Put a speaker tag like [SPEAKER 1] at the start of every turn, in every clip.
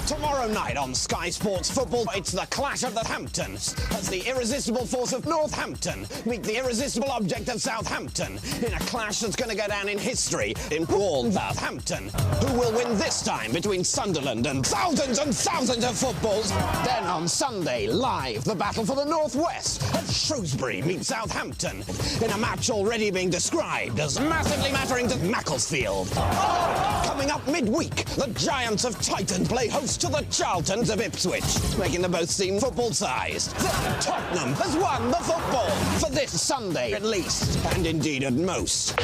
[SPEAKER 1] Tomorrow night on Sky Sports Football, it's the clash of the Hamptons as the irresistible force of Northampton meet the irresistible object of Southampton in a clash that's going to go down in history in Southampton. Who will win this time between Sunderland and thousands of footballs? Then on Sunday, live, the battle for the Northwest as Shrewsbury meets Southampton in a match already being described as massively mattering to Macclesfield. Coming up midweek, the Giants of Titan play host to the Charltons of Ipswich, making them both seem football-sized. Then Tottenham has won the football, for this Sunday at least, and indeed at most.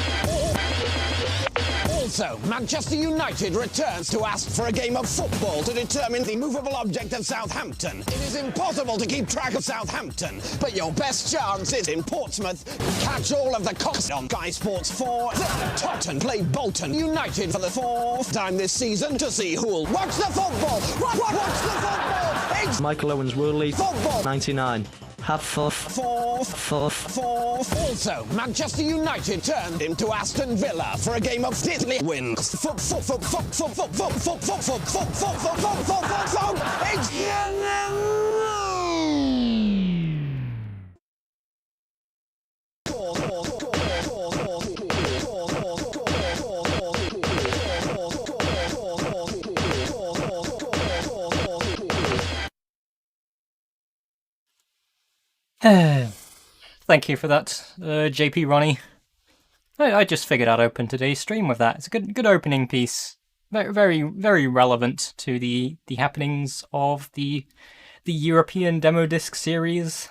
[SPEAKER 1] Also, Manchester United returns to ask for a game of football to determine the movable object of Southampton. It is impossible to keep track of Southampton, but your best chance is in Portsmouth. Catch all of the cocks on Sky Sports 4. Tottenham play Bolton United for the 4th time this season to see who'll watch the football. Watch the football. It's
[SPEAKER 2] Michael Owens Worley,
[SPEAKER 1] football.
[SPEAKER 2] 99. Have fourth.
[SPEAKER 1] Also, Manchester United turned him to Aston Villa for a game of diddly wins.
[SPEAKER 3] Thank you for that, JP Ronnie. I just figured I'd open today's stream with that. It's a good opening piece. Very relevant to the happenings of the European demo disc series.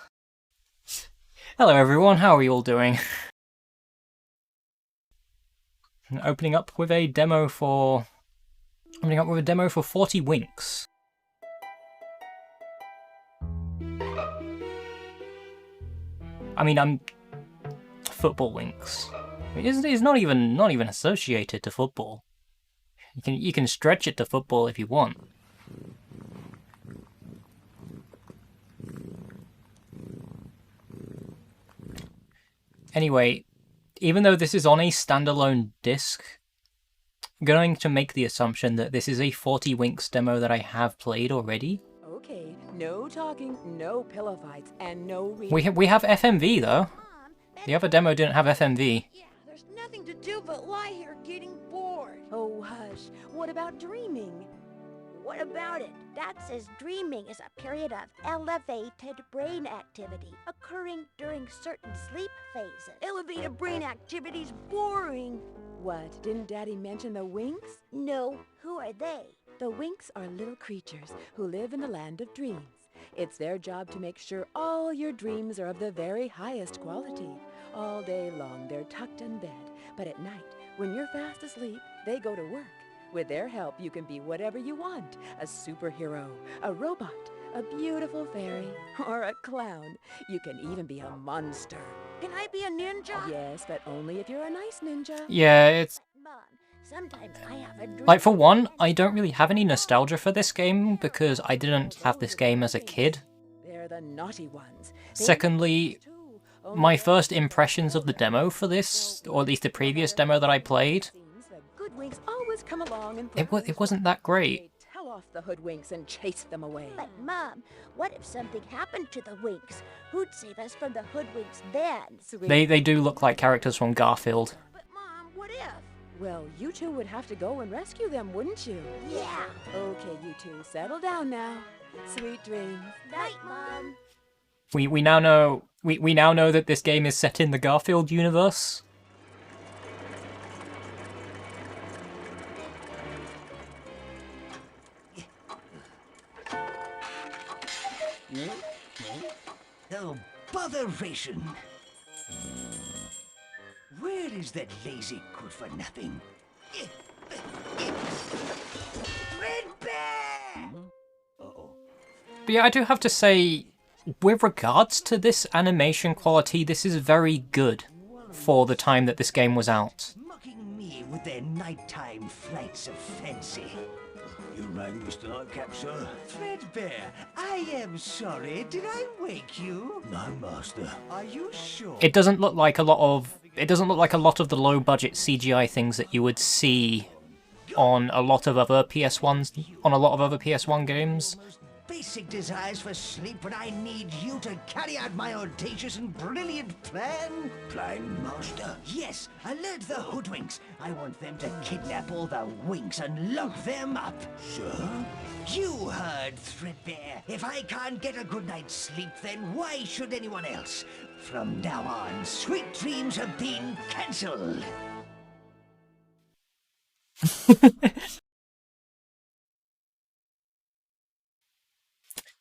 [SPEAKER 3] Hello everyone, how are you all doing? Opening up with a demo for 40 Winks. I mean, I'm football Winks. It's not even associated to football. You can stretch it to football if you want. Anyway, even though this is on a standalone disc, I'm going to make the assumption that this is a 40 Winks demo that I have played already.
[SPEAKER 4] Okay, no talking, no pillow fights, and no reading.
[SPEAKER 3] We have FMV though. The other demo didn't have FMV.
[SPEAKER 5] Yeah, there's nothing to do but lie here getting bored.
[SPEAKER 4] Oh, hush. What about dreaming?
[SPEAKER 5] What about it? That says dreaming is a period of elevated brain activity occurring during certain sleep phases. Elevated brain activity's boring.
[SPEAKER 4] What, didn't Daddy mention the Winks?
[SPEAKER 5] No, who are they?
[SPEAKER 4] The Winks are little creatures who live in the land of dreams. It's their job to make sure all your dreams are of the very highest quality. All day long, they're tucked in bed, but at night, when you're fast asleep, they go to work. With their help, you can be whatever you want. A superhero, a robot, a beautiful fairy, or a clown. You can even be a monster.
[SPEAKER 5] Can I be a ninja?
[SPEAKER 4] Yes, but only if you're a nice ninja.
[SPEAKER 3] Yeah, it's...
[SPEAKER 5] Mom, sometimes I have a dream.
[SPEAKER 3] Like, for one, I don't really have any nostalgia for this game because I didn't have this game as a kid.
[SPEAKER 4] They're the naughty ones.
[SPEAKER 3] Secondly, my first impressions of the demo for this, or at least the previous demo that I played,
[SPEAKER 4] Good Winks always come along and
[SPEAKER 3] it wasn't that great.
[SPEAKER 4] tell off the hoodwinks and chase them away.
[SPEAKER 5] But Mom, what if something happened to the Winks? Who'd save us from the hoodwinks then?
[SPEAKER 3] They do look like characters from Garfield.
[SPEAKER 5] But Mom, what if?
[SPEAKER 4] Well, you two would have to go and rescue them, wouldn't you?
[SPEAKER 5] Yeah.
[SPEAKER 4] Okay, you two, settle down now. Sweet dreams.
[SPEAKER 5] Night, Mom.
[SPEAKER 3] We now know that this game is set in the Garfield universe.
[SPEAKER 6] Oh, botheration! Where is that lazy good-for-nothing? Red Bear! Uh-oh.
[SPEAKER 3] But yeah, I do have to say, with regards to this animation quality, this is very good for the time that this game was out.
[SPEAKER 6] Mocking me with their nighttime flights of fancy. You rang, Mr. Nightcap, sir? Threadbare, I am sorry. Did I wake you? No, master. Are you sure?
[SPEAKER 3] It doesn't look like a lot of the low budget CGI things that you would see on a lot of other PS1 games.
[SPEAKER 6] Basic desires for sleep, but I need you to carry out my audacious and brilliant plan? Plan, Master? Yes, alert the hoodwinks. I want them to kidnap all the winks and lock them up. Sir? You heard, Threadbare. If I can't get a good night's sleep, then why should anyone else? From now on, sweet dreams have been cancelled.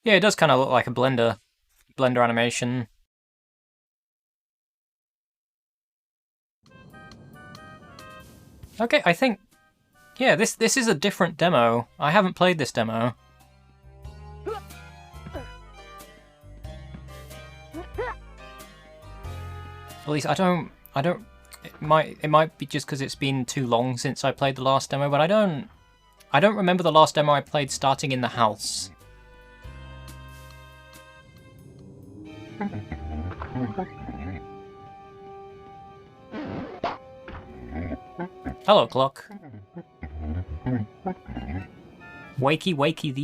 [SPEAKER 3] Yeah, it does kind of look like a Blender animation. Okay, I think, yeah, this is a different demo. I haven't played this demo. At least I don't. It might be just because it's been too long since I played the last demo, but I don't remember the last demo I played starting in the house. Hello, clock. Wakey, wakey, the.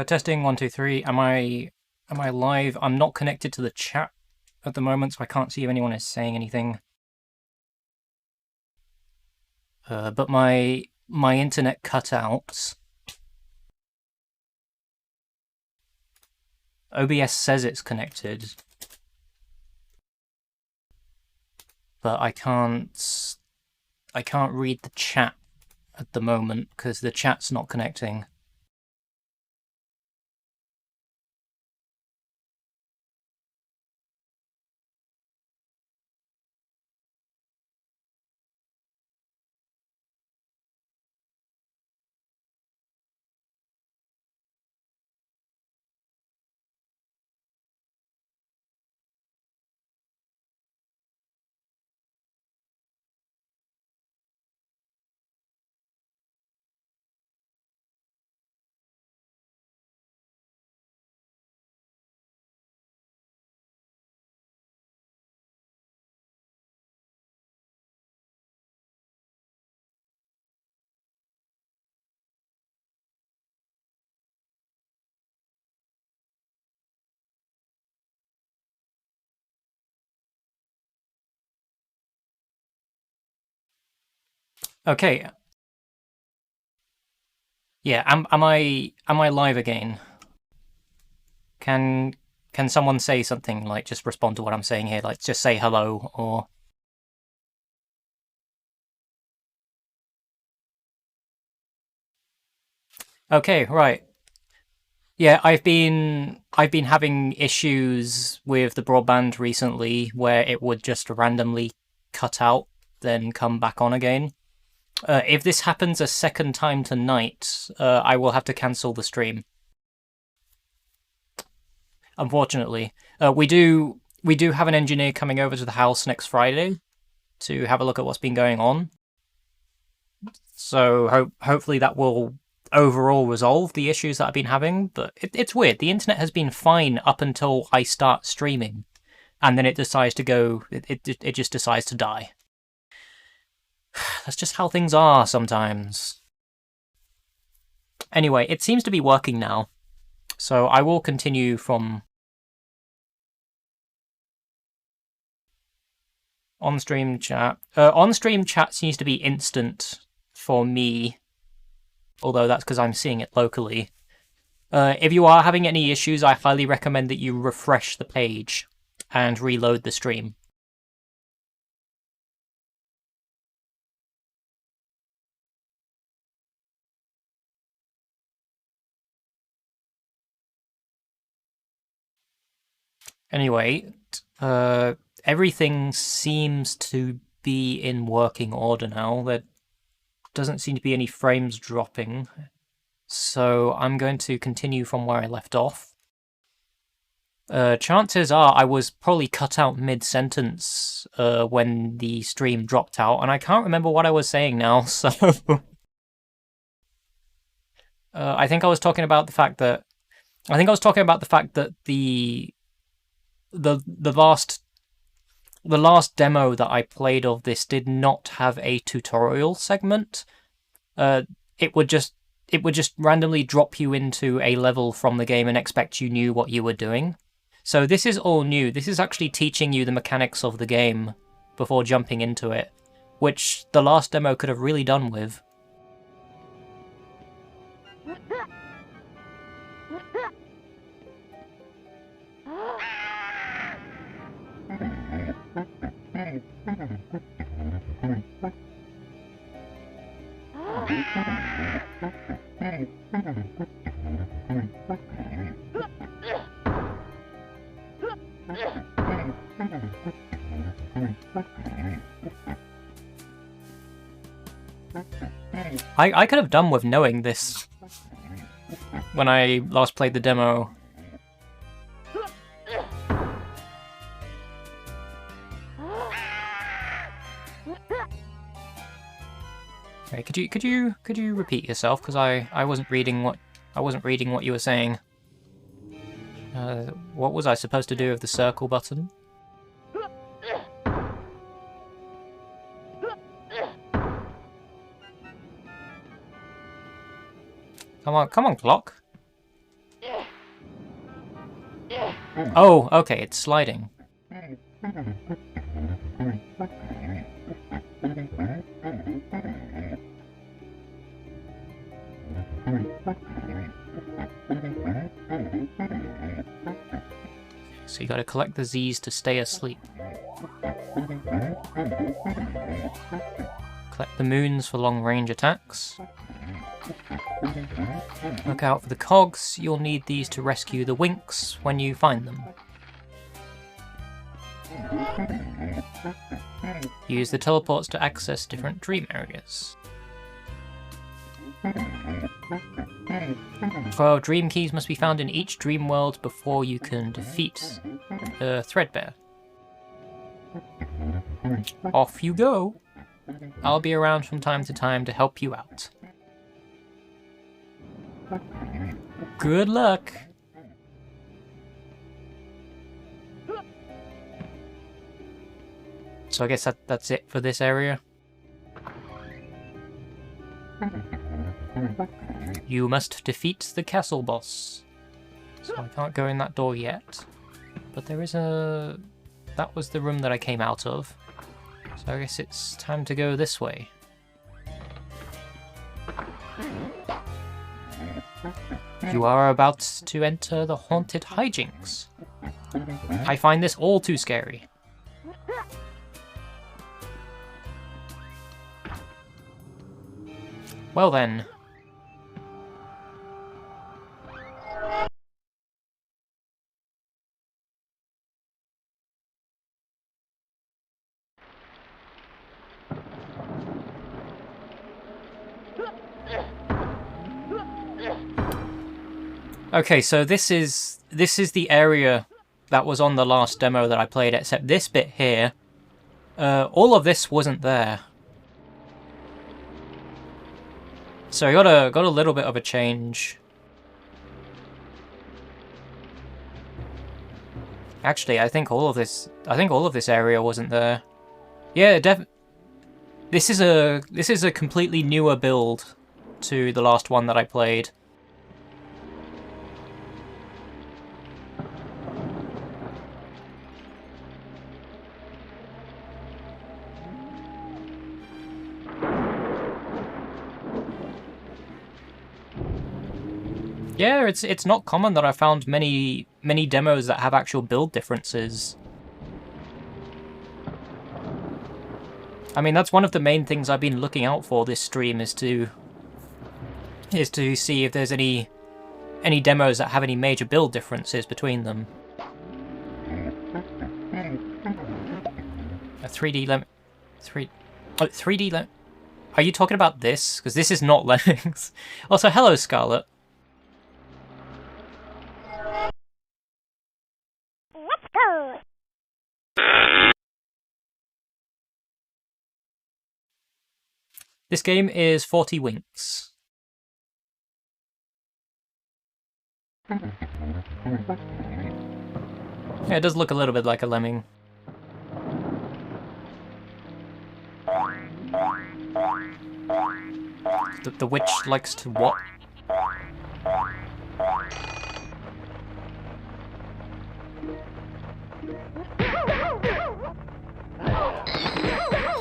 [SPEAKER 3] Testing 1 2 3. Am I live? I'm not connected to the chat at the moment, so I can't see if anyone is saying anything. But my internet cut out. OBS says it's connected, but I can't read the chat at the moment because the chat's not connecting. Okay. Yeah, am I live again? Can someone say something, like just respond to what I'm saying here, like just say hello or okay, right. Yeah, I've been having issues with the broadband recently where it would just randomly cut out then come back on again. If this happens a second time tonight, I will have to cancel the stream. Unfortunately, we do have an engineer coming over to the house next Friday to have a look at what's been going on. So hopefully that will overall resolve the issues that I've been having. But it's weird. The internet has been fine up until I start streaming, and then it decides to go. It just decides to die. That's just how things are sometimes. Anyway, it seems to be working now, so I will continue from On-stream chat. On-stream chat seems to be instant for me, although that's because I'm seeing it locally. If you are having any issues, I highly recommend that you refresh the page and reload the stream. Anyway, everything seems to be in working order now. There doesn't seem to be any frames dropping. So I'm going to continue from where I left off. Chances are I was probably cut out mid-sentence when the stream dropped out, and I can't remember what I was saying now, so... I think I was talking about the fact that... the last demo that I played of this did not have a tutorial segment. It would just randomly drop you into a level from the game and expect you knew what you were doing. So this is all new. This is actually teaching you the mechanics of the game before jumping into it, which the last demo could have really done with. I could have done with knowing this when I last played the demo. Okay, could you repeat yourself, because I wasn't reading what you were saying. What was I supposed to do with the circle button? Come on, clock. Oh, okay, it's sliding. So you gotta collect the Z's to stay asleep. Collect the moons for long-range attacks. Look out for the cogs, you'll need these to rescue the winks when you find them. Use the teleports to access different dream areas. 12 dream keys must be found in each dream world before you can defeat Threadbare. Off you go! I'll be around from time to time to help you out. Good luck! So I guess that's it for this area. You must defeat the castle boss. So I can't go in that door yet. But there is a... That was the room that I came out of. So I guess it's time to go this way. You are about to enter the haunted hijinks. I find this all too scary. Well then. Okay, so this is the area that was on the last demo that I played, except this bit here, all of this wasn't there. So I got a little bit of a change. Actually, I think all of this area wasn't there. Yeah, this is a completely newer build to the last one that I played. Yeah, it's not common that I found many demos that have actual build differences. I mean, that's one of the main things I've been looking out for this stream is to see if there's any demos that have any major build differences between them. A 3D 3D Are you talking about this? Because this is not Lemmings. Also, hello, Scarlet.
[SPEAKER 5] Let's go.
[SPEAKER 3] This game is 40 winks. Yeah, it does look a little bit like a lemming. The witch likes to what?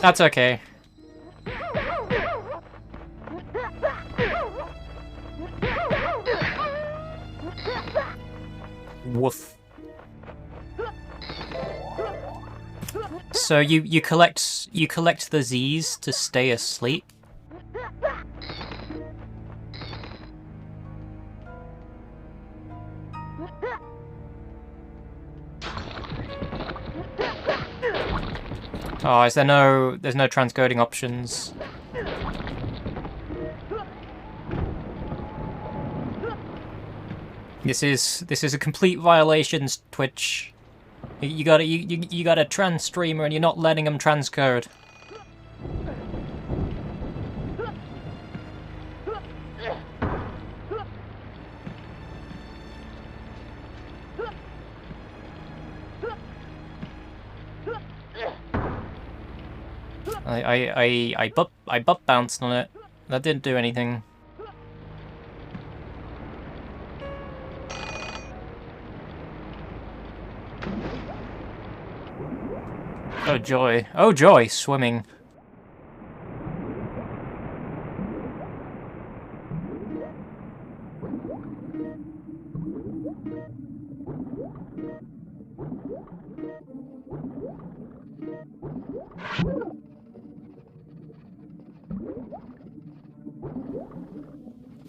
[SPEAKER 3] That's okay. Woof. So you collect the Z's to stay asleep. Oh, there's no transcoding options. This is a complete violation, Twitch. You got a trans streamer and you're not letting them transcode. I butt bounced on it. That didn't do anything. Oh joy. Oh joy, swimming.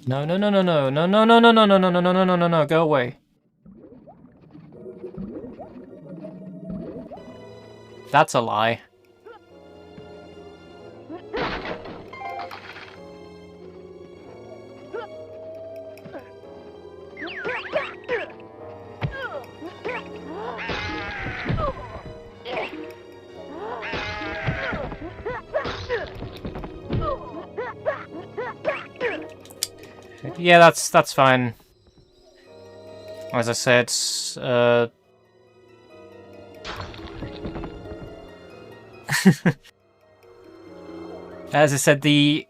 [SPEAKER 3] No, no, no, no, no, no, no, no, no, no, no, no, no, no, no, no, no, no, go away. That's a lie. Yeah, that's fine. As I said, as I said, the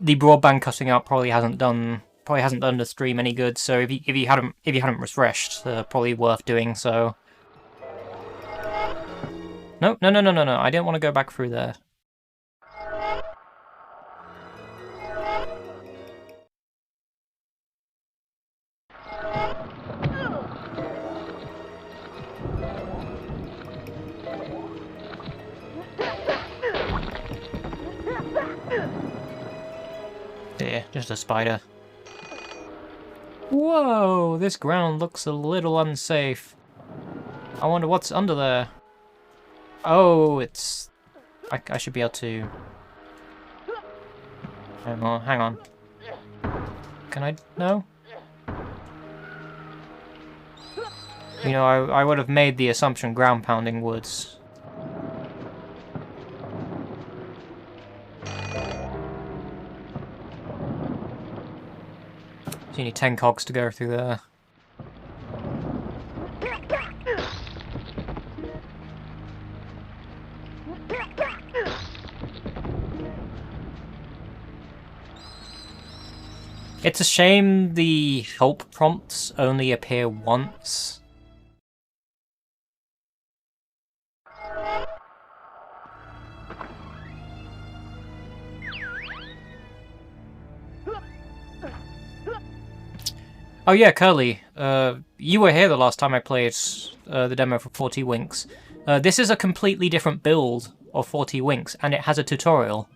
[SPEAKER 3] broadband cutting out probably hasn't done the stream any good. So if you hadn't refreshed, probably worth doing so. No, no, no, no, no, no! I didn't want to go back through there. Yeah, just a spider. Whoa, this ground looks a little unsafe. I wonder what's under there. Oh, it's... I should be able to... Hang on. Can I... No? You know, I would have made the assumption ground pounding would. You need 10 cogs to go through there. It's a shame the help prompts only appear once. Oh yeah, Curly. You were here the last time I played the demo for 40 Winks. This is a completely different build of 40 Winks, and it has a tutorial.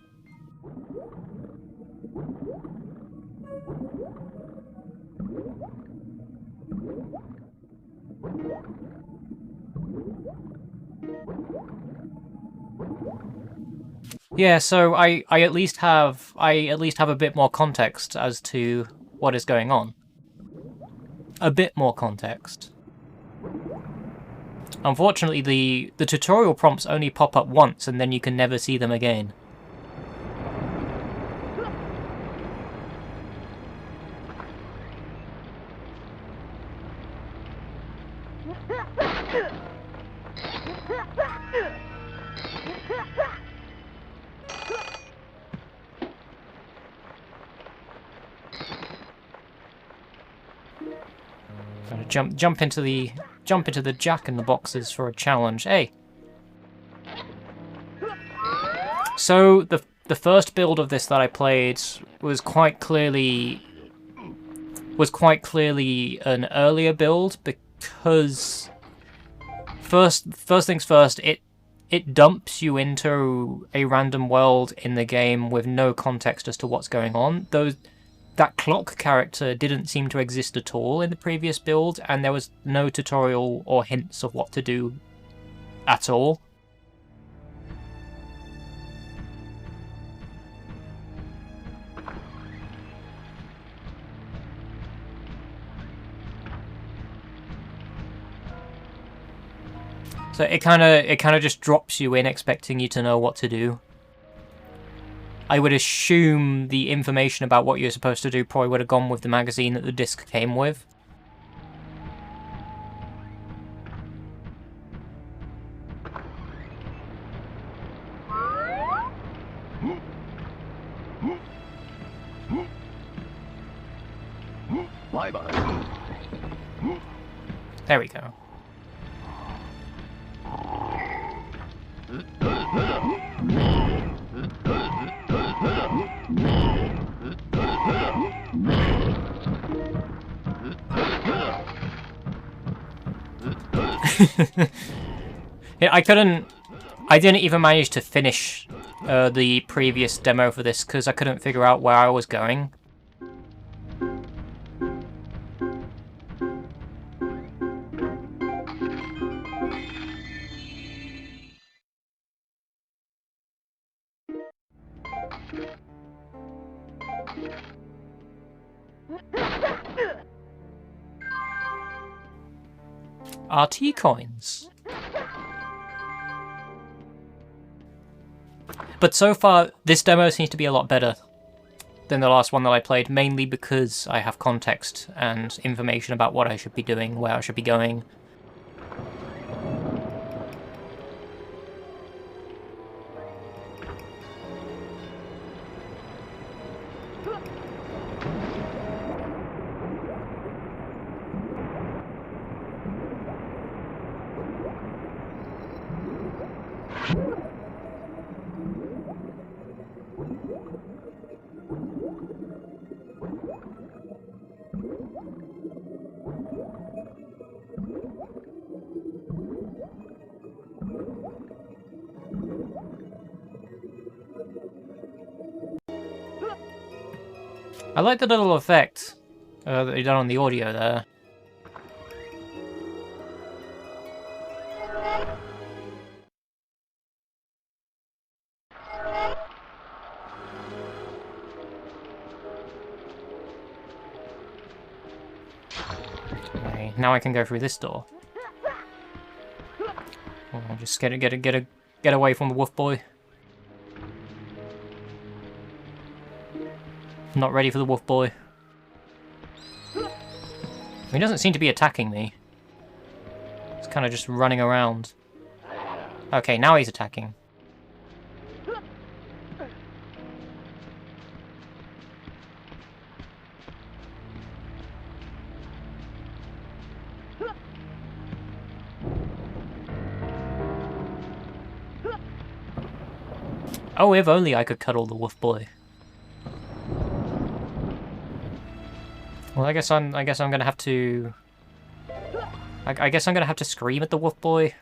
[SPEAKER 3] Yeah, so I at least have a bit more context as to what is going on. A bit more context. Unfortunately, the tutorial prompts only pop up once, and then you can never see them again. Gotta jump into the Jack in the Boxes for a challenge. Hey. So the first build of this that I played was quite clearly an earlier build, because first things first, it dumps you into a random world in the game with no context as to what's going on. That clock character didn't seem to exist at all in the previous build, and there was no tutorial or hints of what to do at all. So it kind of just drops you in, expecting you to know what to do. I would assume the information about what you're supposed to do probably would have gone with the magazine that the disc came with.
[SPEAKER 6] Bye-bye.
[SPEAKER 3] There we go. Yeah, I didn't even manage to finish the previous demo for this because I couldn't figure out where I was going. RT coins. But so far, this demo seems to be a lot better than the last one that I played, mainly because I have context and information about what I should be doing, where I should be going. I like the little effect that they done on the audio there. Okay, now I can go through this door. Oh, just get away from the wolf boy. Not ready for the wolf boy. He doesn't seem to be attacking me. He's kind of just running around. Okay, now he's attacking. Oh, if only I could cuddle the wolf boy. Well, I guess I'm gonna have to. I guess I'm gonna have to scream at the wolf boy.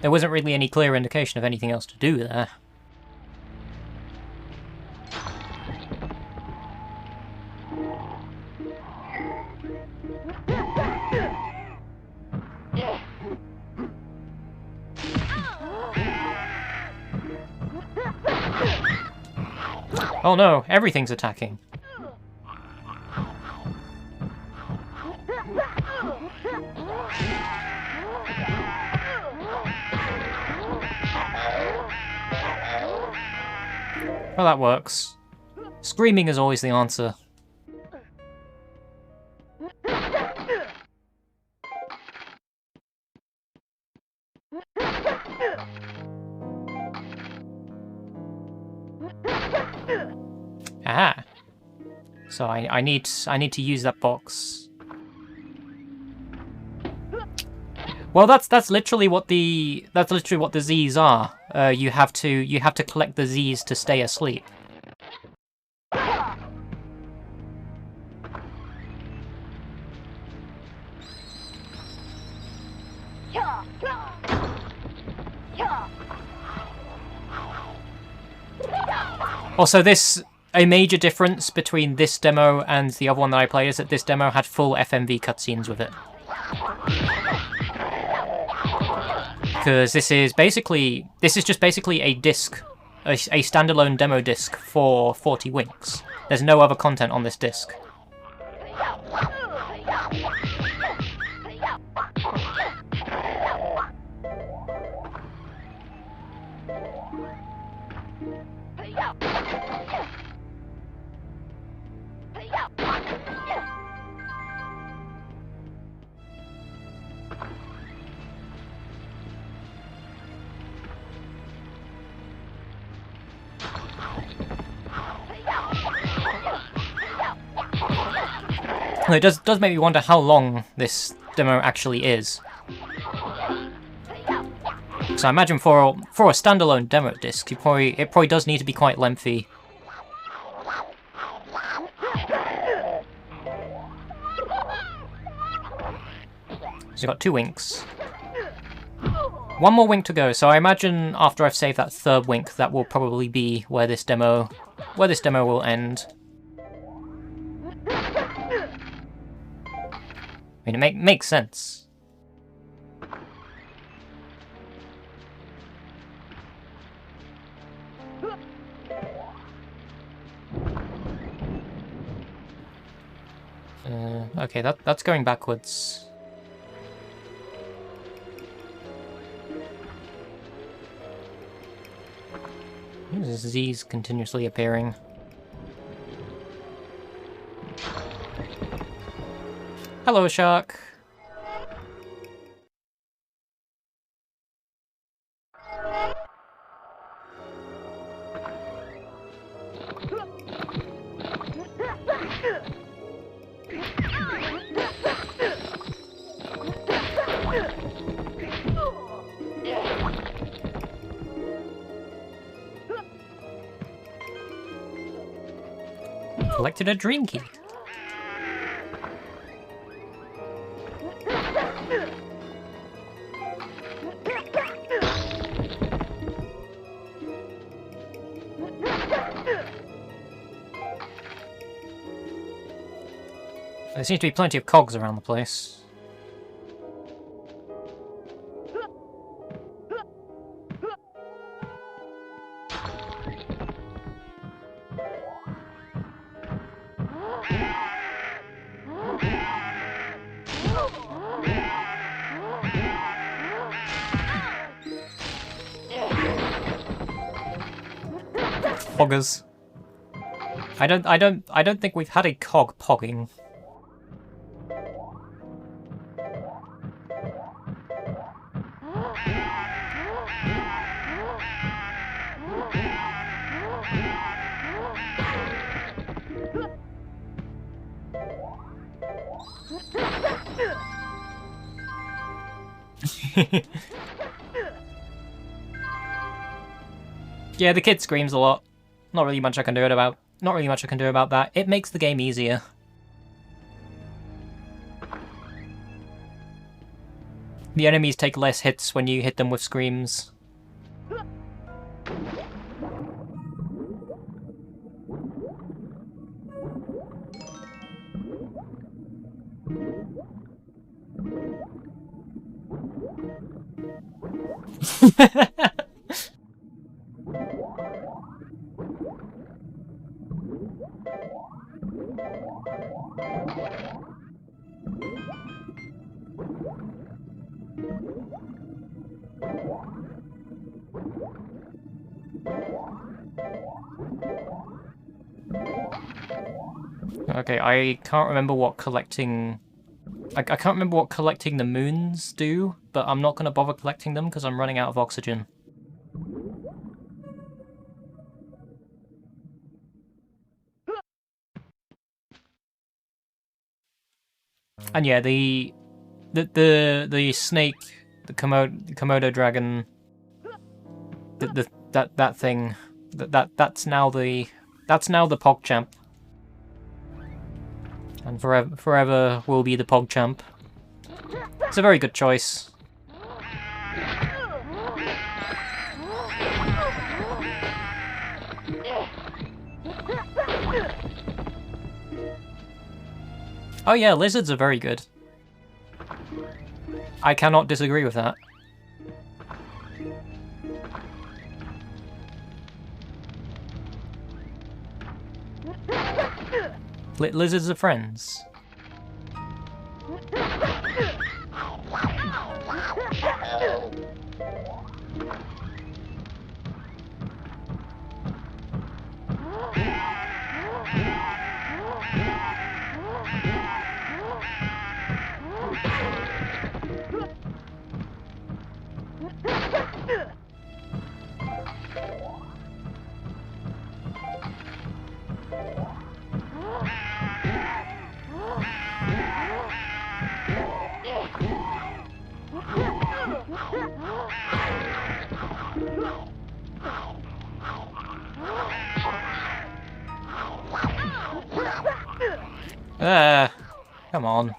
[SPEAKER 3] There wasn't really any clear indication of anything else to do there. Oh no, everything's attacking. Well, that works. Screaming is always the answer. Aha! So I need to use that box. Well, that's literally what the Z's are. You have to collect the Z's to stay asleep. Also, a major difference between this demo and the other one that I played is that this demo had full FMV cutscenes with it. Because this is just basically a disc, a standalone demo disc for 40 Winks. There's no other content on this disc. It does make me wonder how long this demo actually is. So I imagine for a standalone demo disc, it probably does need to be quite lengthy. So you've got 2 Winks. 1 more Wink to go, so I imagine after I've saved that 3rd Wink, that will probably be where this demo will end. I mean, it makes sense. Okay, that's going backwards. There's Z's continuously appearing. Hello, shark. Collected a dream key. There seems to be plenty of cogs around the place. Poggers. I don't think we've had a cog pogging. Yeah, the kid screams a lot. Not really much I can do about that. It makes the game easier. The enemies take less hits when you hit them with screams. Okay, I can't remember what collecting... I can't remember what collecting the moons do, but I'm not going to bother collecting them because I'm running out of oxygen. And yeah, the snake, the Komodo dragon, that thing, that's now the PogChamp. And forever will be the PogChamp. It's a very good choice. Oh yeah, lizards are very good. I cannot disagree with that. Lizards are friends. Come on.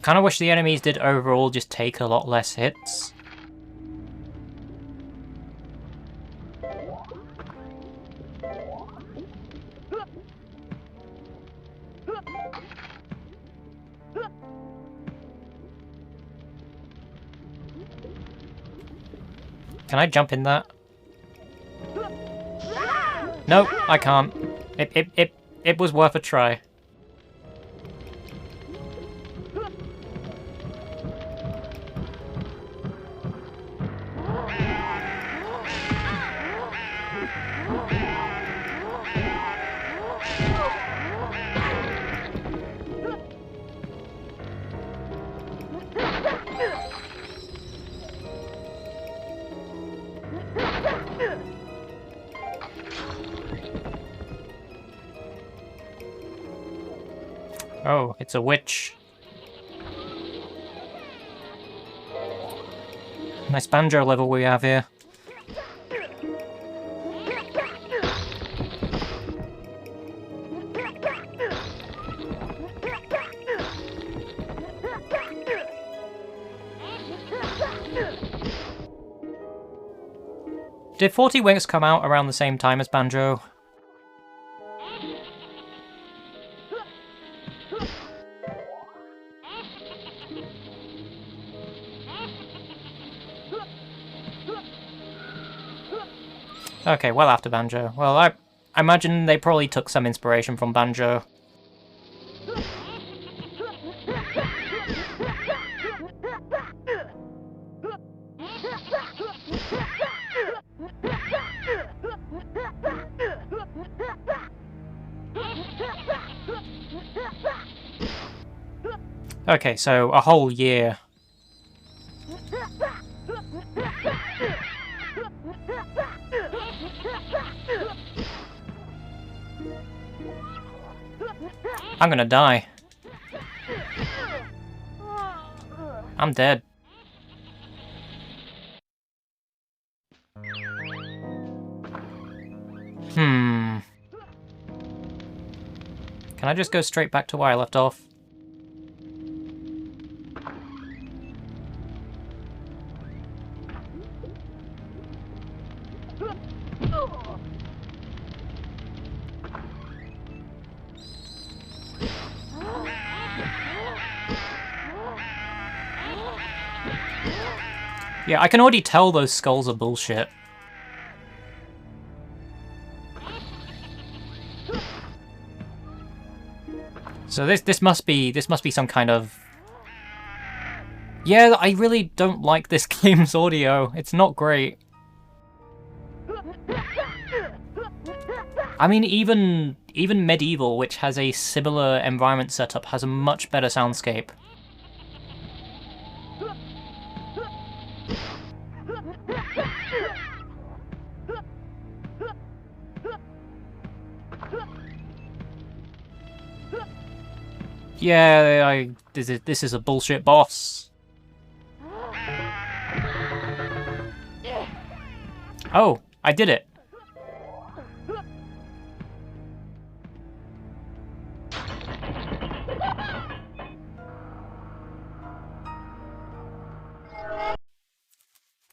[SPEAKER 3] Kinda wish the enemies did overall just take a lot less hits. Can I jump in that? No, I can't. It was worth a try. Oh, it's a witch. Nice banjo level we have here. Did 40 Winks come out around the same time as Banjo? Okay, well after Banjo. Well, I imagine they probably took some inspiration from Banjo. Okay, so a whole year. I'm gonna die. I'm dead. Can I just go straight back to where I left off? Yeah, I can already tell those skulls are bullshit. So this must be some kind of... Yeah, I really don't like this game's audio. It's not great. I mean, even Medieval, which has a similar environment setup, has a much better soundscape. Yeah, this is a bullshit boss. Oh, I did it.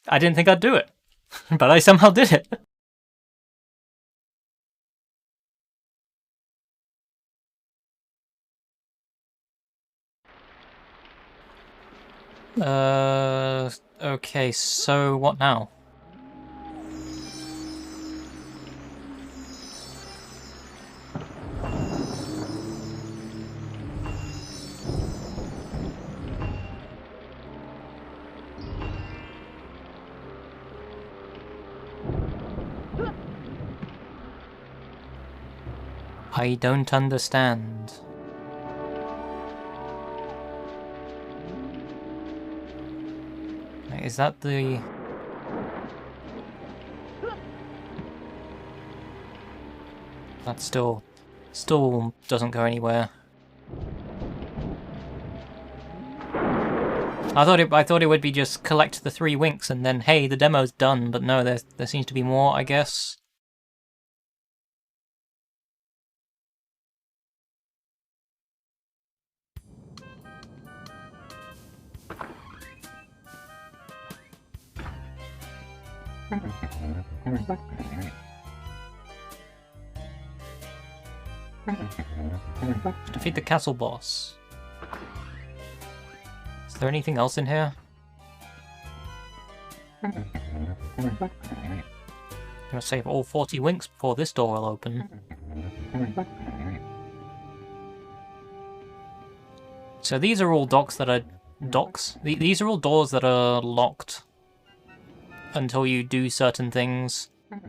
[SPEAKER 3] I didn't think I'd do it, but I somehow did it. Okay, so what now? I don't understand. Is that the... That still doesn't go anywhere. I thought it would be just collect the 3 winks and then hey, the demo's done, but no, there seems to be more, I guess. Defeat the castle boss. Is there anything else in here? I'm gonna save all 40 winks before this door will open. So these are all docks that are... Docks? These are all doors that are locked until you do certain things. And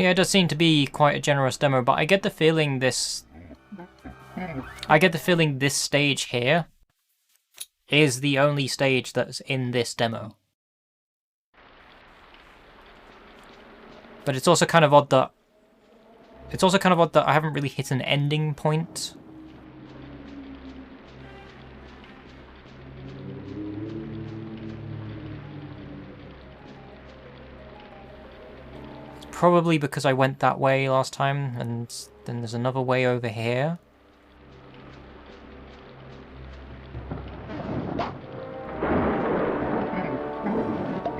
[SPEAKER 3] yeah, it does seem to be quite a generous demo, but I get the feeling this stage here is the only stage that's in this demo. But it's also kind of odd that I haven't really hit an ending point. It's probably because I went that way last time, and then there's another way over here.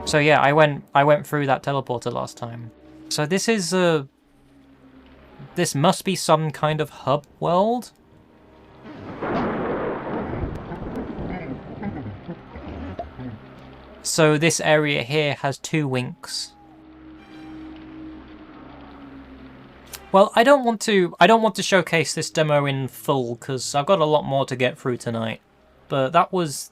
[SPEAKER 3] So yeah, I went through that teleporter last time. So this is this must be some kind of hub world. So this area here has 2 winks. Well, I don't want to showcase this demo in full because I've got a lot more to get through tonight. But that was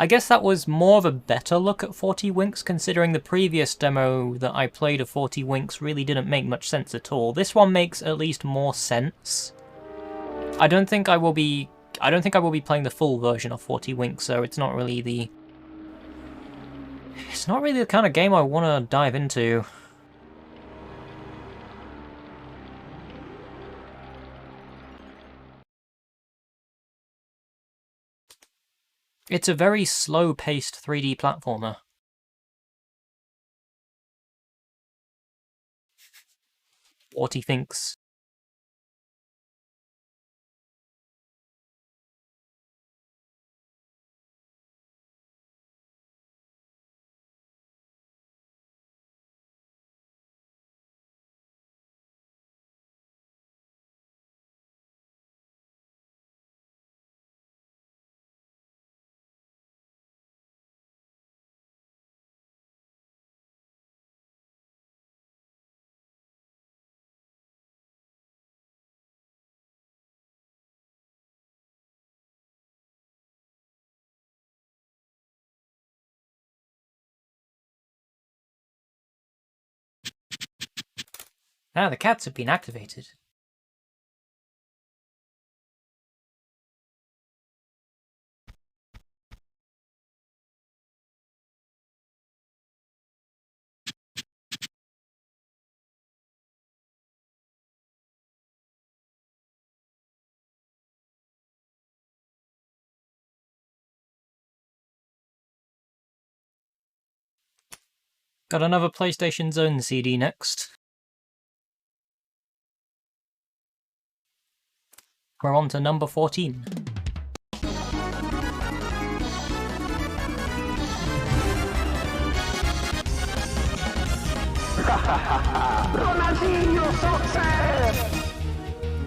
[SPEAKER 3] I guess that was more of a better look at 40 Winks, considering the previous demo that I played of 40 Winks really didn't make much sense at all. This one makes at least more sense. I don't think I will be playing the full version of 40 Winks, so it's not really the kind of game I want to dive into. It's a very slow-paced 3D platformer. What he thinks. Ah, the cats have been activated. Got another PlayStation Zone CD next. We're on to number 14.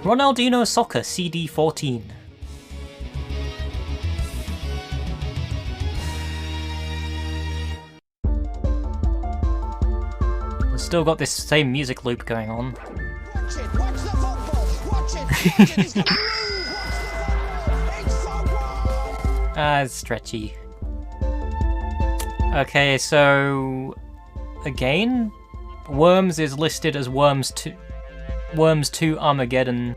[SPEAKER 3] Ronaldinho Soccer CD 14. We've still got this same music loop going on.
[SPEAKER 1] Watch it, watch the football! Watch it, he's gonna move! Watch the football! It's football!
[SPEAKER 3] Ah, it's stretchy. Okay, so... Again? Worms is listed as Worms 2 Armageddon.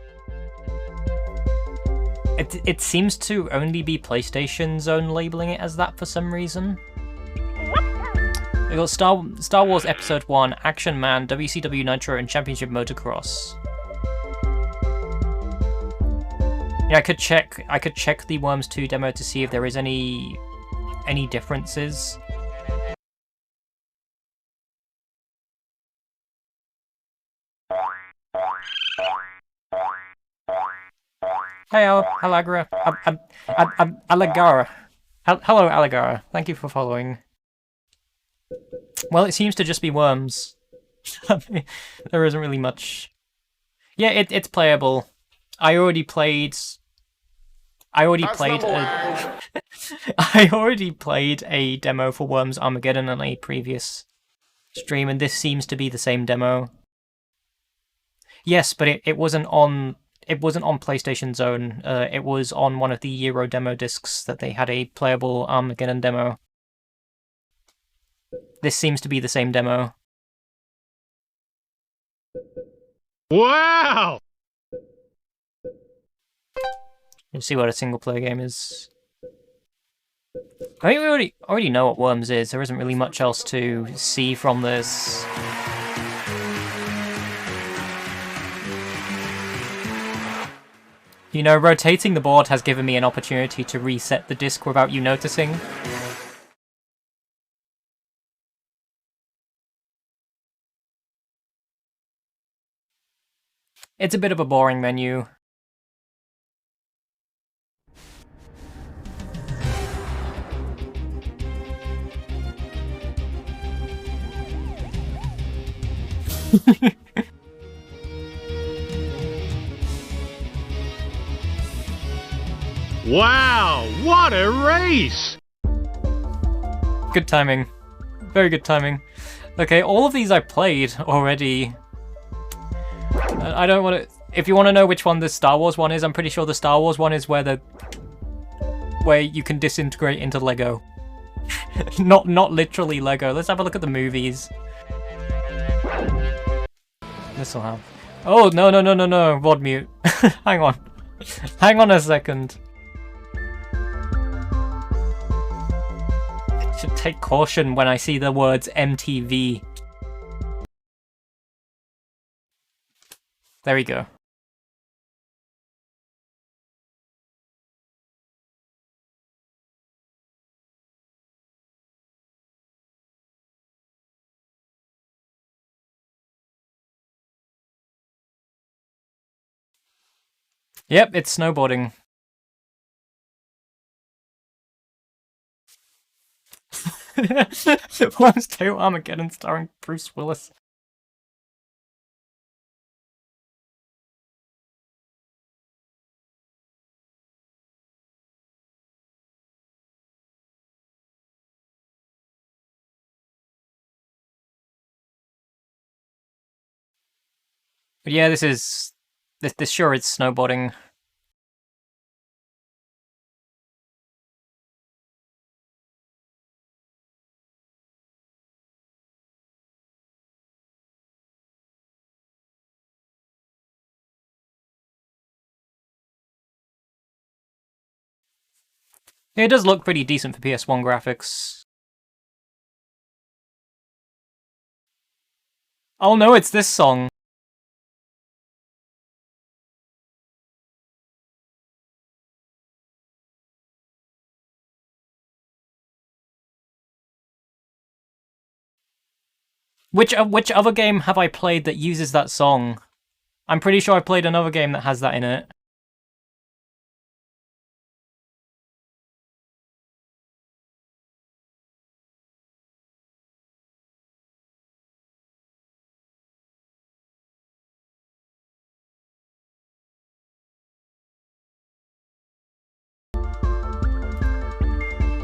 [SPEAKER 3] It seems to only be PlayStation Zone labeling it as that for some reason. We got Star Wars Episode 1, Action Man, WCW Nitro, and Championship Motocross. Yeah, I could check the Worms 2 demo to see if there is any differences. Hey, Alagara. Alagara. Hello, Alagara. Thank you for following. Well, it seems to just be Worms. There isn't really much. Yeah, it's playable. I already played I already played a demo for Worms Armageddon on a previous stream, and this seems to be the same demo. Yes, but it wasn't on PlayStation Zone. It was on one of the Euro demo discs that they had a playable Armageddon demo. This seems to be the same demo.
[SPEAKER 7] Wow!
[SPEAKER 3] Let's see what a single player game is. I think we already know what Worms is. There isn't really much else to see from this. You know, rotating the board has given me an opportunity to reset the disc without you noticing. It's a bit of a boring menu.
[SPEAKER 7] Wow, what a race!
[SPEAKER 3] Good timing. Very good timing. Okay, all of these I played already. I don't want to... If you want to know which one the Star Wars one is, I'm pretty sure the Star Wars one is where the where you can disintegrate into Lego. Not literally Lego. Let's have a look at the movies. This'll have... Oh, no, VOD mute. Hang on. Hang on a second. Should take caution when I see the words MTV. There we go. Yep, it's snowboarding. Worms 2 Armageddon starring Bruce Willis. But yeah, this sure is snowboarding. Yeah, it does look pretty decent for PS1 graphics. Oh no, it's this song. Which other game have I played that uses that song? I'm pretty sure I played another game that has that in it.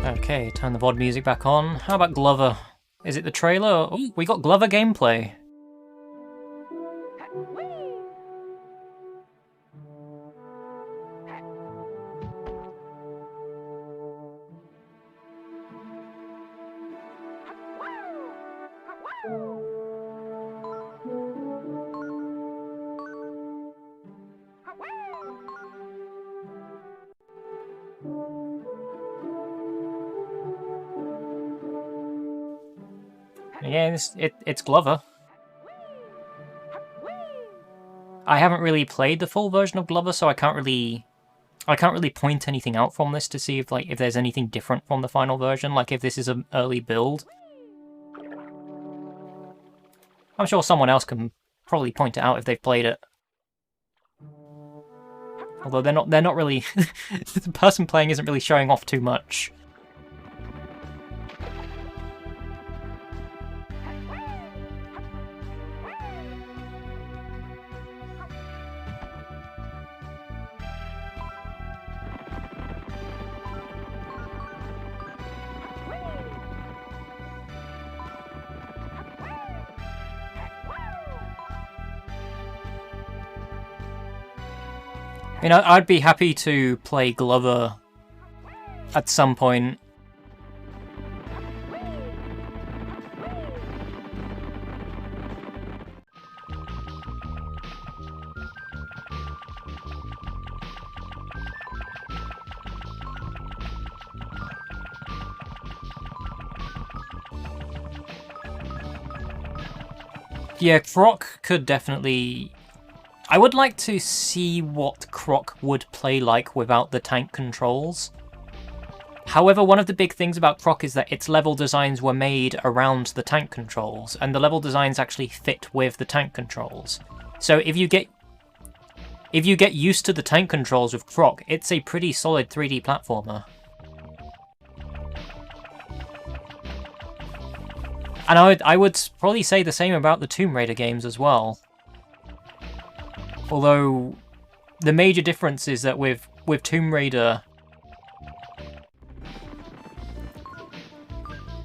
[SPEAKER 3] Okay, turn the VOD music back on. How about Glover? Is it the trailer? Oh, we got Glover gameplay. Yeah, it's Glover. I haven't really played the full version of Glover, so I can't really point anything out from this to see if there's anything different from the final version, like if this is an early build. I'm sure someone else can probably point it out if they've played it. Although they're not really the person playing isn't really showing off too much. I mean, I'd be happy to play Glover at some point. Yeah, Croc could definitely... I would like to see what Croc would play like without the tank controls. However, one of the big things about Croc is that its level designs were made around the tank controls, and the level designs actually fit with the tank controls. So if you get used to the tank controls with Croc, it's a pretty solid 3D platformer. And I would probably say the same about the Tomb Raider games as well. Although, the major difference is that with Tomb Raider,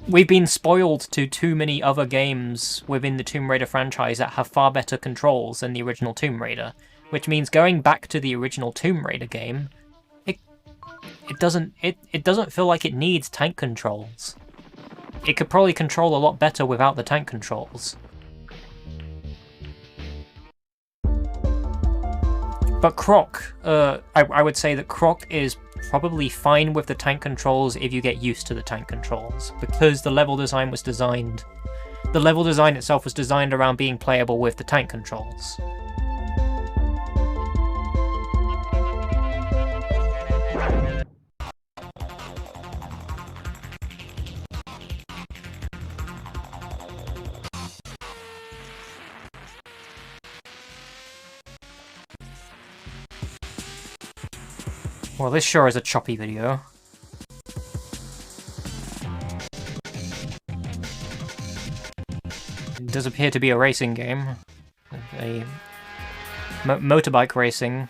[SPEAKER 3] we've been spoiled to too many other games within the Tomb Raider franchise that have far better controls than the original Tomb Raider. Which means going back to the original Tomb Raider game, it doesn't feel like it needs tank controls. It could probably control a lot better without the tank controls. But Croc, I would say that Croc is probably fine with the tank controls if you get used to the tank controls, because the level design itself was designed around being playable with the tank controls. Well, this sure is a choppy video. It does appear to be a racing game. A motorbike racing.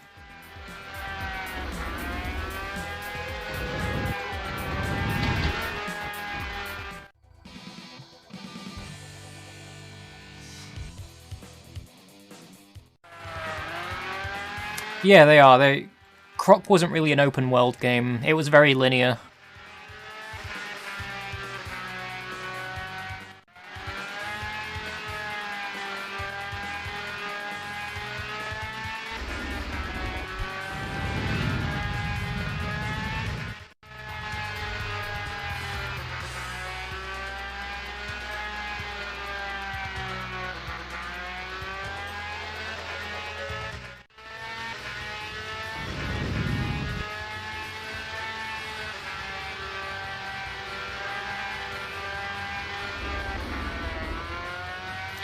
[SPEAKER 3] Yeah, they are. Croc wasn't really an open world game. It was very linear.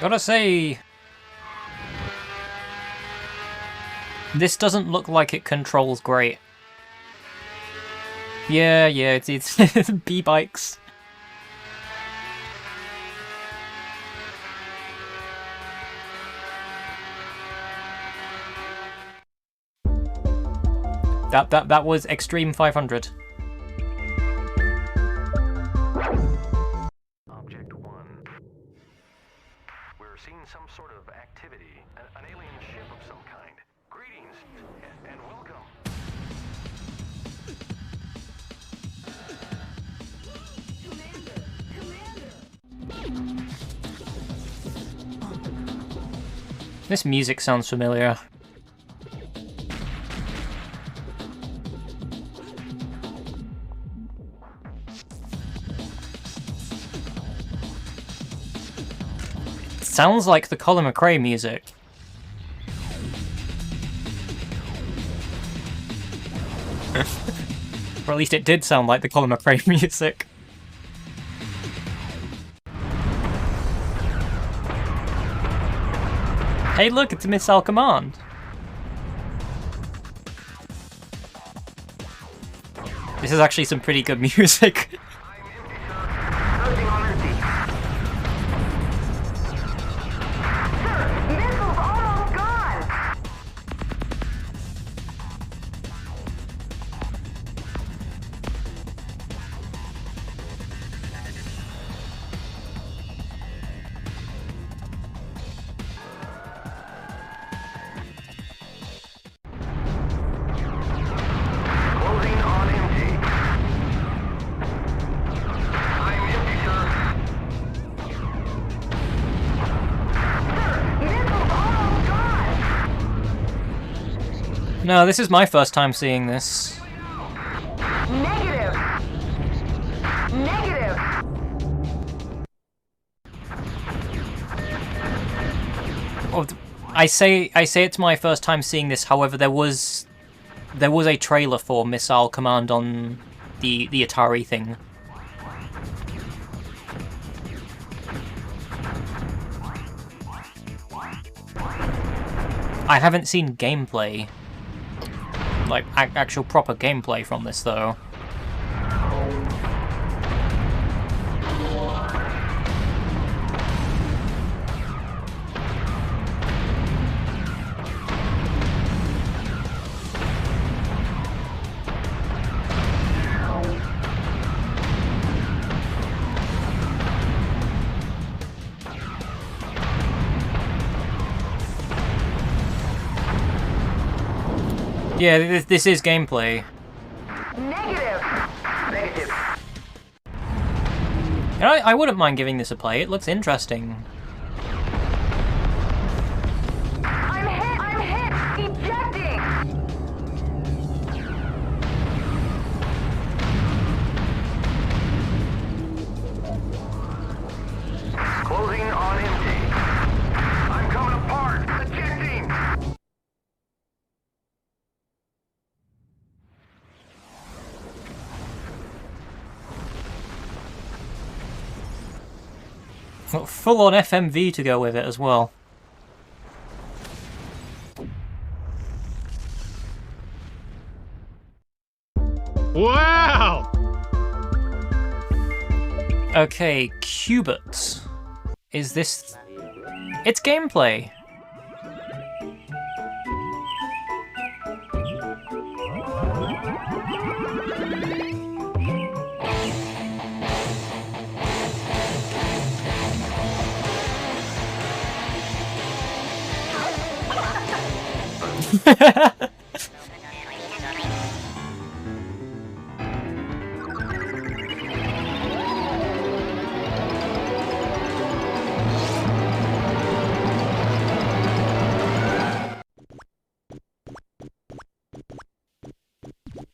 [SPEAKER 3] Gotta say, this doesn't look like it controls great. Yeah, it's B-bikes. That was Extreme 500.
[SPEAKER 8] Seeing some sort of activity, an alien ship of some kind. Greetings and welcome.
[SPEAKER 3] This music sounds familiar. Sounds like the Colin McRae music. Or at least it did sound like the Colin McRae music. Hey look, it's Missile Command! This is actually some pretty good music. No, this is my first time seeing this.
[SPEAKER 9] Negative. Negative.
[SPEAKER 3] Well, I say it's my first time seeing this. However, there was a trailer for Missile Command on the Atari thing. I haven't seen gameplay. Like, actual proper gameplay from this, though. Yeah, this is gameplay.
[SPEAKER 9] Negative.
[SPEAKER 3] And I wouldn't mind giving this a play, it looks interesting.
[SPEAKER 9] I'm hit! Ejecting!
[SPEAKER 8] Closing on intake. I'm coming apart. Ejecting.
[SPEAKER 3] Got full-on FMV to go with it as well.
[SPEAKER 7] Wow!
[SPEAKER 3] Okay, Cubert. Is this... It's gameplay!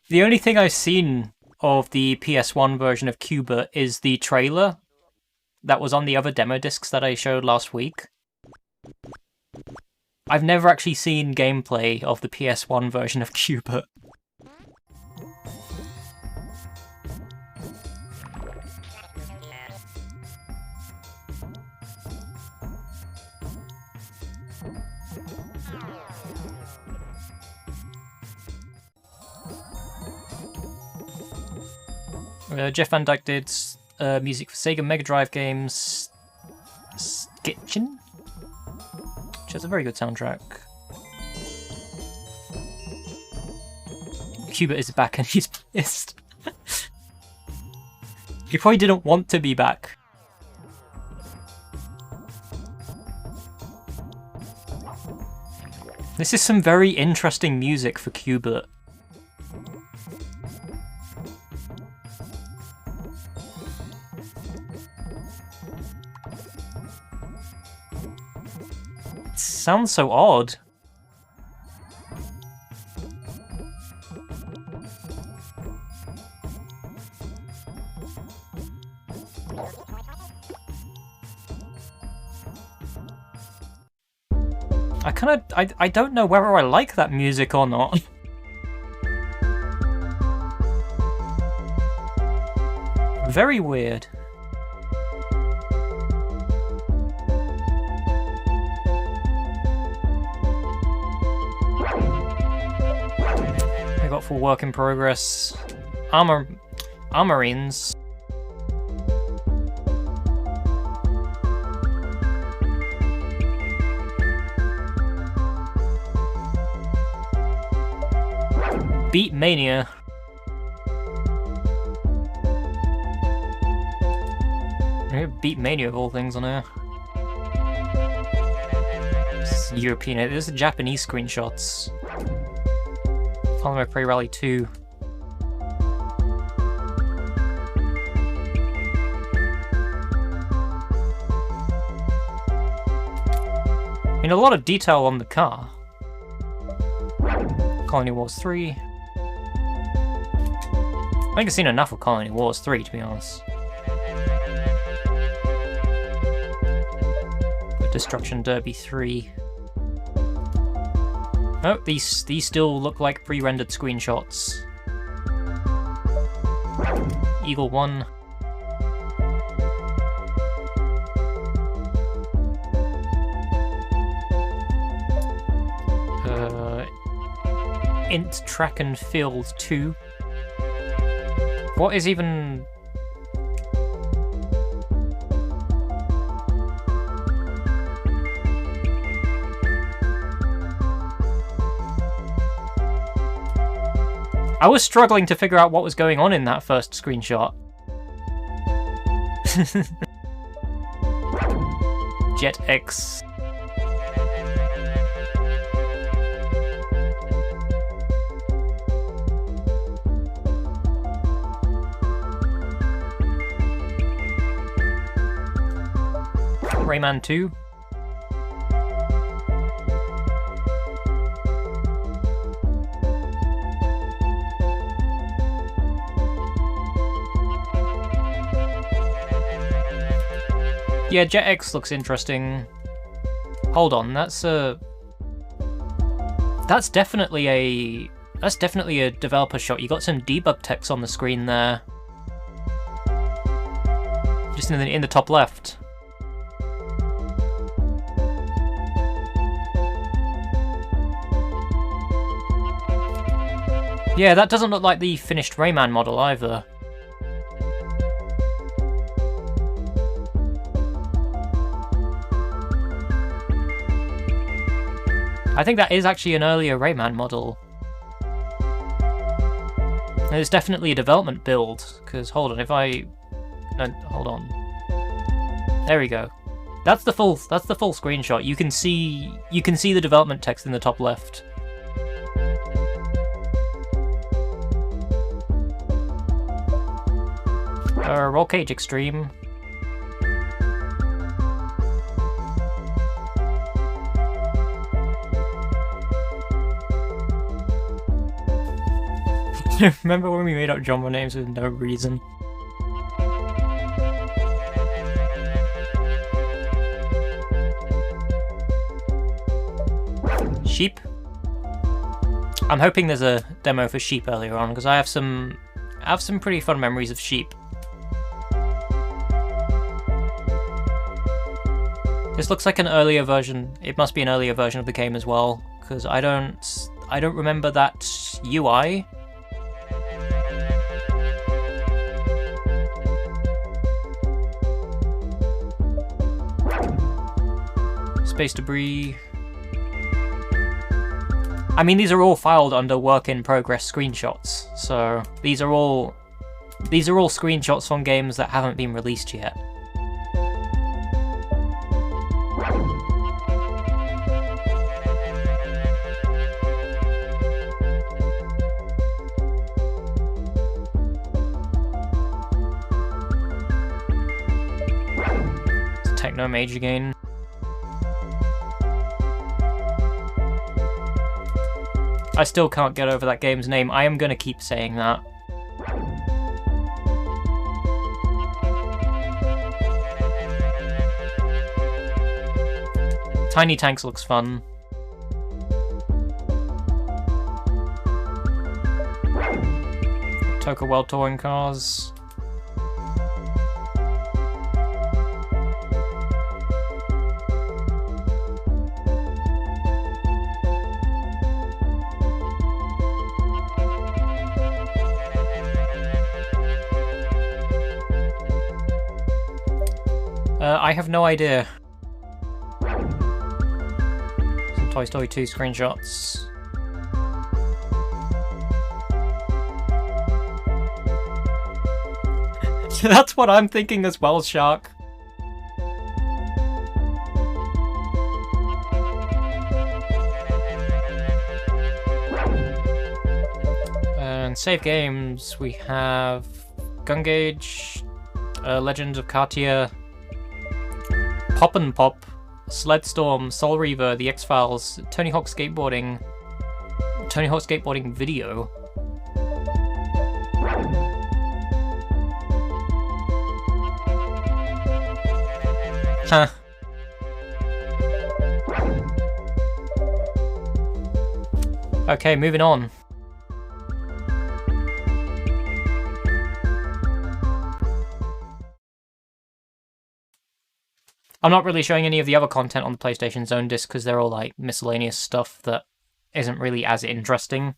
[SPEAKER 3] The only thing I've seen of the PS1 version of Cubert is the trailer that was on the other demo discs that I showed last week. I've never actually seen gameplay of the PS1 version of Cubert. Jeff Van Dyke did music for Sega Mega Drive games, Skitchin, which has a very good soundtrack. Cubert is back and he's pissed. He probably didn't want to be back. This is some very interesting music for Cubert. Sounds so odd. I don't know whether I like that music or not. Very weird. I got for work in progress. Armorines. Beat Mania. I have Beat Mania of all things on here. It's European. This is Japanese screenshots. Polymer Prey Rally 2. I mean, a lot of detail on the car. Colony Wars 3. I think I've seen enough of Colony Wars 3, to be honest. Destruction Derby 3. Oh, these still look like pre-rendered screenshots. Eagle 1. Int Track and Field 2. What is even... I was struggling to figure out what was going on in that first screenshot. Jet X. Rayman 2. Yeah, Jet X looks interesting. Hold on, that's definitely a developer shot. You got some debug text on the screen there, just in the top left. Yeah, that doesn't look like the finished Rayman model either. I think that is actually an earlier Rayman model. And it's definitely a development build, because hold on, if I... No, hold on. There we go. That's the full screenshot. You can see the development text in the top left. Roll Cage Extreme. Remember when we made up genre names with no reason? Sheep? I'm hoping there's a demo for Sheep earlier on, because I have some pretty fun memories of Sheep. This looks like an earlier version. It must be an earlier version of the game as well, because I don't remember that UI. Space debris. I mean, these are all filed under work in progress screenshots, so these are all screenshots from games that haven't been released yet. It's Techno Mage again. I still can't get over that game's name. I am gonna keep saying that. Tiny Tanks looks fun. Toka World Touring Cars. I have no idea. Some Toy Story 2 screenshots. That's what I'm thinking as well, Shark. And save games, we have Gun Gauge, Legend of Cartier, Pop and Pop, Sledstorm, Soul Reaver, The X-Files, Tony Hawk Skateboarding video. Huh. Okay, moving on. I'm not really showing any of the other content on the PlayStation Zone disc because they're all like miscellaneous stuff that isn't really as interesting.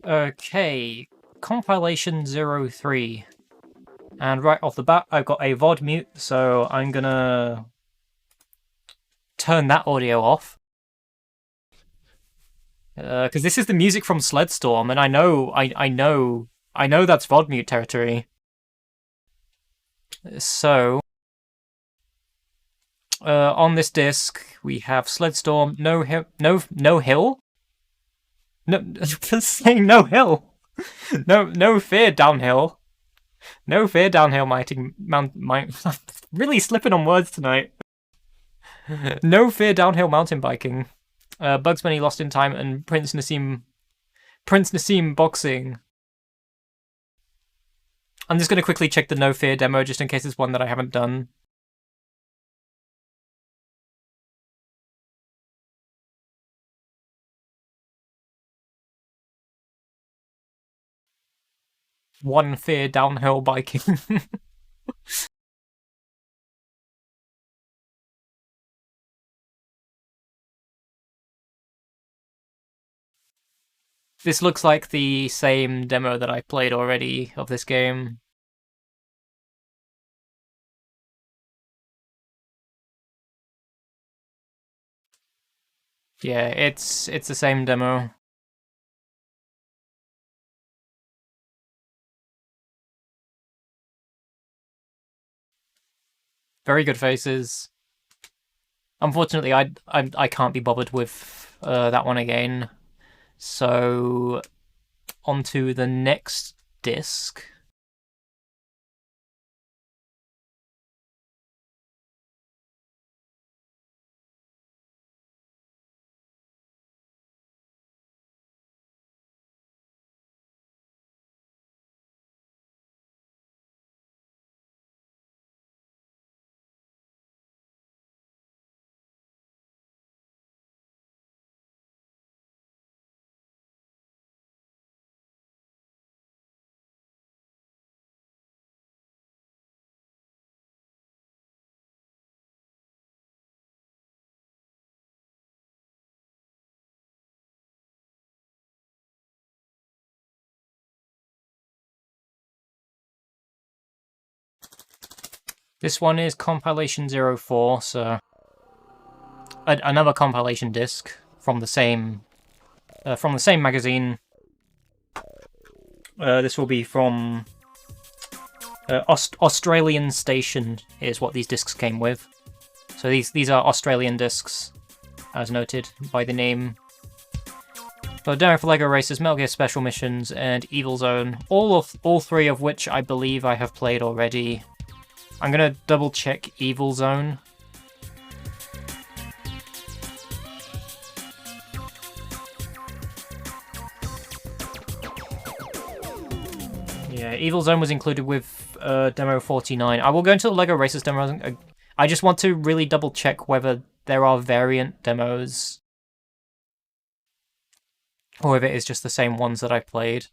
[SPEAKER 3] Okay, compilation 03. And right off the bat, I've got a VOD mute, so I'm gonna turn that audio off. Because this is the music from Sledstorm, and I know that's VOD mute territory. So, on this disc, we have Sledstorm, no hill, no, saying no hill, no fear downhill, no fear downhill, really slipping on words tonight. No fear downhill mountain biking, Bugs Bunny Lost in Time, and Prince Nassim boxing. I'm just gonna quickly check the No Fear demo just in case it's one that I haven't done. One Fear downhill biking. This looks like the same demo that I played already of this game. Yeah, it's the same demo. Very good faces. Unfortunately, I can't be bothered with that one again. So, onto the next disc. This one is compilation 04, so another compilation disc from the same magazine. This will be from Australian Station is what these discs came with. So these are Australian discs, as noted by the name. So demo for LEGO Racers, Metal Gear Special Missions, and Evil Zone. All three of which I believe I have played already. I'm gonna double check Evil Zone. Yeah, Evil Zone was included with demo 49. I will go into the LEGO Racers demo. I just want to really double check whether there are variant demos, or if it is just the same ones that I played.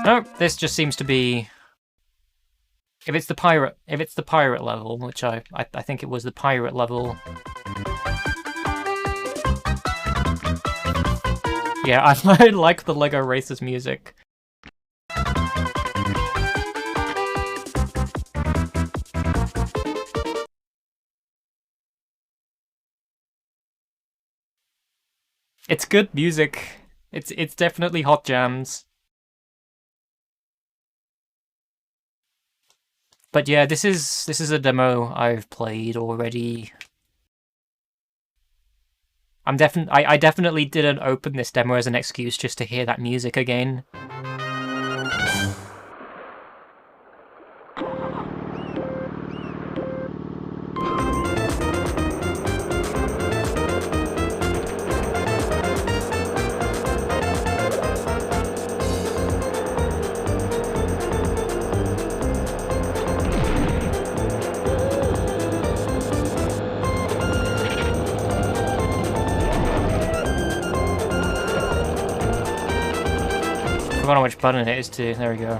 [SPEAKER 3] Nope, this just seems to be... If it's the pirate level, which I think it was the pirate level. Yeah, I like the LEGO Racers music. It's good music. It's definitely hot jams. But yeah, this is a demo I've played already. I definitely didn't open this demo as an excuse just to hear that music again. forgot which button it is too. There we go.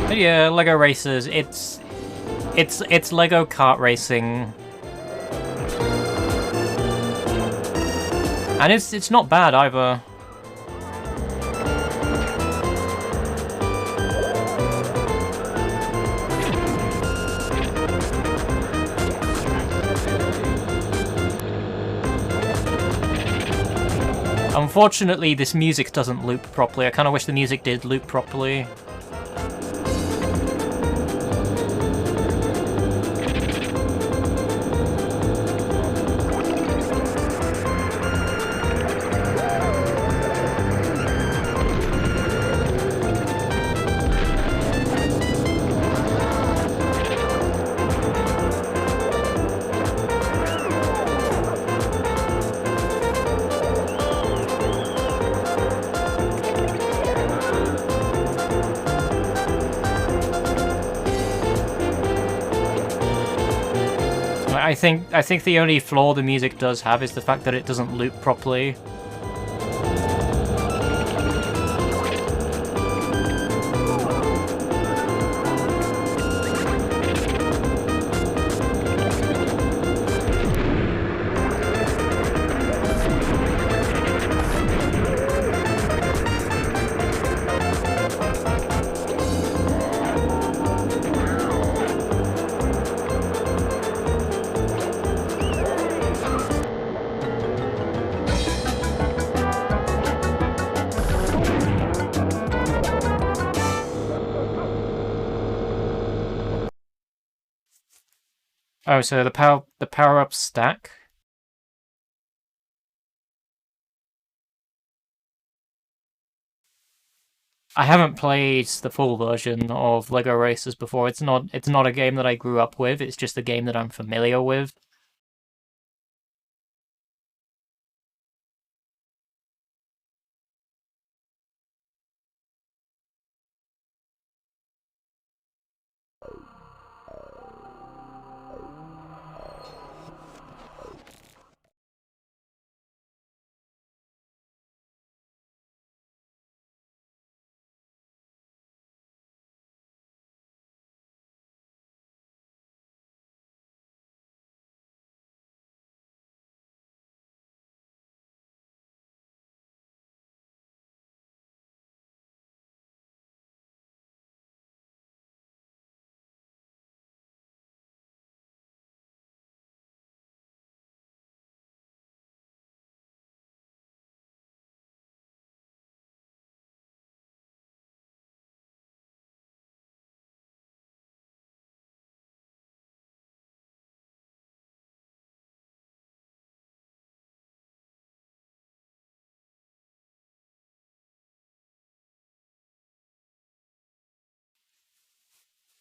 [SPEAKER 3] But yeah, Lego Racers. It's Lego kart racing. And it's not bad either. Unfortunately, this music doesn't loop properly. I kind of wish the music did loop properly. I think the only flaw the music does have is the fact that it doesn't loop properly. Oh, so the power-up stack. I haven't played the full version of Lego Racers before. It's not a game that I grew up with. It's just a game that I'm familiar with.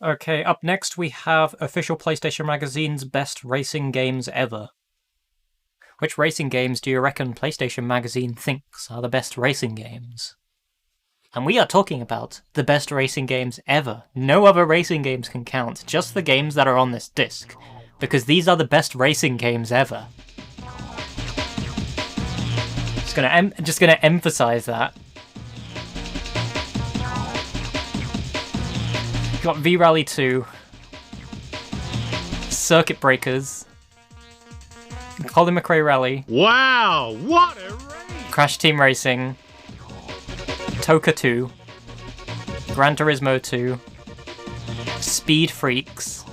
[SPEAKER 3] Okay, up next we have official PlayStation Magazine's best racing games ever. Which racing games do you reckon PlayStation Magazine thinks are the best racing games? And we are talking about the best racing games ever. No other racing games can count, just the games that are on this disc. Because these are the best racing games ever. Just gonna emphasize that. Got V-Rally 2, Circuit Breakers, Colin McRae Rally.
[SPEAKER 7] Wow, what a race!
[SPEAKER 3] Crash Team Racing, Toka 2, Gran Turismo 2, Speed Freaks,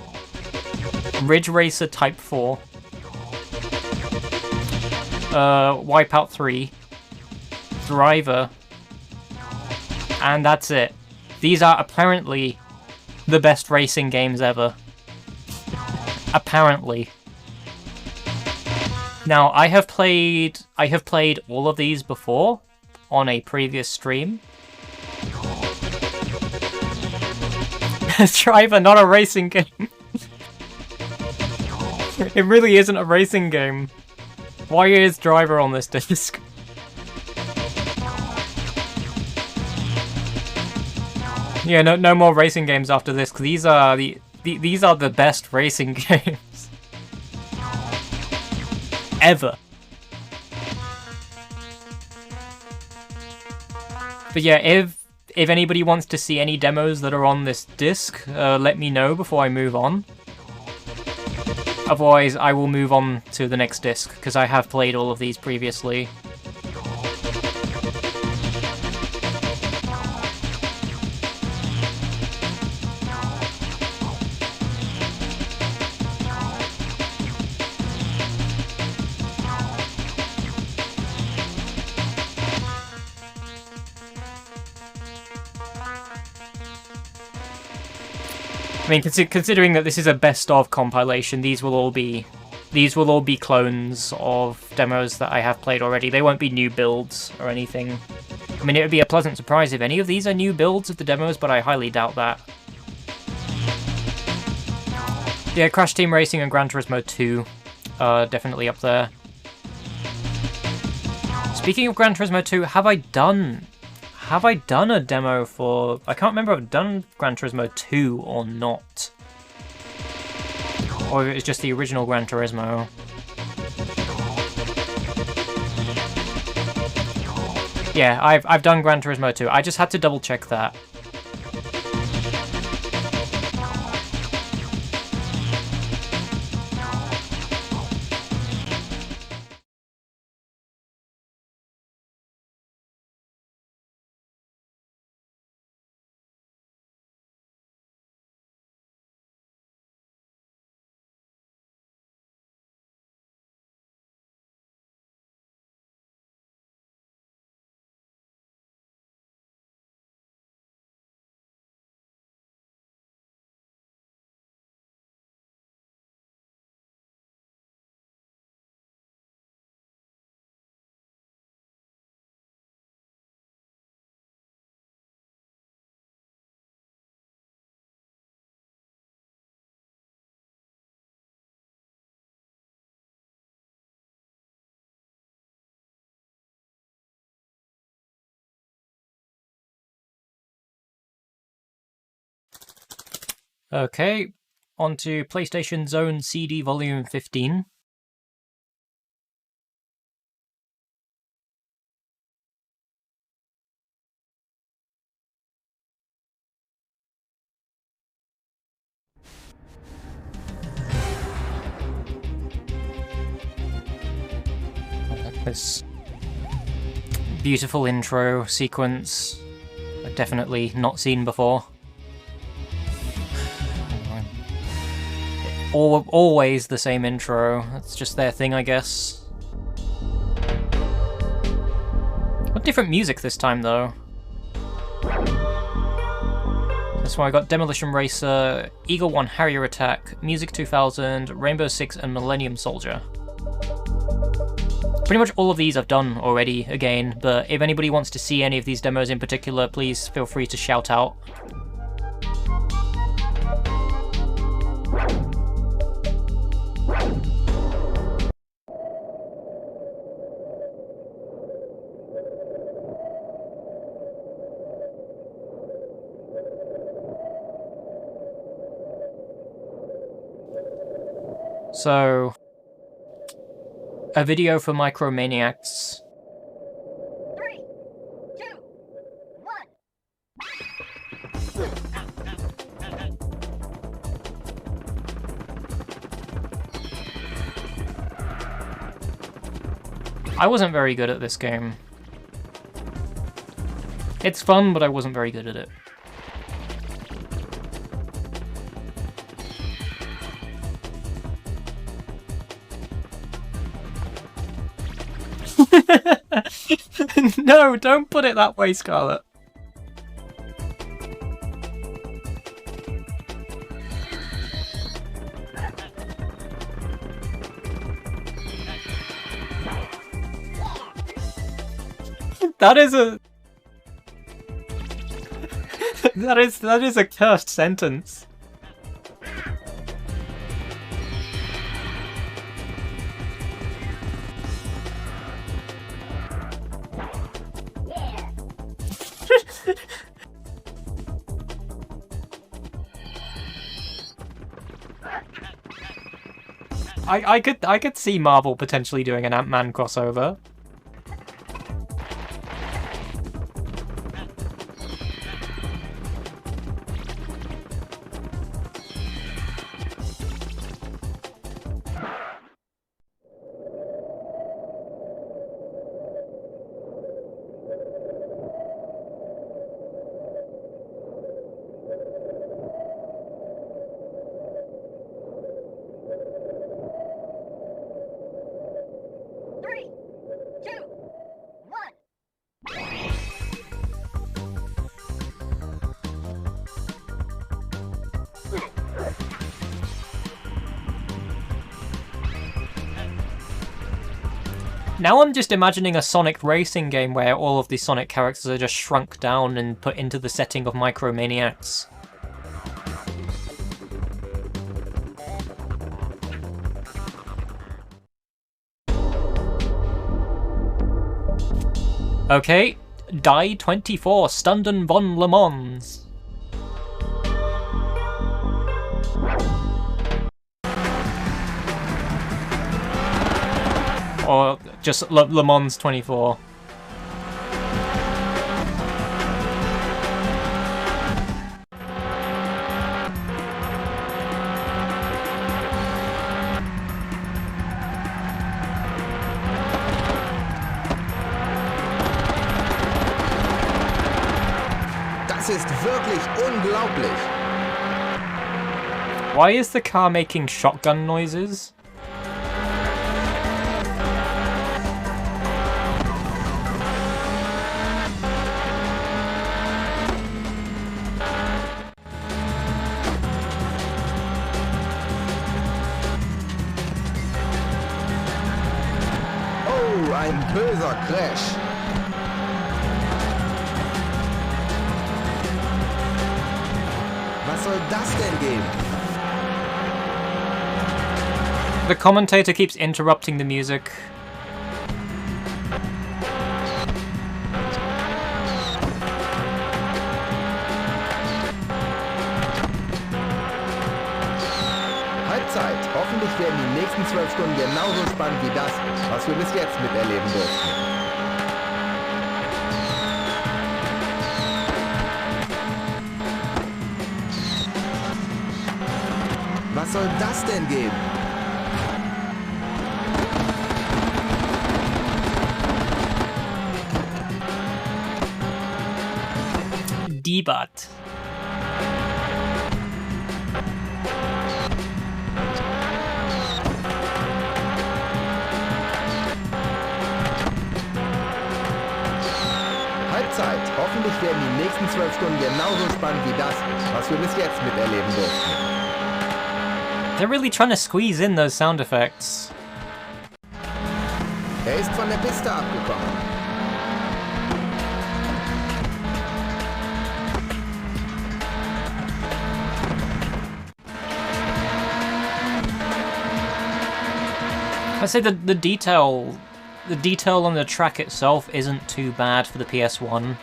[SPEAKER 3] Ridge Racer Type 4, Wipeout 3, Driver, and that's it. These are apparently the best racing games ever. Apparently. Now, I have played all of these before on a previous stream. Driver, not a racing game. It really isn't a racing game. Why is Driver on this disc? Yeah, no more racing games after this, because these are these are the best racing games ever. But yeah, if anybody wants to see any demos that are on this disc, let me know before I move on. Otherwise, I will move on to the next disc, because I have played all of these previously. I mean, considering that this is a best of compilation, these will all be clones of demos that I have played already. They won't be new builds or anything. I mean, it would be a pleasant surprise if any of these are new builds of the demos, but I highly doubt that. Yeah, Crash Team Racing and Gran Turismo 2 are definitely up there. Speaking of Gran Turismo 2, have I done a demo for... I can't remember if I've done Gran Turismo 2 or not. Or if it was just the original Gran Turismo. Yeah, I've done Gran Turismo 2. I just had to double check that. Okay, on to PlayStation Zone CD Volume 15. This beautiful intro sequence I've definitely not seen before. Always the same intro. That's just their thing, I guess. What different music this time, though? That's why I got Demolition Racer, Eagle 1 Harrier Attack, Music 2000, Rainbow Six, and Millennium Soldier. Pretty much all of these I've done already, again, but if anybody wants to see any of these demos in particular, please feel free to shout out. So, a video for Micromaniacs.
[SPEAKER 9] 3, 2, 1.
[SPEAKER 3] I wasn't very good at this game. It's fun, but I wasn't very good at it. No, don't put it that way, Scarlet. That is a... that is a cursed sentence. I could see Marvel potentially doing an Ant-Man crossover.
[SPEAKER 9] Three, two, one.
[SPEAKER 3] Now I'm just imagining a Sonic racing game where all of the Sonic characters are just shrunk down and put into the setting of Micromaniacs. Okay, Die 24, Stunden von Le Mans. Or just Le Mans 24.
[SPEAKER 10] Das ist wirklich unglaublich.
[SPEAKER 3] Why is the car making shotgun noises?
[SPEAKER 10] Oh, ein böser Crash. Was soll das denn geben?
[SPEAKER 3] The commentator keeps interrupting the music.
[SPEAKER 10] Halbzeit. Hoffentlich werden die nächsten 12 Stunden genauso spannend wie das, was wir bis jetzt miterleben durften. Was soll das denn geben?
[SPEAKER 3] Debat.
[SPEAKER 10] Halbzeit. Hoffentlich werden die nächsten 12 Stunden genauso spannend wie das, was wir bis jetzt miterleben durften.
[SPEAKER 3] They're really trying to squeeze in those sound effects.
[SPEAKER 10] Er ist von der Piste abgekommen.
[SPEAKER 3] I say the detail on the track itself isn't too bad for the PS1.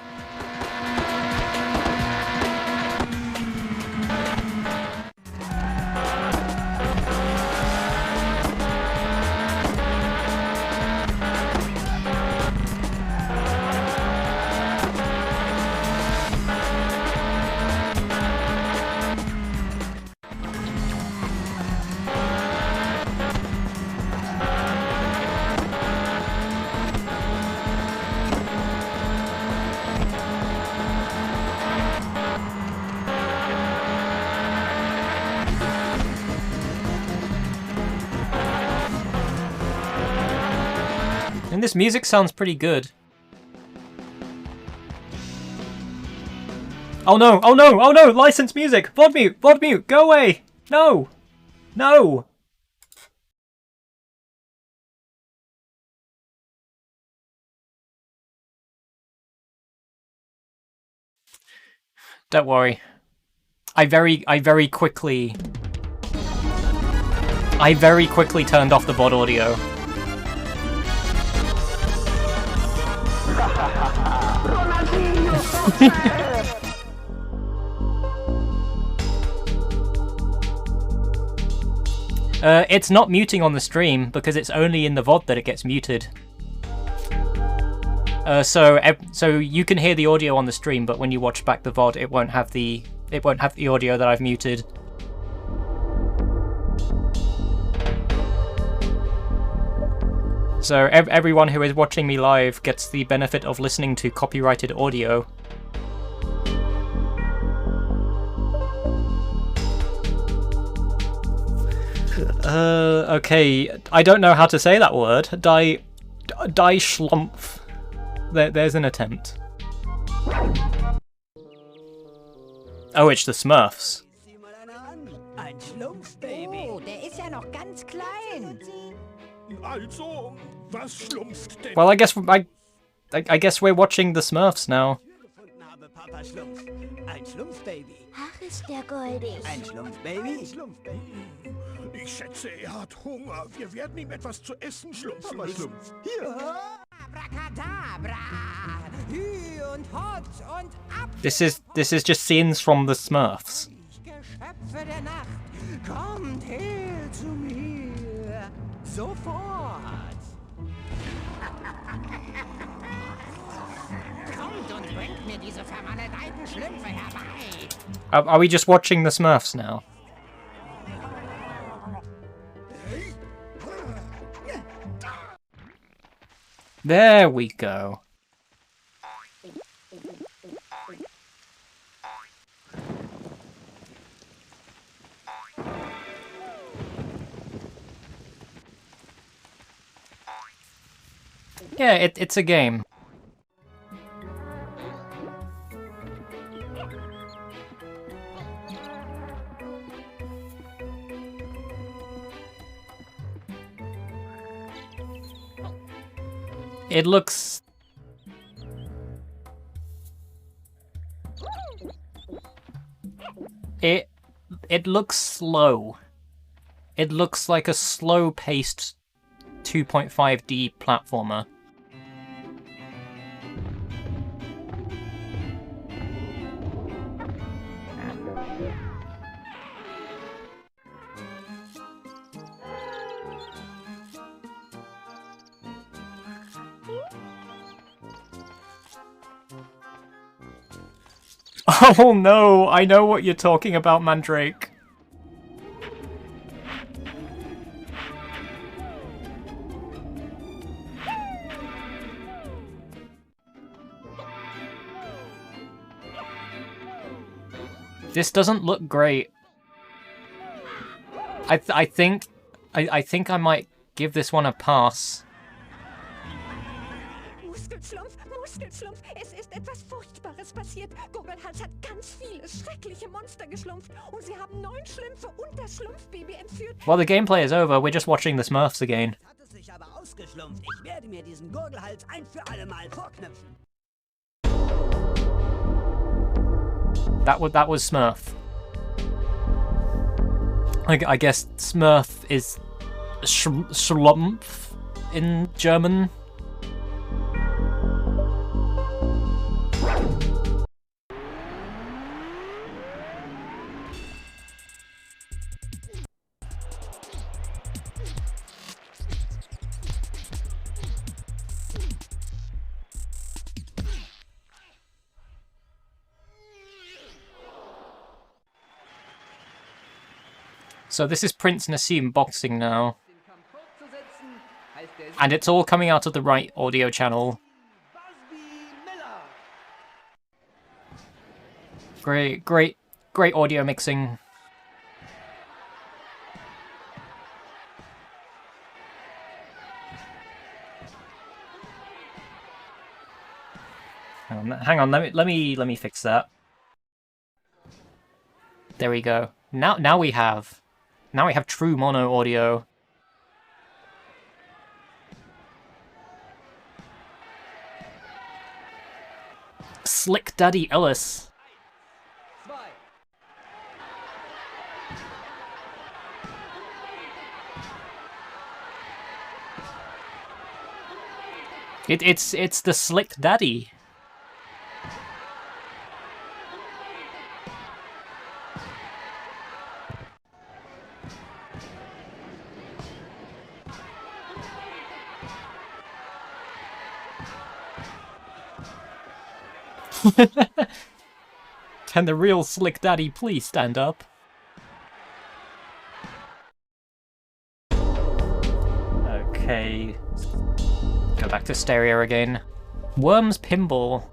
[SPEAKER 3] And this music sounds pretty good. Oh no, oh no, oh no, licensed music! VOD mute, go away! No! No! Don't worry. I very quickly turned off the VOD audio. It's not muting on the stream because it's only in the VOD that it gets muted. So you can hear the audio on the stream, but when you watch back the VOD, it won't have the audio that I've muted. So everyone who is watching me live gets the benefit of listening to copyrighted audio.
[SPEAKER 2] Uh,
[SPEAKER 3] Okay, I don't know how to say that word. Die schlumpf. There's an attempt. Oh, it's the Smurfs.
[SPEAKER 6] Ein Schlumpfbaby.
[SPEAKER 9] Oh, der ist ja noch ganz klein.
[SPEAKER 7] Also, was schlumpft denn?
[SPEAKER 3] Well, I guess we're watching the Smurfs now.
[SPEAKER 6] Gefunden habe, Papa Schlumpf. Ein Schlumpfbaby.
[SPEAKER 5] Ach, ist der goldig.
[SPEAKER 6] Ein Schlumpfbaby?
[SPEAKER 7] Ich schätze, er hat Hunger. Wir werden ihm etwas zu essen schlumpfen müssen.
[SPEAKER 6] Hier.
[SPEAKER 9] Abracadabra. Hü und Hotz und ab.
[SPEAKER 3] This is just scenes from the Smurfs.
[SPEAKER 9] Geschöpfe der Nacht. Kommt her zu mir. Sofort. Kommt und bringt mir diese vermaledeiten Schlümpfe herbei.
[SPEAKER 3] Are we just watching the Smurfs now? There we go. Yeah, it's a game. It looks... It looks slow. It looks like a slow-paced 2.5D platformer. Oh no, I know what you're talking about, Mandrake. This doesn't look great. I think I might give this one a pass.
[SPEAKER 11] Muskelschlumpf, Muskelschlumpf, es ist etwas Furchtbares passiert. Gurgelhals hat ganz viele schreckliche Monster geschlumpft und sie haben 9 Schlümpfe und das Schlumpfbaby entführt.
[SPEAKER 3] Well, the gameplay is over. We're just watching the Smurfs again.
[SPEAKER 6] Hat es sich aber ausgeschlumpft. Ich werde mir diesen Gurgelhals ein für alle Mal vorknüpfen.
[SPEAKER 3] That was Smurf. I guess Smurf is Schlumpf in German. So this is Prince Nassim boxing now. And it's all coming out of the right audio channel. Great audio mixing. Hang on, let me fix that. There we go. Now we have true mono audio. Slick Daddy Ellis. It's the Slick Daddy. Can the real Slick Daddy please stand up? Okay. Go back to stereo again. Worms Pinball.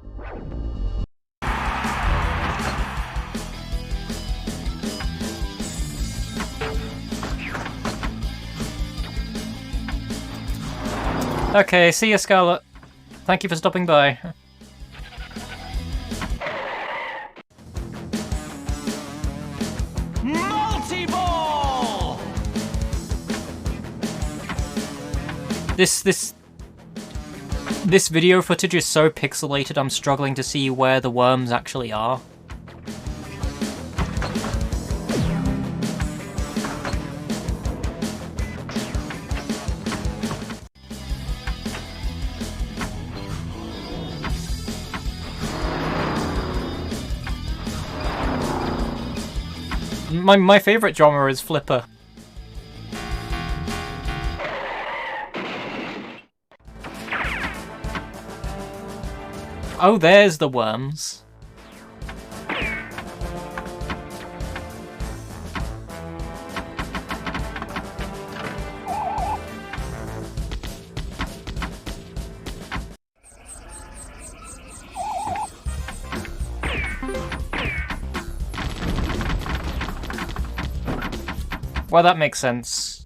[SPEAKER 3] Okay, see ya, Scarlet. Thank you for stopping by.
[SPEAKER 1] Multi-ball!
[SPEAKER 3] This video footage is so pixelated, I'm struggling to see where the worms actually are. My favorite genre is Flipper. Oh, there's the worms. Well, that makes sense.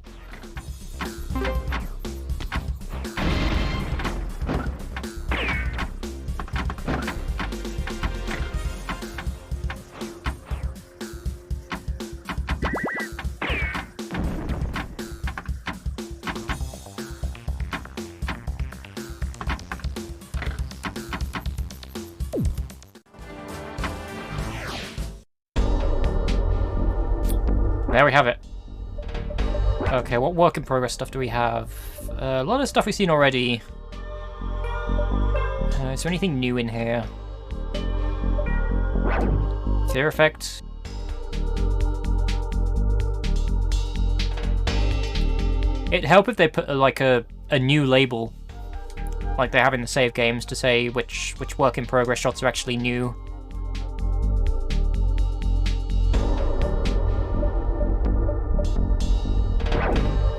[SPEAKER 3] There we have it. Okay, what work in progress stuff do we have? A lot of stuff we've seen already. Is there anything new in here? Fear Effect. It'd help if they put like a new label, like they have in the save games, to say which work in progress shots are actually new.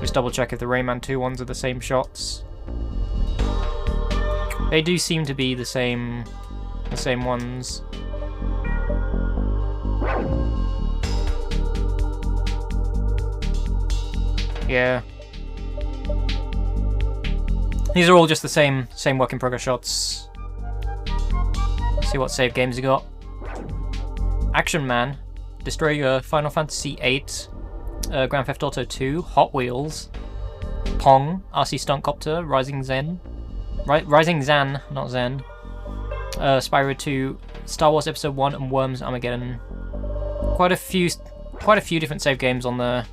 [SPEAKER 3] Just double check if the Rayman 2 ones are the same shots. They do seem to be the same ones. Yeah. These are all just the same work in progress shots. See what save games you got. Action Man, Destroy Final Fantasy VIII, Grand Theft Auto 2, Hot Wheels, Pong, RC Stunt Copter, Rising Zan, not Zen, Spyro 2, Star Wars Episode 1, and Worms Armageddon. Quite a few different save games on there.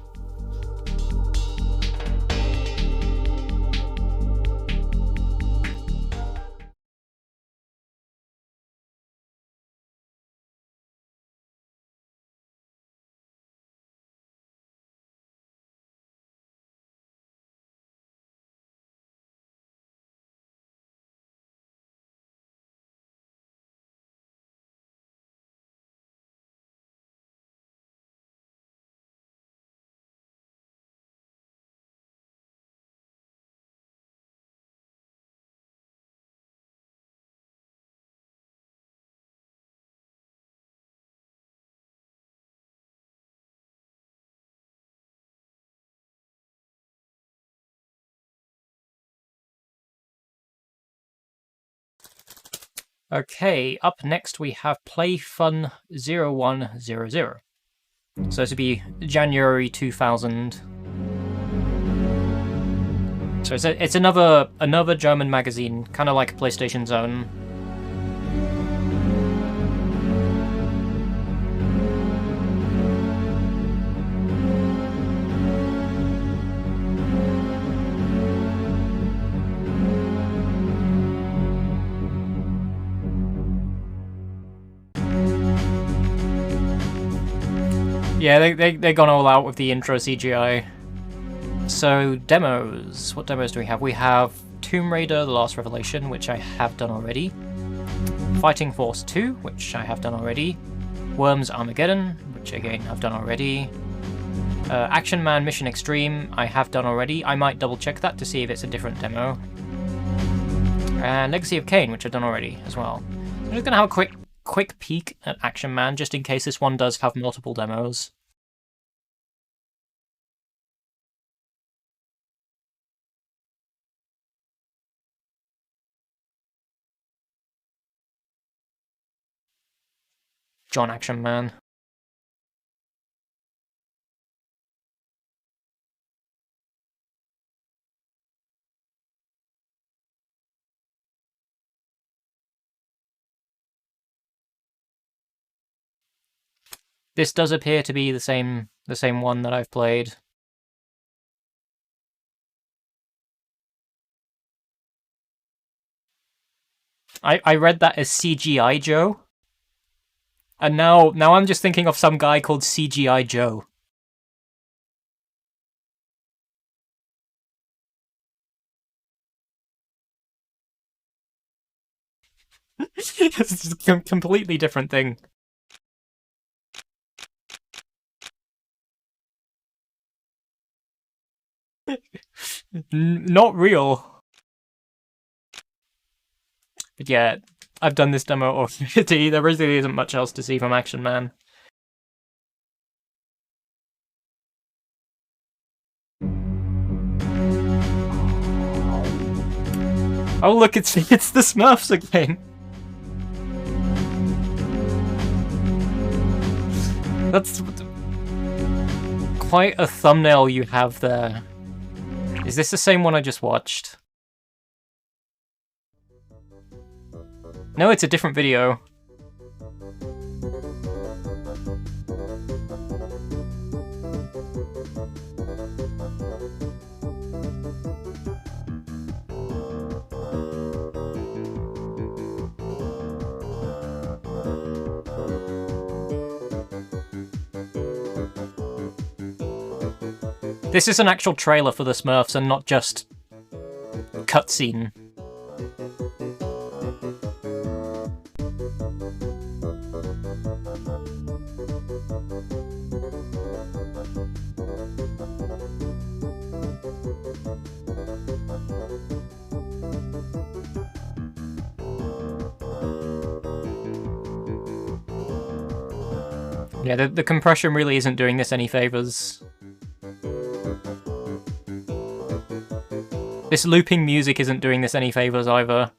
[SPEAKER 3] Okay, up next we have Play Fun 0100. So this would be January 2000. So it's another German magazine, kind of like PlayStation Zone. Yeah, they've gone all out with the intro CGI. So, demos. What demos do we have? We have Tomb Raider: The Last Revelation, which I have done already. Fighting Force 2, which I have done already. Worms Armageddon, which again I've done already. Action Man Mission Extreme, I have done already. I might double check that to see if it's a different demo. And Legacy of Kain, which I've done already as well. I'm just gonna have a quick peek at Action Man, just in case this one does have multiple demos. John Action Man. This does appear to be the same one that I've played. I read that as CGI Joe. And now I'm just thinking of some guy called CGI Joe. It's a completely different thing. Not real. But yeah, I've done this demo already. There really isn't much else to see from Action Man. Oh look, it's the Smurfs again. That's quite a thumbnail you have there. Is this the same one I just watched? No, it's a different video. This is an actual trailer for the Smurfs and not just cutscene. Yeah, the compression really isn't doing this any favors. This looping music isn't doing this any favors either.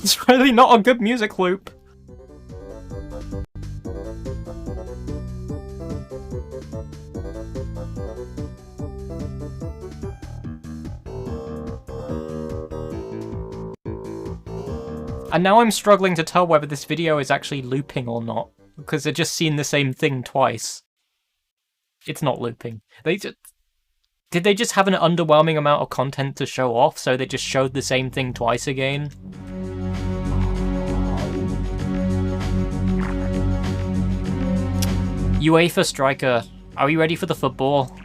[SPEAKER 3] It's really not a good music loop. And now I'm struggling to tell whether this video is actually looping or not, because they're just seeing the same thing twice. It's not looping. Did they just have an underwhelming amount of content to show off, so they just showed the same thing twice again? UEFA Striker, are we ready for the football?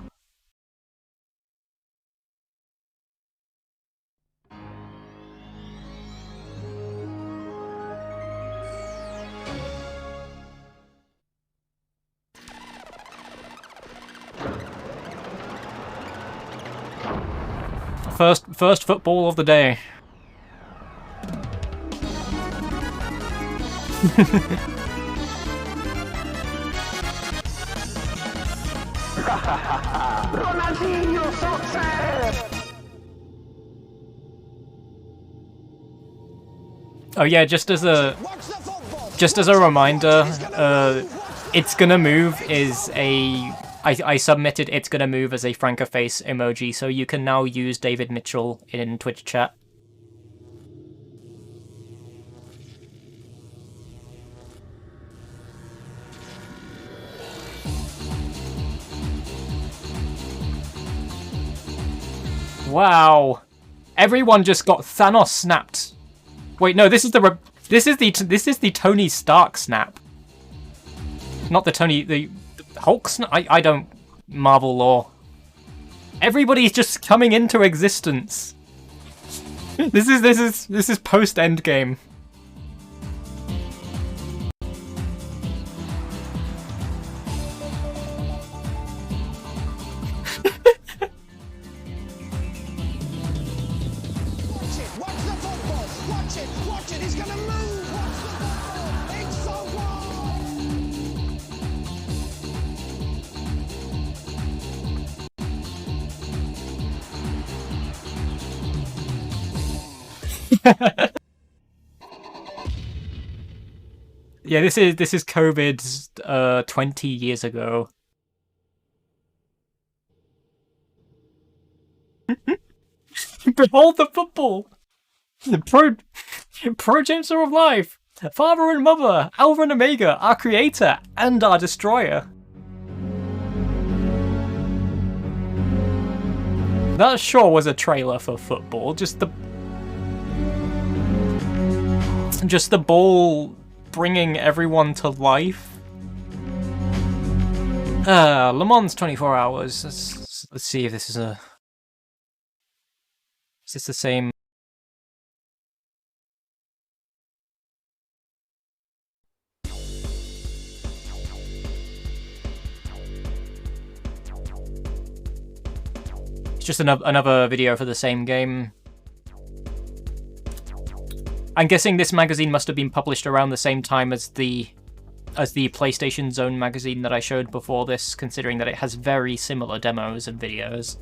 [SPEAKER 3] First football of the day.
[SPEAKER 2] Ronaldinho success!
[SPEAKER 3] Oh yeah, just as a reminder, It's Gonna Move is a... I submitted It's Gonna Move as a Franca-face emoji, so you can now use David Mitchell in Twitch chat. Wow. Everyone just got Thanos snapped. Wait, no, this is the Tony Stark snap. Not the Hulk snap? I don't... Marvel lore. Everybody's just coming into existence. This is post Endgame.
[SPEAKER 1] Watch it, he's gonna move! Watch the football! It's so
[SPEAKER 3] Yeah, this is COVID's 20 years ago. Behold the football! Progenitor of life! Father and mother! Alpha and Omega! Our creator! And our destroyer! That sure was a trailer for football. Just the ball bringing everyone to life. Le Mans 24 hours. Let's see if this is a... Is this the same? It's just another video for the same game. I'm guessing this magazine must have been published around the same time as the PlayStation Zone magazine that I showed before this, considering that it has very similar demos and videos.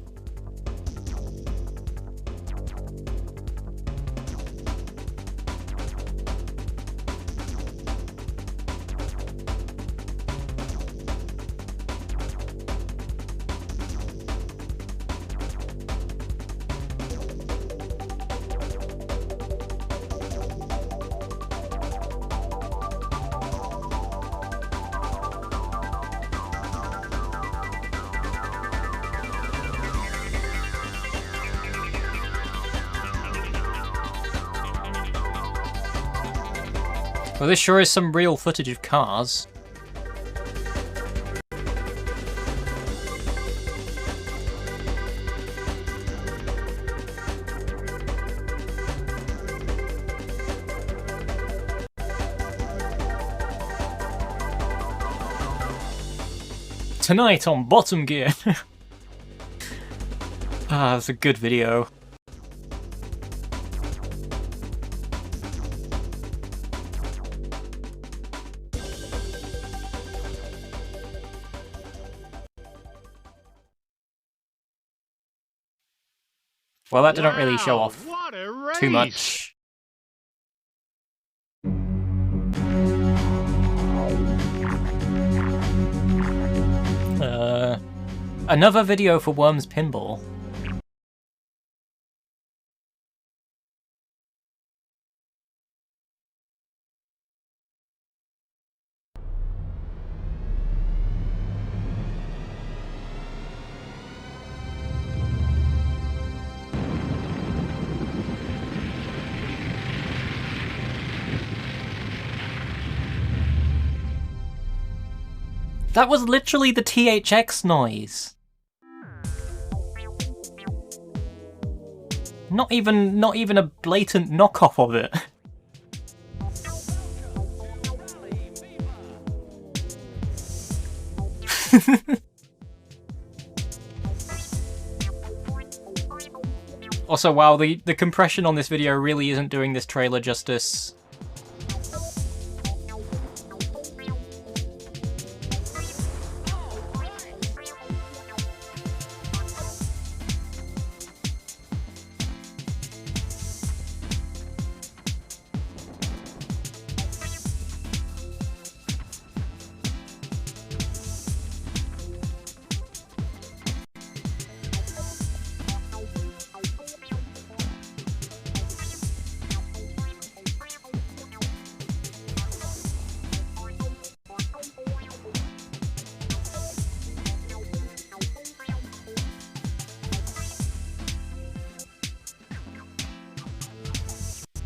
[SPEAKER 3] Well, this sure is some real footage of cars. Tonight on Bottom Gear. That's a good video. Well, that didn't really show off too much. Another video for Worms Pinball. That was literally the THX noise. Not even a blatant knockoff of it. Also, wow, the compression on this video really isn't doing this trailer justice.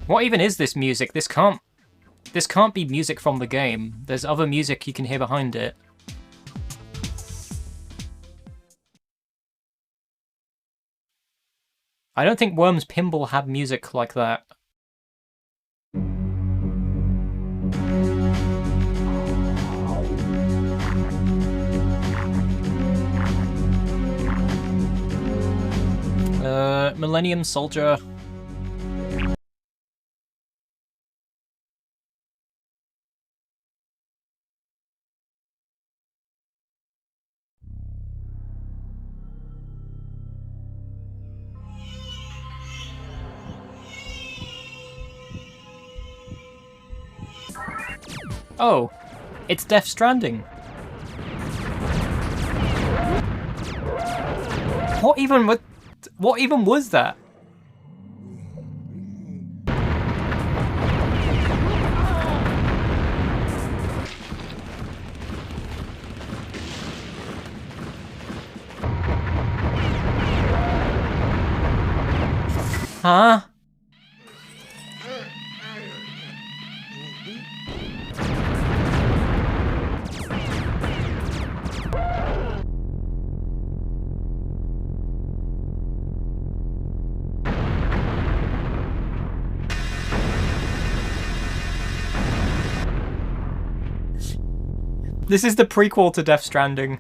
[SPEAKER 3] What even is this music? This can't be music from the game. There's other music you can hear behind it. I don't think Worms Pinball had music like that. Millennium Soldier. Oh, it's Death Stranding. What even was that? Huh? This is the prequel to Death Stranding.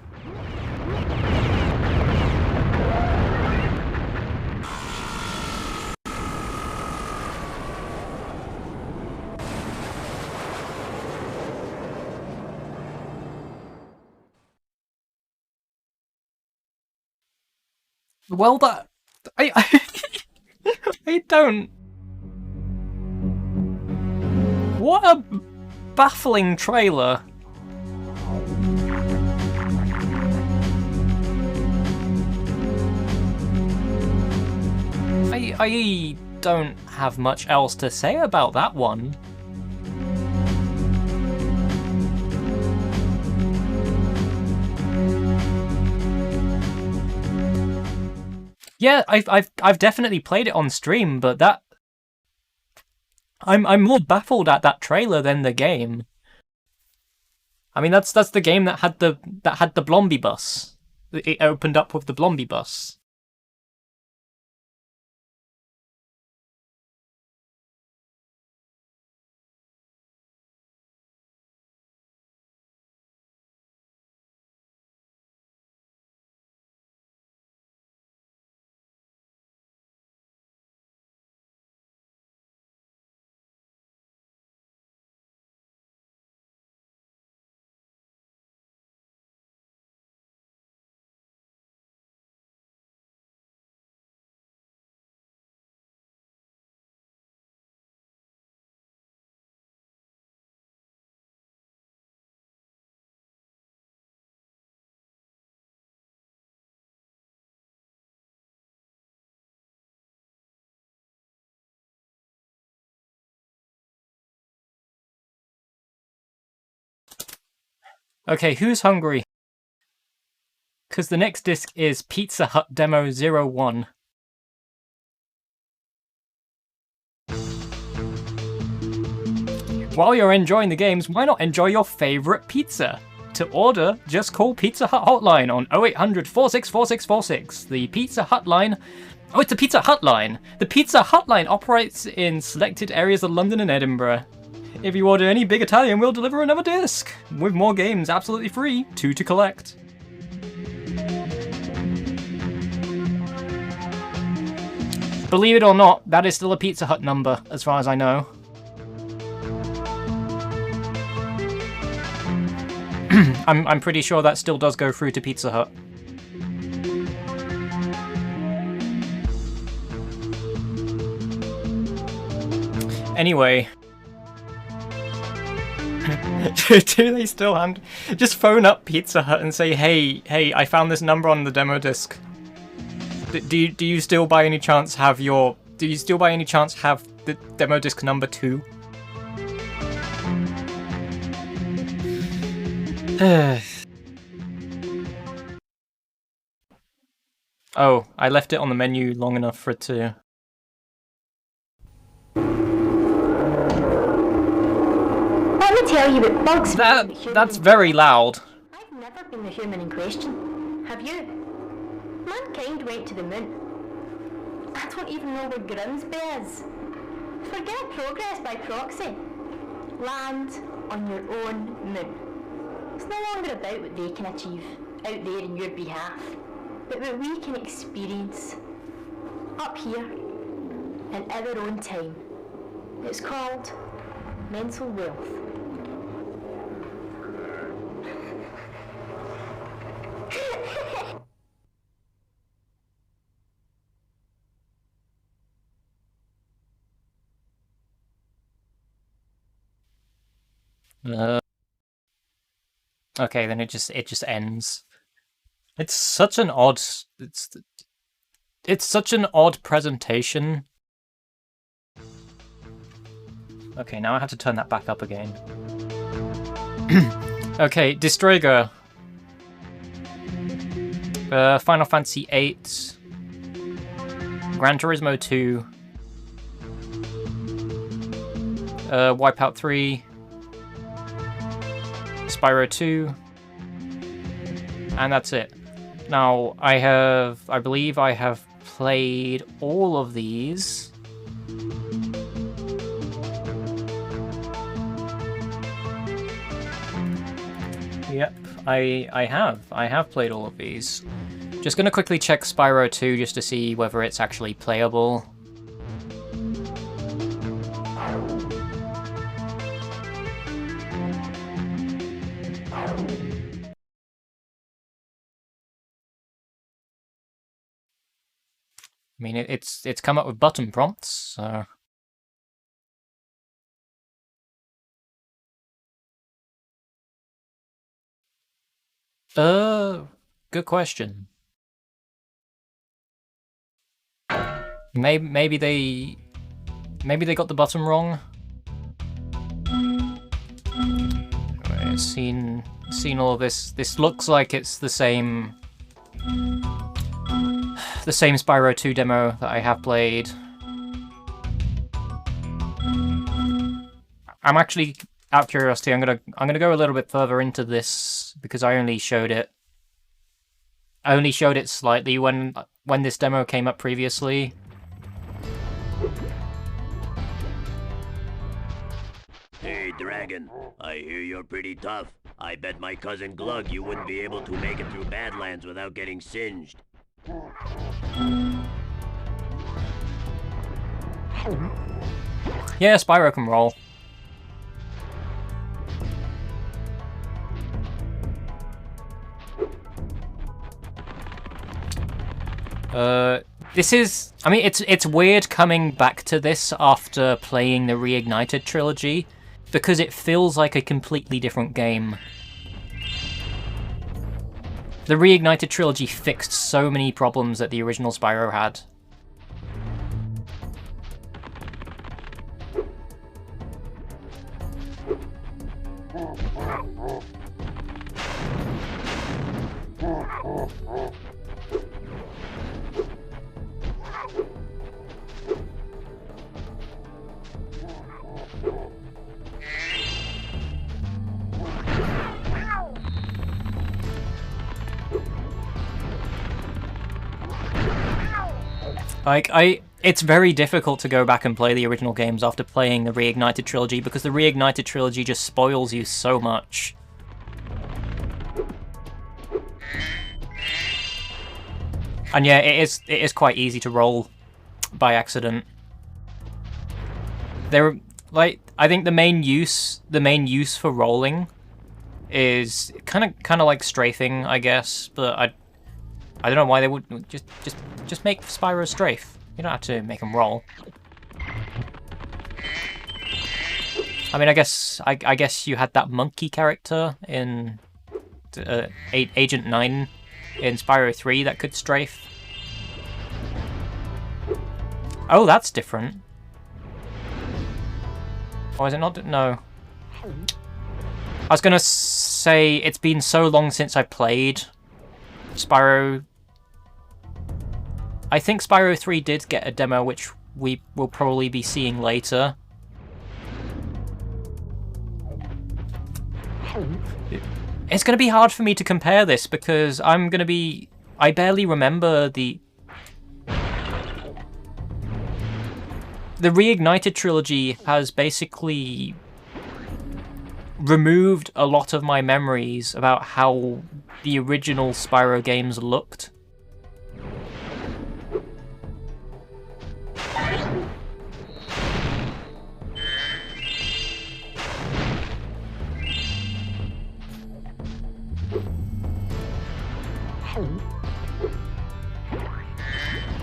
[SPEAKER 3] Well, I don't. What a baffling trailer. I don't have much else to say about that one. Yeah, I've definitely played it on stream, but that I'm more baffled at that trailer than the game. I mean, that's the game that had the Blomby bus. It opened up with the Blomby bus. Okay, who's hungry? Because the next disc is Pizza Hut Demo 01. While you're enjoying the games, why not enjoy your favourite pizza? To order, just call Pizza Hut Hotline on 0800 464646. The Pizza Hut line... Oh, it's a Pizza Hut line! The Pizza Hut line operates in selected areas of London and Edinburgh. If you order any big Italian, we'll deliver another disc, with more games absolutely free, 2 to collect. Believe it or not, that is still a Pizza Hut number, as far as I know. I'm pretty sure that still does go through to Pizza Hut. Anyway... Do they still hand... Just phone up Pizza Hut and say, hey, I found this number on the demo disc. Do you still by any chance have your... Do you still by any chance have the demo disc number 2? Oh, I left it on the menu long enough for it to...
[SPEAKER 12] Let me tell you what bugs me.
[SPEAKER 3] That's very loud.
[SPEAKER 12] I've never been the human in question. Have you? Mankind went to the moon. I don't even know where Grimsby is. Forget progress by proxy. Land on your own moon. It's no longer about what they can achieve out there in your behalf, but what we can experience up here in our own time. It's called mental wealth.
[SPEAKER 3] Okay, then it just ends. It's such an odd it's such an odd presentation. Okay, now I have to turn that back up again. Okay, Destroyer. Final Fantasy VIII. Gran Turismo 2. Wipeout 3. Spyro 2. And that's it. Now, I believe I have played all of these. Yep, I have played all of these. Just gonna quickly check Spyro 2 just to see whether it's actually playable. I mean, it's come up with button prompts, so... Good question. Maybe they got the button wrong. I've seen all of this. This looks like it's the same Spyro 2 demo that I have played. I'm actually, out of curiosity, I'm gonna go a little bit further into this because I only showed it slightly when this demo came up previously.
[SPEAKER 13] Hey, Dragon. I hear you're pretty tough. I bet my cousin Glug you wouldn't be able to make it through Badlands without getting singed.
[SPEAKER 3] Yeah, Spyro can roll. This is... I mean, it's weird coming back to this after playing the Reignited trilogy, because it feels like a completely different game. The Reignited trilogy fixed so many problems that the original Spyro had. It's very difficult to go back and play the original games after playing the Reignited trilogy, because the Reignited trilogy just spoils you so much. And yeah, it is quite easy to roll by accident. I think the main use for rolling is kind of like strafing, I guess, but I don't know why they would just make Spyro strafe. You don't have to make him roll. I mean, I guess you had that monkey character in Agent 9 in Spyro 3 that could strafe. Oh, that's different. Or is it not? No. I was gonna say, it's been so long since I played Spyro. I think Spyro 3 did get a demo, which we will probably be seeing later. It's going to be hard for me to compare this because I barely remember the Reignited trilogy has basically removed a lot of my memories about how the original Spyro games looked.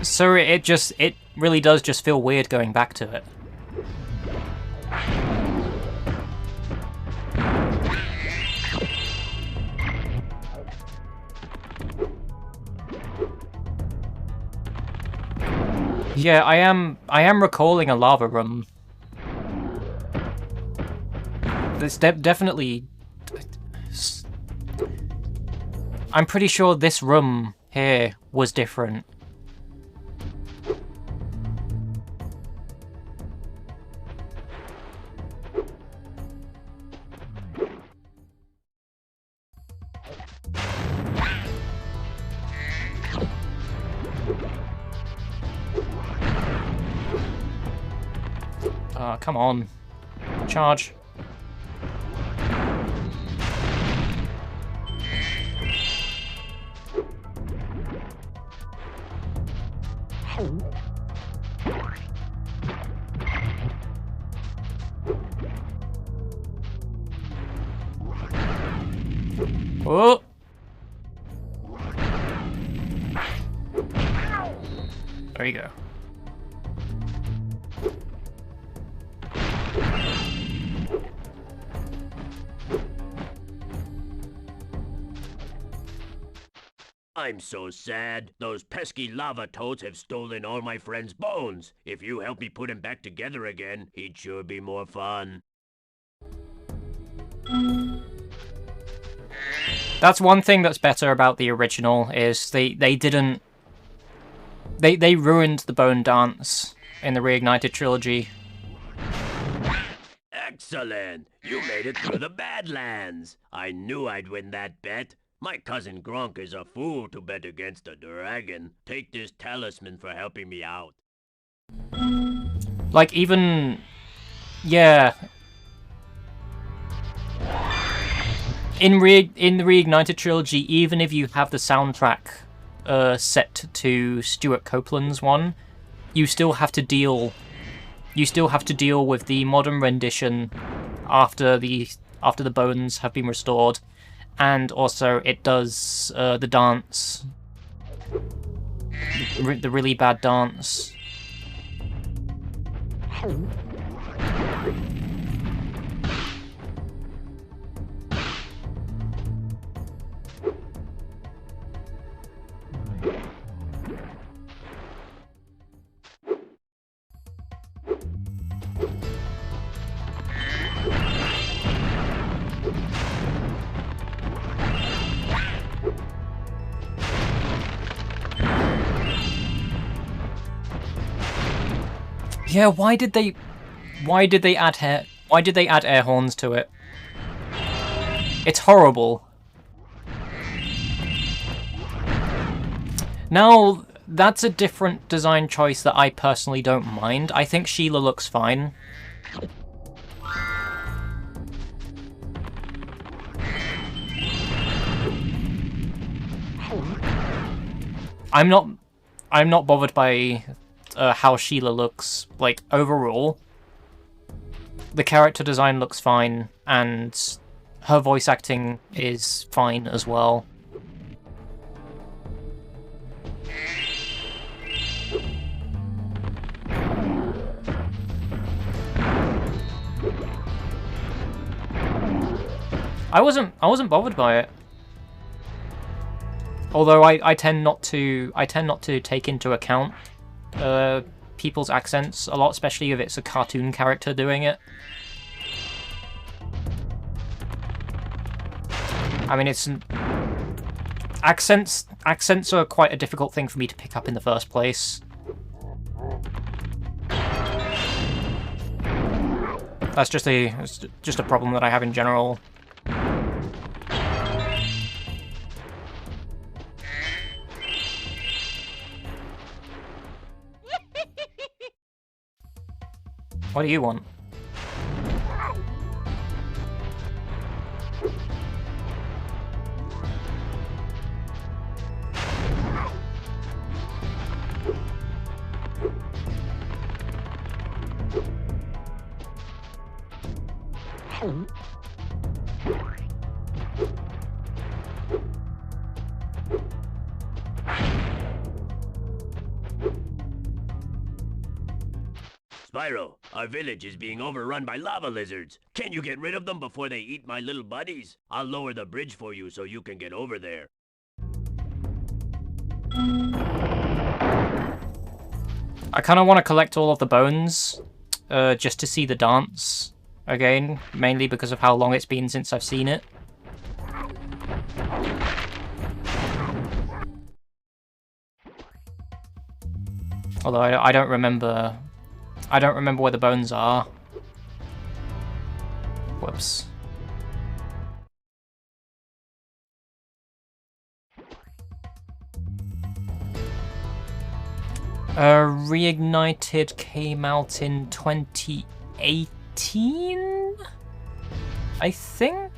[SPEAKER 3] So it really does just feel weird going back to it. Yeah, I am recalling a lava room. There's definitely... I'm pretty sure this room here was different. Come on. Charge. Oh! There you go.
[SPEAKER 13] I'm so sad. Those pesky lava toads have stolen all my friend's bones. If you help me put him back together again, he'd sure be more fun.
[SPEAKER 3] That's one thing that's better about the original, is they didn't... They ruined the bone dance in the Reignited trilogy.
[SPEAKER 13] Excellent! You made it through the Badlands! I knew I'd win that bet. My cousin Gronk is a fool to bet against a dragon. Take this talisman for helping me out.
[SPEAKER 3] Like, even... Yeah. In the Reignited trilogy, even if you have the soundtrack set to Stuart Copeland's one, you still have to deal with the modern rendition after the bones have been restored. And also, it does the dance. The really bad dance. Yeah, why did they add air horns to it? It's horrible. Now, that's a different design choice that I personally don't mind. I think Sheila looks fine. I'm not bothered by how Sheila looks. Like, overall, the character design looks fine, and her voice acting is fine as well. I wasn't bothered by it. Although I tend not to take into account people's accents a lot, especially if it's a cartoon character doing it. I mean, accents are quite a difficult thing for me to pick up in the first place. That's just a problem that I have in general. What do you want?
[SPEAKER 13] Spyro, our village is being overrun by lava lizards. Can you get rid of them before they eat my little buddies? I'll lower the bridge for you so you can get over there.
[SPEAKER 3] I kind of want to collect all of the bones, just to see the dance again, mainly because of how long it's been since I've seen it. Although I don't remember where the bones are. Whoops. Reignited came out in 2018, I think?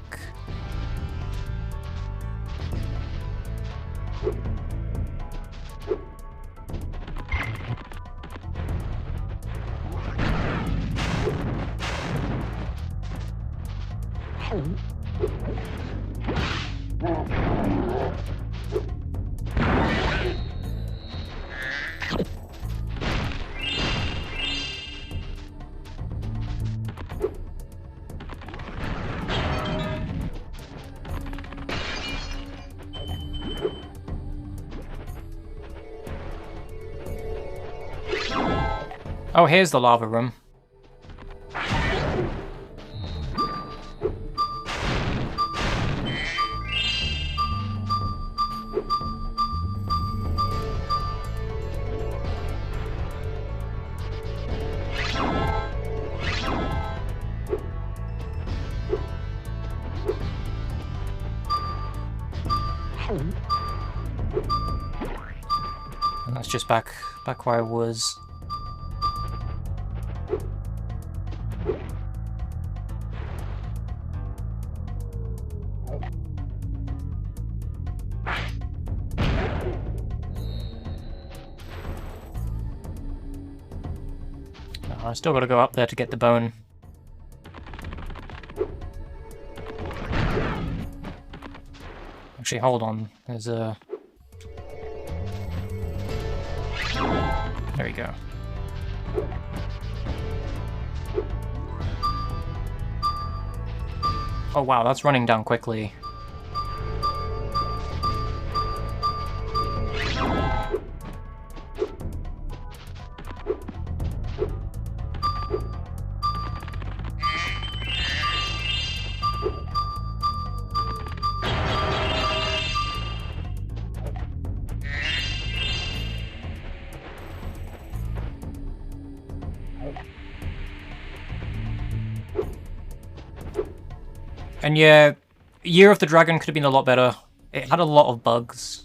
[SPEAKER 3] Oh, here's the lava room. And that's just back where I was. I still gotta go up there to get the bone. Actually, hold on. There's a... There we go. Oh wow, that's running down quickly. And yeah, Year of the Dragon could have been a lot better. It had a lot of bugs.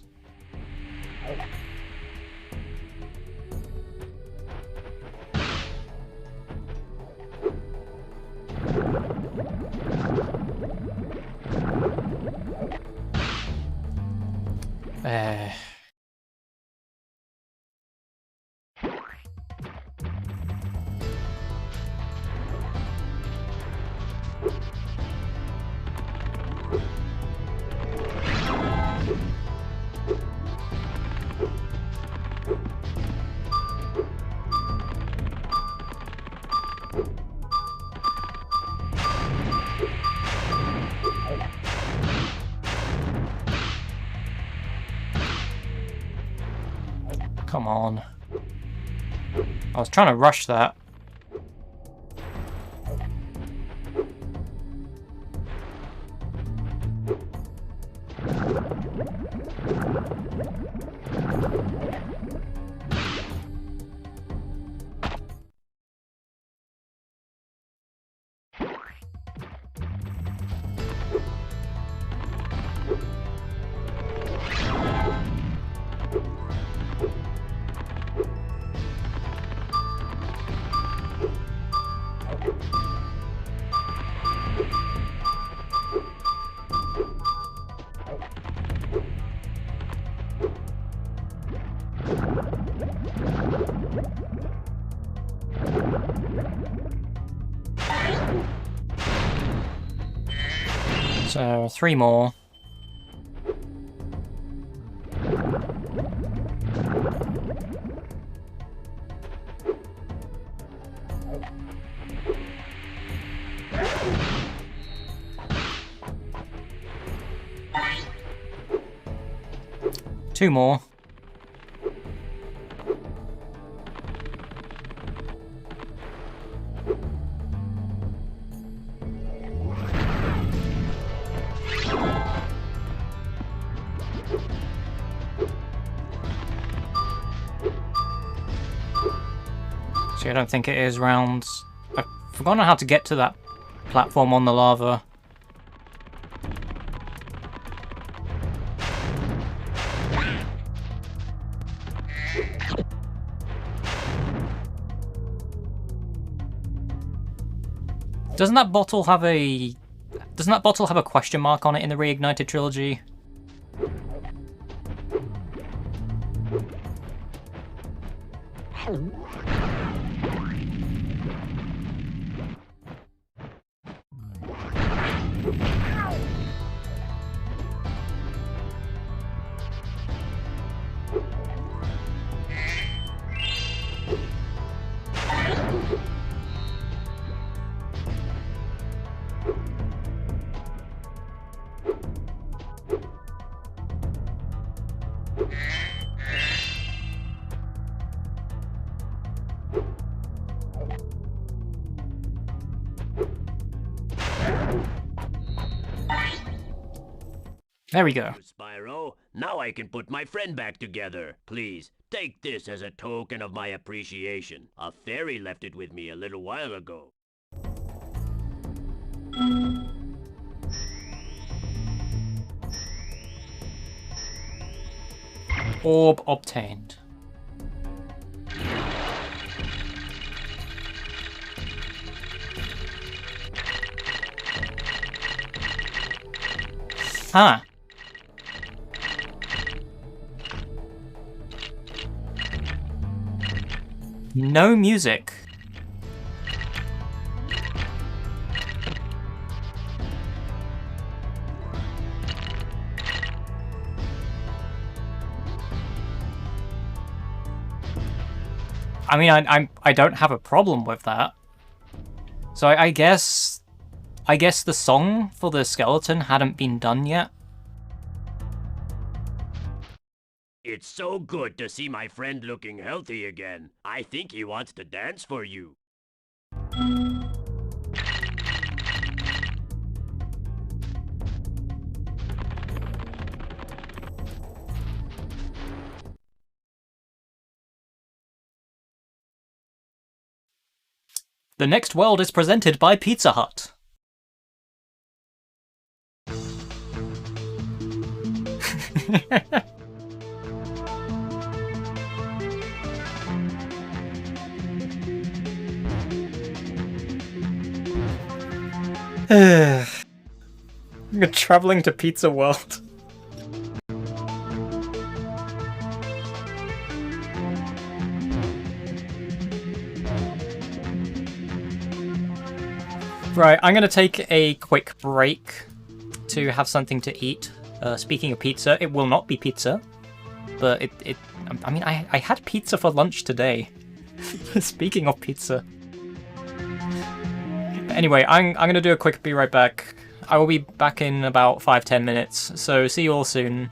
[SPEAKER 3] Come on. I was trying to rush that. So 3 more. Two more. See, I don't think it is rounds. I've forgotten how to get to that platform on the lava. Doesn't that bottle have a question mark on it in the Reignited trilogy? There we go.
[SPEAKER 13] Spyro, now I can put my friend back together. Please, take this as a token of my appreciation. A fairy left it with me a little while ago.
[SPEAKER 3] Orb obtained. Huh. No music. I mean, I don't have a problem with that. So I guess the song for the skeleton hadn't been done yet.
[SPEAKER 13] It's so good to see my friend looking healthy again. I think he wants to dance for you.
[SPEAKER 3] The next world is presented by Pizza Hut. You're traveling to Pizza World. Right, I'm gonna take a quick break to have something to eat. Speaking of pizza, it will not be pizza, but I mean, I had pizza for lunch today. Speaking of pizza. Anyway, I'm gonna do a quick be right back. I will be back in about 5-10 minutes, so see you all soon.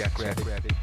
[SPEAKER 14] Jackrabbit.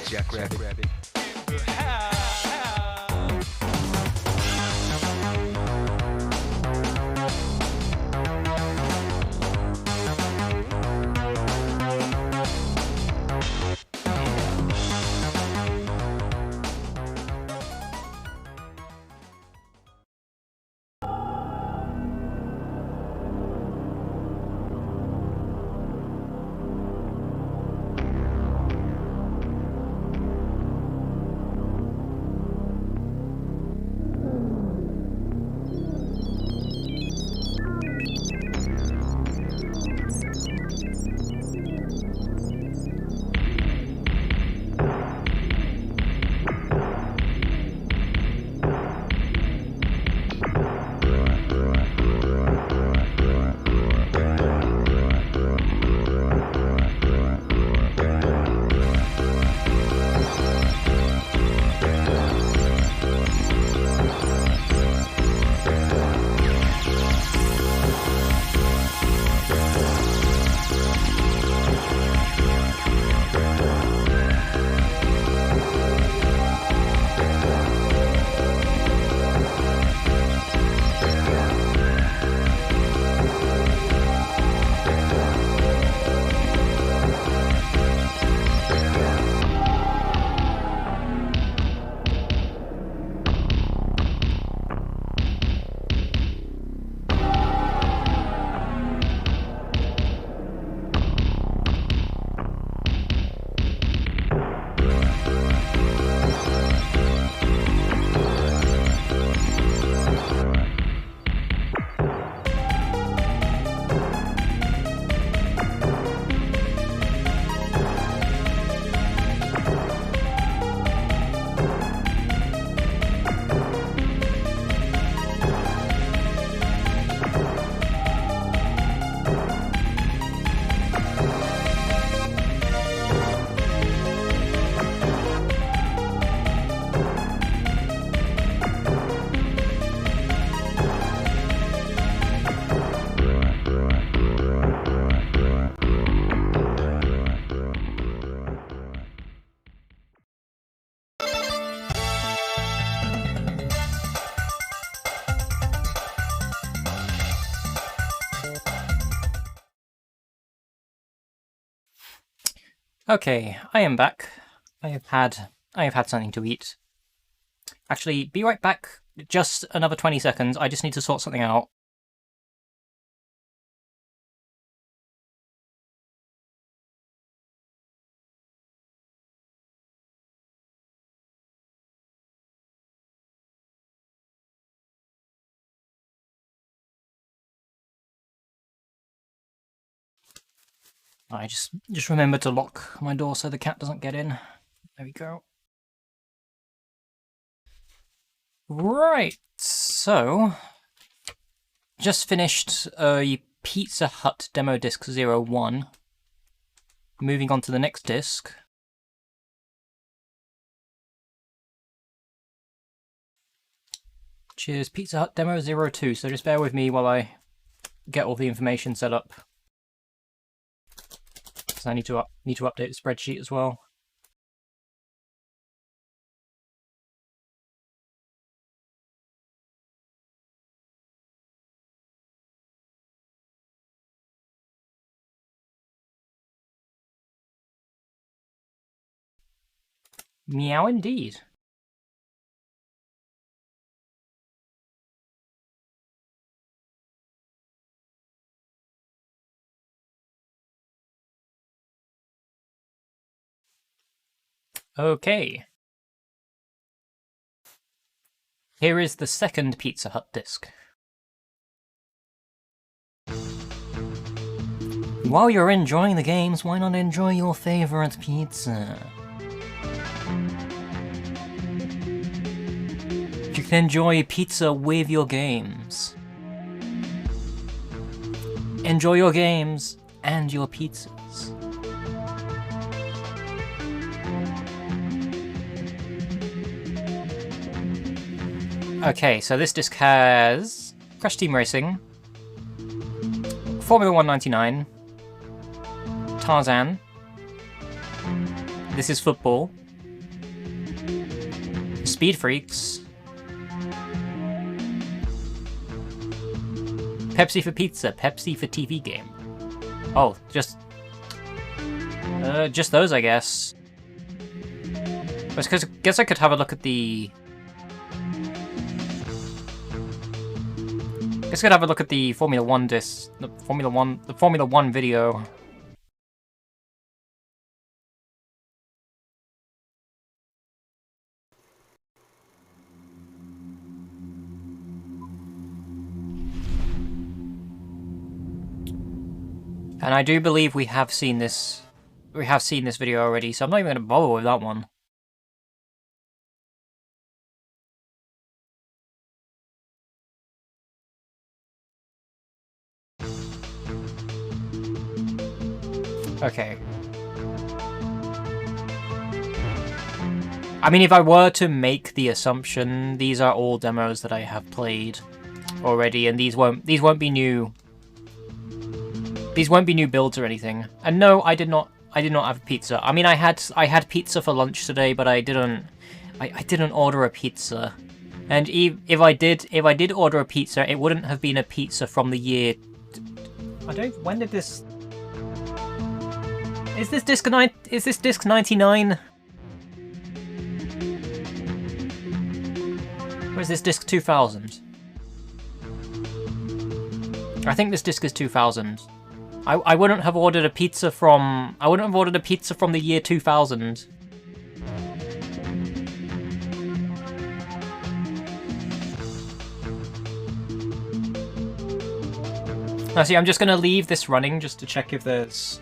[SPEAKER 14] Jackrabbit.
[SPEAKER 3] Okay, I am back. I have had something to eat. Actually, be right back. Just another 20 seconds. I just need to sort something out. I just remember to lock my door so the cat doesn't get in. There we go. Right, so just finished a Pizza Hut Demo Disc 01. Moving on to the next disc. Which is Pizza Hut Demo 02, so just bear with me while I get all the information set up. Because I need to update the spreadsheet as well. Meow indeed. Okay. Here is the second Pizza Hut disc. While you're enjoying the games, why not enjoy your favorite pizza? You can enjoy pizza with your games. Enjoy your games and your pizzas. Okay, so this disc has Crash Team Racing, Formula 199, Tarzan, This Is Football, Speed Freaks, Pepsi for Pizza, Pepsi for TV Game. Oh, just those, I guess. I guess I could have a look at the... Guess I could have a look at the Formula 1 disc, the Formula 1 video. And I do believe we have seen this video already, so I'm not even going to bother with that one. Okay. I mean, if I were to make the assumption, these are all demos that I have played already, and these won't be new. These won't be new builds or anything. And no, I did not have pizza. I mean, I had pizza for lunch today, but I didn't order a pizza. And if I did order a pizza, it wouldn't have been a pizza from the year. When did this? Is this disc 99? Or is this disc 2000? I think this disc is 2000. I wouldn't have ordered a pizza from the year 2000. Now see, I'm just gonna leave this running just to check if there's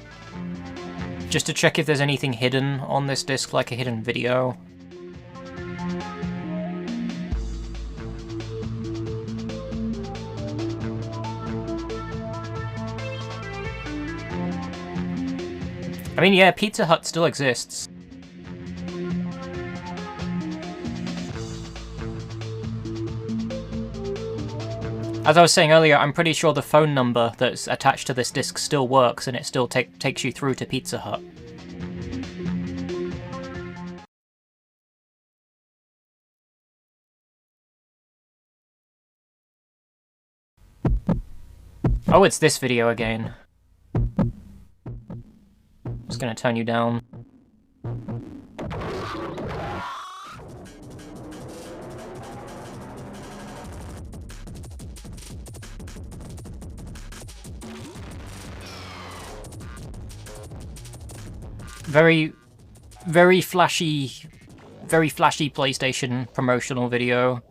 [SPEAKER 3] anything hidden on this disc, like a hidden video. I mean, yeah, Pizza Hut still exists. As I was saying earlier, I'm pretty sure the phone number that's attached to this disc still works, and it still takes you through to Pizza Hut. Oh, it's this video again. Just gonna turn you down. Very flashy PlayStation promotional video.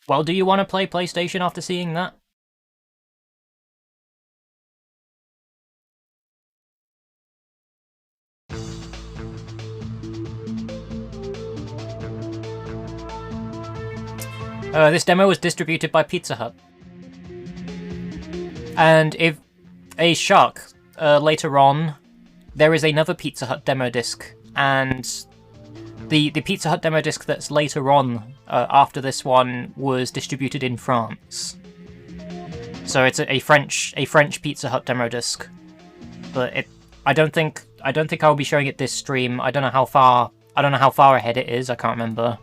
[SPEAKER 3] Well, do you want to play PlayStation after seeing that? This demo was distributed by Pizza Hut. And if a shark, later on, there is another Pizza Hut demo disc, and the Pizza Hut demo disc that's later on, after this one, was distributed in France. So it's a French Pizza Hut demo disc. But I don't think I'll be showing it this stream. I don't know how far ahead it is, I can't remember.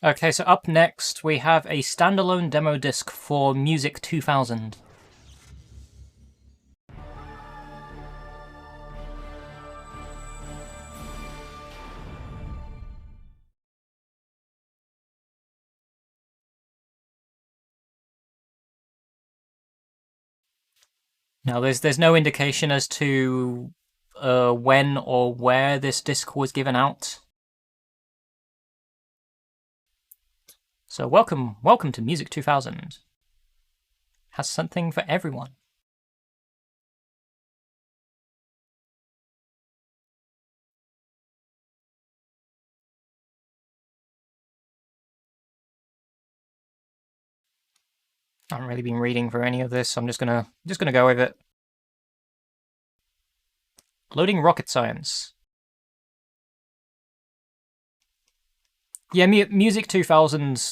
[SPEAKER 3] Okay, so up next we have a standalone demo disc for Music 2000. Now, there's no indication as to when or where this disc was given out. So welcome to Music 2000. Has something for everyone. I haven't really been reading for any of this, so I'm just gonna go with it. Loading rocket science. Yeah, Music 2000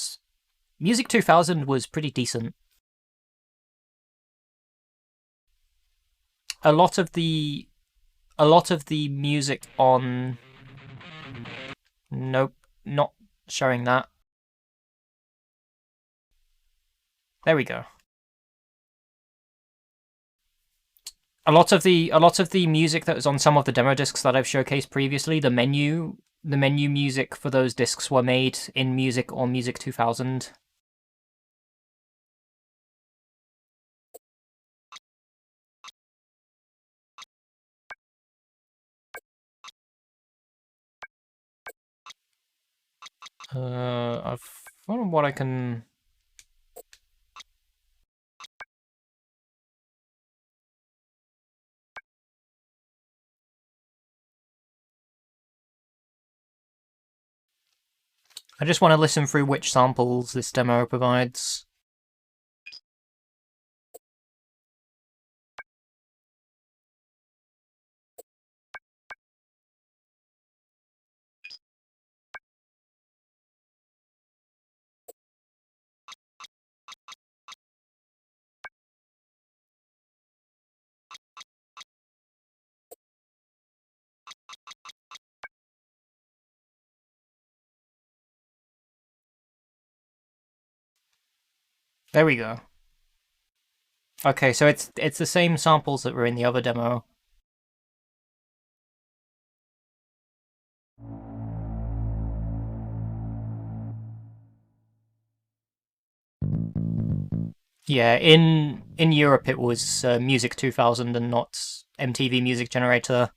[SPEAKER 3] was pretty decent. A lot of the music on... Nope, not showing that. There we go. A lot of the music that was on some of the demo discs that I've showcased previously, the menu music for those discs were made in Music or Music 2000. I've wonder what I can... I just want to listen through which samples this demo provides. There we go. Okay, so it's the same samples that were in the other demo. Yeah, in Europe it was Music 2000 and not MTV Music Generator.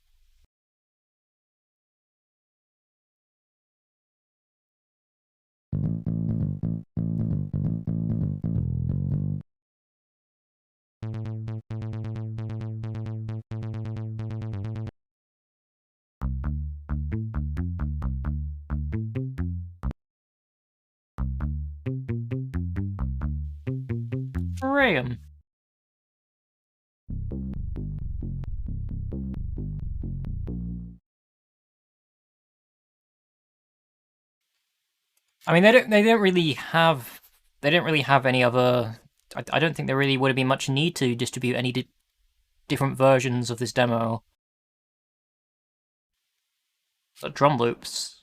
[SPEAKER 3] Graham. I mean, they don't really have any other. I don't think there really would have been much need to distribute any different versions of this demo. The drum loops.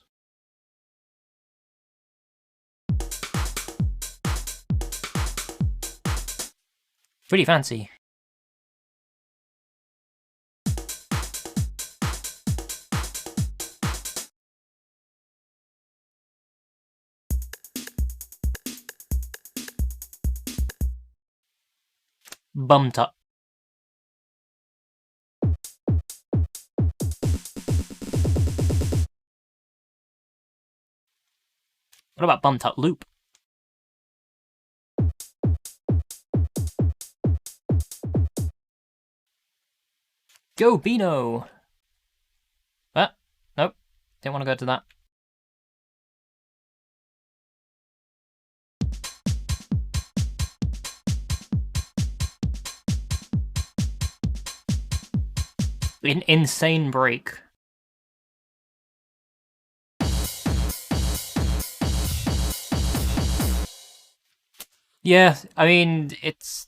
[SPEAKER 3] Pretty fancy. Bumped up. What about bumped up loop? Go Beano! Ah, nope. Didn't want to go to that. Insane break. Yeah, I mean, it's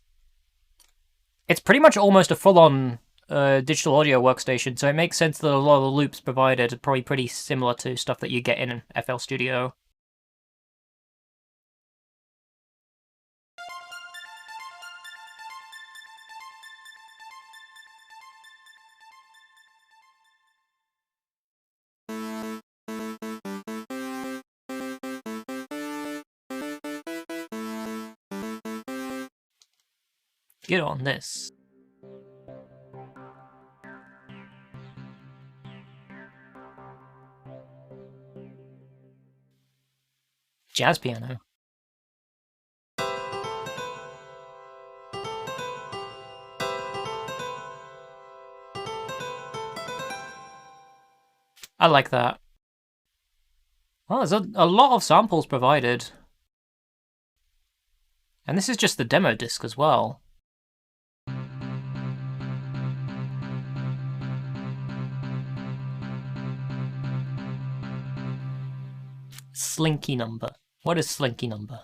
[SPEAKER 3] pretty much almost a full-on digital audio workstation, so it makes sense that a lot of the loops provided are probably pretty similar to stuff that you get in FL Studio. Get on this. Jazz piano. I like that. Well, there's a lot of samples provided. And this is just the demo disc as well. Slinky number. What is Slinky number?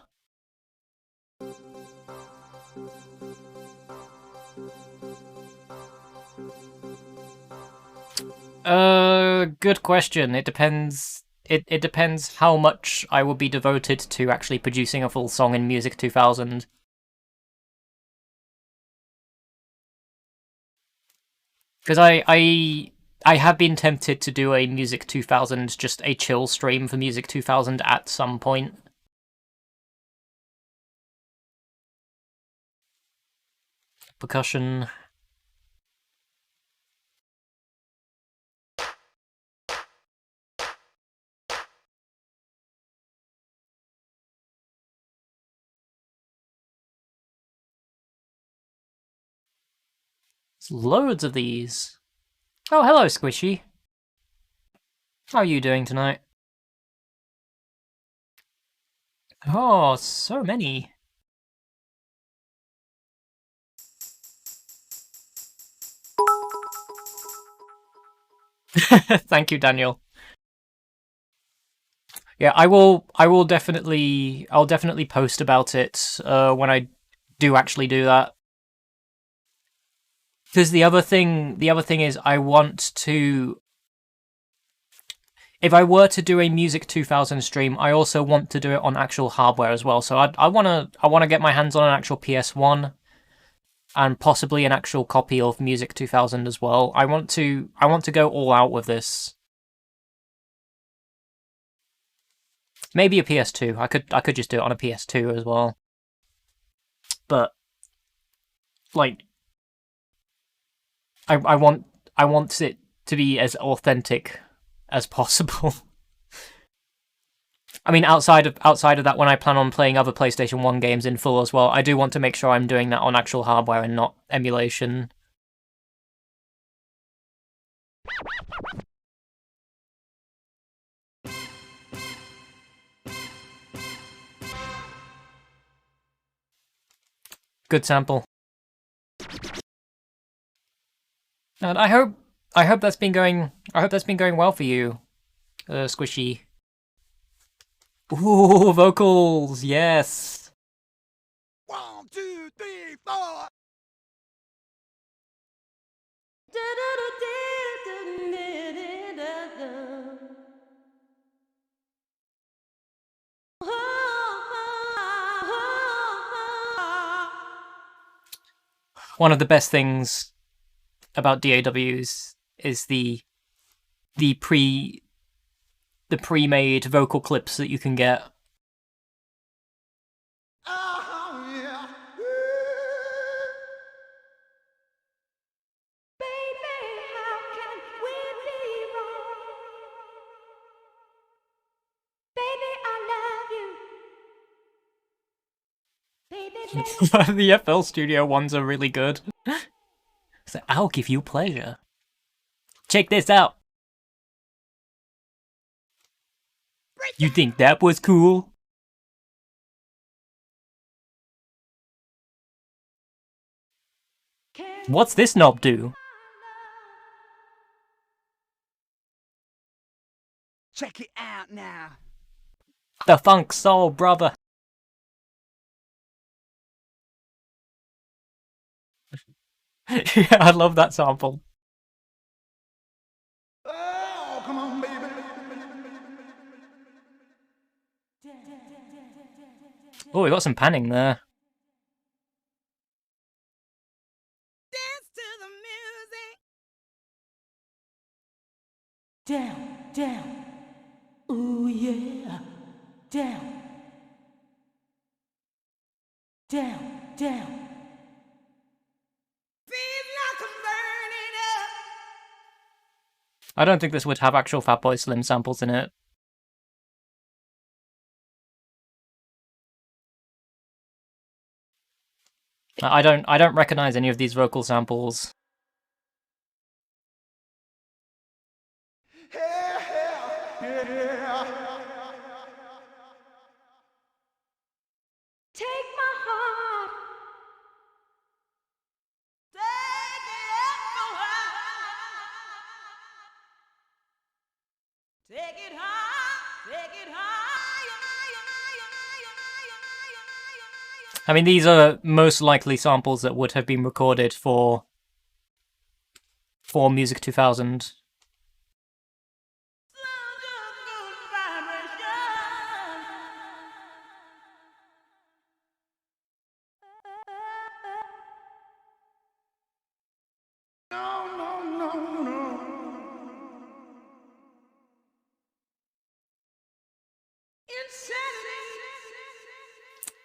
[SPEAKER 3] Good question. It depends. It depends how much I will be devoted to actually producing a full song in Music 2000. Because I have been tempted to do a Music 2000, just a chill stream for Music 2000 at some point. Percussion. There's loads of these. Oh, hello, Squishy. How are you doing tonight? Oh, so many. Thank you, Daniel. Yeah, I'll definitely post about it when I do actually do that. Because the other thing is I want to, if I were to do a Music 2000 stream, I also want to do it on actual hardware as well. So I want to get my hands on an actual PS1 and possibly an actual copy of Music 2000 as well. I want to go all out with this. Maybe a PS2. I could just do it on a PS2 as well. But like I want it to be as authentic as possible. I mean, outside of that, when I plan on playing other PlayStation 1 games in full as well, I do want to make sure I'm doing that on actual hardware and not emulation. Good sample. And I hope that's been going well for you, Squishy. Ooh, vocals, yes.
[SPEAKER 7] 1, 2, 3, 4.
[SPEAKER 3] One of the best things about DAWs is the pre-made vocal clips that you can get. The FL Studio ones are really good. So I'll give you pleasure. Check this out. You think that was cool? What's this knob do?
[SPEAKER 6] Check it out now.
[SPEAKER 3] The funk soul, brother. Yeah, I love that sample.
[SPEAKER 7] Oh, come on, baby.
[SPEAKER 3] Oh, we got some panning there.
[SPEAKER 2] Dance to the music. Down, down. Ooh yeah. Down. Down, down.
[SPEAKER 3] I don't think this would have actual Fatboy Slim samples in it. I don't recognize any of these vocal samples.
[SPEAKER 2] Take my heart. Take it high. Take it high.
[SPEAKER 3] I mean, these are most likely samples that would have been recorded for Music 2000.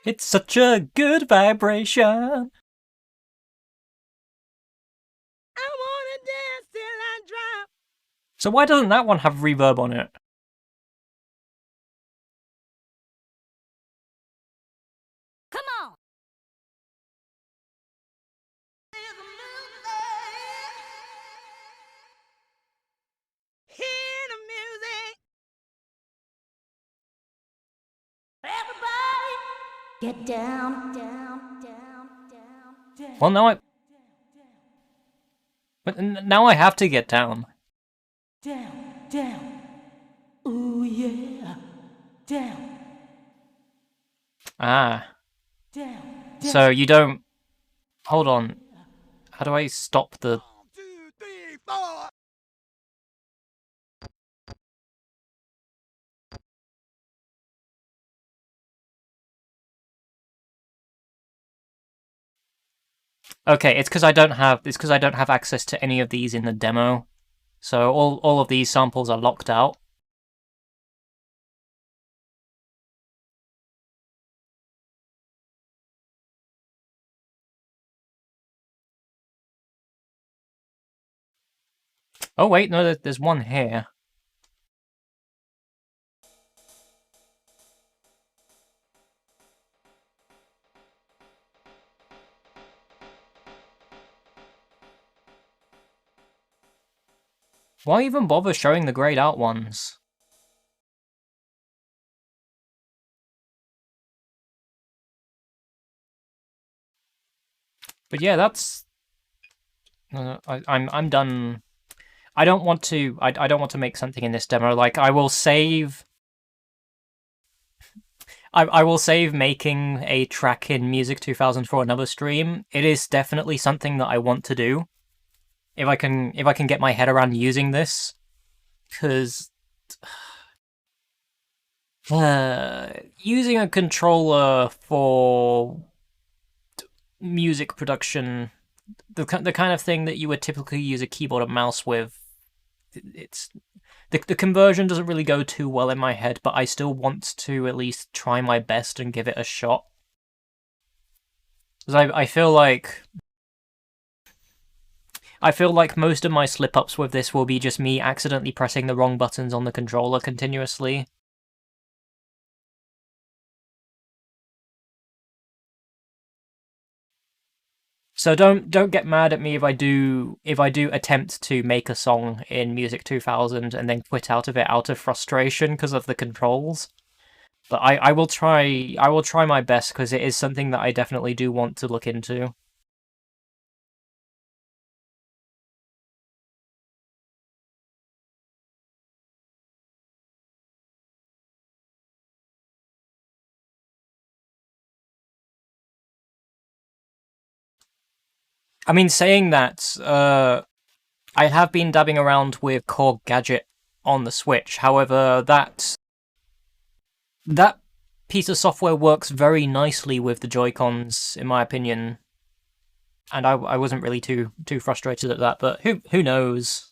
[SPEAKER 3] It's such a good vibration.
[SPEAKER 2] I wanna dance till I drop.
[SPEAKER 3] So why doesn't that one have reverb on it?
[SPEAKER 2] Come on. Hear the music. Everybody, get down, down, down, down, down.
[SPEAKER 3] Well, now I have to get down.
[SPEAKER 2] Down, down. Ooh yeah. Down.
[SPEAKER 3] Ah.
[SPEAKER 2] Down.
[SPEAKER 3] So you don't... Hold on. How do I stop the...
[SPEAKER 7] 1, 2, 3, 4.
[SPEAKER 3] Okay, it's because I don't have access to any of these in the demo. So all of these samples are locked out. Oh wait, no, there's one here. Why even bother showing the grayed out ones? But yeah, that's... I'm done. I don't want to... I don't want to make something in this demo. Like, I will save... I will save making a track in Music 2000 for another stream. It is definitely something that I want to do. If I can get my head around using this. Because... using a controller for music production, the kind of thing that you would typically use a keyboard and mouse with, it's the conversion doesn't really go too well in my head, but I still want to at least try my best and give it a shot. Because I feel like most of my slip-ups with this will be just me accidentally pressing the wrong buttons on the controller continuously. So don't get mad at me if I do attempt to make a song in Music 2000 and then quit out of it out of frustration because of the controls. But I will try my best because it is something that I definitely do want to look into. I mean, saying that, I have been dabbing around with Core Gadget on the Switch. However, that piece of software works very nicely with the Joy-Cons, in my opinion. And I wasn't really too frustrated at that, but who knows?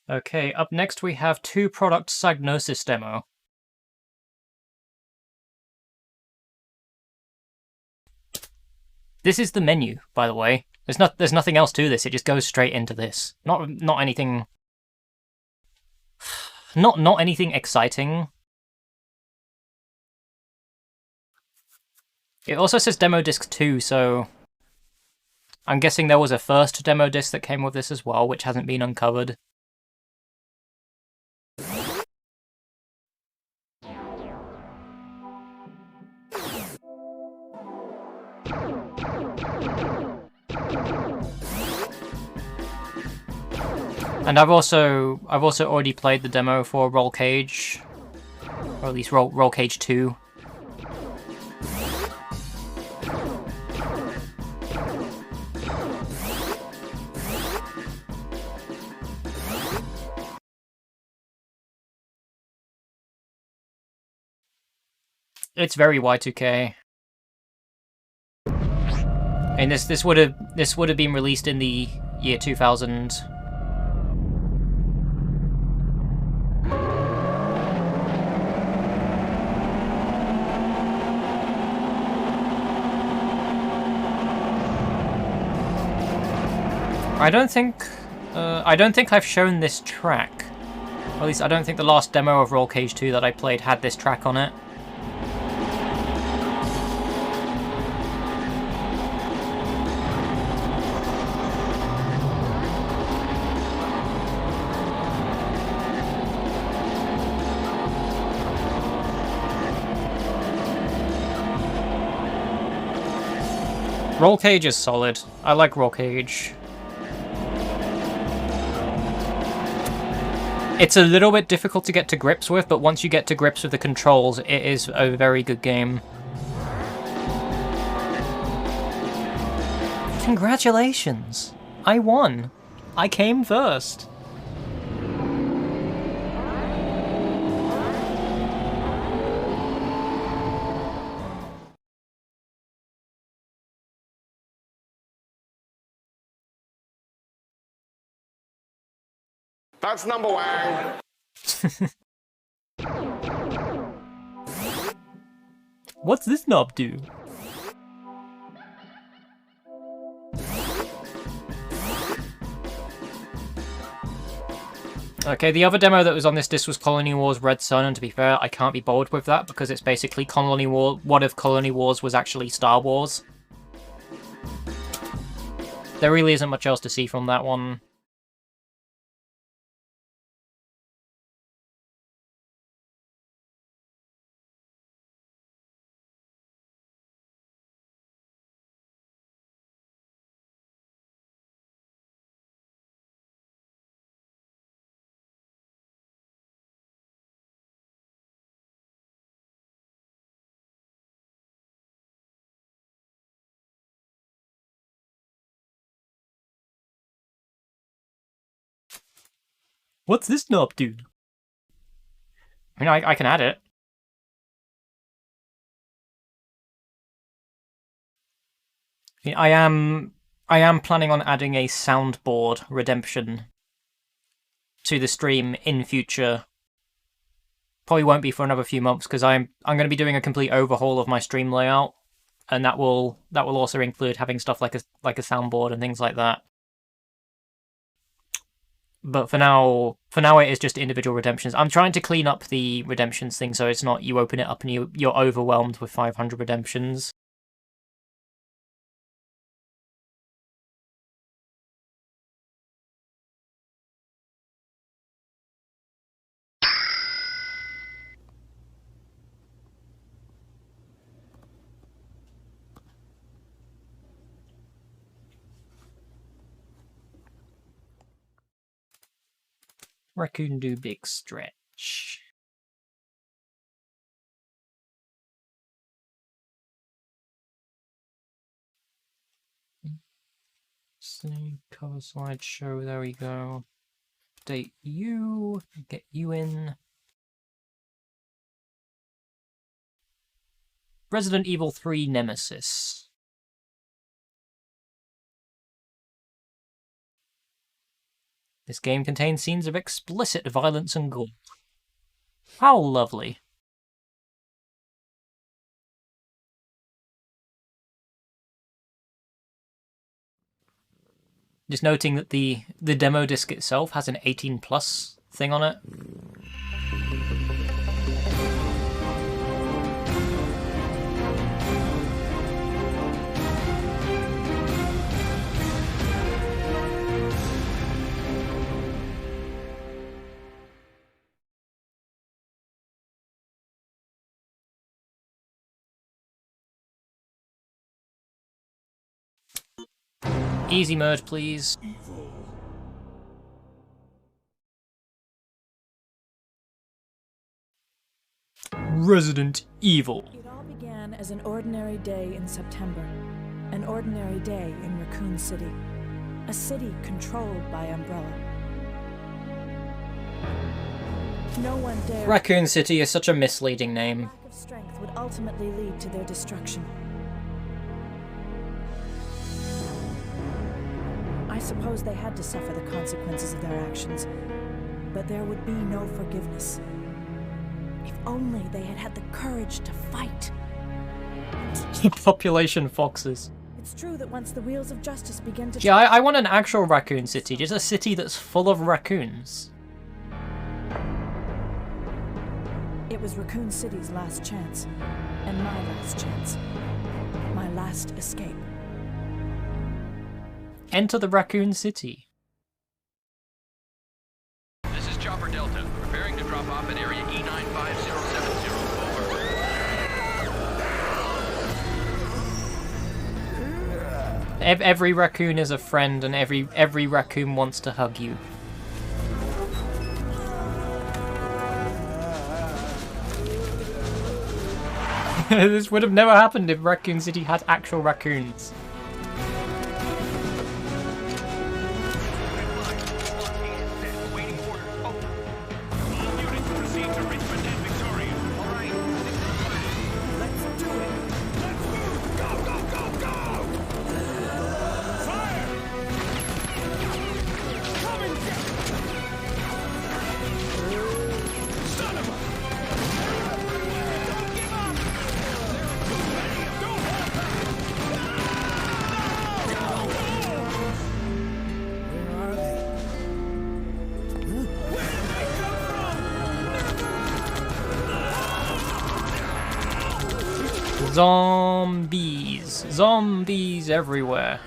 [SPEAKER 3] Okay, up next we have two product diagnosis demo. This is the menu, by the way. There's nothing else to this. It just goes straight into this. Not anything. Not anything exciting. It also says demo disc 2, so I'm guessing there was a first demo disc that came with this as well, which hasn't been uncovered. And I've also already played the demo for Roll Cage, or at least Roll Cage 2. It's very Y2K. And this would have been released in the year 2000. I don't think I've shown this track. Or at least I don't think the last demo of Roll Cage 2 that I played had this track on it. Roll Cage is solid. I like Roll Cage. It's a little bit difficult to get to grips with, but once you get to grips with the controls, it is a very good game. Congratulations! I won! I came first!
[SPEAKER 14] That's number one.
[SPEAKER 3] What's this knob do? Okay, the other demo that was on this disc was Colony Wars Red Sun, and to be fair, I can't be bothered with that because it's basically Colony War. What if Colony Wars was actually Star Wars? There really isn't much else to see from that one. What's this knob do? I mean, I can add it. I am planning on adding a soundboard redemption to the stream in future. Probably won't be for another few months because I'm going to be doing a complete overhaul of my stream layout, and that will also include having stuff like a soundboard and things like that. But for now it is just individual redemptions. I'm trying to clean up the redemptions thing so it's not you open it up and you're overwhelmed with 500 redemptions. Raccoon do big stretch. See, cover slideshow, there we go. Update you, get you in. Resident Evil 3 Nemesis. This game contains scenes of explicit violence and gore. How lovely. Just noting that the demo disc itself has an 18+ thing on it. Easy mode, please. Resident Evil.
[SPEAKER 15] It all began as an ordinary day in September. An ordinary day in Raccoon City. A city controlled by Umbrella. No one dared.
[SPEAKER 3] Raccoon City is such a misleading name.
[SPEAKER 15] Lack of strength would ultimately lead to their destruction. I suppose they had to suffer the consequences of their actions, but there would be no forgiveness. If only they had had the courage to fight.
[SPEAKER 3] Population foxes.
[SPEAKER 15] It's true that once the wheels of justice begin to...
[SPEAKER 3] Yeah, I want an actual Raccoon City, just a city that's full of raccoons.
[SPEAKER 15] It was Raccoon City's last chance, and my last chance. My last escape.
[SPEAKER 3] Enter the Raccoon City.
[SPEAKER 8] This is Chopper Delta, preparing to drop off at area E95070.
[SPEAKER 3] Every raccoon is a friend, and every raccoon wants to hug you. This would have never happened if Raccoon City had actual raccoons. Zombies. Zombies everywhere.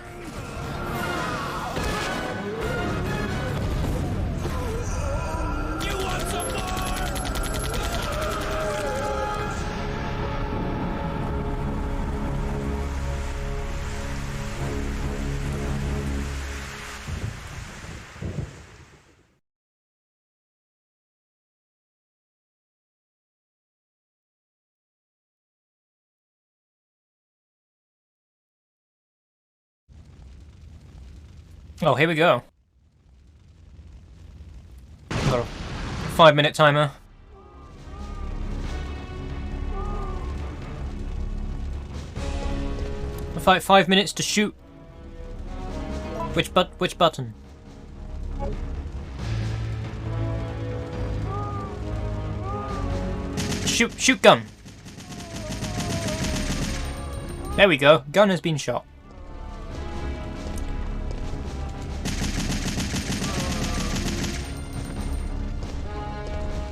[SPEAKER 3] Oh, here we go. Got a 5-minute timer. Five minutes to shoot. Which button? Shoot gun. There we go. Gun has been shot.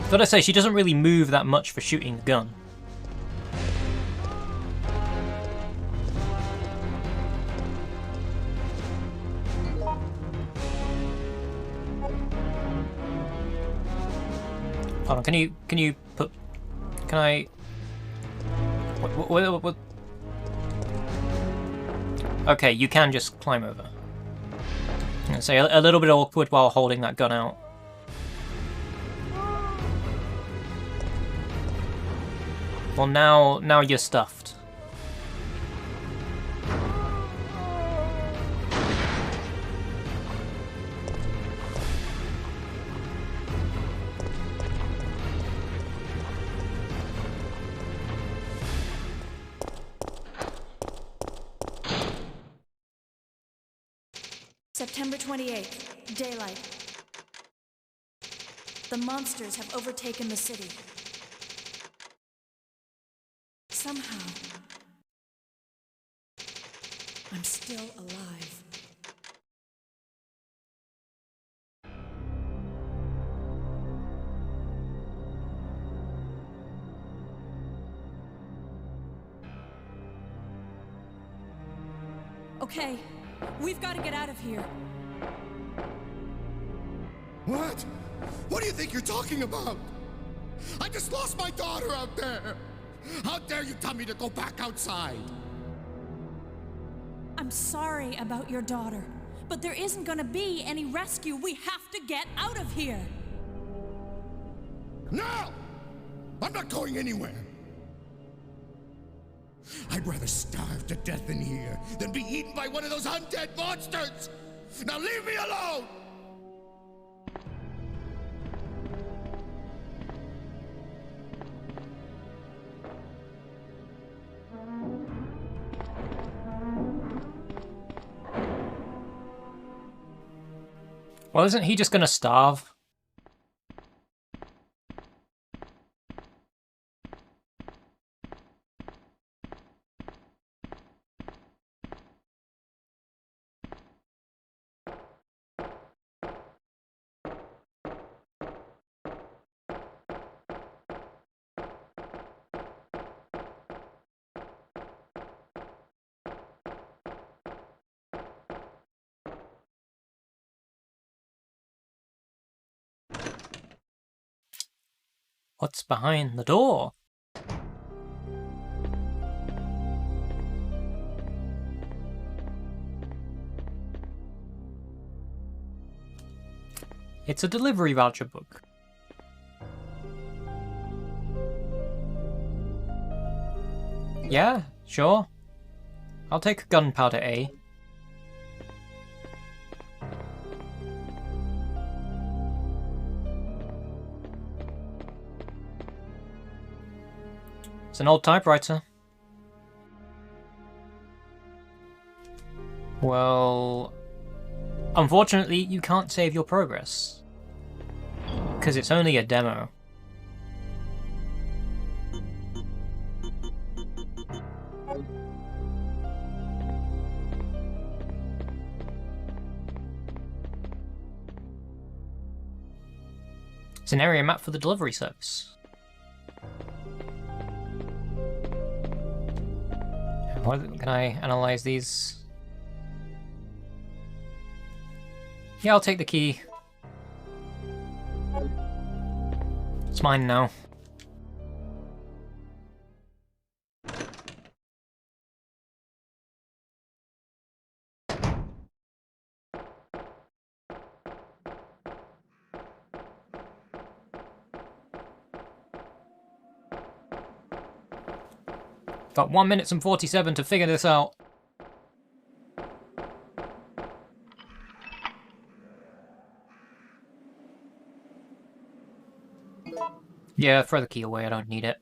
[SPEAKER 3] Gotta say, she doesn't really move that much for shooting the gun. Hold on, can you put... Can I... What? Okay, you can just climb over. I'm gonna say a little bit awkward while holding that gun out. Well, now you're stuffed.
[SPEAKER 15] September 28th, daylight. The monsters have overtaken the city. Somehow, I'm still alive. Okay, we've got to get out of here.
[SPEAKER 7] What? What do you think you're talking about? I just lost my daughter out there! How dare you tell me to go back outside?
[SPEAKER 15] I'm sorry about your daughter, but there isn't gonna be any rescue. We have to get out of here!
[SPEAKER 7] No! I'm not going anywhere! I'd rather starve to death in here than be eaten by one of those undead monsters! Now leave me alone!
[SPEAKER 3] Well, isn't he just gonna starve? What's behind the door? It's a delivery voucher book. Yeah, sure. I'll take gunpowder A. It's an old typewriter. Well, unfortunately, you can't save your progress. Because it's only a demo. It's an area map for the delivery service. Can I analyze these? Yeah, I'll take the key. It's mine now. Got 1 minute and 47 to figure this out. Yeah, throw the key away, I don't need it.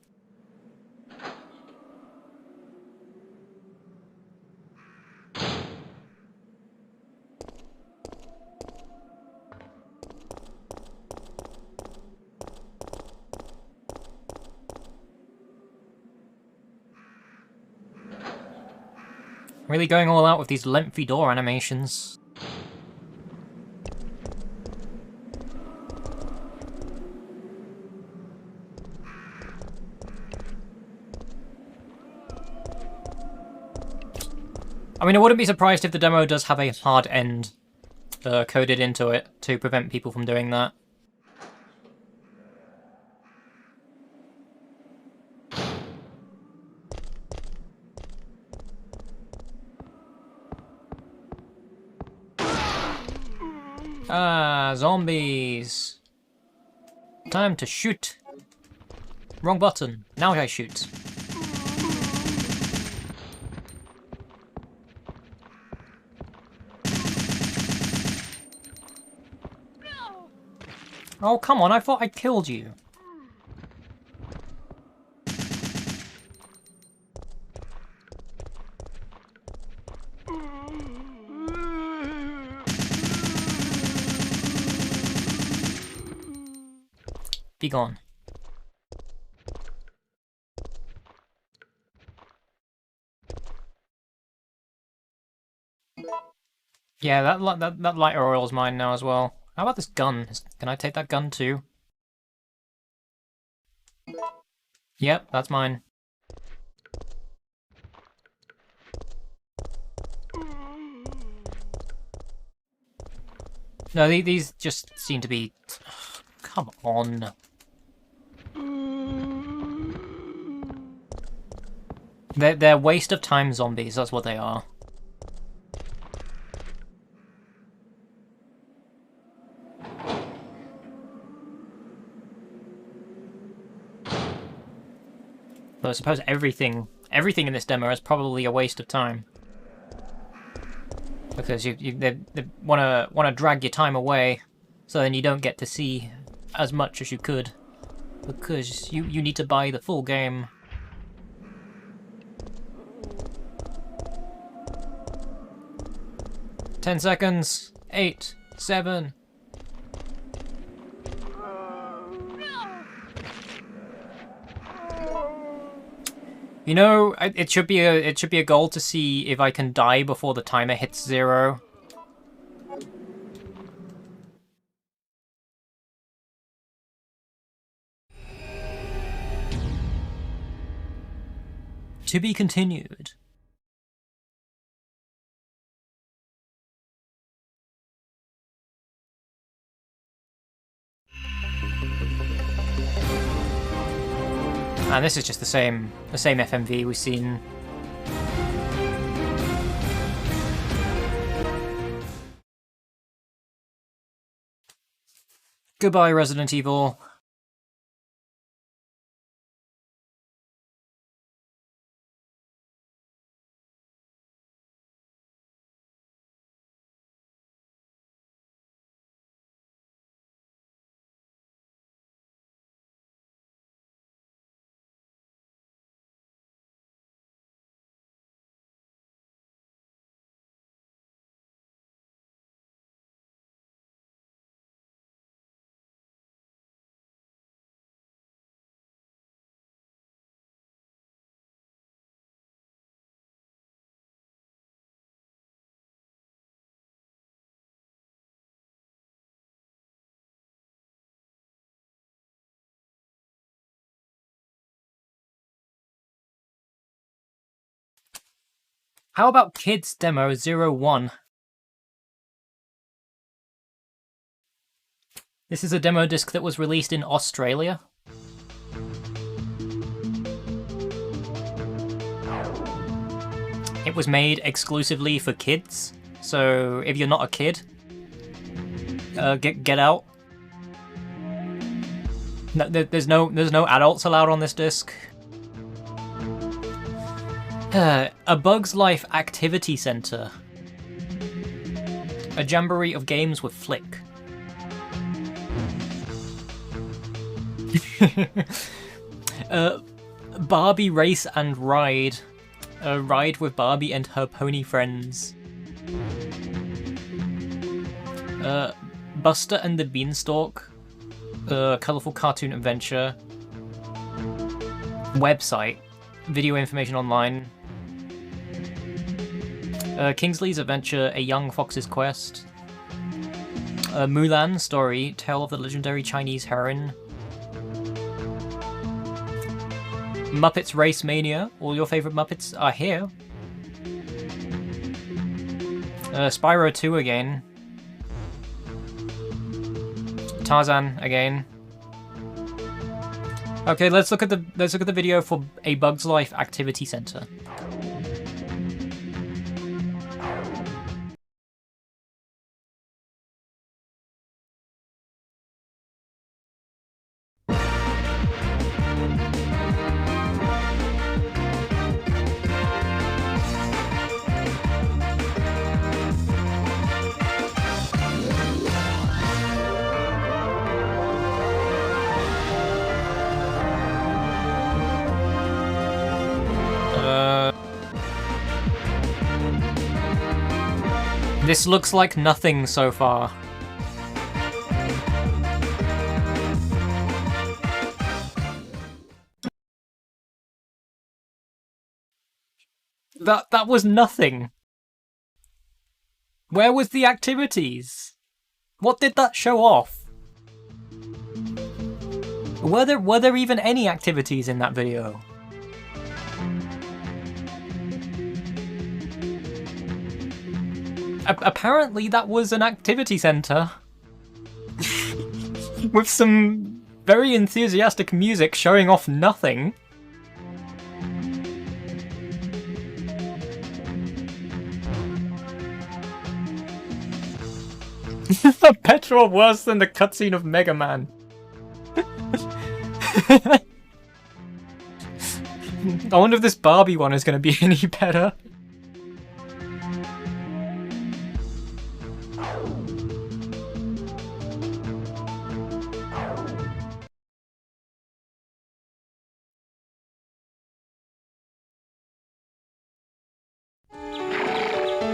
[SPEAKER 3] Really going all out with these lengthy door animations. I mean, I wouldn't be surprised if the demo does have a hard end coded into it to prevent people from doing that. Ah, zombies. Time to shoot. Wrong button. Now I shoot. Oh, come on, I thought I killed you. Be gone. Yeah, that lighter oil's mine now as well. How about this gun? Can I take that gun too? Yep, that's mine. No, these just seem to be... Come on. They're waste of time zombies, that's what they are. But I suppose everything in this demo is probably a waste of time. Because they wanna drag your time away, so then you don't get to see as much as you could. Because you need to buy the full game. 10 seconds. 8, 7. You know, it should be a goal to see if I can die before the timer hits 0. To be continued. And this is just the same FMV we've seen. Goodbye, Resident Evil. How about Kids Demo 01? This is a demo disc that was released in Australia. It was made exclusively for kids, so if you're not a kid, get out. No, there's no adults allowed on this disc. A Bug's Life Activity Center. A jamboree of games with Flick. Barbie Race and Ride. A ride with Barbie and her pony friends. Buster and the Beanstalk. Colourful cartoon adventure. Website. Video information online. Kingsley's Adventure, A Young Fox's Quest. Mulan Story, Tale of the Legendary Chinese Heroine. Muppets Race Mania, all your favourite Muppets are here. Spyro 2 again. Tarzan again. Okay, let's look at the video for A Bug's Life Activity Center. This looks like nothing so far. That was nothing. Where was the activities? What did that show off? Were there even any activities in that video? Apparently that was an activity center with some very enthusiastic music showing off nothing. Better or worse than the cutscene of Mega Man? I wonder if this Barbie one is going to be any better.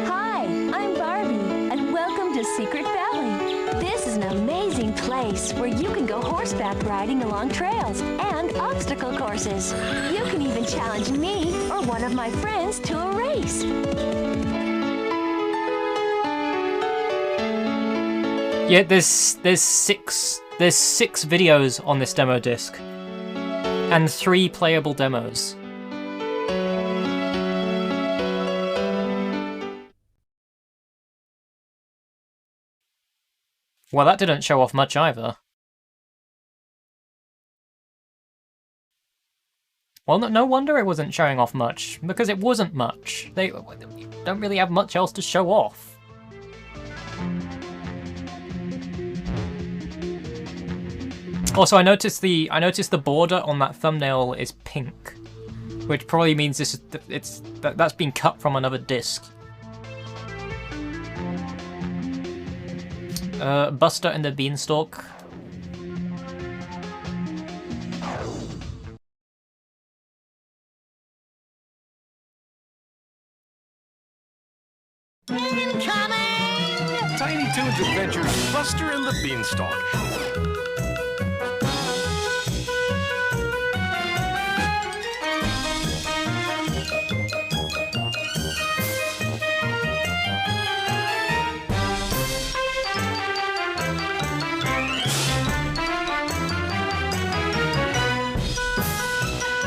[SPEAKER 14] Hi, I'm Barbie, and welcome to Secret Valley. This is an amazing place where you can go horseback riding along trails and obstacle courses. You can even challenge me or one of my friends to a race.
[SPEAKER 3] Yeah, there's six videos on this demo disc, and 3 playable demos. Well, that didn't show off much either. Well, no wonder it wasn't showing off much, because it wasn't much. They don't really have much else to show off. Also, I noticed the border on that thumbnail is pink, which probably means that's been cut from another disc. Buster and the Beanstalk.
[SPEAKER 8] Incoming! Tiny Toons Adventures, Buster and the Beanstalk.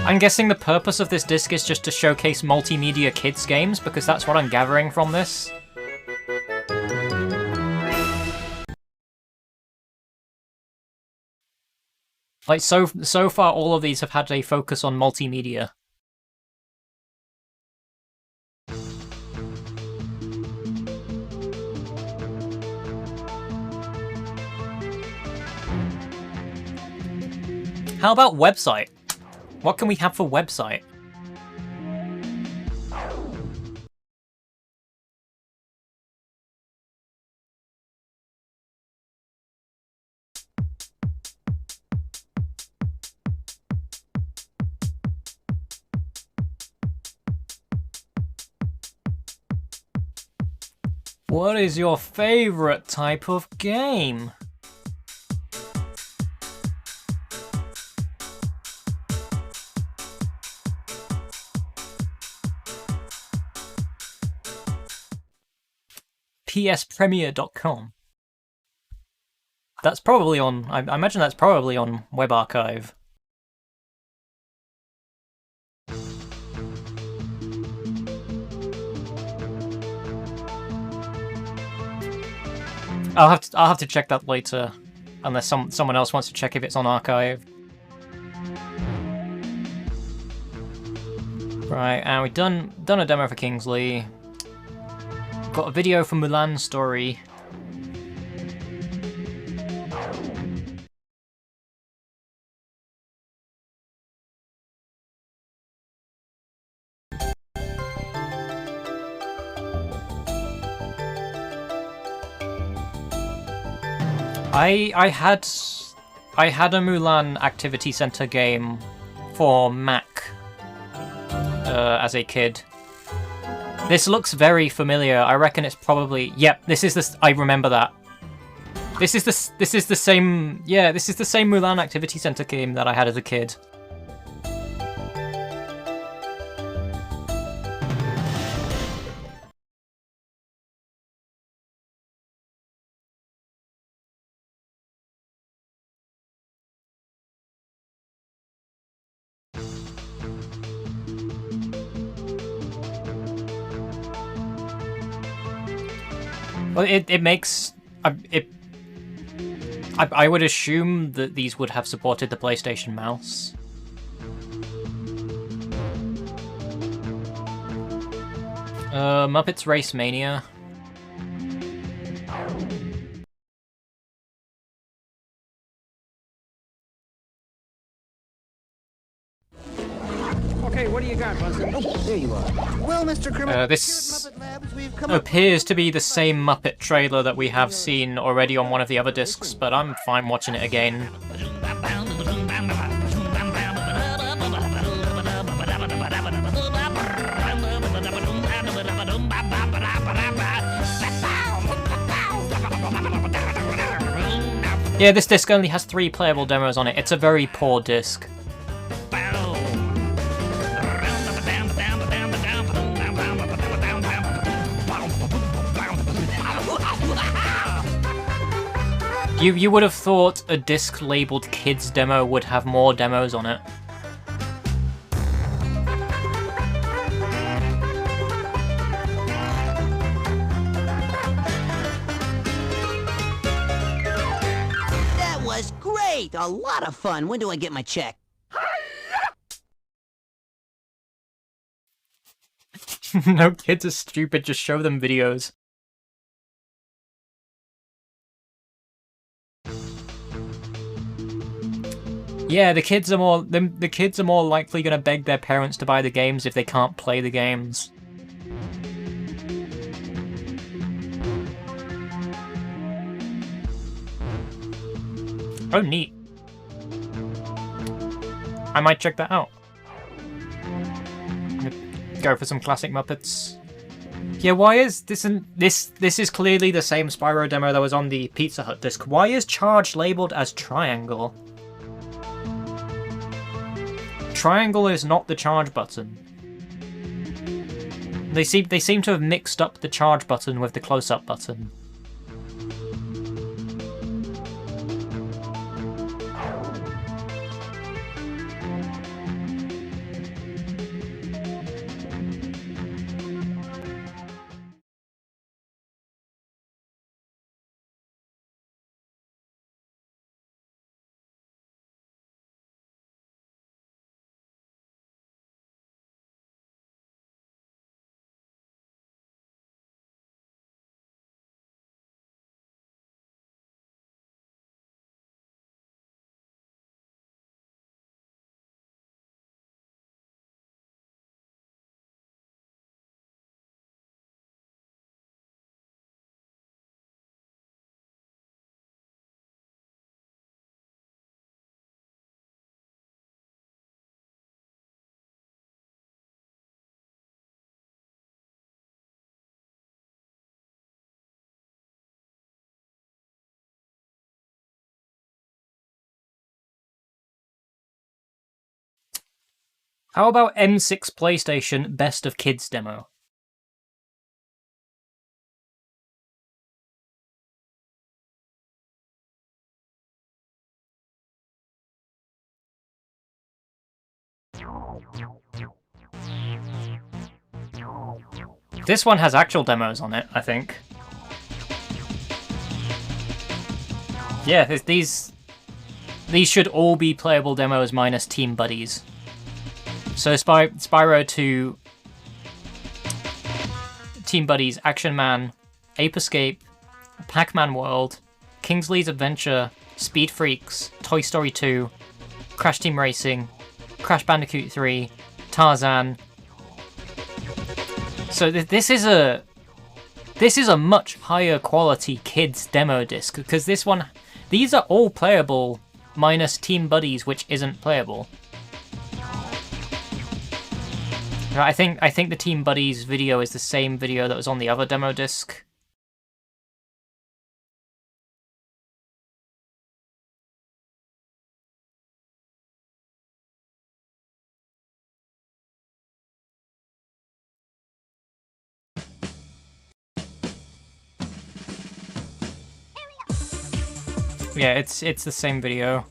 [SPEAKER 3] I'm guessing the purpose of this disc is just to showcase multimedia kids games, because that's what I'm gathering from this. Like, so far all of these have had a focus on multimedia. How about website? What can we have for website? What is your favorite type of game? PSPremiere.com. That's probably on, I imagine that's probably on Web Archive. I'll have to check that later, unless someone else wants to check if it's on Archive. Right, and we've done a demo for Kingsley. Got a video for Mulan's story. I had a Mulan Activity Center game for Mac as a kid. This looks very familiar. I reckon it's probably, yep, this is the, I remember that. This is the same, yeah, this is the same Mulan Activity Center game that I had as a kid. Well, it makes... I would assume that these would have supported the PlayStation mouse. Muppets Race Mania.
[SPEAKER 16] Okay, what do you got, Bunsen? Oh, there you are. Well, Mr. Criminal,
[SPEAKER 3] this appears to be the same Muppet trailer that we have seen already on one of the other discs, but I'm fine watching it again. Yeah, this disc only has 3 playable demos on it. It's a very poor disc. You would have thought a disc labeled Kids Demo would have more demos on it.
[SPEAKER 17] That was great! A lot of fun. When do I get my check?
[SPEAKER 3] No, kids are stupid. Just show them videos. Yeah, the kids are more likely going to beg their parents to buy the games if they can't play the games. Oh, neat. I might check that out. Go for some classic Muppets. Yeah, why is this is clearly the same Spyro demo that was on the Pizza Hut disc. Why is charge labeled as triangle? Triangle is not the charge button. They seem to have mixed up the charge button with the close-up button. How about M6 PlayStation Best of Kids demo? This one has actual demos on it, I think. Yeah, these should all be playable demos minus Team Buddies. So Spyro 2, Team Buddies, Action Man, Ape Escape, Pac-Man World, Kingsley's Adventure, Speed Freaks, Toy Story 2, Crash Team Racing, Crash Bandicoot 3, Tarzan. So this is a much higher quality kids demo disc, because these are all playable minus Team Buddies, which isn't playable. I think the Team Buddies video is the same video that was on the other demo disc. Yeah, it's the same video.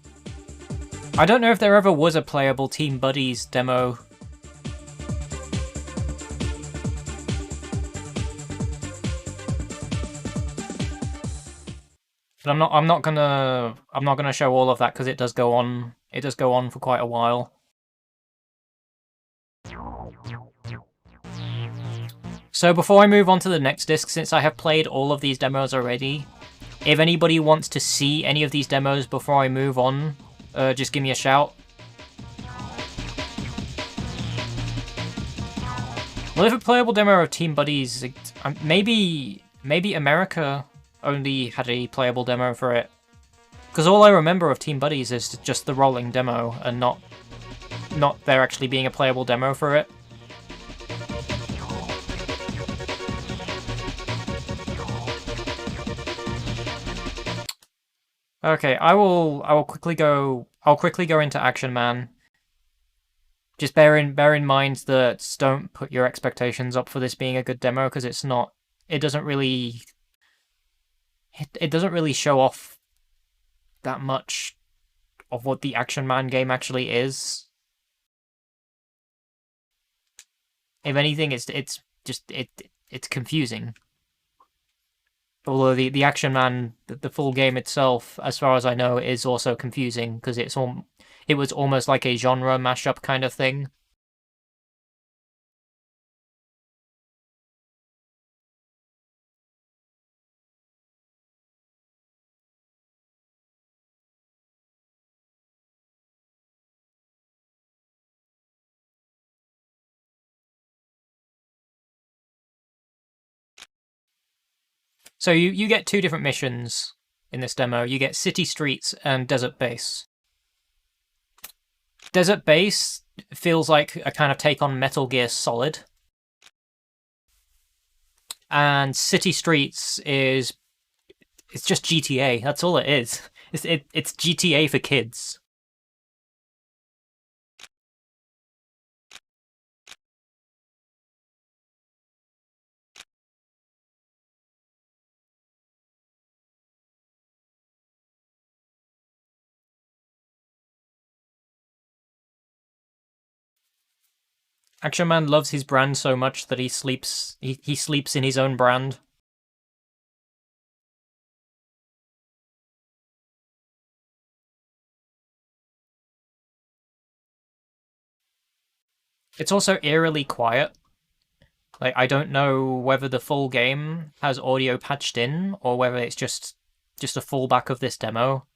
[SPEAKER 3] I don't know if there ever was a playable Team Buddies demo. But I'm not gonna show all of that because it does go on for quite a while. So before I move on to the next disc, since I have played all of these demos already, if anybody wants to see any of these demos before I move on, just give me a shout. Well, if a playable demo of Team Buddies, maybe America only had a playable demo for it. Because all I remember of Team Buddies is just the rolling demo, and not there actually being a playable demo for it. Okay, I'll quickly go into Action Man. Just bear in mind that don't put your expectations up for this being a good demo, because it's not. It doesn't really show off that much of what the Action Man game actually is. If anything, it's confusing. Although the Action Man, the full game itself, as far as I know, is also confusing because it was almost like a genre mashup kind of thing. So you get two different missions in this demo. You get City Streets and Desert Base. Desert Base feels like a kind of take on Metal Gear Solid. And City Streets it's just GTA. That's all it is. It's GTA for kids. Action Man loves his brand so much that he sleeps in his own brand. It's also eerily quiet. Like, I don't know whether the full game has audio patched in or whether it's just a fallback of this demo.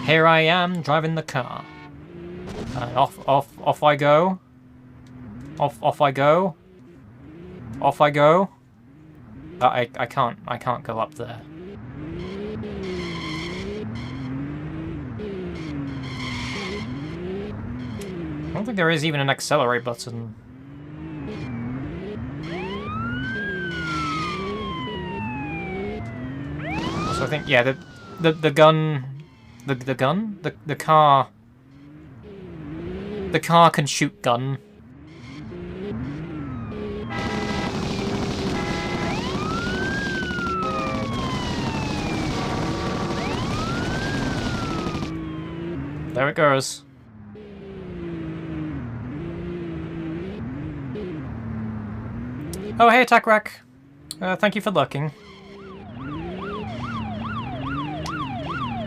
[SPEAKER 3] Here I am, driving the car. Off I go. Off I go. Off I go. I can't go up there. I don't think there is even an accelerate button. So I think, yeah, the car can shoot gun. There it goes. Oh, hey, Attack Rack. Thank you for lurking.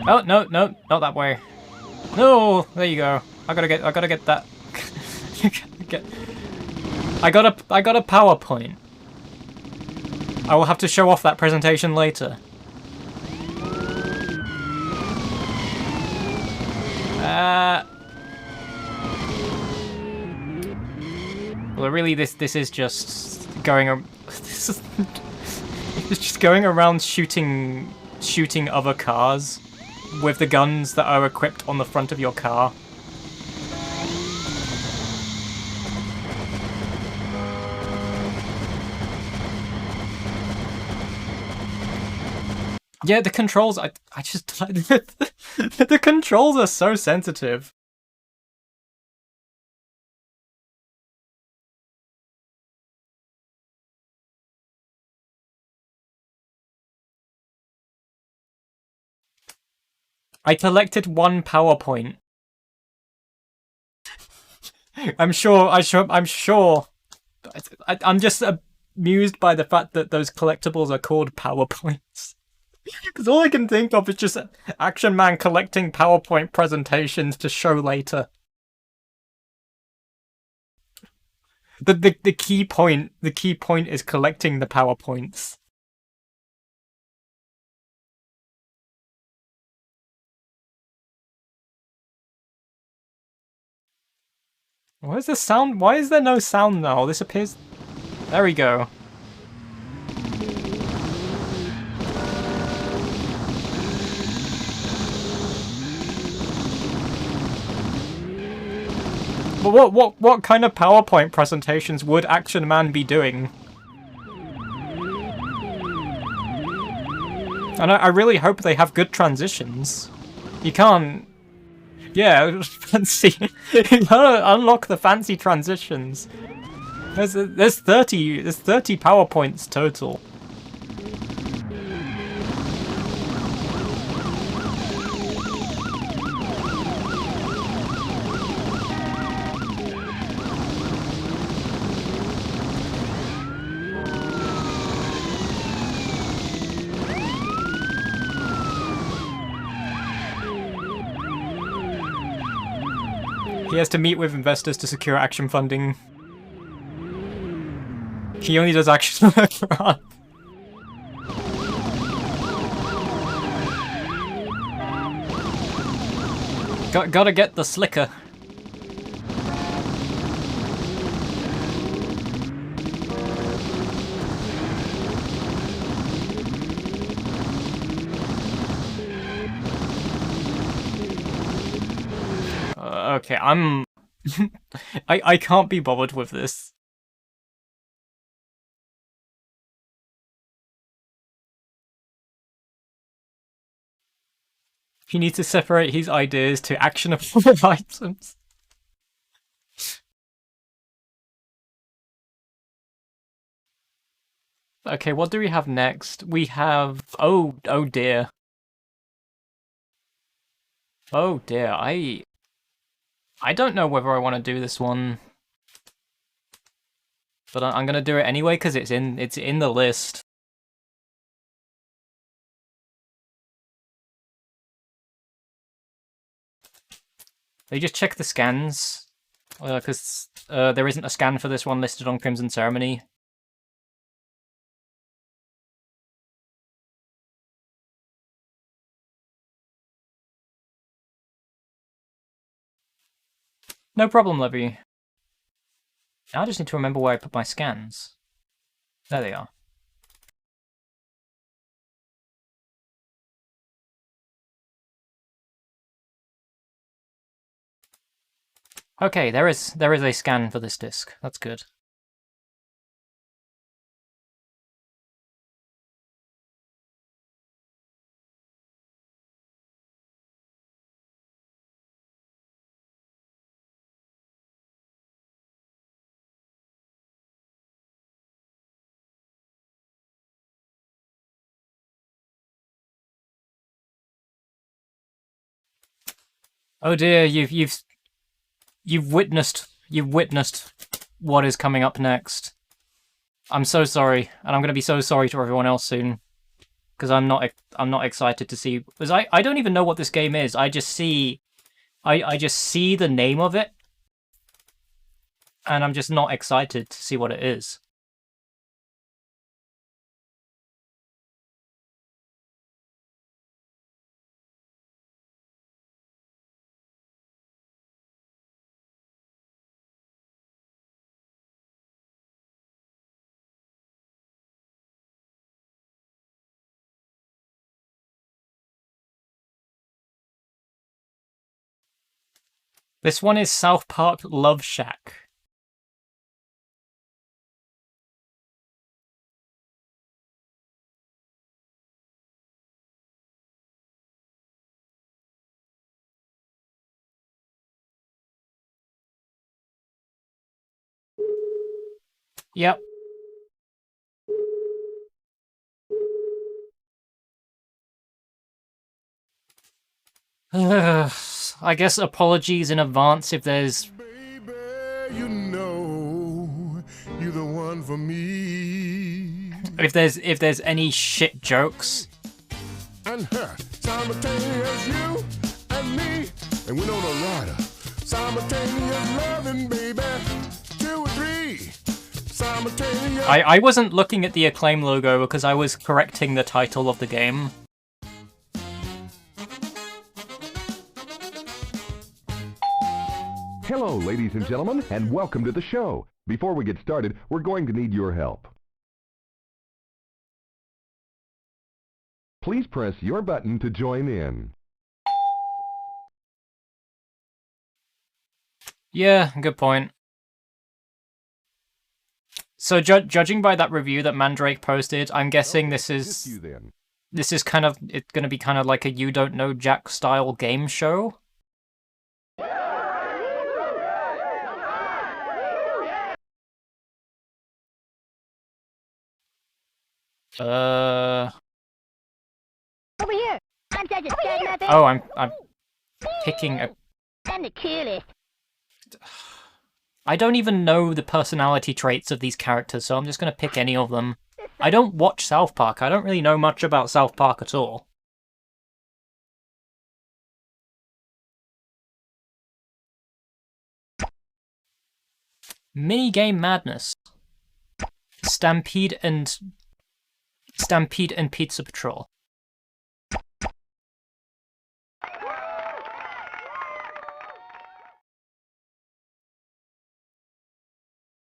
[SPEAKER 3] Oh, no, not that way. No, there you go. I gotta get that. I got a PowerPoint. I will have to show off that presentation later. Well, really, this is just going. It's just going around shooting other cars with the guns that are equipped on the front of your car. Yeah, the controls. I just the controls are so sensitive. I collected one PowerPoint. I'm sure. I'm just amused by the fact that those collectibles are called PowerPoints. Because all I can think of is just Action Man collecting PowerPoint presentations to show later. The key point is collecting the PowerPoints. Where's the sound? Why is there no sound now? This appears... There we go. But what kind of PowerPoint presentations would Action Man be doing? And I really hope they have good transitions. You can't... Yeah, fancy. You gotta unlock the fancy transitions. There's 30 PowerPoints total. He has to meet with investors to secure action funding. He only does action work for us. Gotta get the slicker. Okay, I can't be bothered with this. He needs to separate his ideas to actionable items. Okay, what do we have next? We have... Oh dear. Oh dear, I don't know whether I want to do this one. But I'm gonna do it anyway because it's in the list. They just check the scans, because there isn't a scan for this one listed on Crimson Ceremony. No problem, Levy. Now I just need to remember where I put my scans. There they are. Okay, there is a scan for this disc. That's good. Oh dear, you've witnessed what is coming up next. I'm so sorry, and I'm going to be so sorry to everyone else soon, because I'm not excited to see. Because I don't even know what this game is. I just see the name of it, and I'm just not excited to see what it is. This one is South Park Love Shack. Yep. I guess apologies in advance if there's...
[SPEAKER 7] You know, you're the one for me.
[SPEAKER 3] If there's any shit jokes.
[SPEAKER 7] And her, simultaneous you and me, and we know the rider. Simultaneous loving, baby. 2 or 3. Simultaneous.
[SPEAKER 3] I wasn't looking at the Acclaim logo because I was correcting the title of the game.
[SPEAKER 18] Hello, ladies and gentlemen, and welcome to the show. Before we get started, we're going to need your help. Please press your button to join in.
[SPEAKER 3] Yeah, good point. So judging by that review that Mandrake posted, I'm guessing this is kind of, it's going to be kind of like a You Don't Know Jack style game show.
[SPEAKER 12] Over here. I'm such a stud nothing.
[SPEAKER 3] Oh, I'm picking a...
[SPEAKER 12] I'm the coolest.
[SPEAKER 3] I don't even know the personality traits of these characters, so I'm just going to pick any of them. I don't watch South Park. I don't really know much about South Park at all. Minigame Madness. Stampede and Pizza Patrol.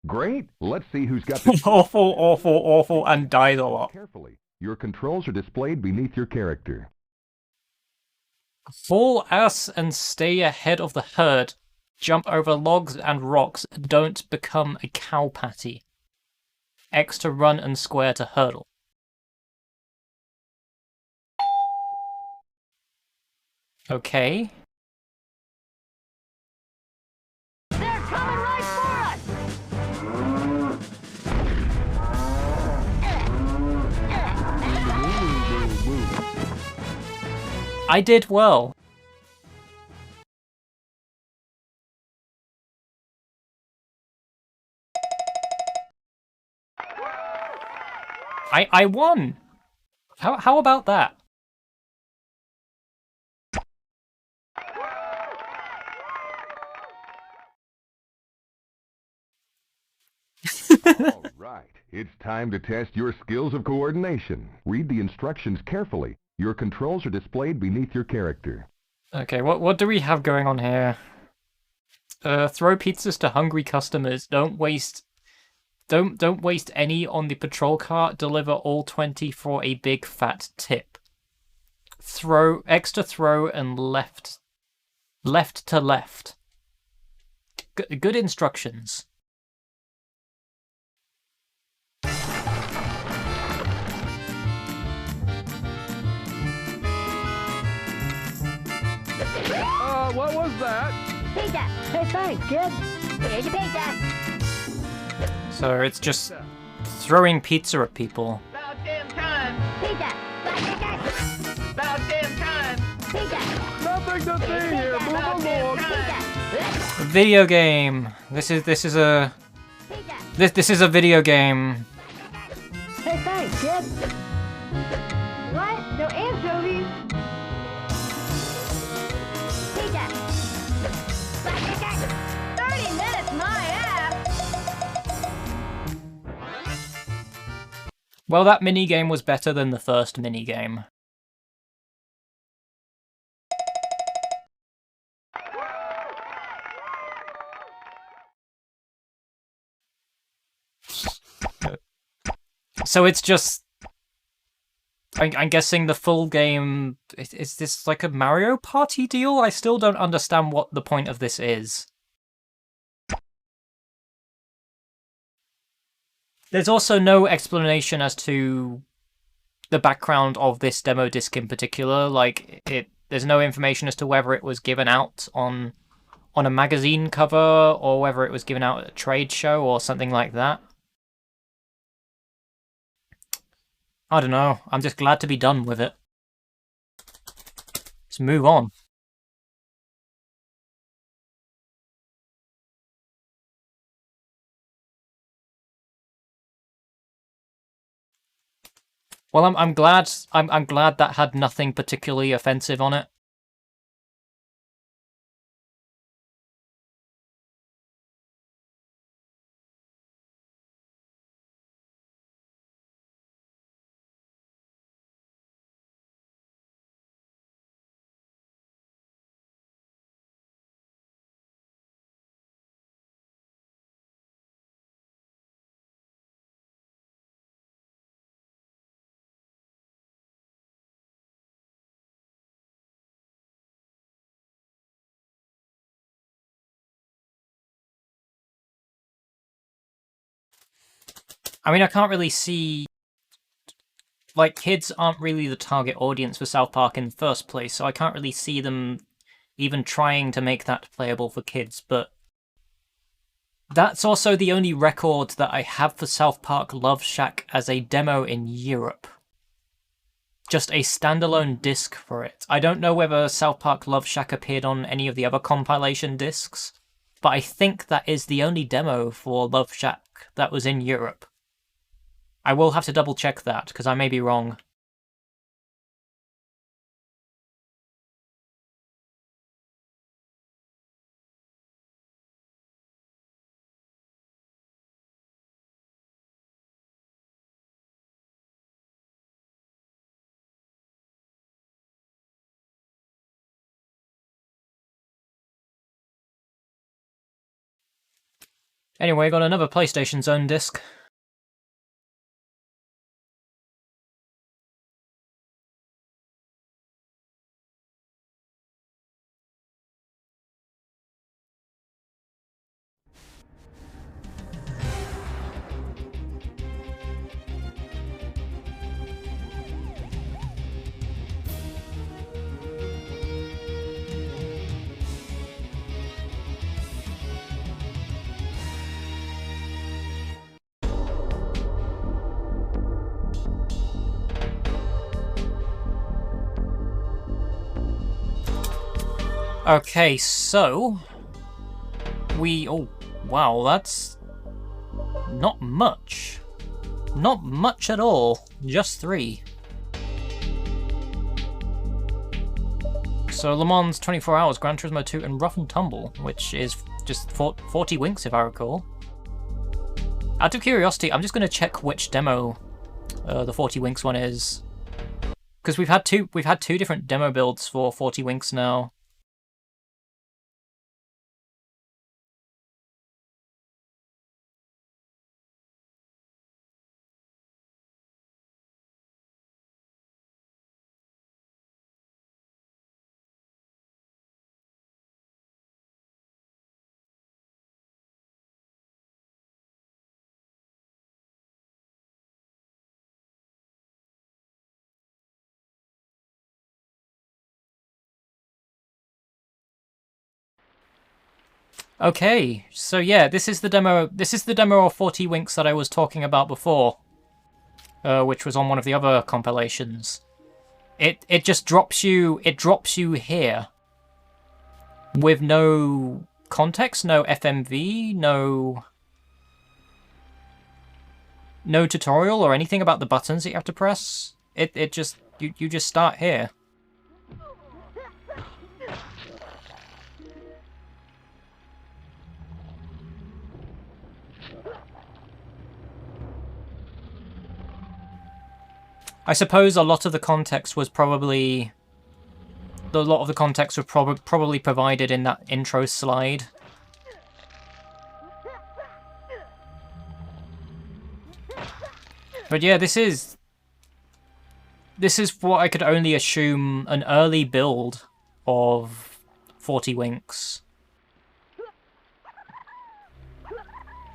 [SPEAKER 18] Great. Let's see who's got the
[SPEAKER 3] awful, and dies a lot.
[SPEAKER 18] Carefully. Your controls are displayed beneath your character.
[SPEAKER 3] Haul ass and stay ahead of the herd. Jump over logs and rocks. Don't become a cow patty. X to run and square to hurdle. Okay.
[SPEAKER 12] They're coming right for us.
[SPEAKER 3] I did well. I won. How about that?
[SPEAKER 18] All right. It's time to test your skills of coordination. Read the instructions carefully. Your controls are displayed beneath your character.
[SPEAKER 3] Okay, what do we have going on here? Throw pizzas to hungry customers. Don't waste any on the patrol cart. Deliver all 20 for a big fat tip. Throw X to throw and left to left. good instructions.
[SPEAKER 7] What was that?
[SPEAKER 12] Pizza! Hey, thanks, kid. Here's your pizza.
[SPEAKER 3] So it's just throwing pizza at people.
[SPEAKER 9] About damn time.
[SPEAKER 12] Pizza!
[SPEAKER 9] About damn time.
[SPEAKER 12] Pizza!
[SPEAKER 7] Nothing to see here. Move along.
[SPEAKER 3] Video game. This is a video game.
[SPEAKER 12] Hey, thanks, kid. What? No anchovies? Pizza! 30 minutes, my ass!
[SPEAKER 3] Well, that minigame was better than the first minigame. So it's just... I'm guessing the full game... Is this like a Mario Party deal? I still don't understand what the point of this is. There's also no explanation as to the background of this demo disc in particular. Like, there's no information as to whether it was given out on a magazine cover or whether it was given out at a trade show or something like that. I don't know. I'm just glad to be done with it. Let's move on. Well, I'm glad that had nothing particularly offensive on it. I mean, I can't really see... Like, kids aren't really the target audience for South Park in the first place, so I can't really see them even trying to make that playable for kids, but... That's also the only record that I have for South Park Love Shack as a demo in Europe. Just a standalone disc for it. I don't know whether South Park Love Shack appeared on any of the other compilation discs, but I think that is the only demo for Love Shack that was in Europe. I will have to double check that, because I may be wrong. Anyway, got another PlayStation Zone disc. Okay, so... Oh, wow, that's... not much. Not much at all. Just 3. So Le Mans 24 Hours, Gran Turismo 2, and Rough and Tumble, which is just 40 winks if I recall. Out of curiosity, I'm just going to check which demo the 40 winks one is. Because we've had two different demo builds for 40 winks now. Okay, so yeah, this is the demo. This is the demo of 40 Winks that I was talking about before, which was on one of the other compilations. It just drops you. It drops you here with no context, no FMV, no tutorial or anything about the buttons that you have to press. It just you just start here. I suppose a lot of the context was probably... A lot of the context was probably provided in that intro slide. But yeah, this is what I could only assume an early build of 40 Winks.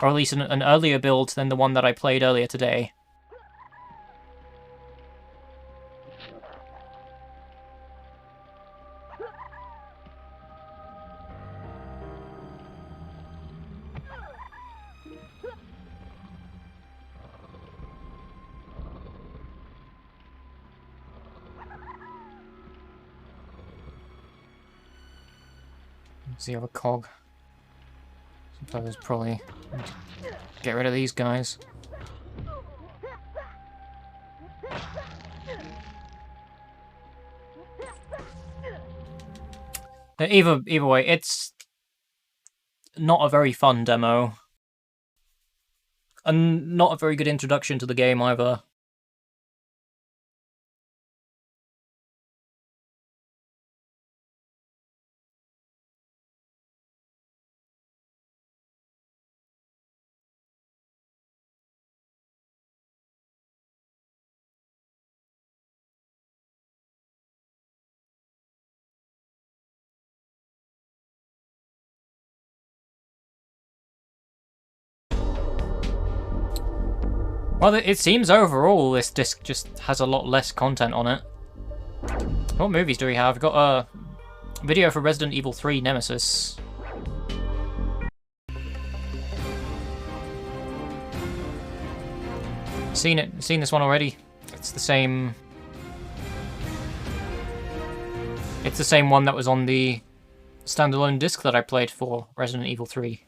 [SPEAKER 3] Or at least an earlier build than the one that I played earlier today. What's the other cog? Suppose probably get rid of these guys. Either way, it's not a very fun demo. And not a very good introduction to the game either. Well, it seems overall this disc just has a lot less content on it. What movies do we have? We've got a video for Resident Evil 3 Nemesis. Seen this one already. It's the same... It's the same one that was on the standalone disc that I played for Resident Evil 3.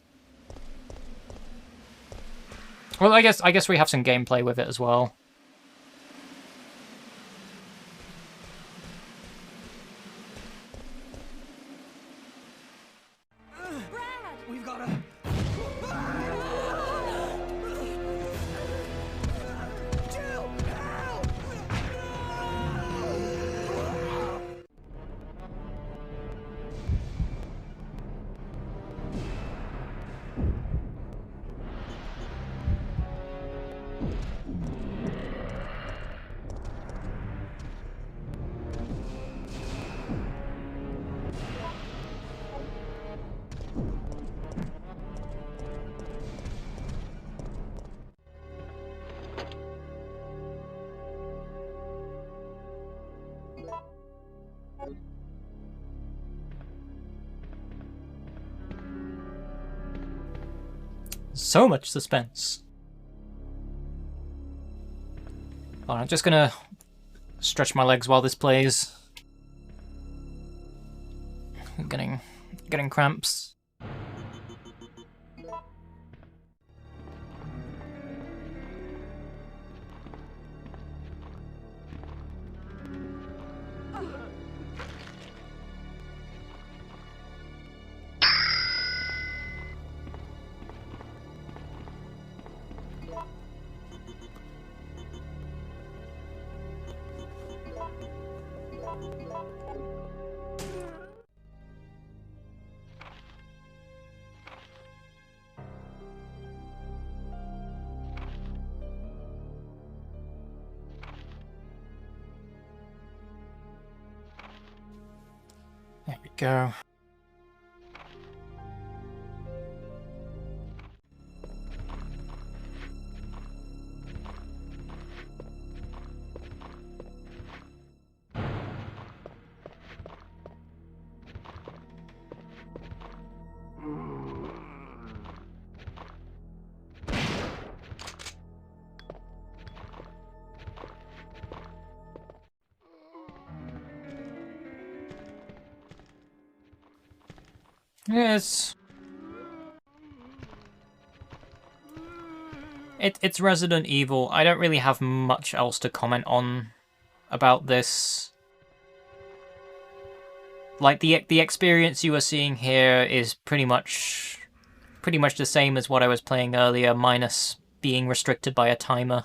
[SPEAKER 3] Well, I guess we have some gameplay with it as well.
[SPEAKER 6] We've got a... Jill, help!
[SPEAKER 3] So much suspense. Alright, I'm just gonna stretch my legs while this plays. I'm getting cramps. There we go. Yes. It's Resident Evil. I don't really have much else to comment on about this. Like the experience you are seeing here is pretty much the same as what I was playing earlier, minus being restricted by a timer.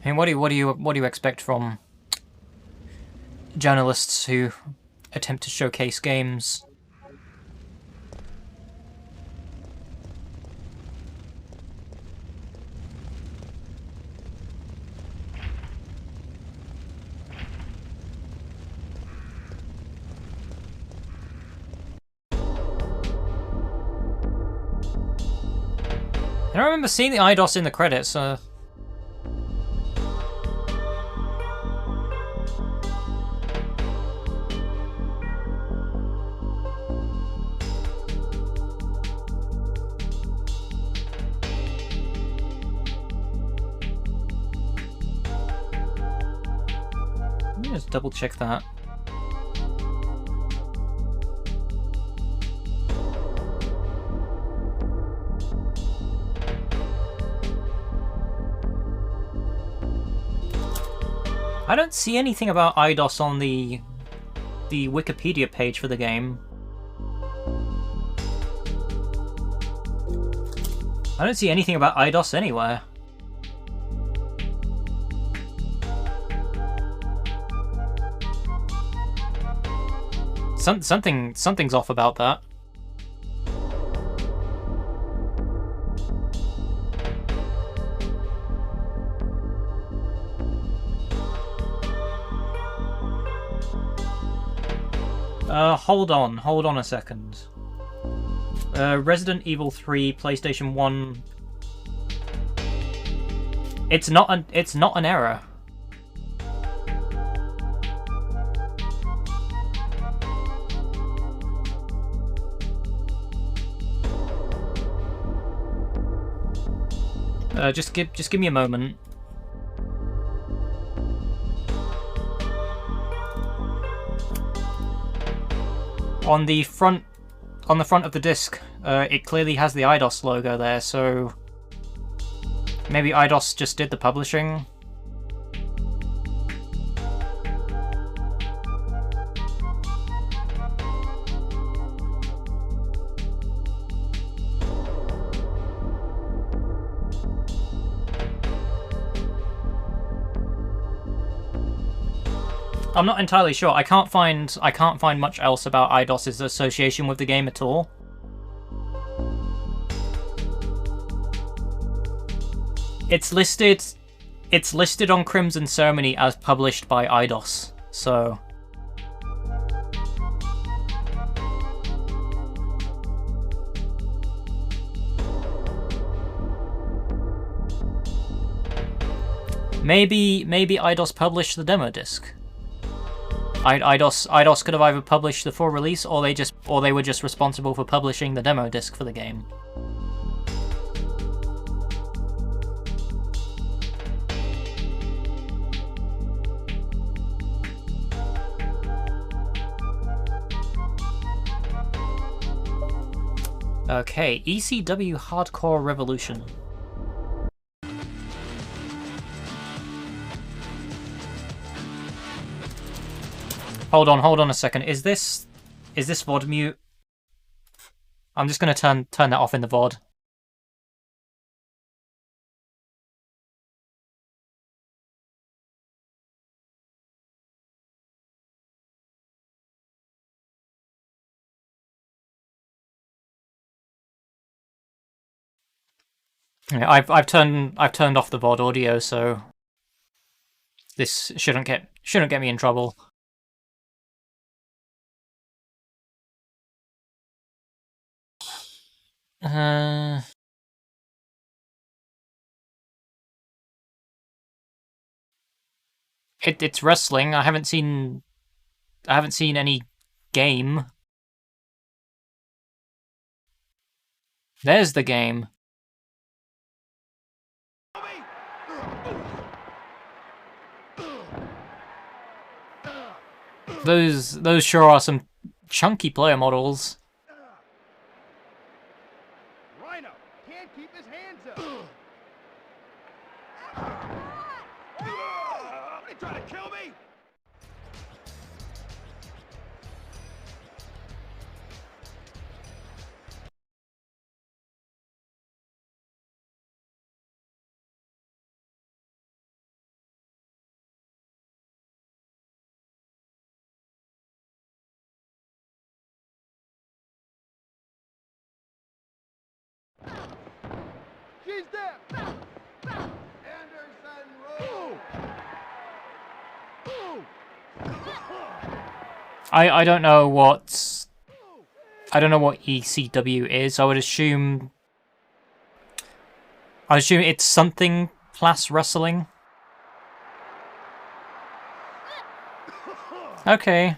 [SPEAKER 3] I mean, what do you expect from journalists who attempt to showcase games? I don't remember seeing the IDOS in the credits. Let me just double check that. I don't see anything about IDOS on the Wikipedia page for the game. I don't see anything about IDOS anywhere. Something's off about that. Hold on a second. Resident Evil 3, PlayStation 1. It's not an error. Just give me a moment. On the front of the disc, it clearly has the IDOS logo there, so maybe IDOS just did the publishing. I'm not entirely sure. I can't find much else about IDOS's association with the game at all. It's listed on Crimson Ceremony as published by IDOS, so maybe IDOS published the demo disc. IDOS could have either published the full release, or they were just responsible for publishing the demo disc for the game. Okay, ECW Hardcore Revolution. Hold on a second. Is this VOD mute? I'm just gonna turn that off in the VOD. Yeah, I've turned off the VOD audio, so this shouldn't get me in trouble. It's wrestling. I haven't seen any game. There's the game. Those sure are some chunky player models.
[SPEAKER 6] Rhino can't keep his hands up. They trying to kill me? She's there. Anderson Road.
[SPEAKER 3] I don't know what ECW is. I would assume it's something class wrestling. Okay.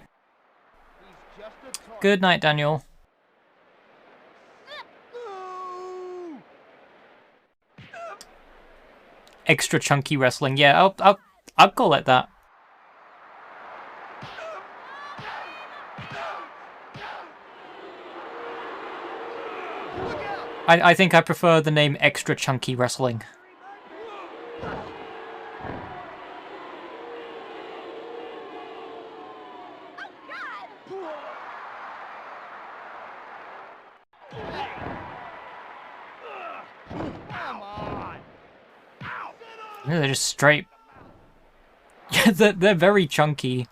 [SPEAKER 3] Good night, Daniel. Extra chunky wrestling. Yeah, I'll call it that. I think I prefer the name Extra Chunky Wrestling. Yeah, they're just straight. Yeah, they're very chunky.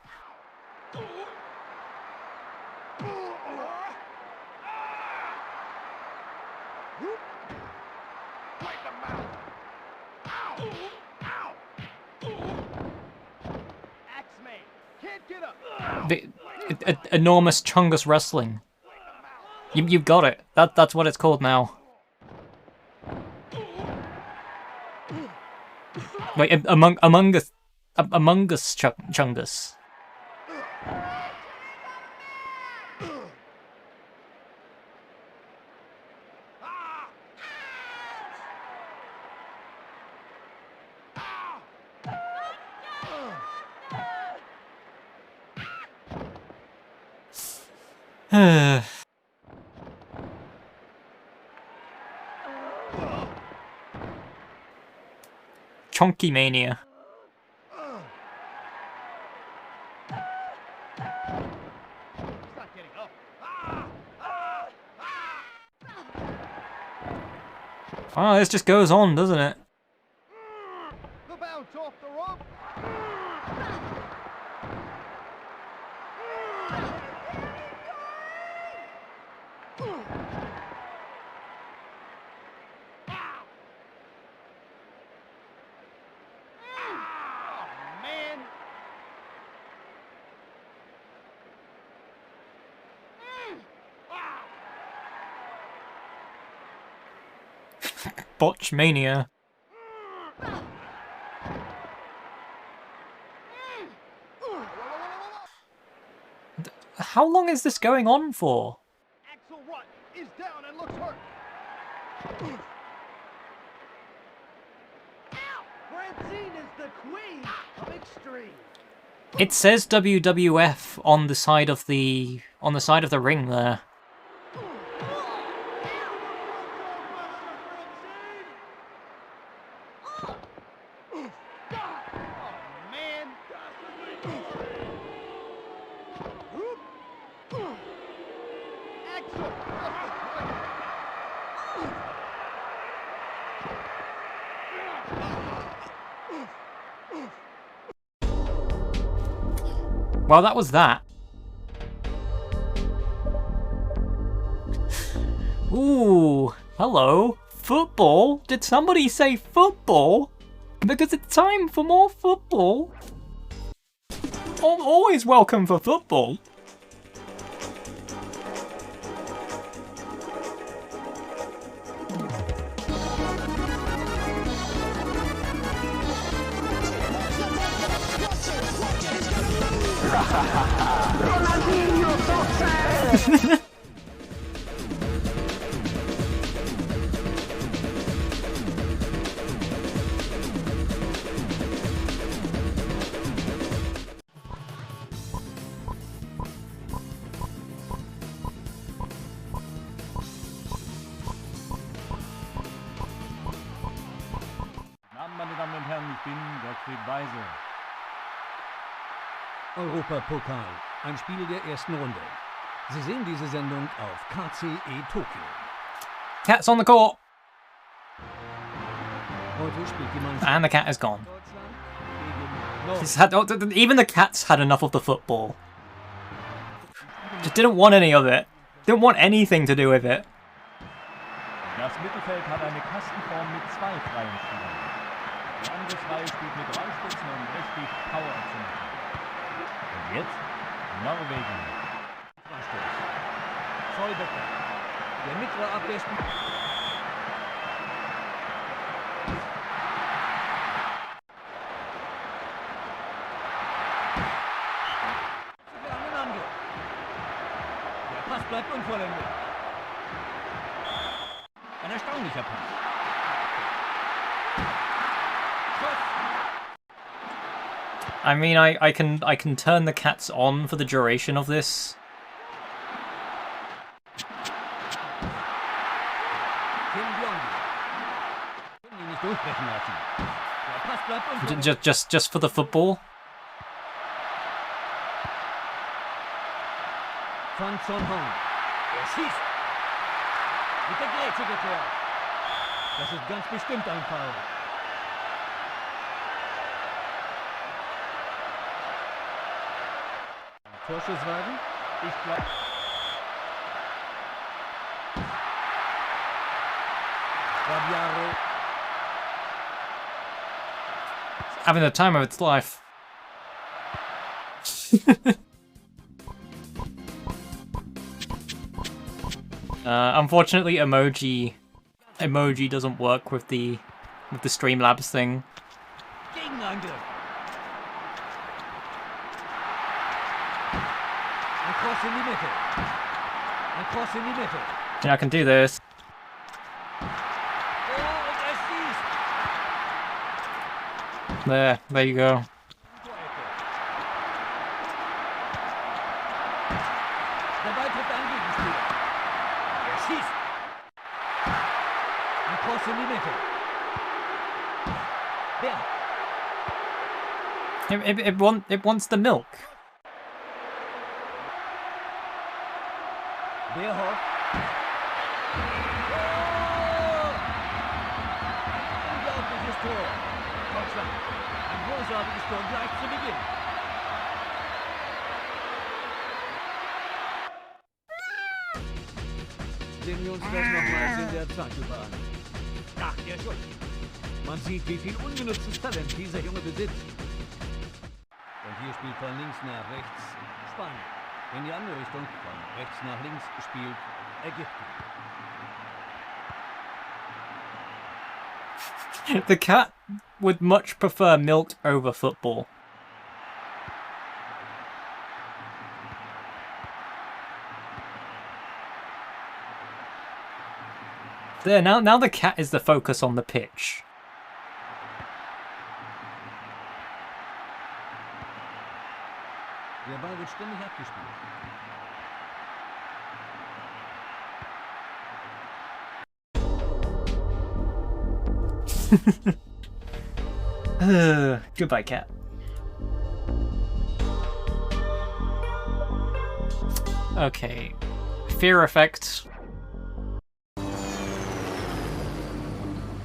[SPEAKER 3] Enormous chungus wrestling. You've got it. That's what it's called now. Wait, Among Us chungus. Chunky Mania. Oh, this just goes on, doesn't it?
[SPEAKER 6] The bounce off the rope.
[SPEAKER 3] Botch Mania. How long is this going on for?
[SPEAKER 6] Axel Rutt is down and looks hurt. Francine is the queen of extreme.
[SPEAKER 3] It says WWF on the side of the ring there. Well, that was that. Ooh, hello. Football? Did somebody say football? Because it's time for more football. Always welcome for football.
[SPEAKER 6] Ronaldinho,
[SPEAKER 19] Meine Damen und Herren, ich bin Gottfried Weise.
[SPEAKER 6] Europapokal, ein Spiel der ersten Runde. Sie sehen diese Sendung auf KCE Tokio.
[SPEAKER 3] Cat's on the court.
[SPEAKER 6] Heute spielt die Mannschaft.
[SPEAKER 3] And the cat is gone. He's had, even the cat's had enough of the football. Just didn't want any of it. Didn't want anything to do with it.
[SPEAKER 19] Das Mittelfeld hat eine Kastenform mit 2 freien Spielern. Die Angriffsreihe spielt mit 3 Spitzen und richtig Power zu machen. Und jetzt Norwegen.
[SPEAKER 6] Vollbecker. Der mittlere Abwehrspieler. Der Pass bleibt unvollendet. Ein erstaunlicher Pass.
[SPEAKER 3] I mean, I can turn the cats on for the duration of this. Just for the football.
[SPEAKER 6] Van Zonhorn. Schießt. Mit der Grätsche geklärt. Das ist ganz bestimmt ein Foul. Torschusswagen? Ich glaube. Fabiaro.
[SPEAKER 3] Having the time of its life. Unfortunately, emoji doesn't work with the Streamlabs thing.
[SPEAKER 6] Gegenangriff. Ein Cross in die Mitte. Ein Cross in die Mitte.
[SPEAKER 3] Yeah, I can do this. There you go.
[SPEAKER 6] Dabei trifft ein Gegenspieler. Schießt. Ein Cross in die Mitte.
[SPEAKER 3] It wants the milk.
[SPEAKER 6] Beerhoff. Unglaubliches Tor. Deutschland. Ein großartiges Tor gleich zu Beginn. Sehen wir uns das nochmals in der Zeitlupe an. Ach, der Schuss. Man sieht, wie viel ungenutztes Talent dieser Junge besitzt. Und hier spielt von links nach rechts Spanien. In die andere Richtung, von rechts nach links, spielt Ägypten.
[SPEAKER 3] The cat would much prefer milk over football. There, now the cat is the focus on the pitch.
[SPEAKER 6] Der Ball wird ständig abgespielt.
[SPEAKER 3] Goodbye, cat. Okay. Fear effect.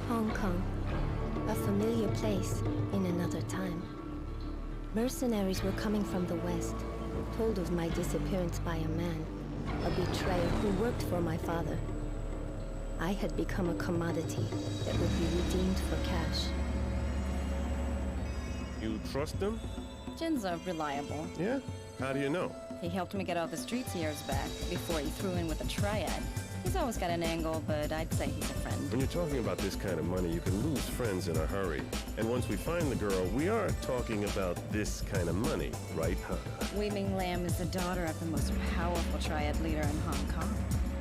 [SPEAKER 20] Hong Kong. A familiar place in another time. Mercenaries were coming from the west, told of my disappearance by a man, a betrayer who worked for my father. I had become a commodity that would be redeemed for cash.
[SPEAKER 7] You trust him?
[SPEAKER 21] Jin's reliable.
[SPEAKER 7] Yeah? How do you know?
[SPEAKER 21] He helped me get out of the streets years back, before he threw in with a triad. He's always got an angle, but I'd say he's a friend.
[SPEAKER 4] When you're talking about this kind of money, you can lose friends in a hurry. And once we find the girl, we are talking about this kind of money, right, Hana?
[SPEAKER 21] Weaving Lamb is the daughter of the most powerful triad leader in Hong Kong.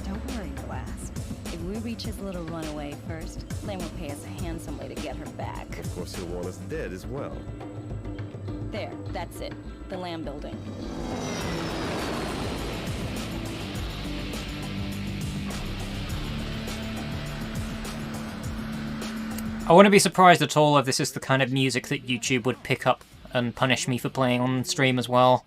[SPEAKER 21] Don't worry, Glass. If we reach his little runaway first, Lamb will pay us handsomely to get her back.
[SPEAKER 4] Of course, he'll want us dead as well.
[SPEAKER 21] There, that's it. The Lamb building.
[SPEAKER 3] I wouldn't be surprised at all if this is the kind of music that YouTube would pick up and punish me for playing on stream as well.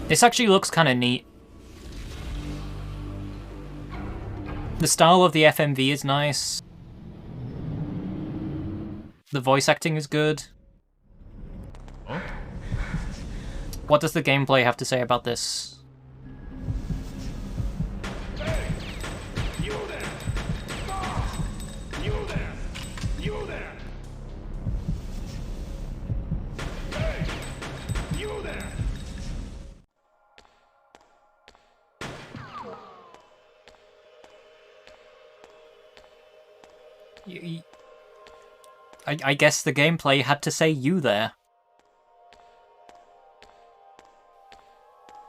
[SPEAKER 3] This actually looks kind of neat. The style of the FMV is nice. The voice acting is good. What does the gameplay have to say about this?
[SPEAKER 7] Hey! You there! Boss! You there! You there! Hey! You there!
[SPEAKER 3] I guess the gameplay had to say you there.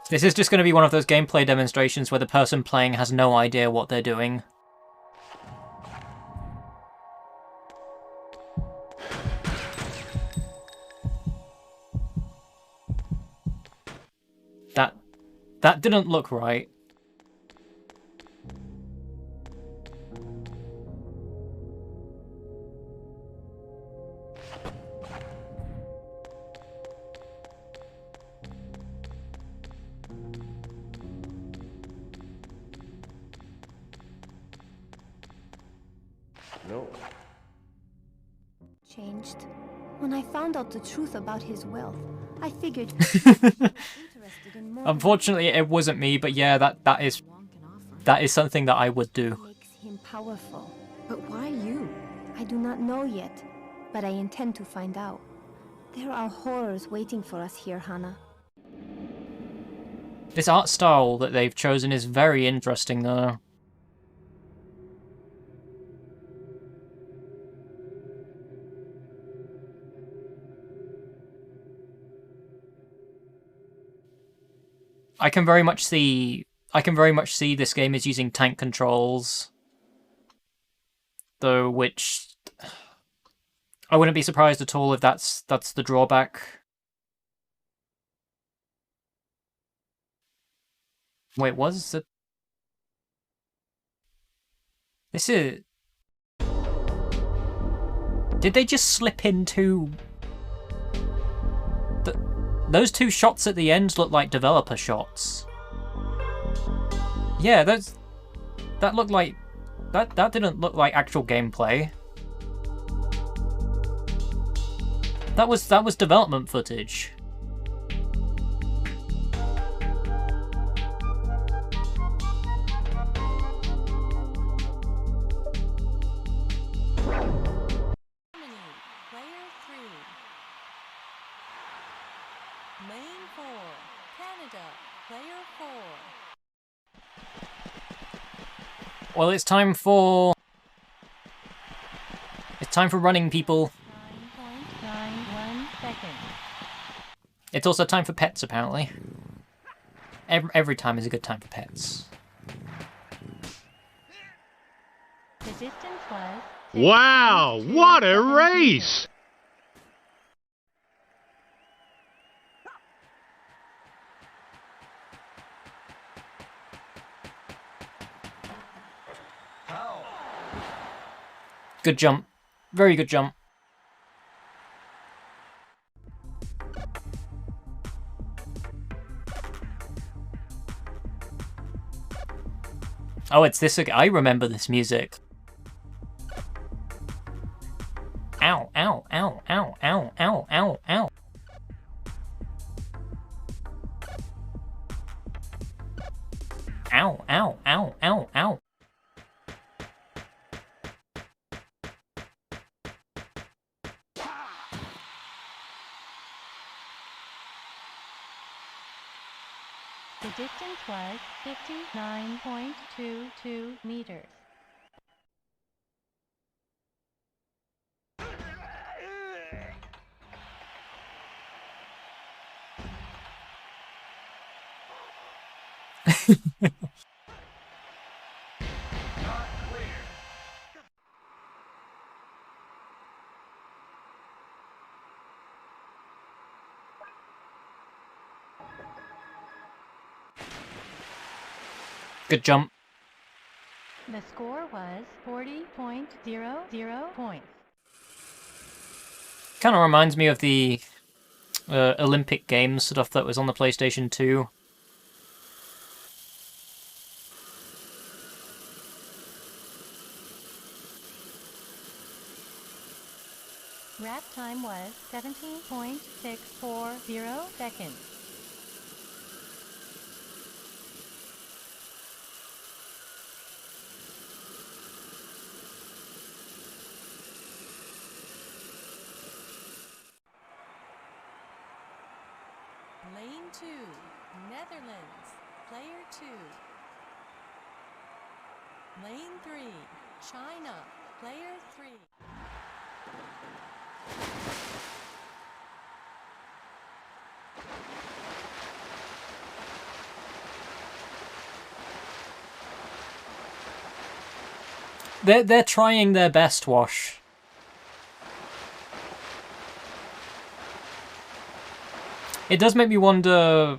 [SPEAKER 3] This is just going to be one of those gameplay demonstrations where the person playing has no idea what they're doing. That didn't look right.
[SPEAKER 4] No.
[SPEAKER 20] Changed. When I found out the truth about his wealth, I figured.
[SPEAKER 3] Unfortunately, it wasn't me, but yeah, that is something that I would do.
[SPEAKER 20] Makes him powerful. But why you? I do not know yet, but I intend to find out. There are horrors waiting for us here, Hana.
[SPEAKER 3] This art style that they've chosen is very interesting, though. I can very much see this game is using tank controls, though, which I wouldn't be surprised at all if that's the drawback. Wait, was it? This is. Did they just slip into? Those two shots at the end look like developer shots. Yeah, that looked like that didn't look like actual gameplay. That was development footage. Well, it's time for running, people.
[SPEAKER 21] 9.91 seconds.
[SPEAKER 3] It's also time for pets, apparently. Every time is a good time for pets.
[SPEAKER 21] The distance was...
[SPEAKER 22] Wow, what a race!
[SPEAKER 3] Good jump. Very good jump. Oh, it's this. I remember this music. Ow, ow, ow, ow, ow, ow, ow, ow. Ow, ow, ow, ow, ow.
[SPEAKER 5] The distance was 59.22 meters.
[SPEAKER 3] Good jump.
[SPEAKER 5] The score was 40.00 points.
[SPEAKER 3] Kind of reminds me of the Olympic Games stuff that was on the PlayStation 2.
[SPEAKER 5] Wrap time was 17.640 seconds.
[SPEAKER 2] Lane 2, Netherlands, player 2. Lane 3, China, player 3.
[SPEAKER 3] They're trying their best, Wash. It does make me wonder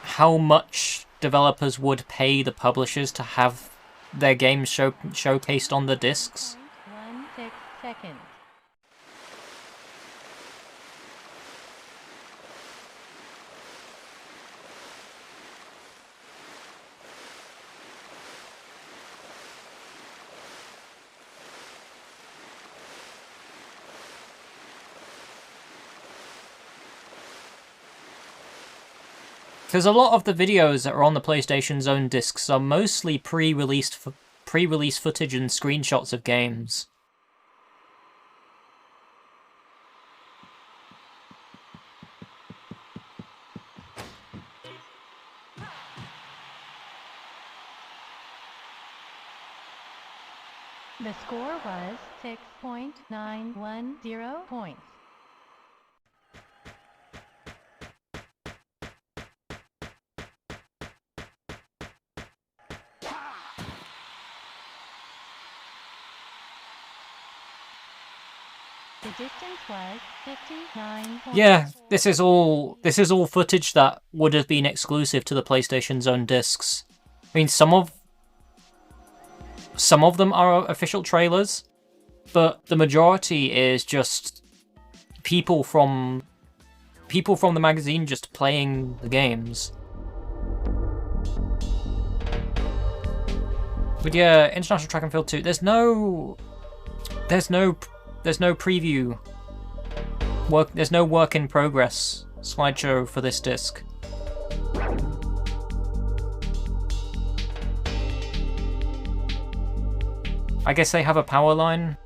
[SPEAKER 3] how much developers would pay the publishers to have their games showcased on the discs.
[SPEAKER 5] 16 seconds.
[SPEAKER 3] Because a lot of the videos that are on the PlayStation's own discs are mostly pre-release footage and screenshots of games.
[SPEAKER 5] The score was 6.910 points. The distance was 59.
[SPEAKER 3] Yeah, this is all footage that would have been exclusive to the PlayStation's own discs. I mean, some of them are official trailers, but the majority is just people from the magazine just playing the games. But yeah, International Track and Field 2. There's no preview work. There's no work in progress slideshow for this disc. I guess they have a power line.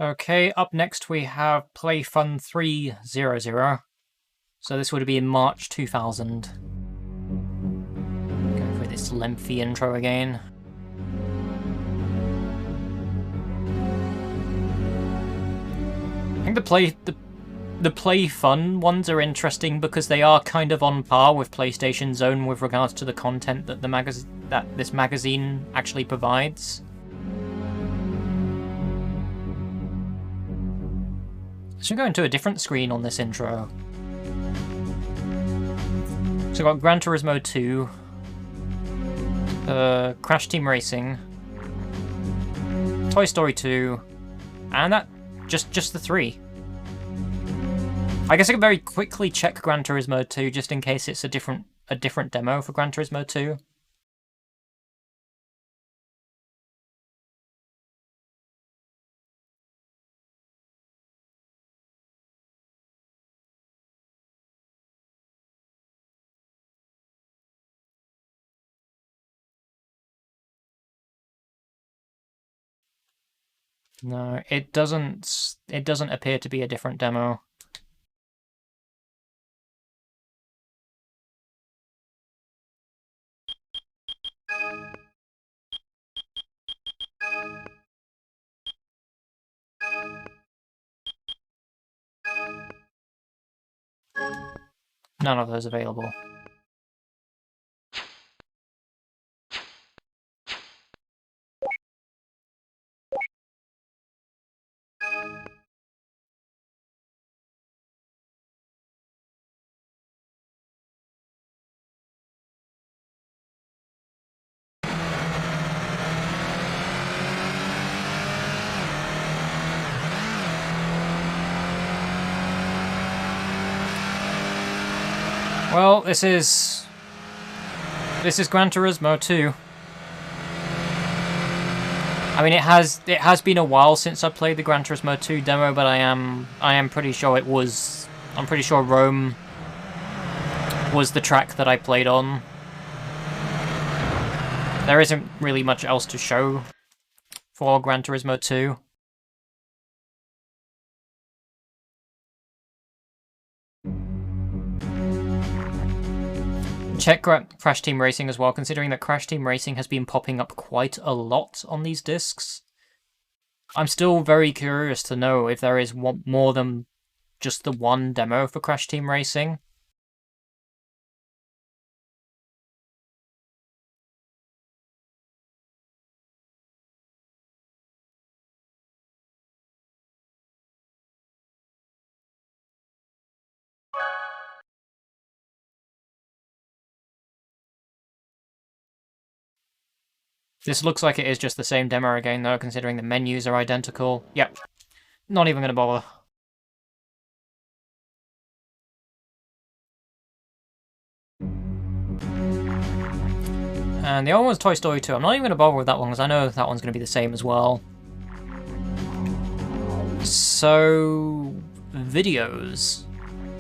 [SPEAKER 3] Okay, up next we have Play Fun 300. So this would be in March 2000. Go for this lengthy intro again. I think the Play Fun ones are interesting because they are kind of on par with PlayStation's own with regards to the content that this magazine actually provides. So we're going to a different screen on this intro. So we've got Gran Turismo 2, Crash Team Racing, Toy Story 2, and that just the 3. I guess I can very quickly check Gran Turismo 2 just in case it's a different demo for Gran Turismo 2. No, it doesn't appear to be a different demo. None of those available. Well, this is Gran Turismo 2. I mean, it has been a while since I played the Gran Turismo 2 demo, but I am pretty sure I'm pretty sure Rome was the track that I played on. There isn't really much else to show for Gran Turismo 2. Check Crash Team Racing as well, considering that Crash Team Racing has been popping up quite a lot on these discs. I'm still very curious to know if there is more than just the one demo for Crash Team Racing. This looks like it is just the same demo again, though, considering the menus are identical. Yep. Not even going to bother. And the other one's Toy Story 2. I'm not even going to bother with that one, because I know that one's going to be the same as well. So, videos.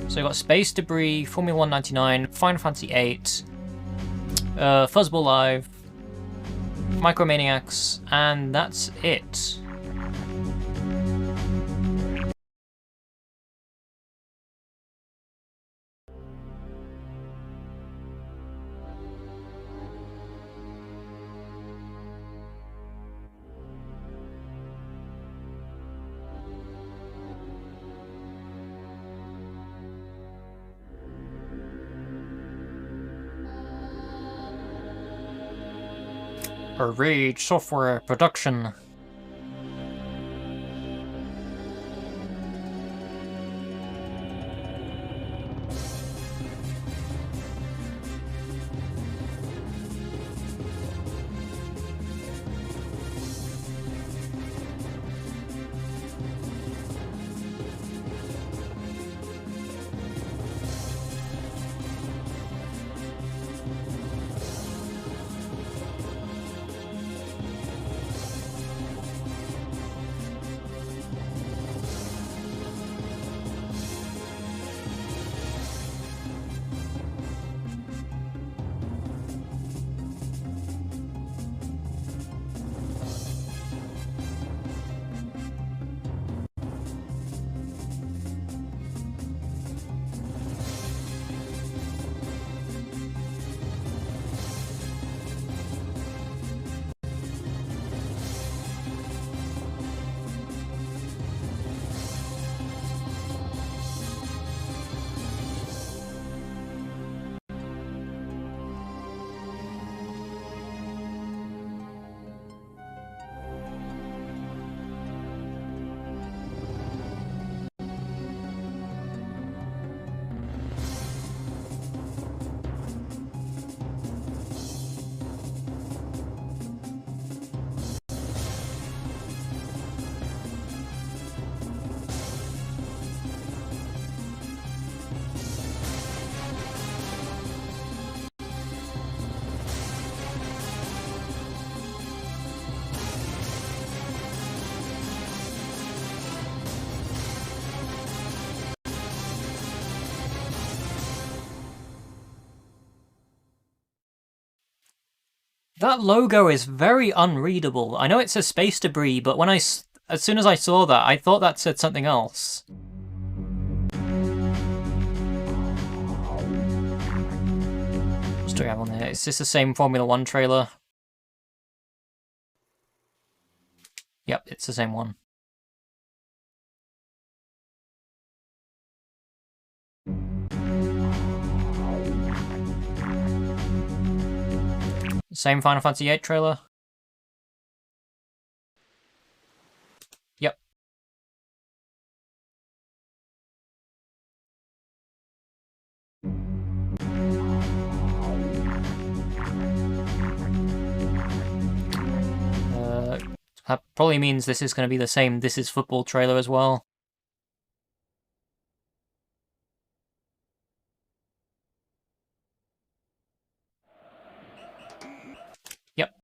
[SPEAKER 3] So we've got Space Debris, Formula 199, Final Fantasy 8, Fuzzball Live, Micromaniacs, and that's it. Rage Software Production. That logo is very unreadable. I know it says Space Debris, but when as soon as I saw that, I thought that said something else. What do we have on here? Is this the same Formula 1 trailer? Yep, it's the same one. Same Final Fantasy VIII trailer? Yep. That probably means this is going to be the same This Is Football trailer as well. Yep.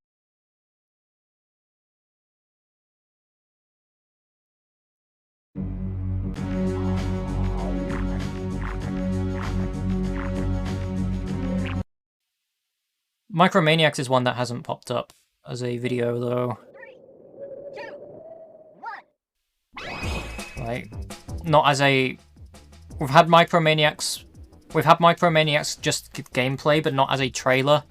[SPEAKER 3] Micromaniacs is one that hasn't popped up as a video, though. Like, not as a... We've had Micromaniacs just gameplay, but not as a trailer.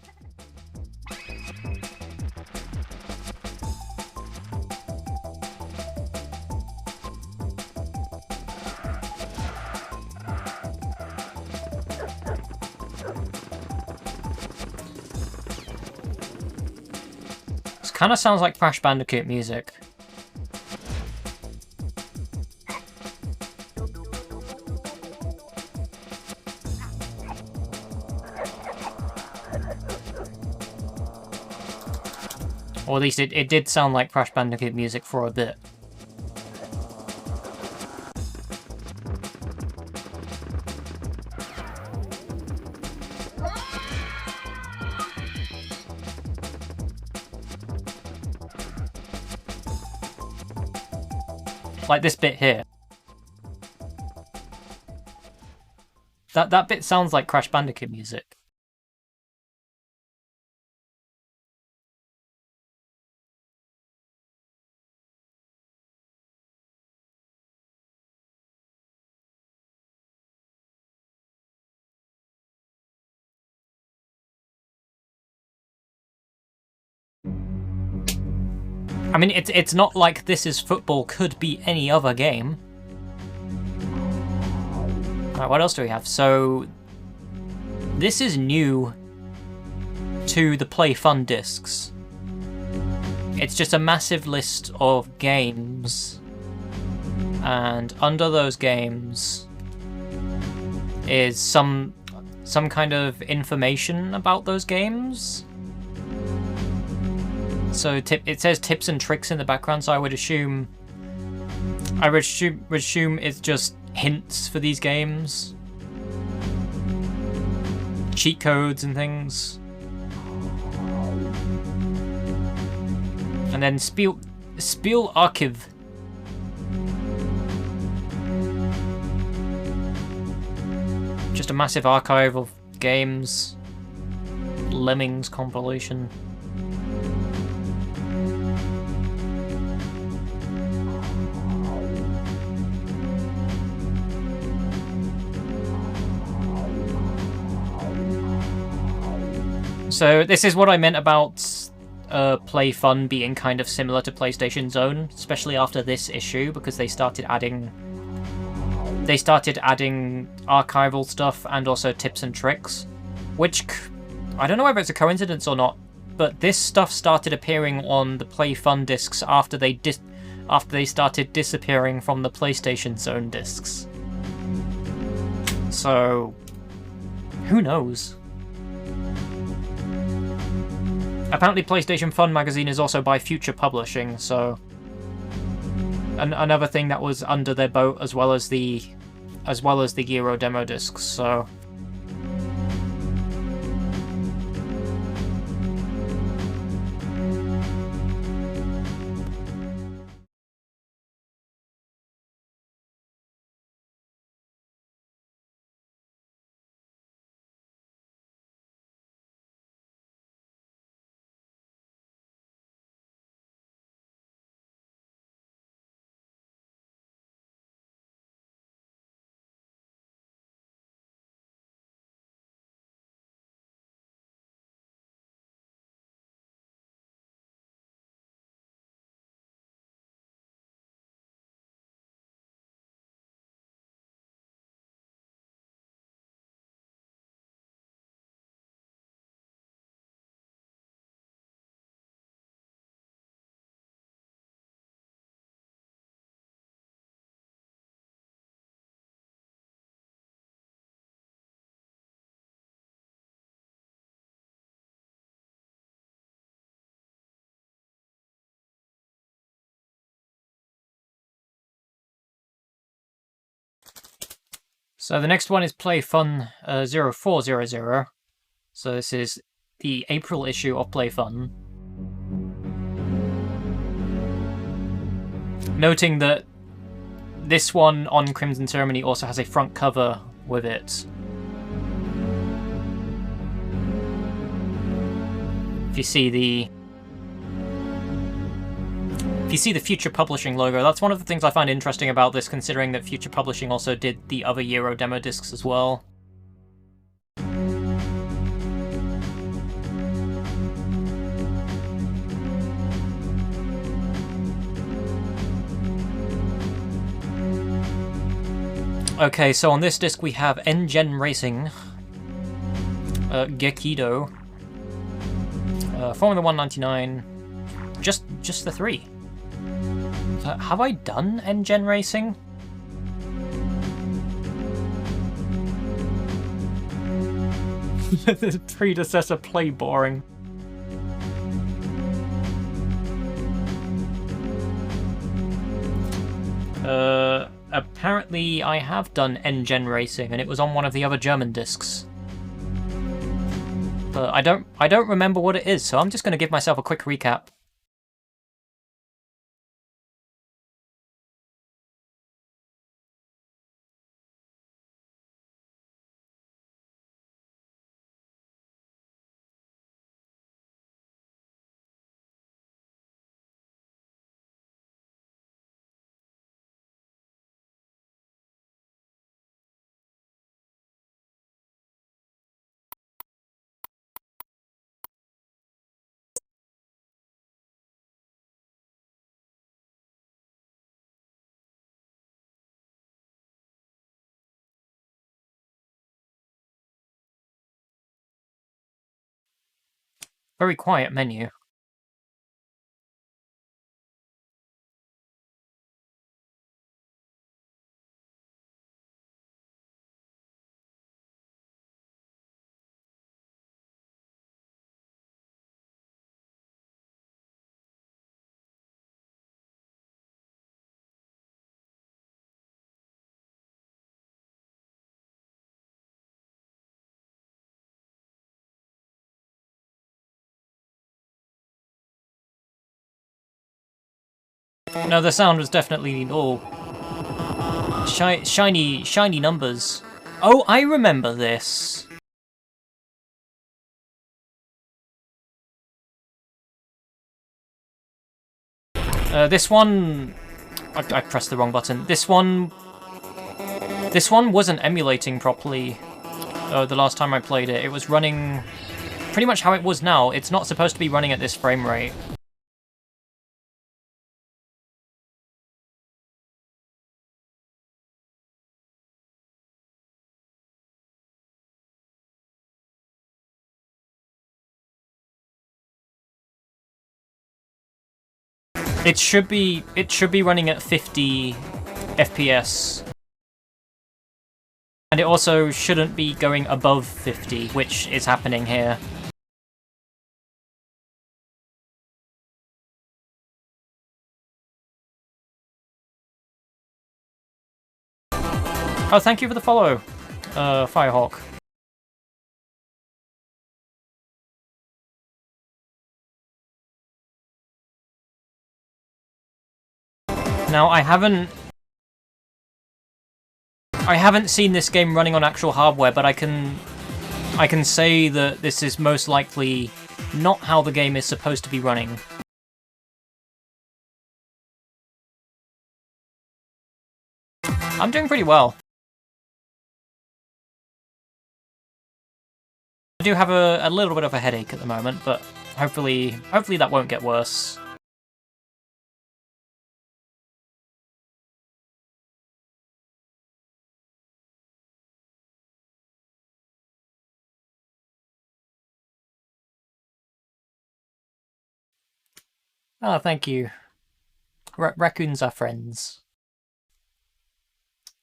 [SPEAKER 3] This kind of sounds like Crash Bandicoot music. Or at least it did sound like Crash Bandicoot music for a bit. Like this bit here. That bit sounds like Crash Bandicoot music. I mean, it's not like This Is Football could be any other game. Alright, what else do we have? So, this is new to the Play Fun discs. It's just a massive list of games, and under those games is some kind of information about those games. So it says tips and tricks in the background, so I would assume it's just hints for these games, cheat codes and things. And then Spielarchiv. Just a massive archive of games. Lemmings compilation. So this is what I meant about Play Fun being kind of similar to PlayStation Zone, especially after this issue, because they started adding archival stuff and also tips and tricks, which I don't know whether it's a coincidence or not, but this stuff started appearing on the Play Fun discs after they started disappearing from the PlayStation Zone discs. So who knows? Apparently PlayStation Fun magazine is also by Future Publishing, so another thing that was under their boat, as well as the Euro demo discs, so So the next one is Play Fun 0400. So this is the April issue of Play Fun. Noting that this one on Crimson Ceremony also has a front cover with it. If you see the Future Publishing logo, that's one of the things I find interesting about this, considering that Future Publishing also did the other Euro demo discs as well. Okay, so on this disc we have N-Gen Racing, Gekido, Formula 199, just the 3. Have I done N-Gen Racing? The predecessor play boring. Apparently I have done N-Gen Racing, and it was on one of the other German discs. But I don't remember what it is, so I'm just going to give myself a quick recap. Very quiet menu. No, the sound was definitely all shiny numbers. Oh, I remember this. This one, I pressed the wrong button. This one wasn't emulating properly. The last time I played it, it was running pretty much how it was now. It's not supposed to be running at this frame rate. It should be running at 50 FPS. And it also shouldn't be going above 50, which is happening here. Oh, thank you for the follow, Firehawk. Now, I haven't seen this game running on actual hardware, but I can say that this is most likely not how the game is supposed to be running. I'm doing pretty well. I do have a little bit of a headache at the moment, but hopefully that won't get worse. Oh, thank you. Raccoons are friends.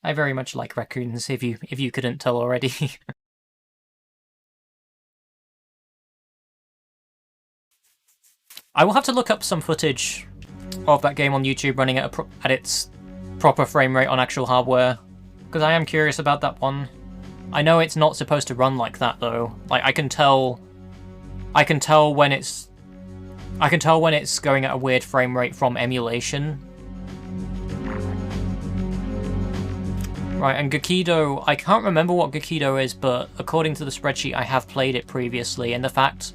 [SPEAKER 3] I very much like raccoons, if you couldn't tell already. I will have to look up some footage of that game on YouTube running at its proper frame rate on actual hardware. because I am curious about that one. I know it's not supposed to run like that though. Like I can tell when it's going at a weird frame rate from emulation. Right, and Gakido, I can't remember what Gakido is, but according to the spreadsheet I have played it previously, and the fact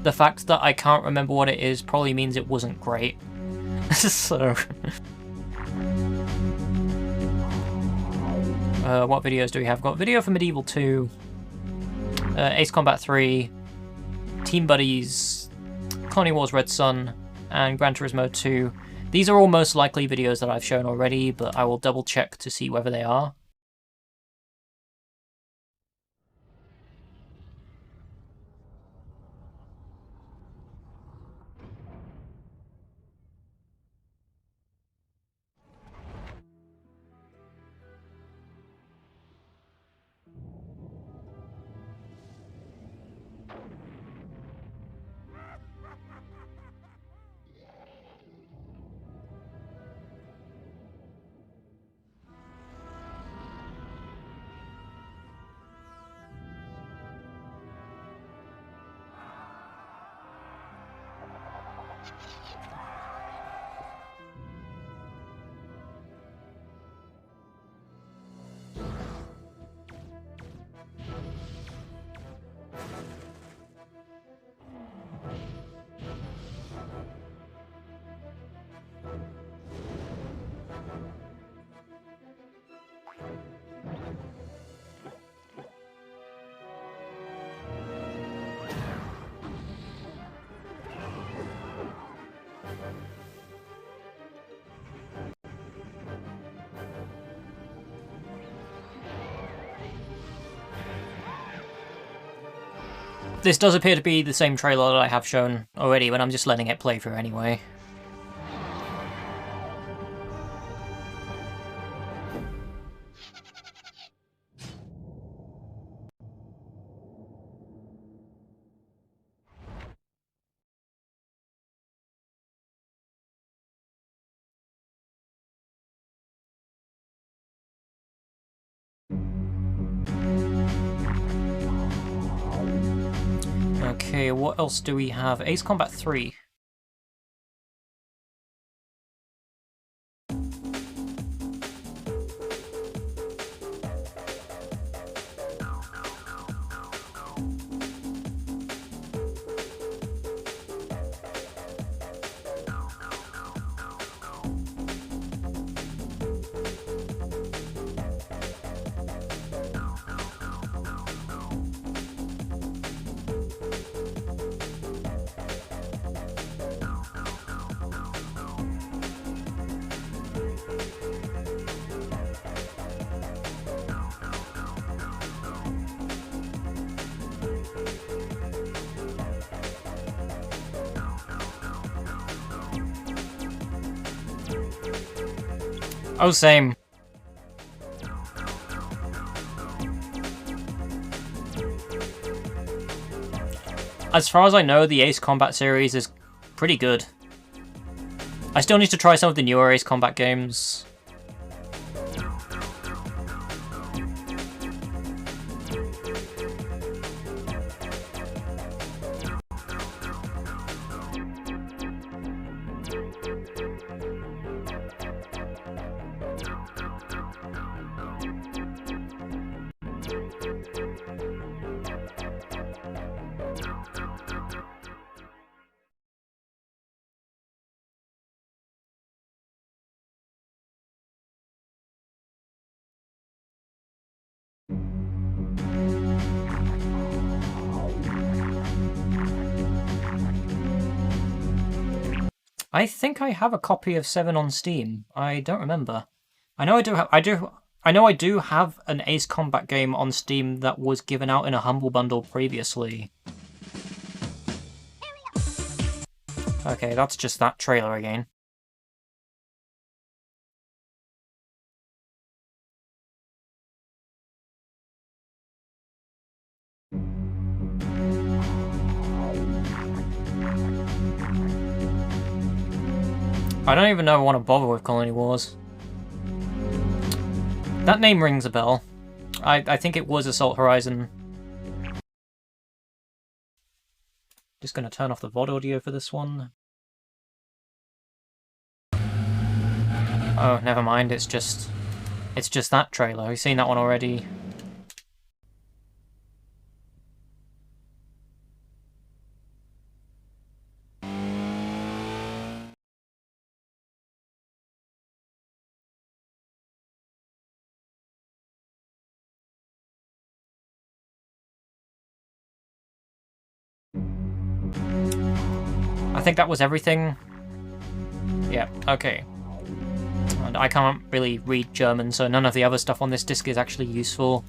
[SPEAKER 3] that I can't remember what it is probably means it wasn't great. So what videos do we have? We've got video for Medieval 2, Ace Combat 3, Team Buddies, Colony Wars Red Sun, and Gran Turismo 2. These are all most likely videos that I've shown already, but I will double check to see whether they are. This does appear to be the same trailer that I have shown already, but I'm just letting it play through anyway. Okay, what else do we have? Ace Combat 3. Oh, same. As far as I know, the Ace Combat series is pretty good. I still need to try some of the newer Ace Combat games. I think I have a copy of 7 on Steam. I don't remember. I know I do have an Ace Combat game on Steam that was given out in a Humble Bundle previously. Okay, that's just that trailer again. I don't even know if I want to bother with Colony Wars. That name rings a bell. I think it was Assault Horizon. Just gonna turn off the VOD audio for this one. Oh, never mind, it's just that trailer. We've seen that one already. I think that was everything. Yeah, okay. And I can't really read German, so none of the other stuff on this disc is actually useful.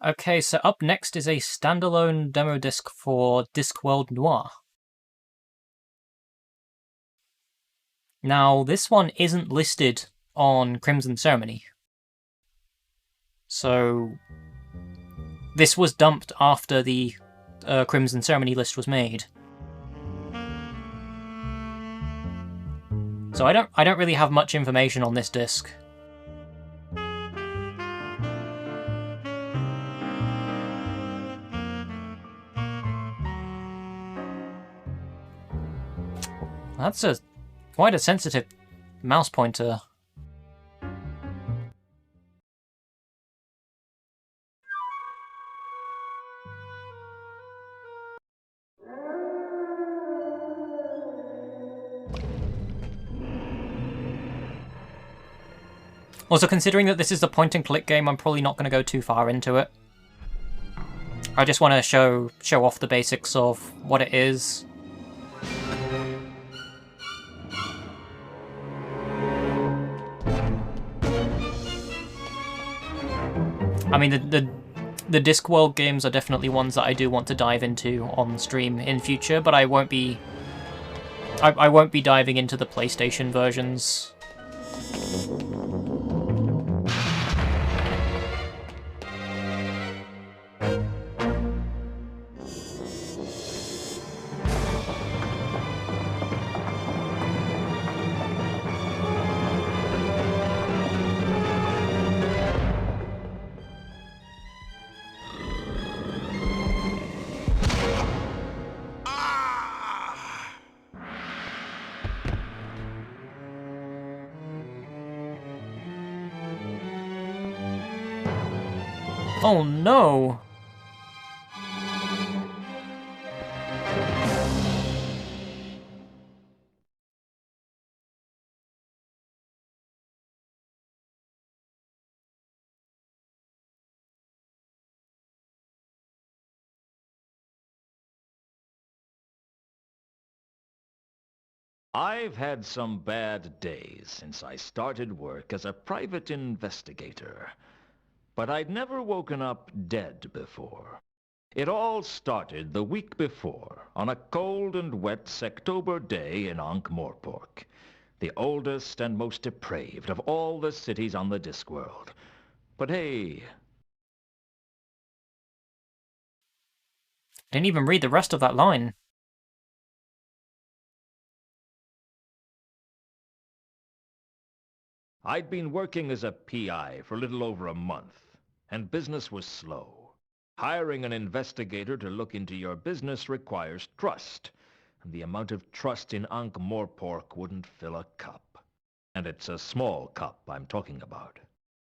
[SPEAKER 3] Okay, so up next is a standalone demo disc for Discworld Noir. Now, this one isn't listed on Crimson Ceremony. So, this was dumped after the Crimson Ceremony list was made. So I don't really have much information on this disc. That's quite a sensitive mouse pointer. Also, considering that this is a point-and-click game, I'm probably not going to go too far into it. I just want to show off the basics of what it is. I mean, the Discworld games are definitely ones that I do want to dive into on stream in future, but I won't be diving into the PlayStation versions. Oh no!
[SPEAKER 10] I've had some bad days since I started work as a private investigator. But I'd never woken up dead before. It all started the week before, on a cold and wet Sectober day in Ankh-Morpork, the oldest and most depraved of all the cities on the Discworld. But hey...
[SPEAKER 3] Didn't even read the rest of that line.
[SPEAKER 10] I'd been working as a PI for a little over a month, and business was slow. Hiring an investigator to look into your business requires trust, and the amount of trust in Ankh-Morpork wouldn't fill a cup. And it's a small cup I'm talking about.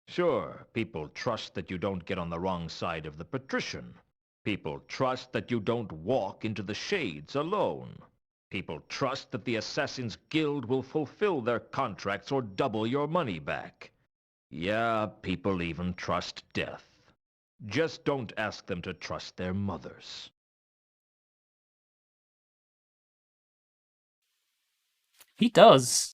[SPEAKER 10] Sure, people trust that you don't get on the wrong side of the patrician. People trust that you don't walk into the shades alone. People trust that the Assassin's Guild will fulfill their contracts or double your money back. Yeah, people even trust death. Just don't ask them to trust their mothers.
[SPEAKER 3] He does.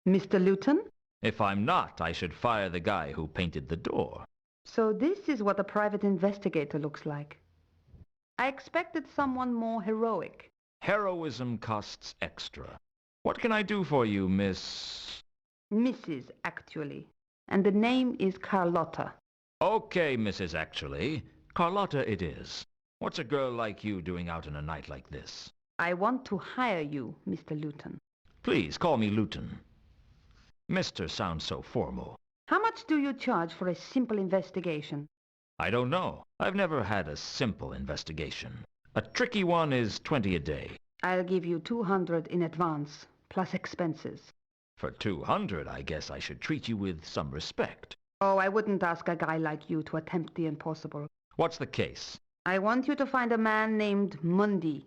[SPEAKER 1] Mr. Luton?
[SPEAKER 10] If I'm not, I should fire the guy who painted the door.
[SPEAKER 1] So this is what a private investigator looks like. I expected someone more heroic.
[SPEAKER 10] Heroism costs extra. What can I do for you, Miss...
[SPEAKER 1] Mrs. actually. And the name is Carlotta.
[SPEAKER 10] Okay, Mrs. Actually. Carlotta it is. What's a girl like you doing out on a night like this?
[SPEAKER 1] I want to hire you, Mr. Luton.
[SPEAKER 10] Please, call me Luton. Mr. sounds so formal.
[SPEAKER 1] How much do you charge for a simple investigation?
[SPEAKER 10] I don't know. I've never had a simple investigation. A tricky one is 20 a day.
[SPEAKER 1] I'll give you 200 in advance, plus expenses.
[SPEAKER 10] For 200, I guess I should treat you with some respect.
[SPEAKER 1] Oh, I wouldn't ask a guy like you to attempt the impossible.
[SPEAKER 10] What's the case?
[SPEAKER 1] I want you to find a man named Mundy.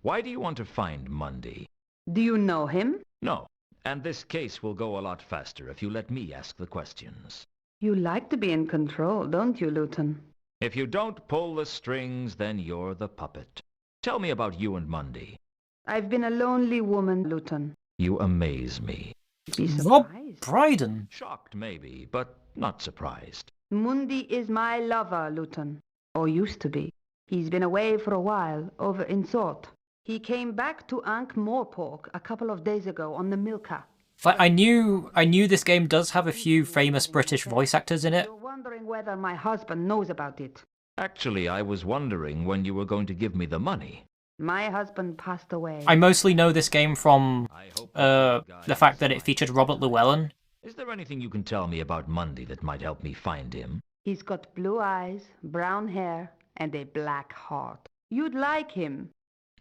[SPEAKER 10] Why do you want to find Mundy?
[SPEAKER 1] Do you know him?
[SPEAKER 10] No. And this case will go a lot faster if you let me ask the questions.
[SPEAKER 1] You like to be in control, don't you, Luton?
[SPEAKER 10] If you don't pull the strings, then you're the puppet. Tell me about you and Mundy.
[SPEAKER 1] I've been a lonely woman, Luton.
[SPEAKER 10] You amaze me.
[SPEAKER 1] Be
[SPEAKER 3] Rob
[SPEAKER 1] surprised.
[SPEAKER 3] Brydon.
[SPEAKER 10] Shocked, maybe, but not surprised.
[SPEAKER 1] Mundy is my lover, Luton. Or used to be. He's been away for a while, over in Thought. He came back to Ankh-Morpork a couple of days ago on the Milka.
[SPEAKER 3] Like, I knew this game does have a few famous British voice actors in it.
[SPEAKER 1] You're wondering whether my husband knows about it.
[SPEAKER 10] Actually, I was wondering when you were going to give me the money.
[SPEAKER 1] My husband passed away.
[SPEAKER 3] I mostly know this game from the fact that it featured Robert Llewellyn.
[SPEAKER 10] Is there anything you can tell me about Mundy that might help me find him?
[SPEAKER 1] He's got blue eyes, brown hair, and a black heart. You'd like him.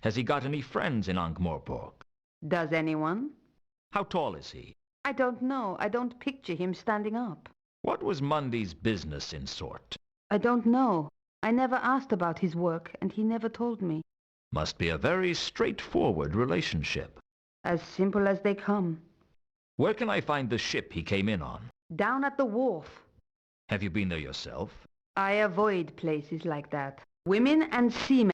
[SPEAKER 10] Has he got any friends in Ankh-Morpork?
[SPEAKER 1] Does anyone?
[SPEAKER 10] How tall is he?
[SPEAKER 1] I don't know. I don't picture him standing up.
[SPEAKER 10] What was Mundy's business in sort?
[SPEAKER 1] I don't know. I never asked about his work, and he never told me.
[SPEAKER 10] Must be a very straightforward relationship.
[SPEAKER 1] As simple as they come.
[SPEAKER 10] Where can I find the ship he came in on?
[SPEAKER 1] Down at the wharf.
[SPEAKER 10] Have you been there yourself?
[SPEAKER 1] I avoid places like that. Women and seamen.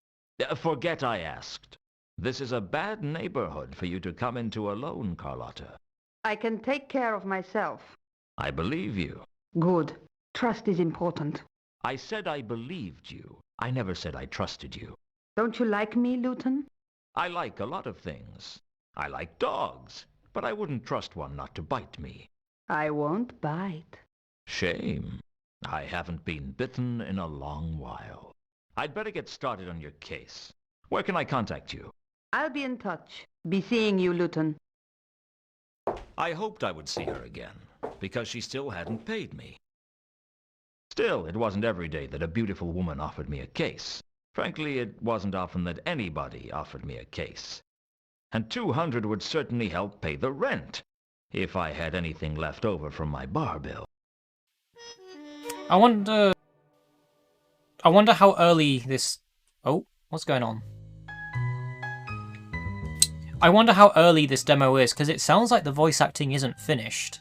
[SPEAKER 10] Forget I asked. This is a bad neighborhood for you to come into alone, Carlotta.
[SPEAKER 1] I can take care of myself.
[SPEAKER 10] I believe you.
[SPEAKER 1] Good. Trust is important.
[SPEAKER 10] I said I believed you. I never said I trusted you.
[SPEAKER 1] Don't you like me, Luton?
[SPEAKER 10] I like a lot of things. I like dogs, but I wouldn't trust one not to bite me.
[SPEAKER 1] I won't bite.
[SPEAKER 10] Shame. I haven't been bitten in a long while. I'd better get started on your case. Where can I contact you?
[SPEAKER 1] I'll be in touch. Be seeing you, Luton.
[SPEAKER 10] I hoped I would see her again, because she still hadn't paid me. Still, it wasn't every day that a beautiful woman offered me a case. Frankly, it wasn't often that anybody offered me a case. And 200 would certainly help pay the rent, if I had anything left over from my bar bill.
[SPEAKER 3] I wonder how early this... Oh, what's going on? I wonder how early this demo is, because it sounds like the voice acting isn't finished.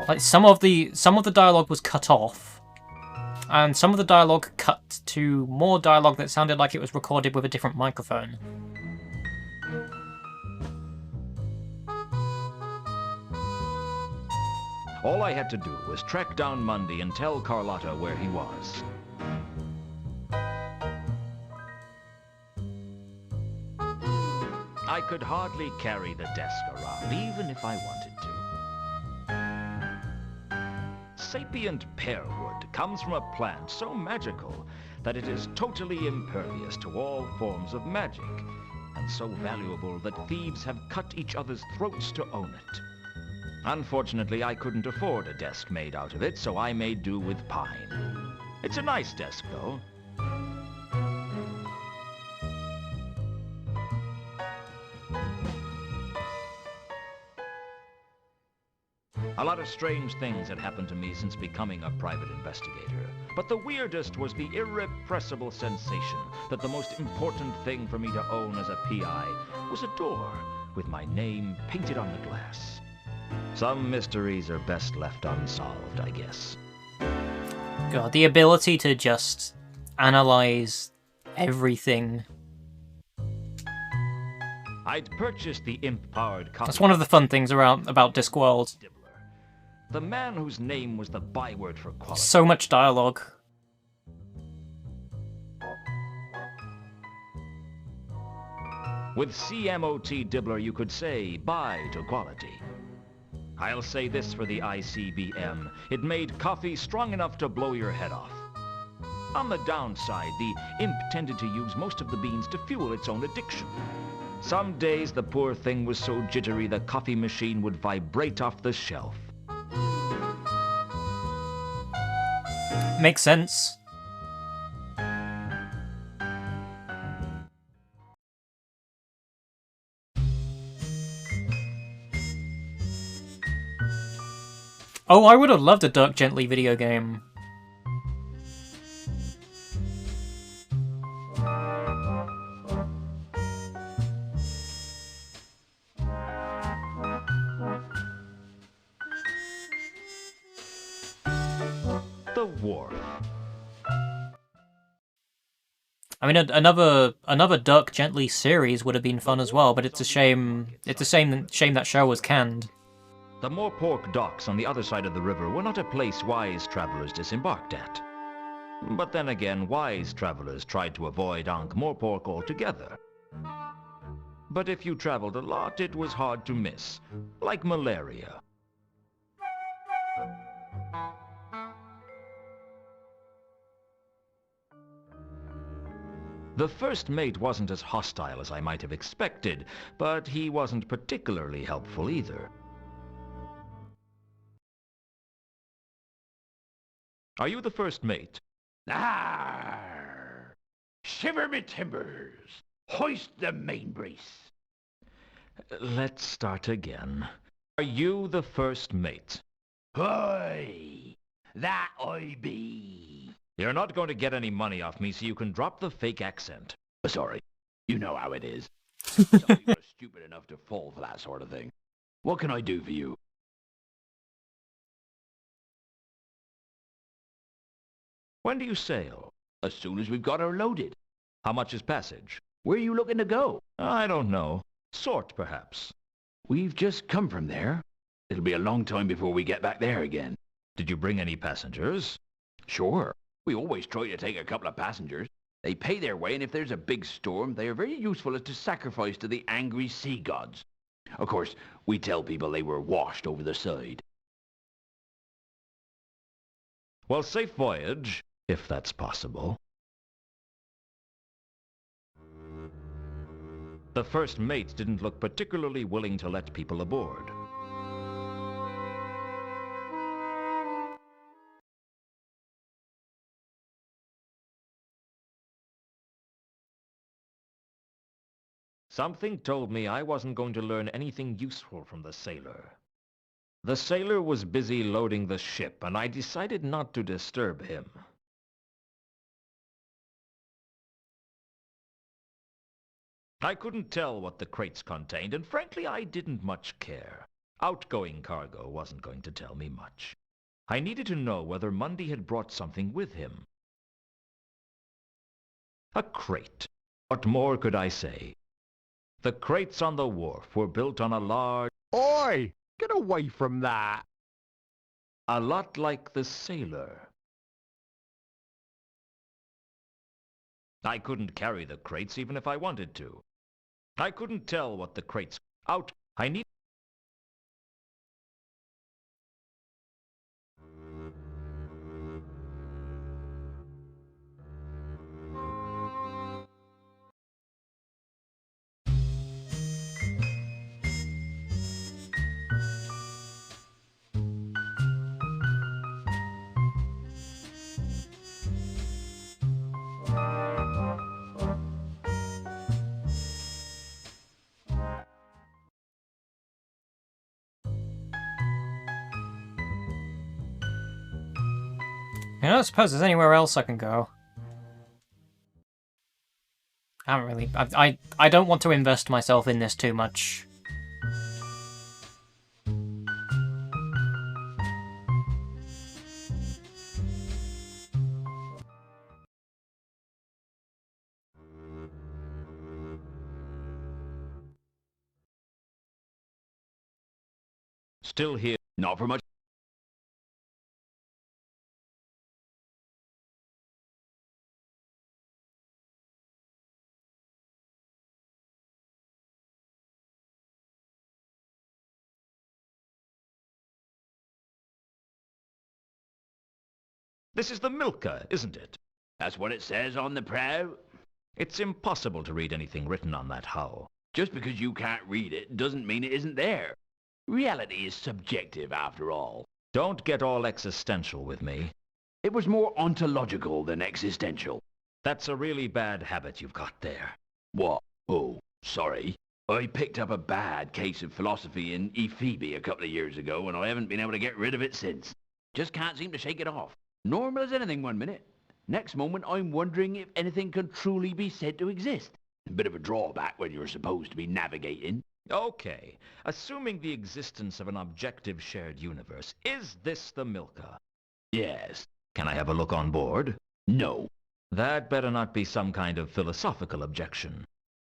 [SPEAKER 3] Like some of the dialogue was cut off, and some of the dialogue cut to more dialogue that sounded like it was recorded with a different microphone.
[SPEAKER 10] All I had to do was track down Mundy and tell Carlotta where he was. I could hardly carry the desk around, even if I wanted to. Sapient pearwood comes from a plant so magical that it is totally impervious to all forms of magic, and so valuable that thieves have cut each other's throats to own it. Unfortunately, I couldn't afford a desk made out of it, so I made do with pine. It's a nice desk, though. A lot of strange things had happened to me since becoming a private investigator. But the weirdest was the irrepressible sensation that the most important thing for me to own as a PI was a door with my name painted on the glass. Some mysteries are best left unsolved, I guess.
[SPEAKER 3] God, the ability to just analyze everything.
[SPEAKER 10] I'd purchased the imp-powered copy.
[SPEAKER 3] That's one of the fun things about Discworld.
[SPEAKER 10] The man whose name was the byword for quality.
[SPEAKER 3] So much dialogue.
[SPEAKER 10] With CMOT Dibbler, you could say bye to quality. I'll say this for the ICBM. It made coffee strong enough to blow your head off. On the downside, the imp tended to use most of the beans to fuel its own addiction. Some days the poor thing was so jittery the coffee machine would vibrate off the shelf.
[SPEAKER 3] Makes sense. Oh, I would have loved a Dirk Gently video game.
[SPEAKER 10] The Wharf.
[SPEAKER 3] I mean, another Dirk Gently series would have been fun as well, but it's a shame. It's a shame that show was canned.
[SPEAKER 10] The Moorpork docks on the other side of the river were not a place wise travelers disembarked at. But then again, wise travelers tried to avoid Ankh-Morpork altogether. But if you traveled a lot, it was hard to miss, like malaria. The first mate wasn't as hostile as I might have expected, but he wasn't particularly helpful either. Are you the first mate?
[SPEAKER 11] Arr! Shiver me timbers! Hoist the main brace!
[SPEAKER 10] Let's start again. Are you the first mate?
[SPEAKER 11] Hoy! That I be!
[SPEAKER 10] You're not going to get any money off me, so you can drop the fake accent.
[SPEAKER 11] Sorry. You know how it is. Some people are stupid enough to fall for that sort of thing. What can I do for you?
[SPEAKER 10] When do you sail?
[SPEAKER 11] As soon as we've got her loaded.
[SPEAKER 10] How much is passage?
[SPEAKER 11] Where are you looking to go?
[SPEAKER 10] I don't know. Sort, perhaps.
[SPEAKER 11] We've just come from there. It'll be a long time before we get back there again.
[SPEAKER 10] Did you bring any passengers?
[SPEAKER 11] Sure. We always try to take a couple of passengers. They pay their way, and if there's a big storm, they are very useful as to sacrifice to the angry sea gods. Of course, we tell people they were washed over the side.
[SPEAKER 10] Well, safe voyage, if that's possible. The first mate didn't look particularly willing to let people aboard. Something told me I wasn't going to learn anything useful from the sailor. The sailor was busy loading the ship, and I decided not to disturb him. I couldn't tell what the crates contained, and frankly, I didn't much care. Outgoing cargo wasn't going to tell me much. I needed to know whether Mundy had brought something with him. A crate. What more could I say? The crates on the wharf were built on a large...
[SPEAKER 22] Oi! Get away from that!
[SPEAKER 10] A lot like the sailor. I couldn't carry the crates even if I wanted to. I couldn't tell what the crates... I need...
[SPEAKER 3] I don't suppose there's anywhere else I can go. I haven't really... I don't want to invest myself in this too much.
[SPEAKER 10] Still here.
[SPEAKER 11] Not for much.
[SPEAKER 10] This is the Milka, isn't it?
[SPEAKER 11] That's what it says on the prow.
[SPEAKER 10] It's impossible to read anything written on that hull.
[SPEAKER 11] Just because you can't read it doesn't mean it isn't there. Reality is subjective, after all.
[SPEAKER 10] Don't get all existential with me.
[SPEAKER 11] It was more ontological than existential.
[SPEAKER 10] That's a really bad habit you've got there.
[SPEAKER 11] What? Oh, sorry. I picked up a bad case of philosophy in Ephoebe a couple of years ago, and I haven't been able to get rid of it since. Just can't seem to shake it off. Normal as anything one minute. Next moment, I'm wondering if anything can truly be said to exist. A bit of a drawback when you're supposed to be navigating.
[SPEAKER 10] Okay, assuming the existence of an objective shared universe, is this the Milka?
[SPEAKER 11] Yes.
[SPEAKER 10] Can I have a look on board?
[SPEAKER 11] No.
[SPEAKER 10] That better not be some kind of philosophical objection.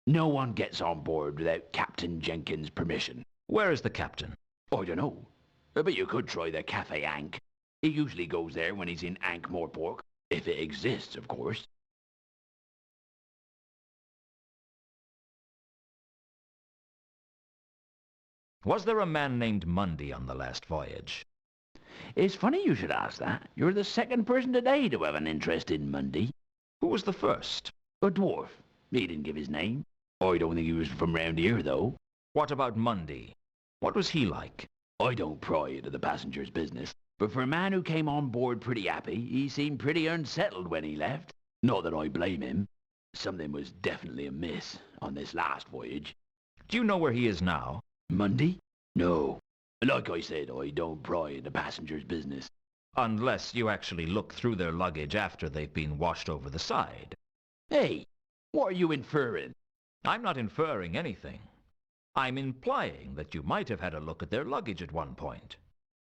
[SPEAKER 11] No one gets on board without Captain Jenkins' permission.
[SPEAKER 10] Where is the captain?
[SPEAKER 11] I don't know. But you could try the Cafe Ankh. He usually goes there when he's in Ankh-Morpork. If it exists, of course.
[SPEAKER 10] Was there a man named Mundy on the last voyage?
[SPEAKER 11] It's funny you should ask that. You're the second person today to have an interest in Mundy.
[SPEAKER 10] Who was the first?
[SPEAKER 11] A dwarf. He didn't give his name. I don't think he was from round here, though.
[SPEAKER 10] What about Mundy? What was he like?
[SPEAKER 11] I don't pry into the passenger's business. But for a man who came on board pretty happy, he seemed pretty unsettled when he left. Not that I blame him. Something was definitely amiss on this last voyage.
[SPEAKER 10] Do you know where he is now?
[SPEAKER 11] Mundy? No. Like I said, I don't pry into passengers' business.
[SPEAKER 10] Unless you actually look through their luggage after they've been washed over the side.
[SPEAKER 11] Hey, what are you inferring?
[SPEAKER 10] I'm not inferring anything. I'm implying that you might have had a look at their luggage at one point.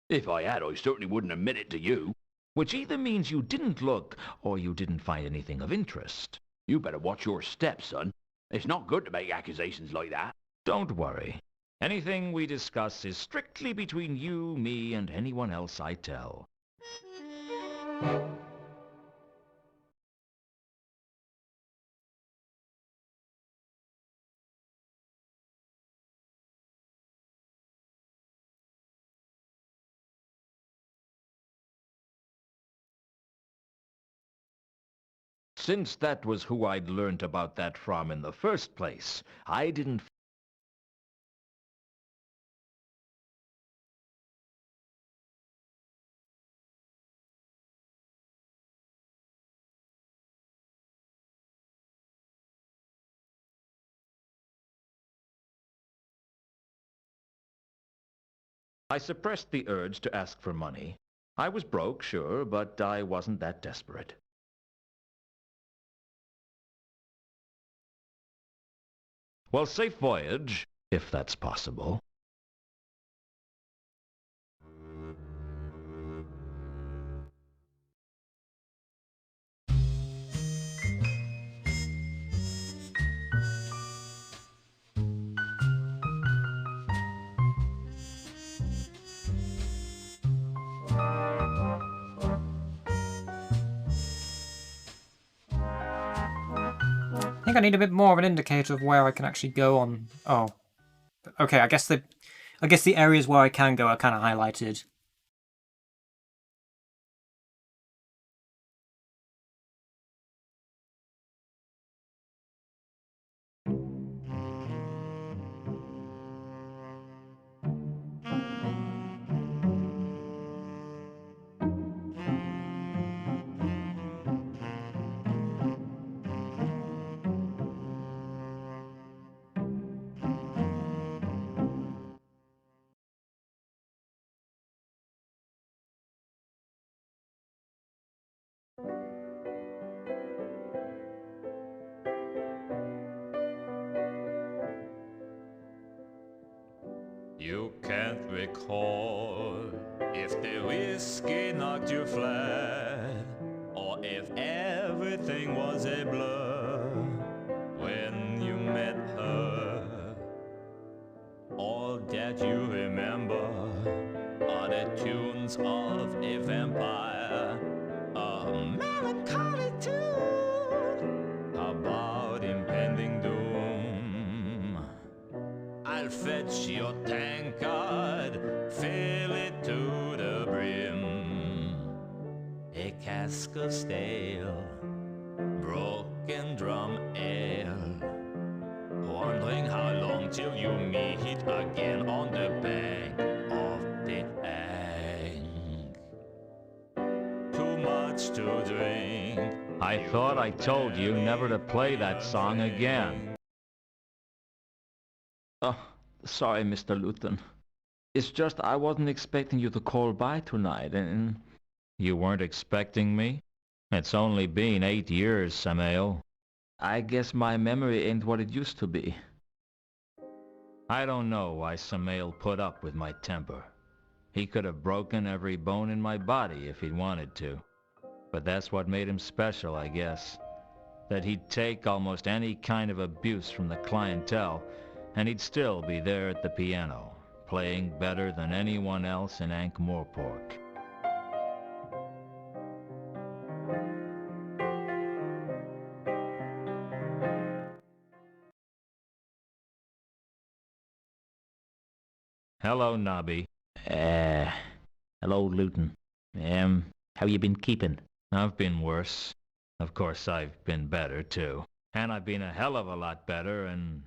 [SPEAKER 11] If I had, I certainly wouldn't admit it to you.
[SPEAKER 10] Which either means you didn't look, or you didn't find anything of interest.
[SPEAKER 11] You better watch your steps, son. It's not good to make accusations like that.
[SPEAKER 10] Don't worry. Anything we discuss is strictly between you, me, and anyone else I tell. Since that was who I'd learnt about that from in the first place, I didn't I suppressed the urge to ask for money. I was broke, sure, but I wasn't that desperate. Well, safe voyage, if that's possible.
[SPEAKER 3] I think I need a bit more of an indicator of where I can actually go on... Oh. Okay, I guess the areas where I can go are kind of highlighted.
[SPEAKER 13] can't recall if the whiskey knocked you flat or if everything was a blur when you met her. All that you remember are the tunes of a vampire, a melancholy tune about impending doom. I'll fetch your tankard, fill it to the brim. A cask of stale, broken drum ale. Wondering how long till you meet again on the bank of the Ang. Too much to drink.
[SPEAKER 10] I thought I told you never to play that song again. Oh, sorry, Mr. Luton. It's just I wasn't expecting you to call by tonight, and... You weren't expecting me? It's only been 8 years, Samael. I guess my memory ain't what it used to be. I don't know why Samael put up with my temper. He could have broken every bone in my body if he'd wanted to. But that's what made him special, I guess. That he'd take almost any kind of abuse from the clientele, and he'd still be there at the piano, playing better than anyone else in Ankh-Morpork. Hello, Nobby.
[SPEAKER 11] Hello, Luton. How you been keeping?
[SPEAKER 10] I've been worse. Of course, I've been better, too. And I've been a hell of a lot better and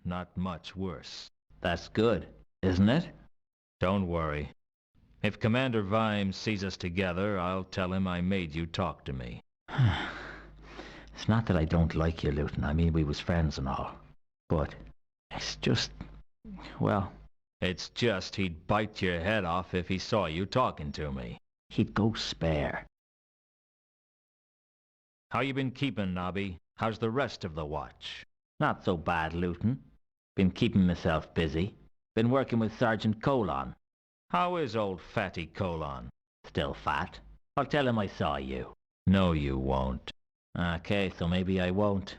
[SPEAKER 10] not much worse.
[SPEAKER 11] That's good, isn't it?
[SPEAKER 10] Don't worry. If Commander Vimes sees us together, I'll tell him I made you talk to me.
[SPEAKER 11] It's not that I don't like you, Luton. I mean, we was friends and all. But it's just... well...
[SPEAKER 10] It's just he'd bite your head off if he saw you talking to me.
[SPEAKER 11] He'd go spare.
[SPEAKER 10] How you been keeping, Nobby? How's the rest of the watch?
[SPEAKER 11] Not so bad, Luton. Been keeping myself busy. Been working with Sergeant Colon.
[SPEAKER 10] How is old Fatty Colon?
[SPEAKER 11] Still fat. I'll tell him I saw you.
[SPEAKER 10] No, you won't.
[SPEAKER 11] Okay, so maybe I won't.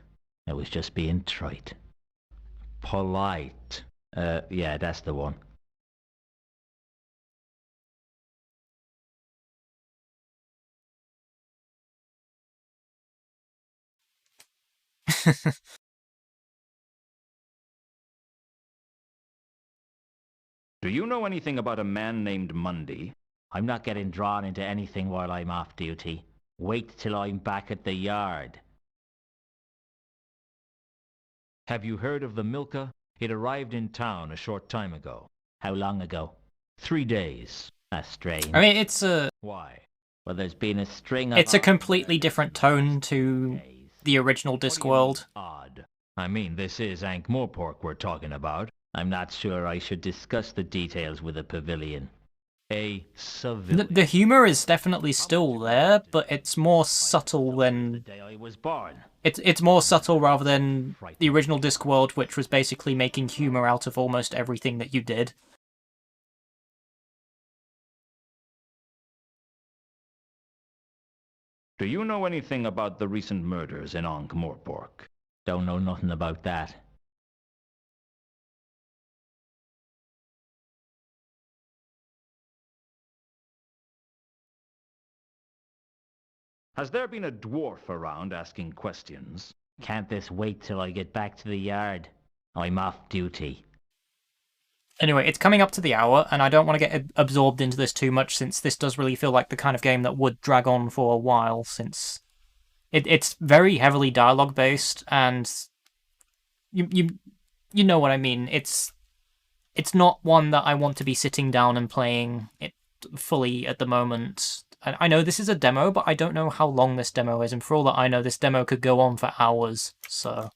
[SPEAKER 11] I was just being trite.
[SPEAKER 10] Polite.
[SPEAKER 11] Yeah, that's the one.
[SPEAKER 10] Do you know anything about a man named Mundy?
[SPEAKER 11] I'm not getting drawn into anything while I'm off duty. Wait till I'm back at the yard.
[SPEAKER 10] Have you heard of the Milka? It arrived in town a short time ago.
[SPEAKER 11] How long ago?
[SPEAKER 10] 3 days.
[SPEAKER 11] That's strange.
[SPEAKER 3] I mean, it's a...
[SPEAKER 10] Why?
[SPEAKER 11] Well, there's been a string of...
[SPEAKER 3] It's a completely different tone to the original Discworld.
[SPEAKER 10] Odd. I mean, this is Ankh-Morpork we're talking about.
[SPEAKER 11] I'm not sure I should discuss the details with a pavilion.
[SPEAKER 10] A civilian.
[SPEAKER 3] The humor is definitely still there, but it's more subtle than...
[SPEAKER 11] The day I was born.
[SPEAKER 3] It's more subtle rather than the original Discworld, which was basically making humor out of almost everything that you did.
[SPEAKER 10] Do you know anything about the recent murders in Ankh-Morpork?
[SPEAKER 11] Don't know nothing about that.
[SPEAKER 10] Has there been a dwarf around asking questions?
[SPEAKER 11] Can't this wait till I get back to the yard? I'm off duty.
[SPEAKER 3] Anyway, it's coming up to the hour, and I don't want to get absorbed into this too much, since this does really feel like the kind of game that would drag on for a while, since it's very heavily dialogue-based, and you know what I mean. It's not one that I want to be sitting down and playing it fully at the moment. I know this is a demo, but I don't know how long this demo is, and for all that I know, this demo could go on for hours, so...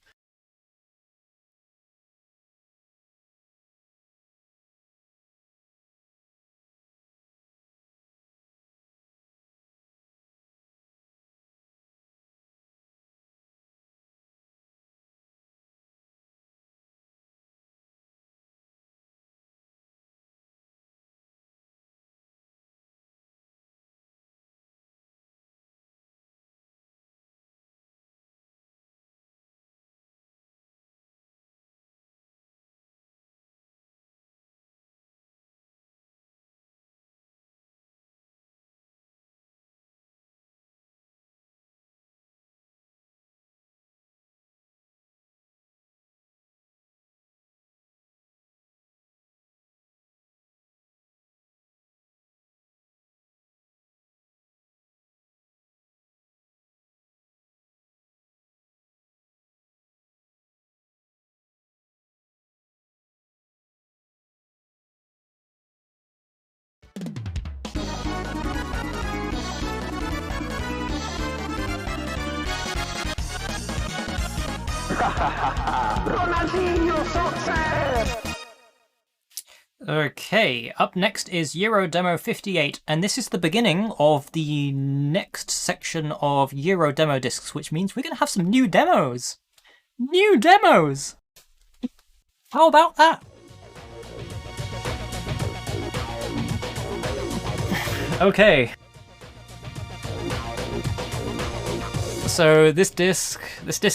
[SPEAKER 3] Okay, up next is Euro Demo 58, and this is the beginning of the next section of Euro Demo discs, which means we're going to have some new demos! New demos! How about that? Okay. So this disc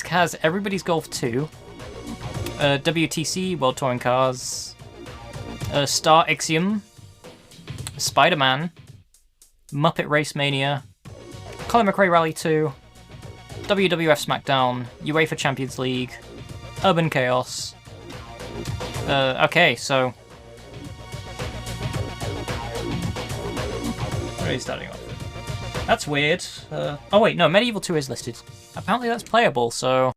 [SPEAKER 3] has Everybody's Golf 2, WTC, World Touring Cars, Star Ixiom, Spider-Man, Muppet Race Mania, Colin McRae Rally 2, WWF SmackDown, UEFA Champions League, Urban Chaos. Okay, so where are you starting off with? That's weird. Oh wait, no, Medieval 2 is listed. Apparently that's playable, so...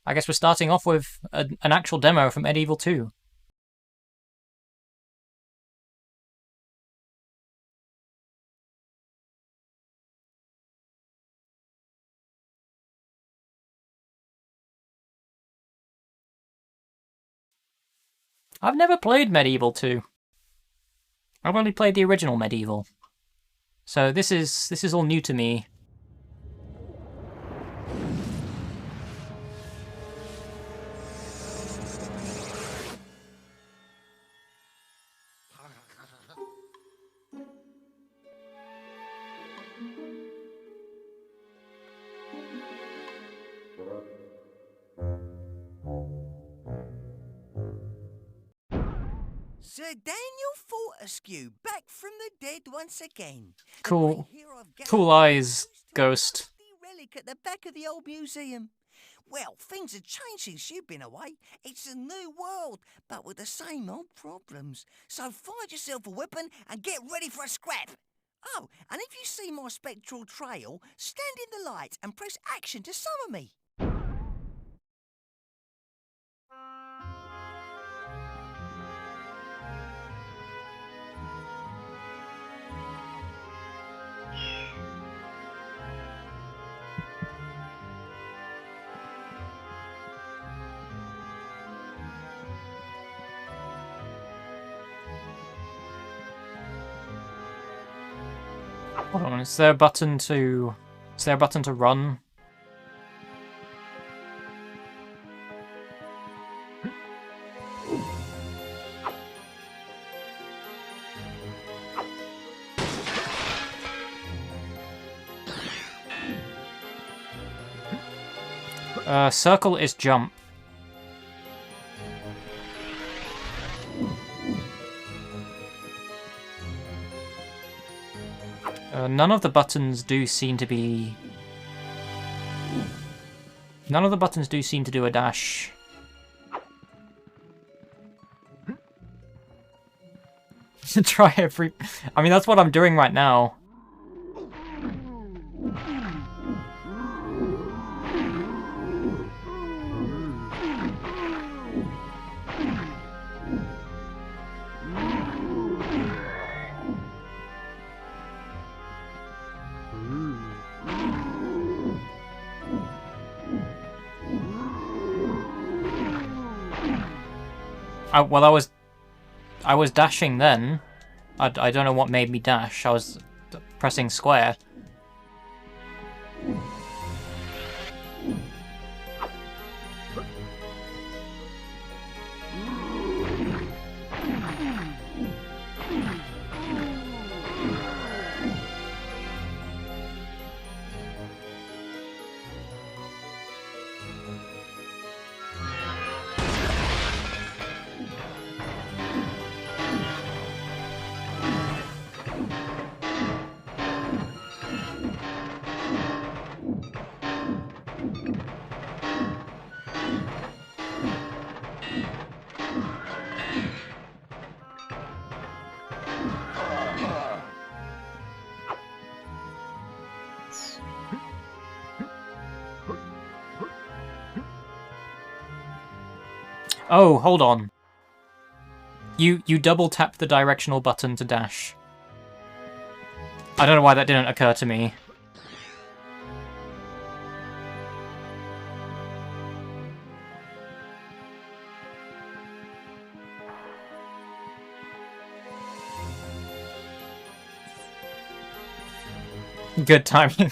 [SPEAKER 3] I guess we're starting off with an actual demo from Medieval 2. I've never played Medieval 2. I've only played the original Medieval. So this is all new to me.
[SPEAKER 6] Sir Daniel Fortescue, back from the dead once again.
[SPEAKER 3] Cool eyes, Ghost.
[SPEAKER 6] Relic at the back of the old museum. Well, things have changed since you've been away. It's a new world, but with the same old problems. So find yourself a weapon and get ready for a scrap. Oh, and if you see my spectral trail, stand in the light and press action to summon me.
[SPEAKER 3] Hold on, is there a button to run? Circle is jump. None of the buttons do seem to be... None of the buttons do seem to do a dash. Try every... I mean, that's what I'm doing right now. Well, I was dashing then. I don't know what made me dash. I was pressing square. Oh, hold on. You double tap the directional button to dash. I don't know why that didn't occur to me. Good timing.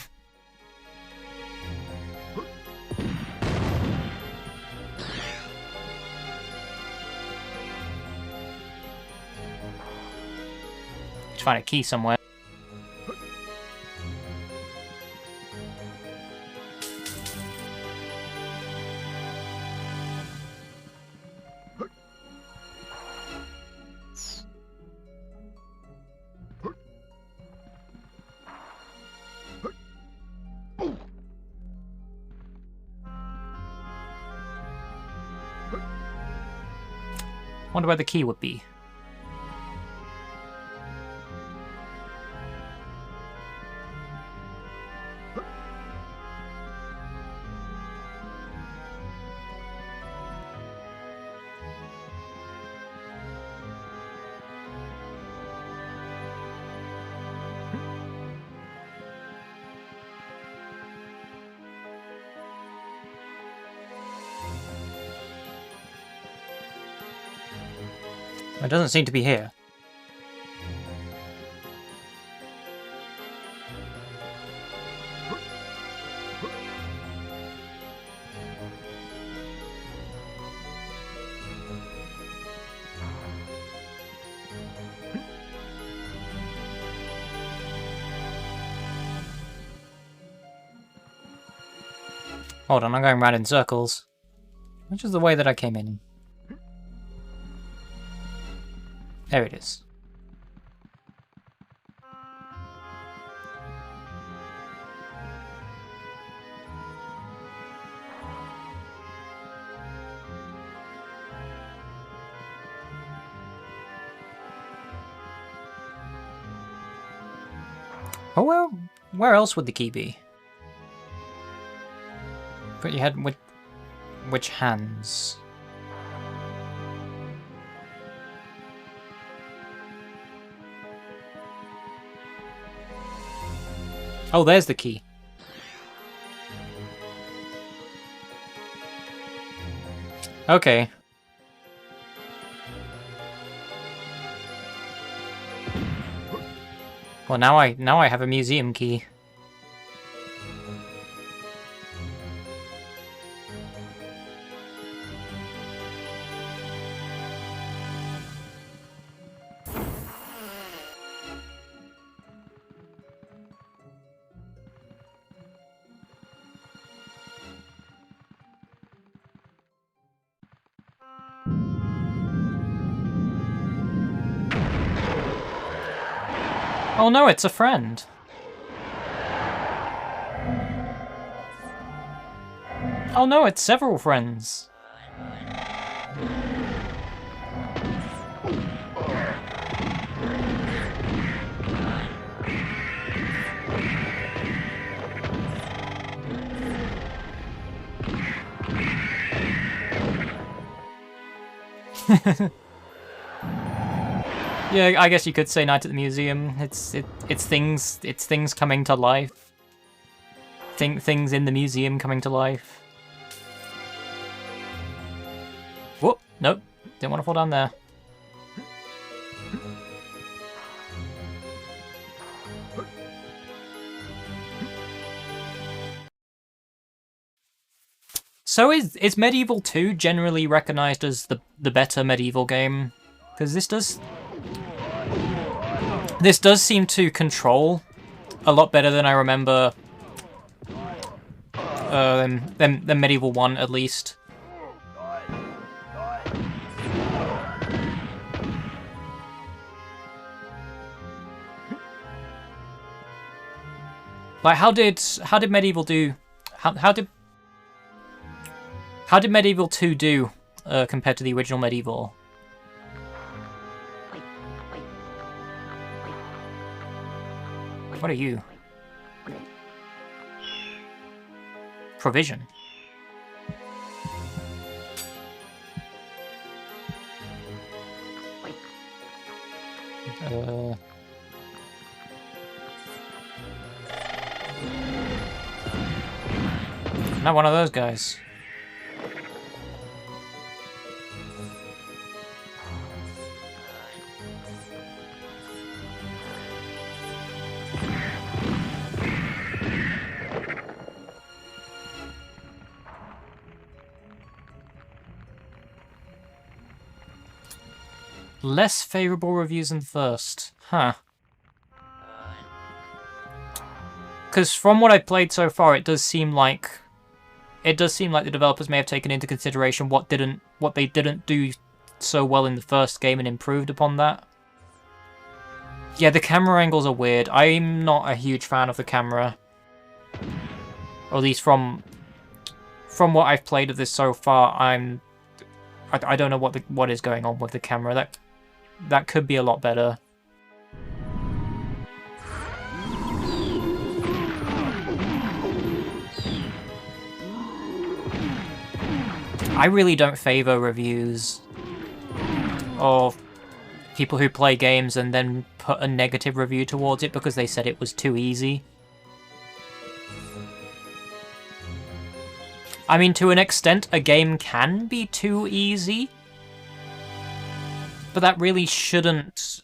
[SPEAKER 3] Let's find a key somewhere. Wonder where the key would be. It doesn't seem to be here. Hold on, I'm going round in circles. Which is the way that I came in? There it is. Oh well, where else would the key be? But you had which hands? Oh, there's the key. Okay. Well, now I have a museum key. Oh no, it's a friend. Oh no, it's several friends. Yeah, I guess you could say Night at the Museum. It's things coming to life. Things in the museum coming to life. Whoop! Nope, didn't want to fall down there. So is Medieval 2 generally recognized as the better medieval game? Because this does seem to control a lot better than I remember than Medieval 1 at least. Like how did Medieval do? How did Medieval 2 do compared to the original Medieval? What are you? Provision. Not one of those guys. Less favorable reviews than first. Huh. Because from what I've played so far, it does seem like the developers may have taken into consideration what they didn't do so well in the first game and improved upon that. Yeah, the camera angles are weird. I'm not a huge fan of the camera. Or at least from what I've played of this so far, I don't know what is going on with the camera. That could be a lot better. I really don't favor reviews of people who play games and then put a negative review towards it because they said it was too easy. I mean, to an extent, a game can be too easy, but that really shouldn't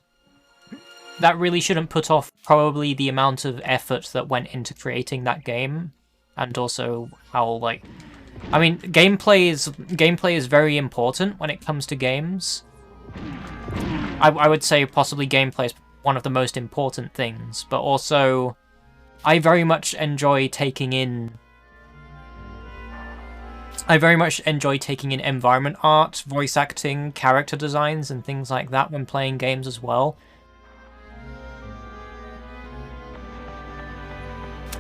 [SPEAKER 3] put off probably the amount of effort that went into creating that game, and also how, like, I mean, gameplay is very important when it comes to games. I would say possibly gameplay is one of the most important things, but also I very much enjoy taking in environment art, voice acting, character designs, and things like that when playing games as well.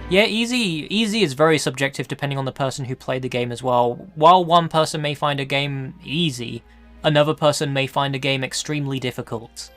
[SPEAKER 3] Yeah, easy is very subjective depending on the person who played the game as well. While one person may find a game easy, another person may find a game extremely difficult.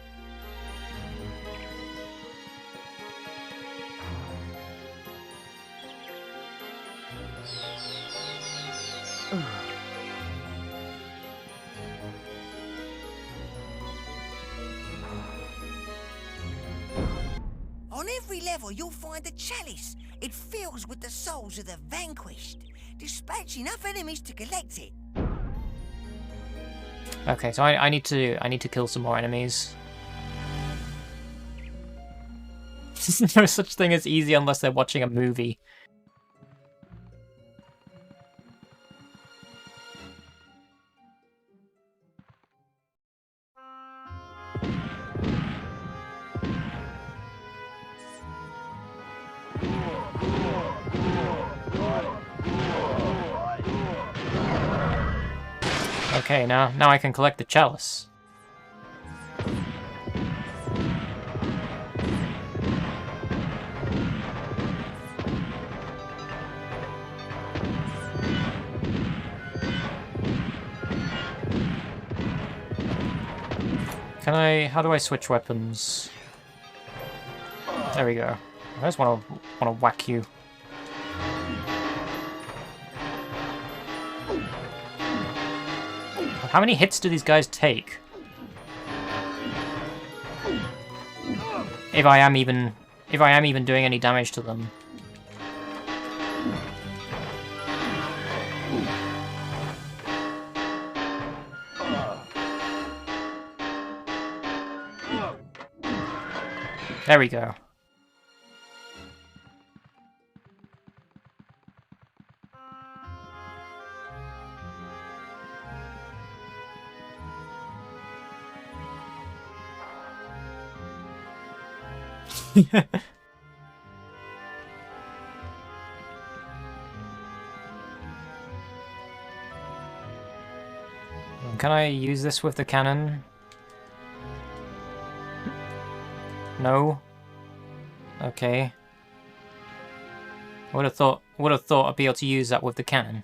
[SPEAKER 6] On every level, you'll find a chalice. It fills with the souls of the vanquished. Dispatch enough enemies to collect it.
[SPEAKER 3] Okay, so I need to kill some more enemies. There's no such thing as easy unless they're watching a movie. Okay, now I can collect the chalice. How do I switch weapons? There we go. I just wanna whack you. How many hits do these guys take? If I am even doing any damage to them. There we go. Can I use this with the cannon? No? Okay. Would have thought I'd be able to use that with the cannon.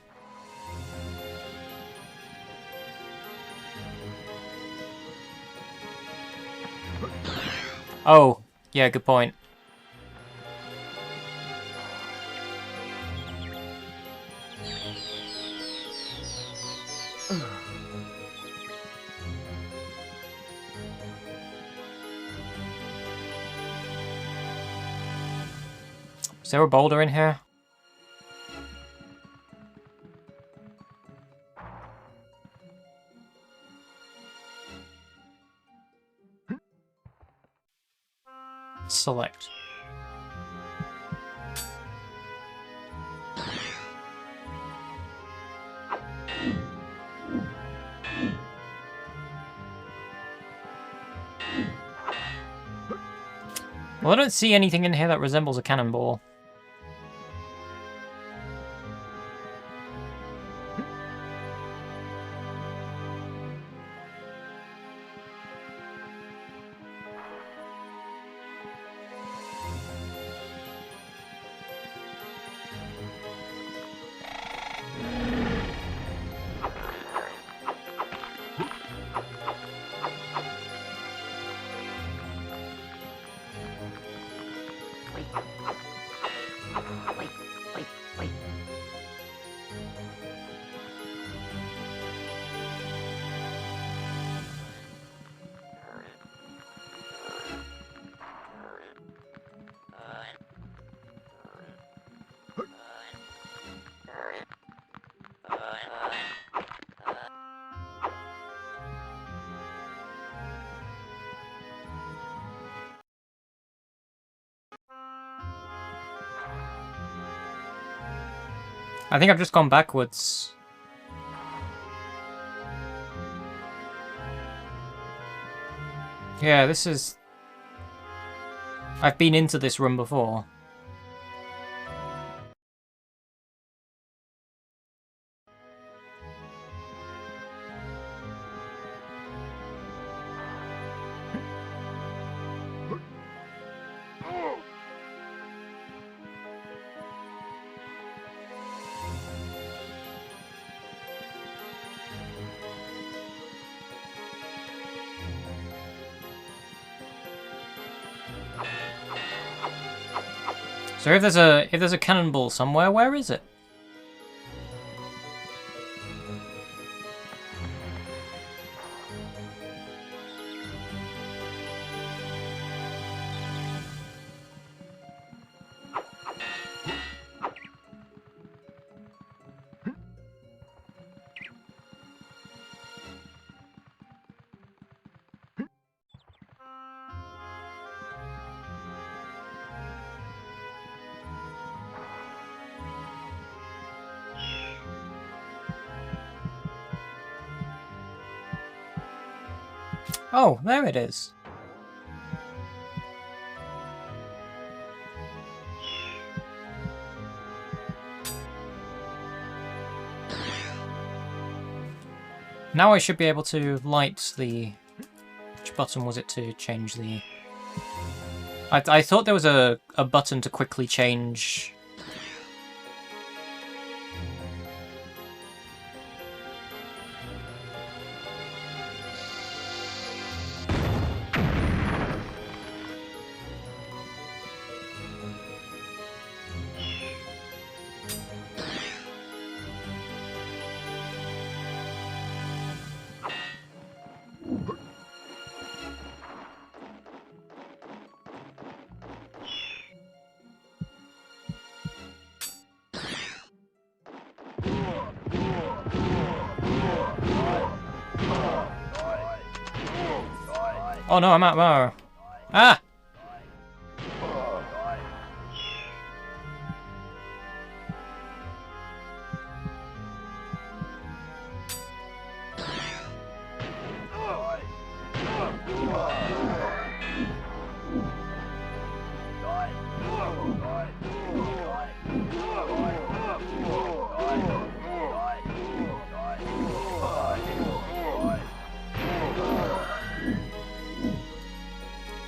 [SPEAKER 3] Oh, yeah, good point. there a boulder in here? Select. Well, I don't see anything in here that resembles a cannonball. I think I've just gone backwards. Yeah, this is... I've been into this room before. So if there's a cannonball somewhere, where is it? Oh, there it is. Now I should be able to light the... Which button was it to change the... I thought there was a button to quickly change... Oh no, I'm out of ammo. Ah!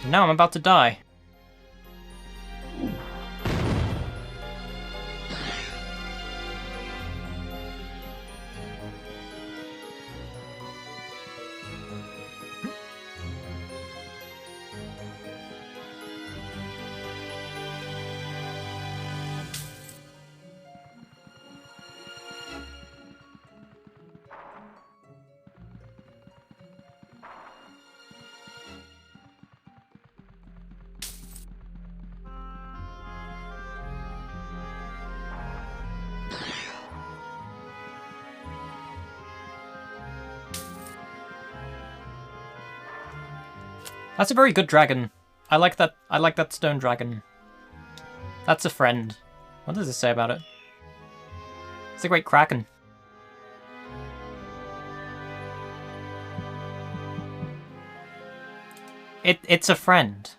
[SPEAKER 3] Now I'm about to die. That's a very good dragon. I like that. I like that stone dragon. That's a friend. What does it say about it? It's a great kraken. It's a friend.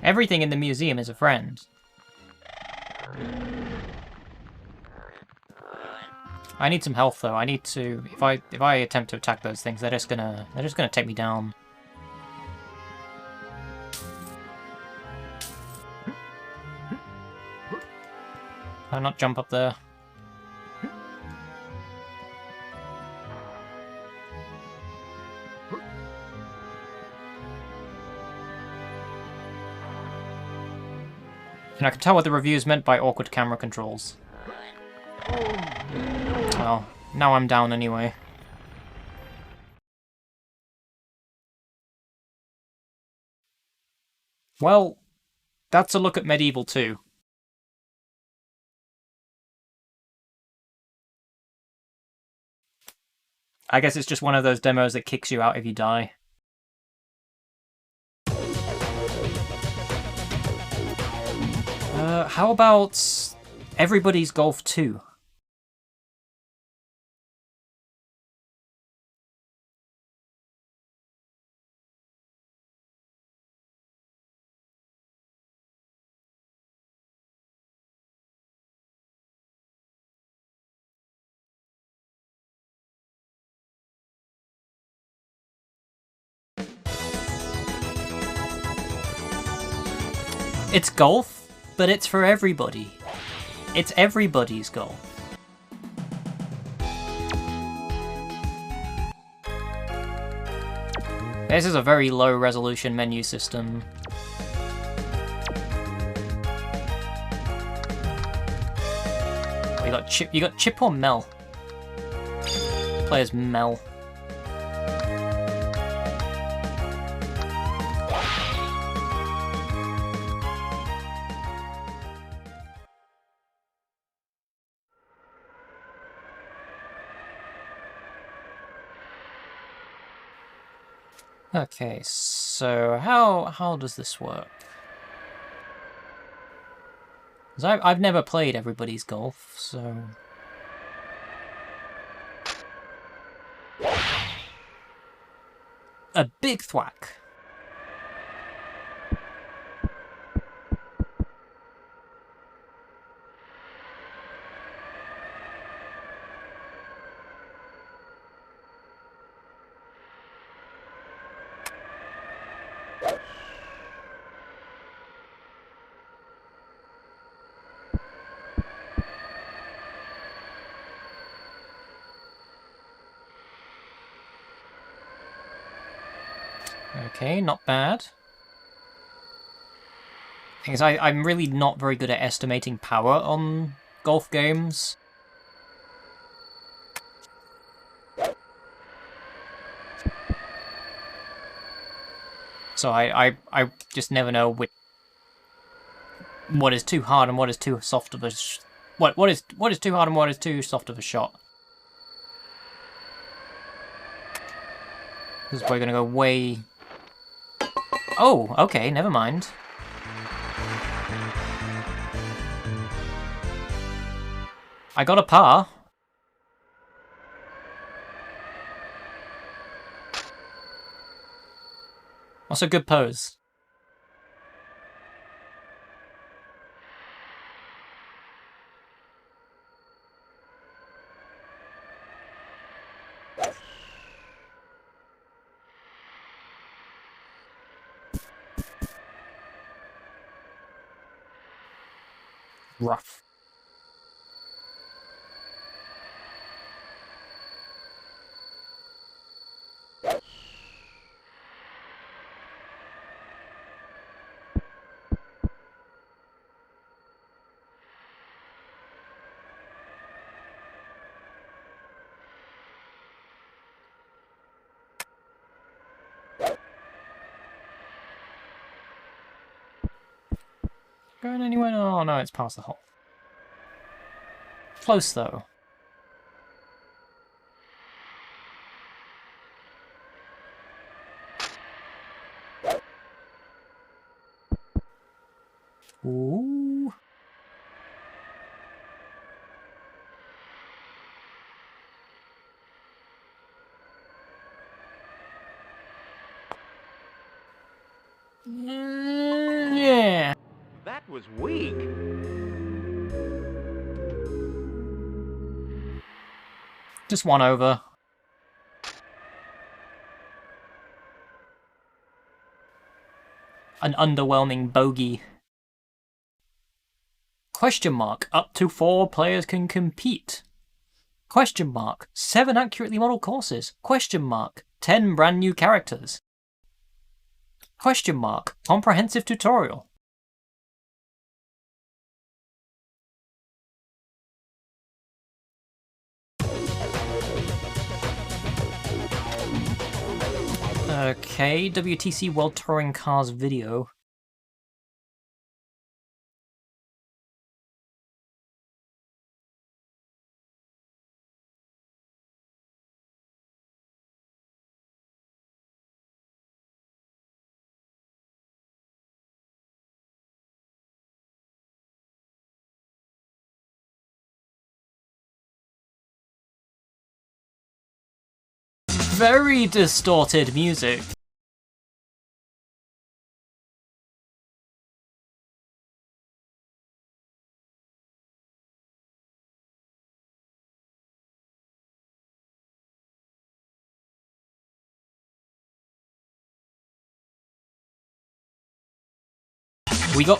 [SPEAKER 3] Everything in the museum is a friend. I need some health though. I need to if I attempt to attack those things, they're just gonna take me down. Can I not jump up there? And I can tell what the reviews meant by awkward camera controls. Well, now I'm down anyway. Well, that's a look at Medieval 2. I guess it's just one of those demos that kicks you out if you die. How about Everybody's Golf 2? It's golf, but it's for everybody. It's everybody's golf. This is a very low resolution menu system. You got Chip or Mel? Players Mel. Okay, so how does this work? 'Cause I've never played Everybody's Golf, so a big thwack. Okay, not bad. Thing is, I'm really not very good at estimating power on golf games. So I just never know what is too hard and what is too soft of a what is too hard and what is too soft of a shot. Because we're gonna go way. Oh, okay, never mind. I got a par. What's a good pose? Rough. Going anywhere? Oh no, it's past the hole. Close though. Ooh. Yeah.
[SPEAKER 10] That was weak.
[SPEAKER 3] Just one over. An underwhelming bogey. Question mark. Up to 4 players can compete. Question mark. 7 accurately modeled courses. Question mark. 10 brand new characters. Question mark. Comprehensive tutorial. Okay, WTC World Touring Cars video. Very distorted music.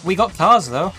[SPEAKER 3] We got cars though.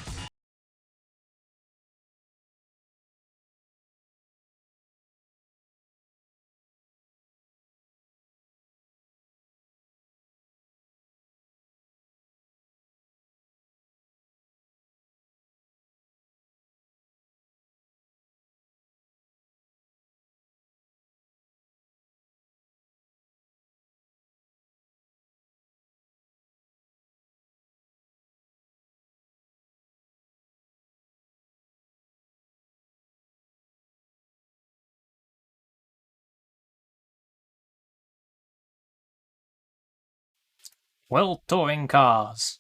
[SPEAKER 3] World Touring Cars.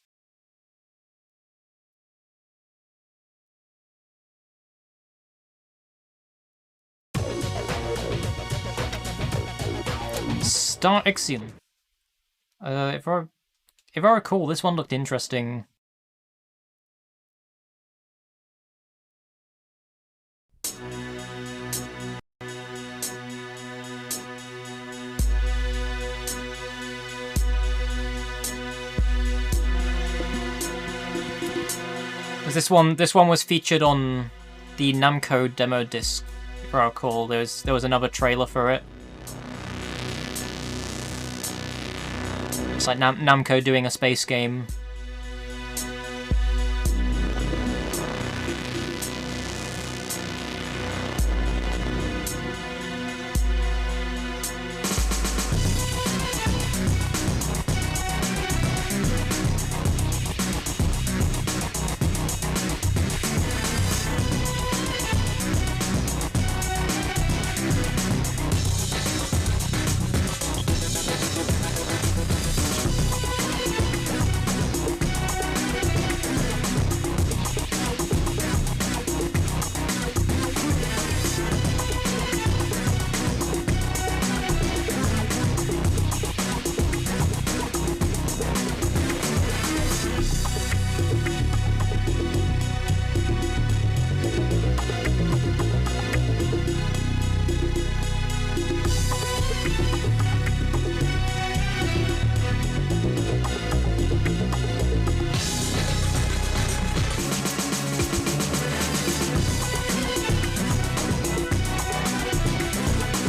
[SPEAKER 3] Star Ixion. If I recall, this one looked interesting. This one was featured on the Namco demo disc. If I recall, there was another trailer for it. It's like Namco doing a space game.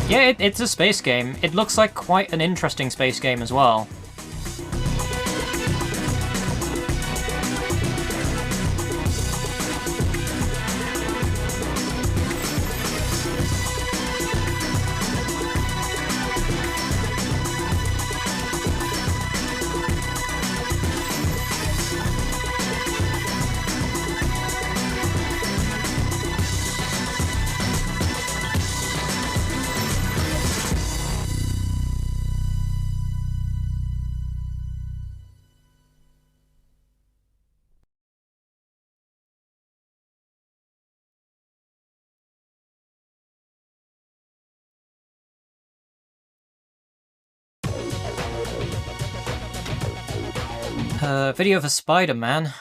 [SPEAKER 3] Yeah, it's a space game. It looks like quite an interesting space game as well. Video for Spider-Man.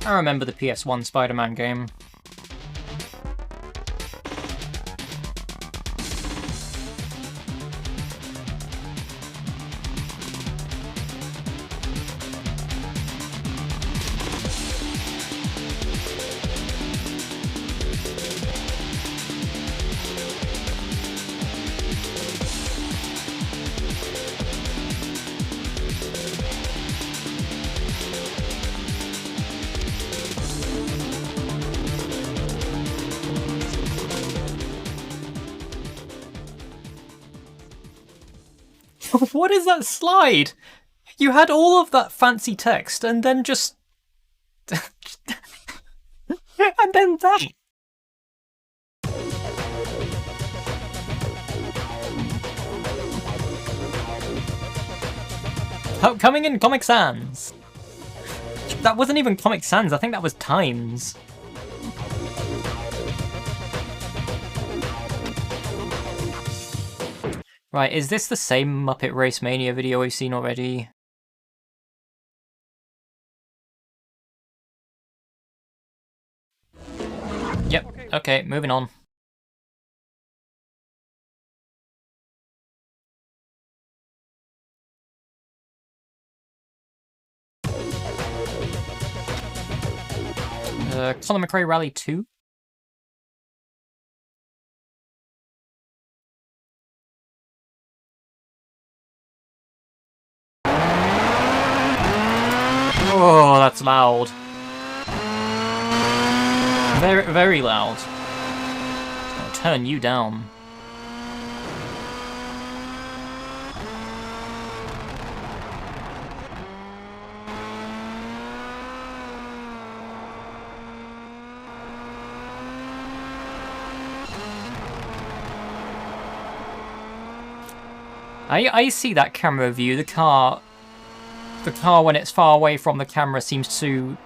[SPEAKER 3] I remember the PS1 Spider-Man game. What is that slide? You had all of that fancy text and then just... and then that... Oh, coming in Comic Sans. That wasn't even Comic Sans, I think that was Times. Right, is this the same Muppet Race Mania video we've seen already? Yep, okay, moving on. Colin McRae Rally 2? Oh, that's loud. Very, very loud. I'll turn you down. I see that camera view. The car when it's far away from the camera seems to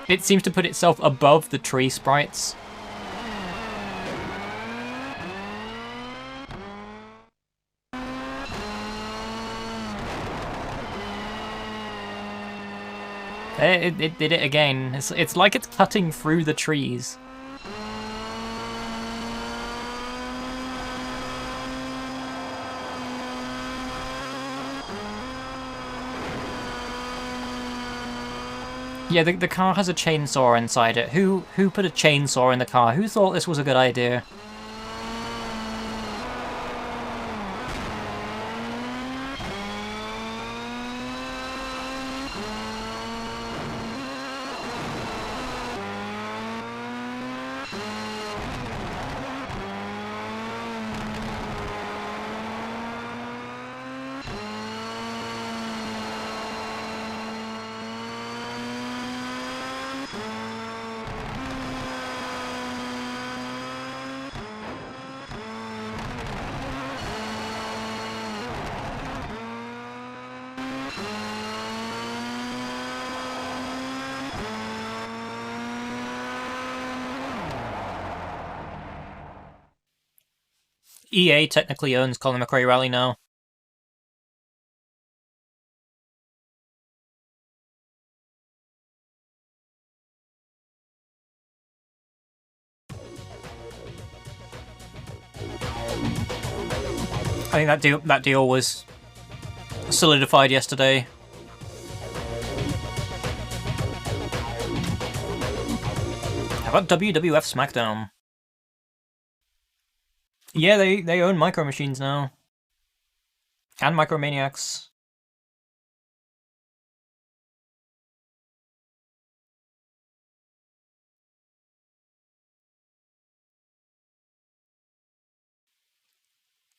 [SPEAKER 3] put itself above the tree sprites. It did it again. It's like it's cutting through the trees. Yeah, the car has a chainsaw inside it. Who put a chainsaw in the car? Who thought this was a good idea? EA technically owns Colin McRae Rally now. I think that deal was solidified yesterday. How about WWF SmackDown? Yeah, they own Micro Machines now. And Micromaniacs.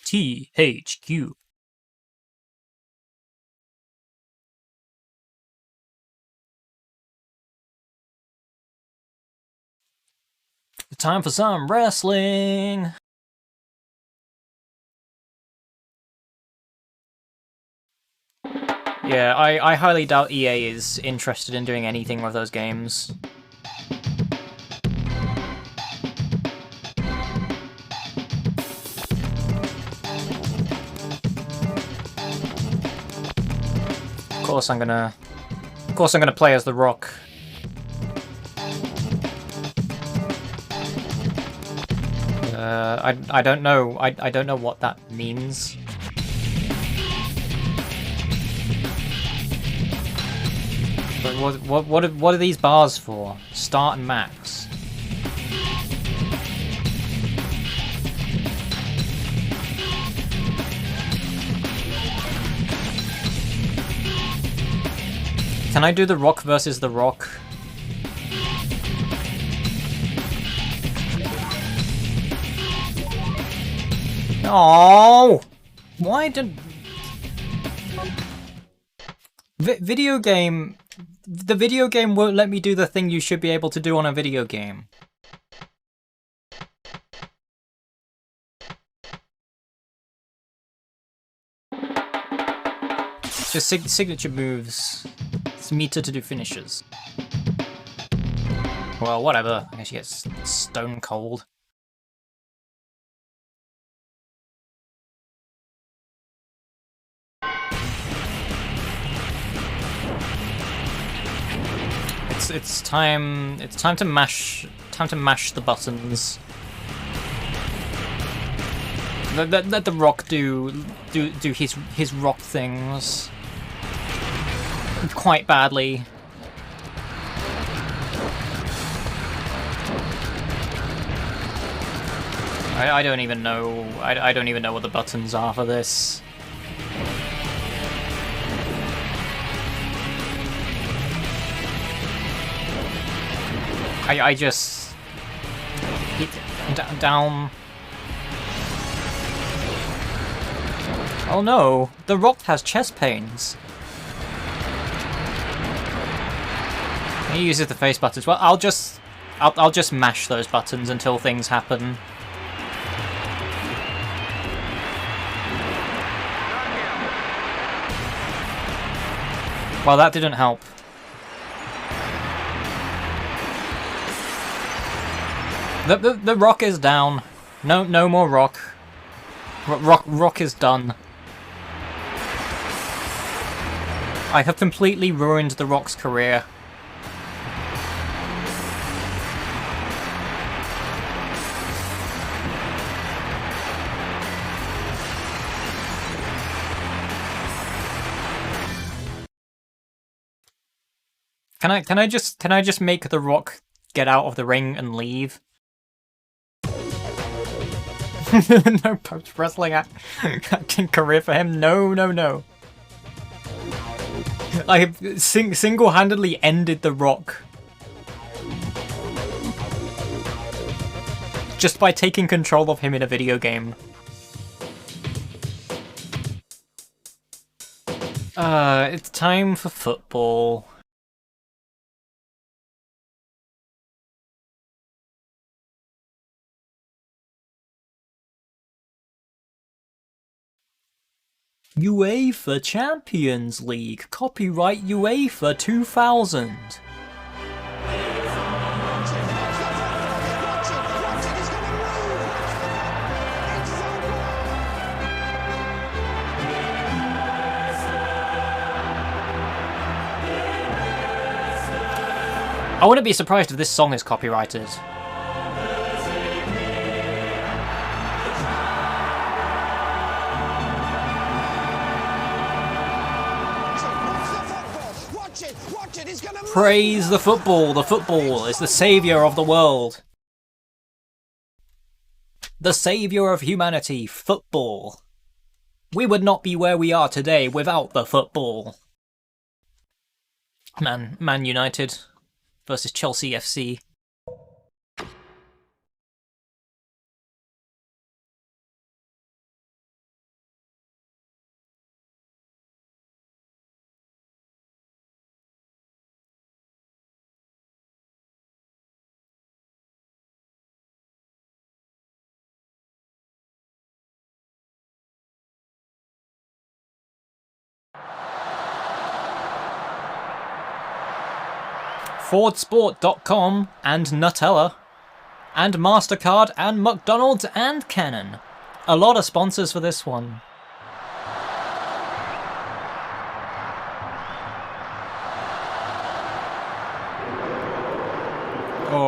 [SPEAKER 3] THQ. Time for some wrestling. Yeah, I highly doubt EA is interested in doing anything with those games. course I'm gonna play as the Rock. I don't know. I don't know what that means. But what are these bars for? Start and max. Can I do the Rock versus the Rock? Oh, why did video game? The video game won't let me do the thing you should be able to do on a video game. Just signature moves. It's meter to do finishes. Well, whatever. I guess you get stone cold. It's time to mash the buttons. Let the Rock do his Rock things quite badly. I don't even know. I don't even know what the buttons are for this. I just hit down. Oh no, the Rock has chest pains. He uses the face buttons. Well, I'll just mash those buttons until things happen. Well, that didn't help. The Rock is down. No more Rock. Rock is done. I have completely ruined the Rock's career. Can I just make the Rock get out of the ring and leave? No post wrestling acting career for him. No. I have single-handedly ended the Rock just by taking control of him in a video game. It's time for football. UEFA Champions League. Copyright UEFA 2000. I wouldn't be surprised if this song is copyrighted. Praise the football! The football is the saviour of the world. The saviour of humanity, football. We would not be where we are today without the football. Man United versus Chelsea FC. Fordsport.com and Nutella and MasterCard and McDonald's and Canon. A lot of sponsors for this one.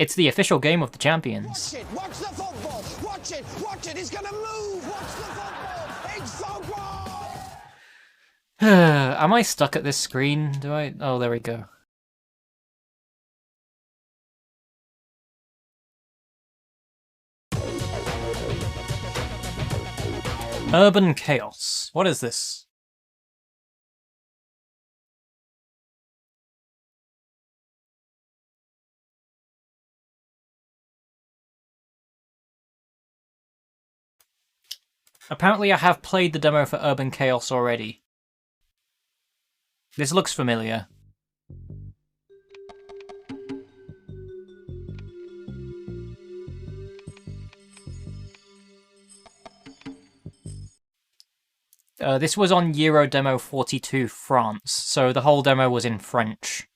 [SPEAKER 3] It's the official game of the champions.
[SPEAKER 14] Watch it! Watch the football! Watch it! Watch it! He's gonna move! Watch the football! It's football!
[SPEAKER 3] Am I stuck at this screen? Do I? Oh, there we go. Urban Chaos. What is this? Apparently I have played the demo for Urban Chaos already. This looks familiar. This was on Euro Demo 42 France, so the whole demo was in French.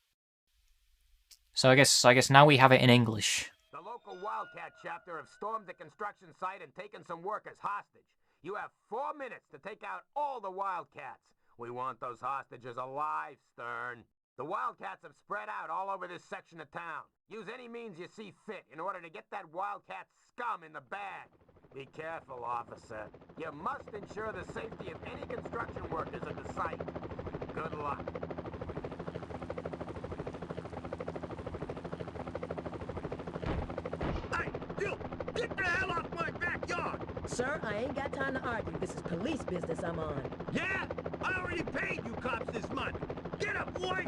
[SPEAKER 3] So I guess now we have it in English.
[SPEAKER 15] The local Wildcat chapter have stormed the construction site and taken some workers hostage. You have 4 minutes to take out all the Wildcats. We want those hostages alive, Stern. The Wildcats have spread out all over this section of town. Use any means you see fit in order to get that Wildcat scum in the bag. Be careful, officer. You must ensure the safety of any construction workers at the site. Good luck.
[SPEAKER 14] Hey, you! Get the hell off my backyard!
[SPEAKER 23] Sir, I ain't got time to argue. This is police business I'm on.
[SPEAKER 14] Yeah? I already paid you cops this month. Get up, boy!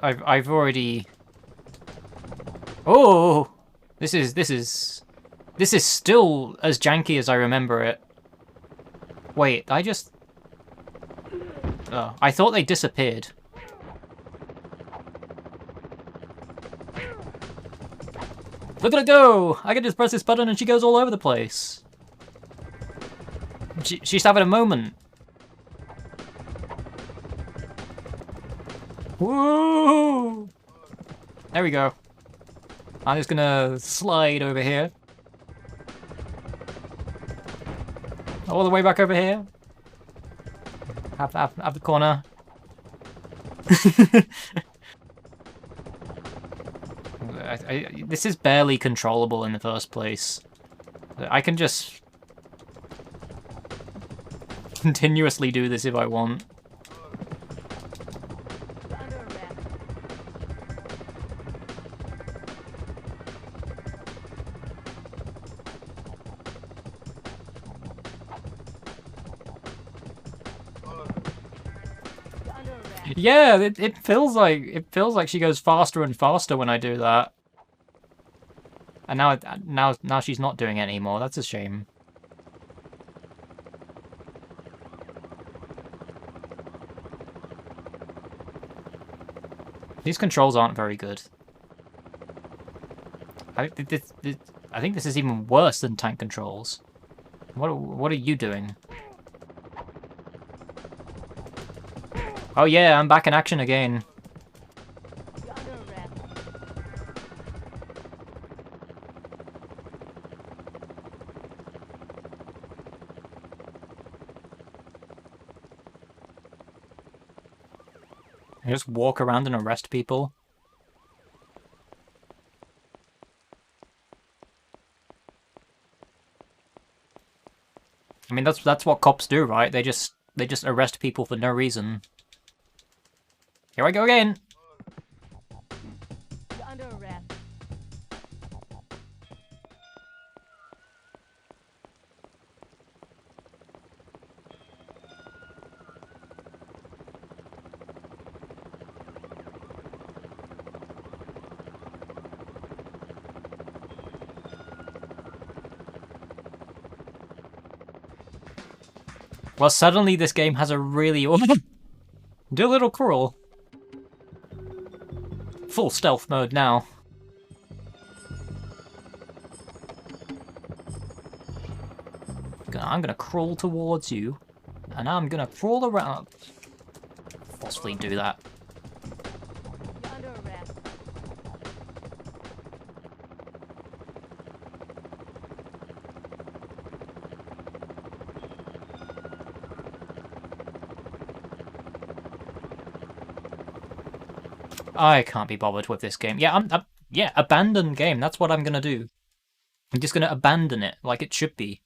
[SPEAKER 3] I've already. Oh, this is still as janky as I remember it. Wait, I just. Oh, I thought they disappeared. Look at her go! I can just press this button and she goes all over the place. She's having a moment. Woo! There we go. I'm just gonna slide over here. All the way back over here. Have the corner. This is barely controllable in the first place. I can just continuously do this if I want. Yeah, it feels like she goes faster and faster when I do that. And now she's not doing it anymore. That's a shame. These controls aren't very good. I think this is even worse than tank controls. What are you doing? Oh yeah, I'm back in action again. I just walk around and arrest people. I mean, that's what cops do, right? They just arrest people for no reason. Here I go again.
[SPEAKER 5] You're under arrest.
[SPEAKER 3] Well, suddenly this game has a really do a little crawl. Full stealth mode now. I'm gonna crawl towards you, and I'm gonna crawl around. Forcefully do that.
[SPEAKER 5] You're under arrest.
[SPEAKER 3] I can't be bothered with this game. Yeah, yeah, abandon game. That's what I'm gonna do. I'm just gonna abandon it like it should be.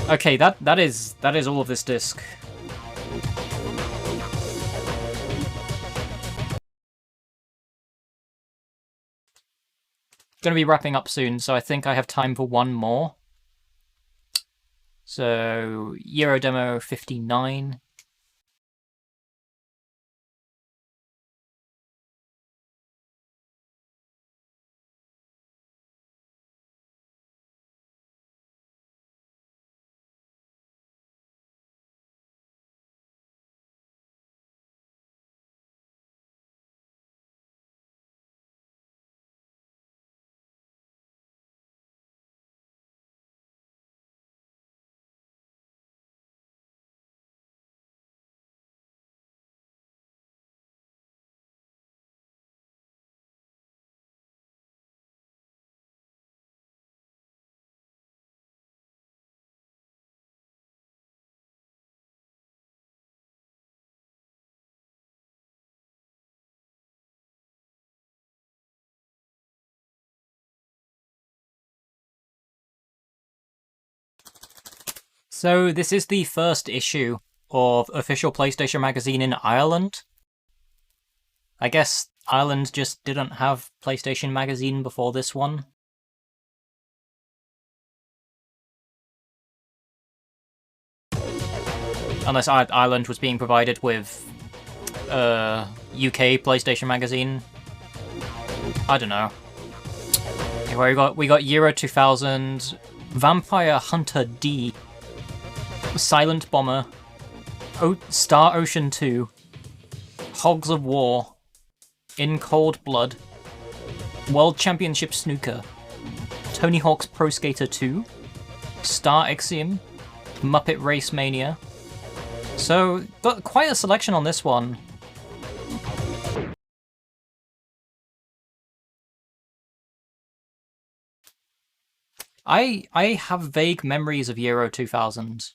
[SPEAKER 3] Okay, that is all of this disc. Gonna be wrapping up soon, so I think I have time for one more. So, Eurodemo 59. So this is the first issue of official PlayStation Magazine in Ireland. I guess Ireland just didn't have PlayStation Magazine before this one. Unless Ireland was being provided with UK PlayStation Magazine. I don't know. Anyway, we got Euro 2000, Vampire Hunter D, Silent Bomber, Star Ocean 2, Hogs of War, In Cold Blood, World Championship Snooker, Tony Hawk's Pro Skater 2, Star Axiom, Muppet Race Mania. So, got quite a selection on this one. I have vague memories of Euro 2000.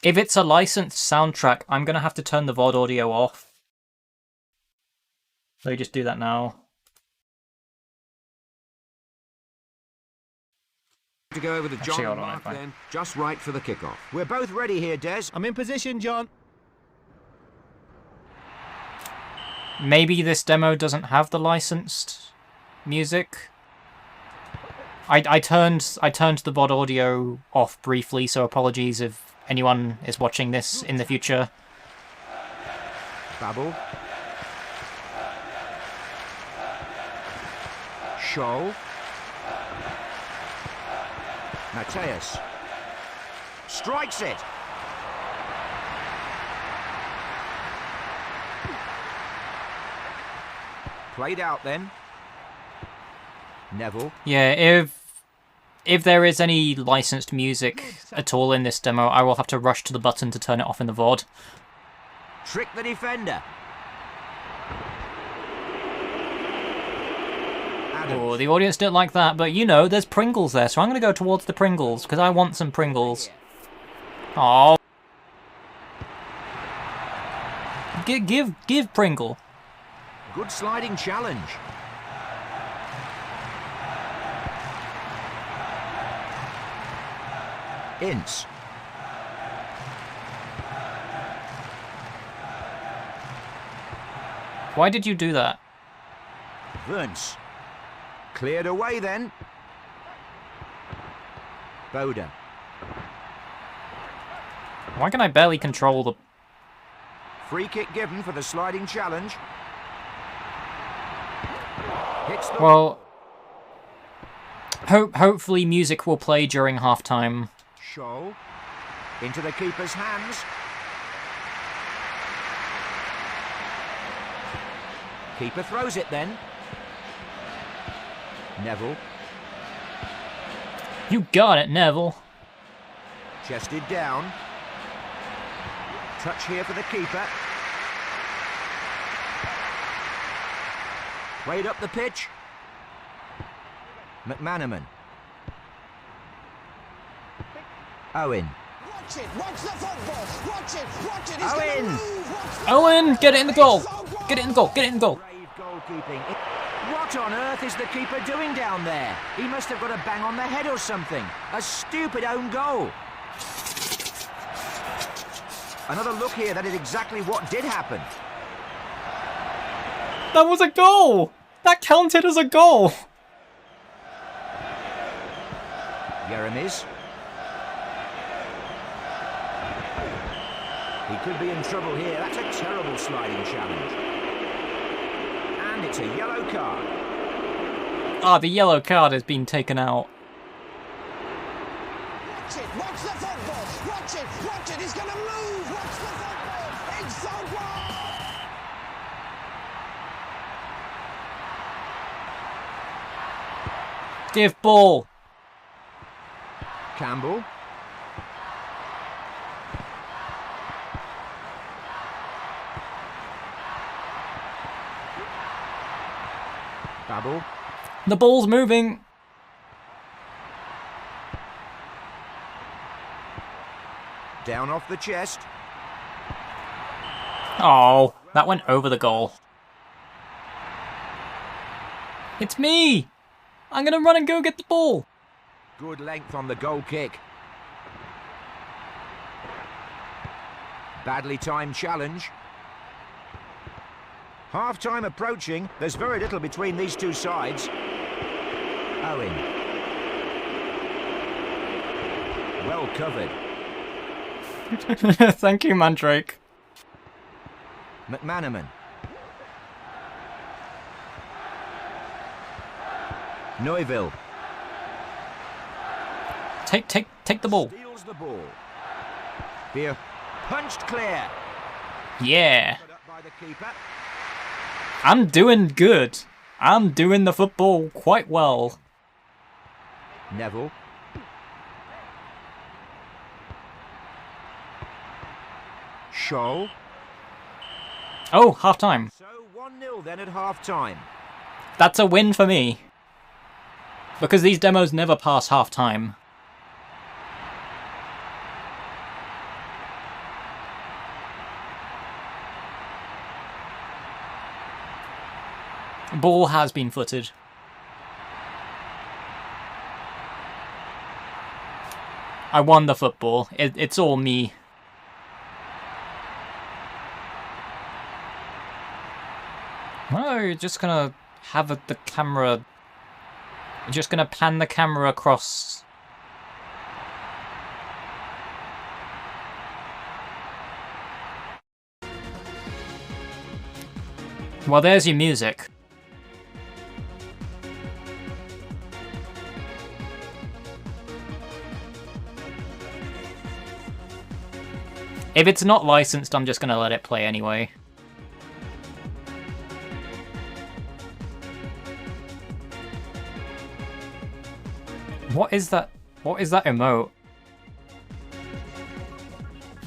[SPEAKER 3] If it's a licensed soundtrack, I'm going to have to turn the VOD audio off. Let me just do that now.
[SPEAKER 8] To go over the
[SPEAKER 3] Actually,
[SPEAKER 8] John
[SPEAKER 3] hold on,
[SPEAKER 8] mark
[SPEAKER 3] fine.
[SPEAKER 8] then, just right for the kickoff. We're both ready here, Des. I'm in position, John.
[SPEAKER 3] Maybe this demo doesn't have the licensed music. I turned the VOD audio off briefly, so apologies if anyone is watching this in the future.
[SPEAKER 8] Babble. Scholl. Mateus. Strikes it. Played out then. Neville.
[SPEAKER 3] Yeah, if there is any licensed music at all in this demo, I will have to rush to the button to turn it off in the VOD.
[SPEAKER 8] Trick the defender.
[SPEAKER 3] Oh, the audience don't like that, but you know, there's Pringles there, so I'm going to go towards the Pringles, because I want some Pringles. Oh. Give Pringle.
[SPEAKER 8] Good sliding challenge. Ince.
[SPEAKER 3] Why did you do that?
[SPEAKER 8] Vance. Cleared away then. Boda.
[SPEAKER 3] Why can I barely control the...
[SPEAKER 8] Free kick given for the sliding challenge. Hits the...
[SPEAKER 3] Well... Hopefully music will play during halftime.
[SPEAKER 8] Scholl. Into the keeper's hands. Keeper throws it then. Neville.
[SPEAKER 3] You got it, Neville.
[SPEAKER 8] Chested down. Touch here for the keeper. Played up the pitch. McManaman. Owen.
[SPEAKER 14] Watch it! Watch the football! Watch it! Watch it! He's
[SPEAKER 8] Owen!
[SPEAKER 14] gonna move! Watch the
[SPEAKER 3] Owen, get it in the goal. Get it in the goal. Get it in the goal.
[SPEAKER 8] Brave goalkeeping. What on earth is the keeper doing down there? He must have got a bang on the head or something. A stupid own goal. Another look here, that is exactly what did happen.
[SPEAKER 3] That was a goal. That counted as a goal.
[SPEAKER 8] Yeremis. He could be in trouble here. That's a terrible sliding challenge. And it's a yellow card.
[SPEAKER 3] Ah, the yellow card has been taken out.
[SPEAKER 14] Watch it! Watch the football! Watch it! Watch it! He's gonna move! Watch the football! It's football!
[SPEAKER 3] Give ball.
[SPEAKER 8] Campbell. Babel.
[SPEAKER 3] The ball's moving.
[SPEAKER 8] Down off the chest.
[SPEAKER 3] Oh, that went over the goal. It's me. I'm going to run and go get the ball.
[SPEAKER 8] Good length on the goal kick. Badly timed challenge. Half-time approaching. There's very little between these two sides. Owen. Well covered.
[SPEAKER 3] Thank you, Mandrake.
[SPEAKER 8] McManaman. Neuville.
[SPEAKER 3] Take the ball.
[SPEAKER 8] Steals the ball. Beer punched clear.
[SPEAKER 3] Yeah.
[SPEAKER 8] Put up by the keeper.
[SPEAKER 3] I'm doing good. I'm doing the football quite well.
[SPEAKER 8] Neville. Scholl.
[SPEAKER 3] Oh, half-time.
[SPEAKER 8] So 1-0 then at half-time.
[SPEAKER 3] That's a win for me. Because these demos never pass half-time. Ball has been footed. I won the football. It's all me. No, you're just gonna have the camera... You're just gonna pan the camera across. Well, there's your music. If it's not licensed, I'm just gonna let it play anyway. What is that? What is that emote?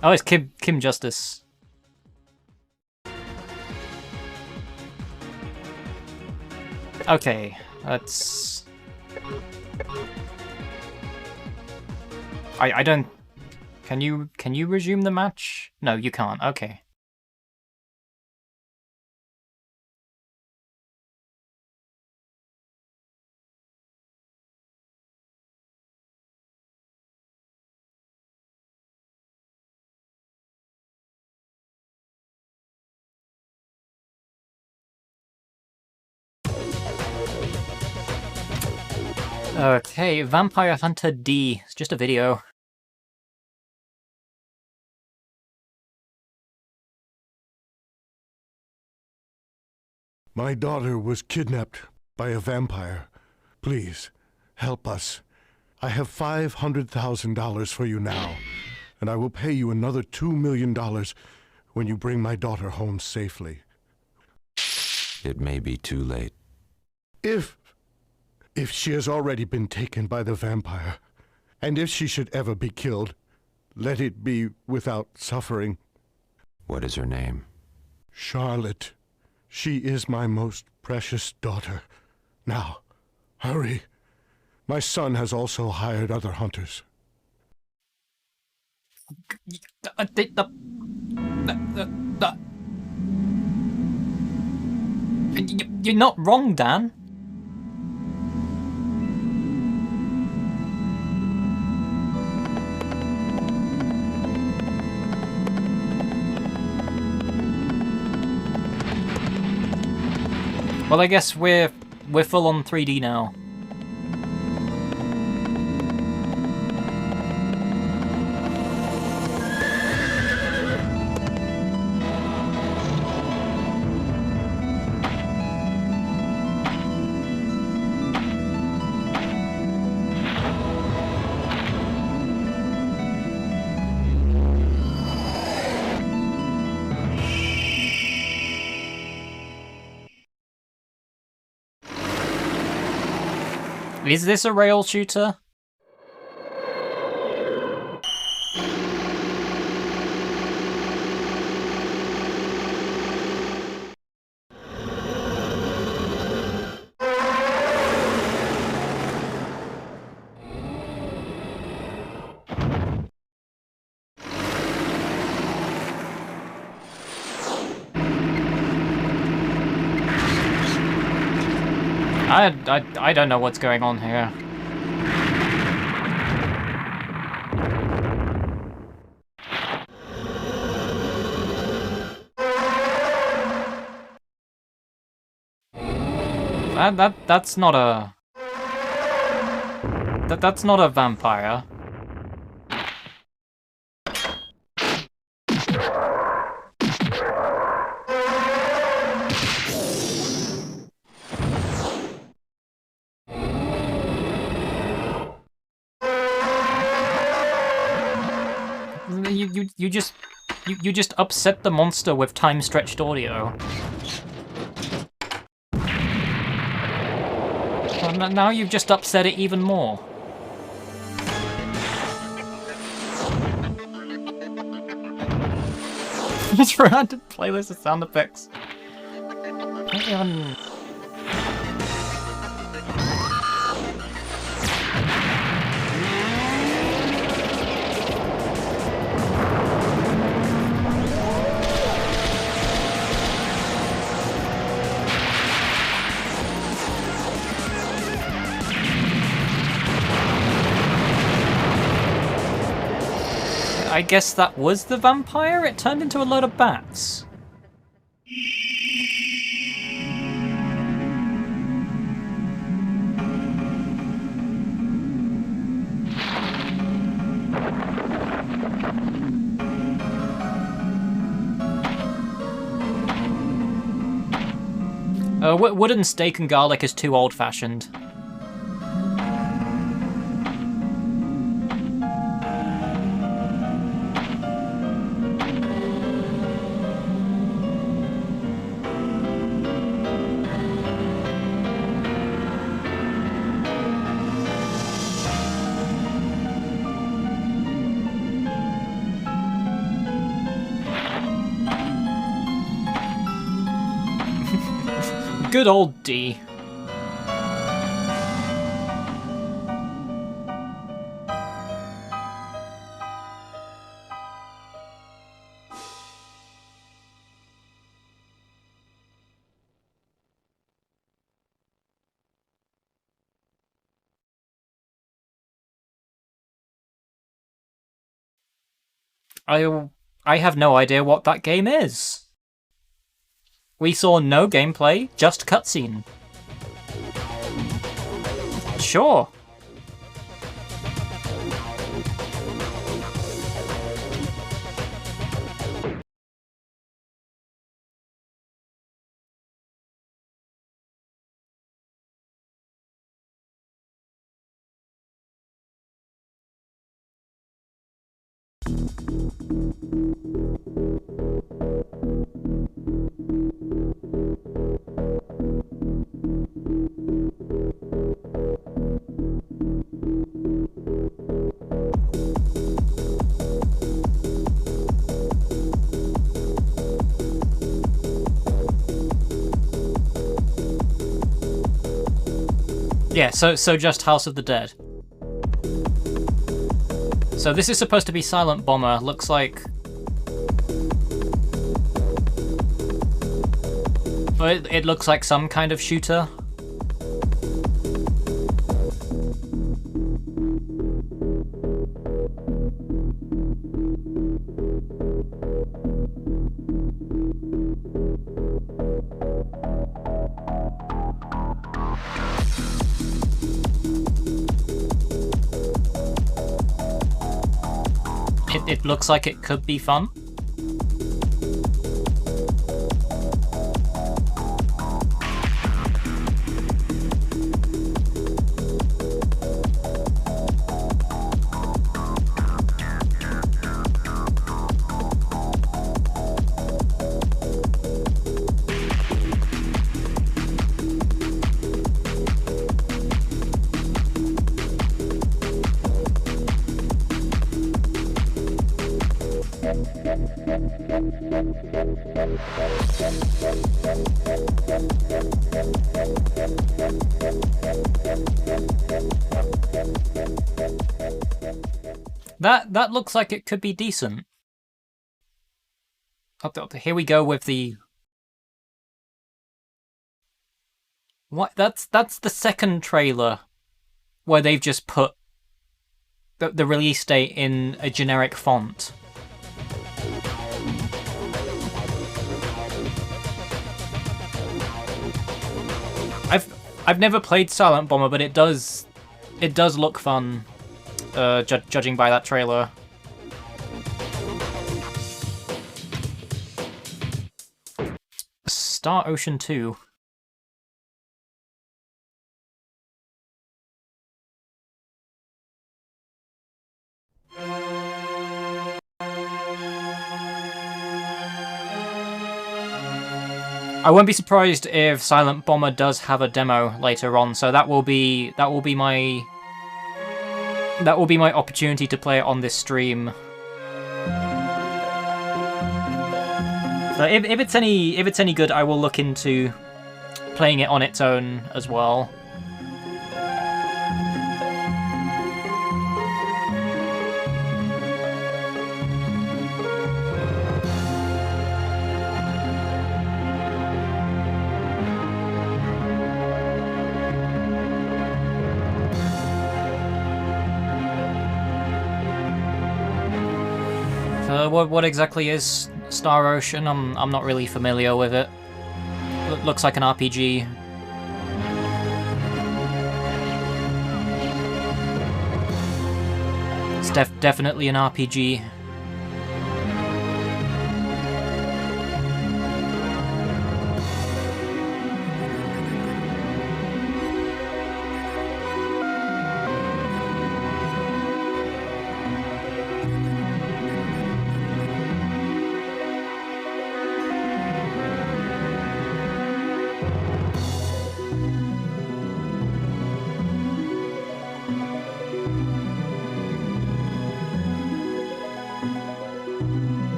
[SPEAKER 3] Oh, it's Kim Justice. Okay, let's... I don't... Can you resume the match? No, you can't. Okay. Okay, Vampire Hunter D. It's just a video.
[SPEAKER 7] My daughter was kidnapped by a vampire. Please, help us. I have $500,000 for you now, and I will pay you another $2 million when you bring my daughter home safely.
[SPEAKER 16] It may be too late.
[SPEAKER 7] If If she has already been taken by the vampire, and if she should ever be killed, let it be without suffering.
[SPEAKER 16] What is her name?
[SPEAKER 7] Charlotte. She is my most precious daughter. Now, hurry. My son has also hired other hunters.
[SPEAKER 3] You're not wrong, Dan. Well, I guess we're full on 3D now. Is this a rail shooter? I don't know what's going on here. That's not a... That's not a vampire. You just upset the monster with time-stretched audio. Well, now you've just upset it even more. It's random playlist of sound effects. Don't even... I guess that was the vampire? It turned into a load of bats. Wooden steak and garlic is too old-fashioned. Good old D. I have no idea what that game is. We saw no gameplay, just cutscene. Sure. Yeah, so just House of the Dead. So this is supposed to be Silent Bomber. Looks like... It looks like some kind of shooter. It looks like it could be fun. That looks like it could be decent. Here we go with the... What? That's the second trailer where they've just put the release date in a generic font. I've never played Silent Bomber, but it does look fun, judging by that trailer. Star Ocean 2. I won't be surprised if Silent Bomber does have a demo later on, so that will be my opportunity to play it on this stream. So if it's any good, I will look into playing it on its own as well. What exactly is Star Ocean? I'm not really familiar with it. Looks like an RPG. It's definitely an RPG.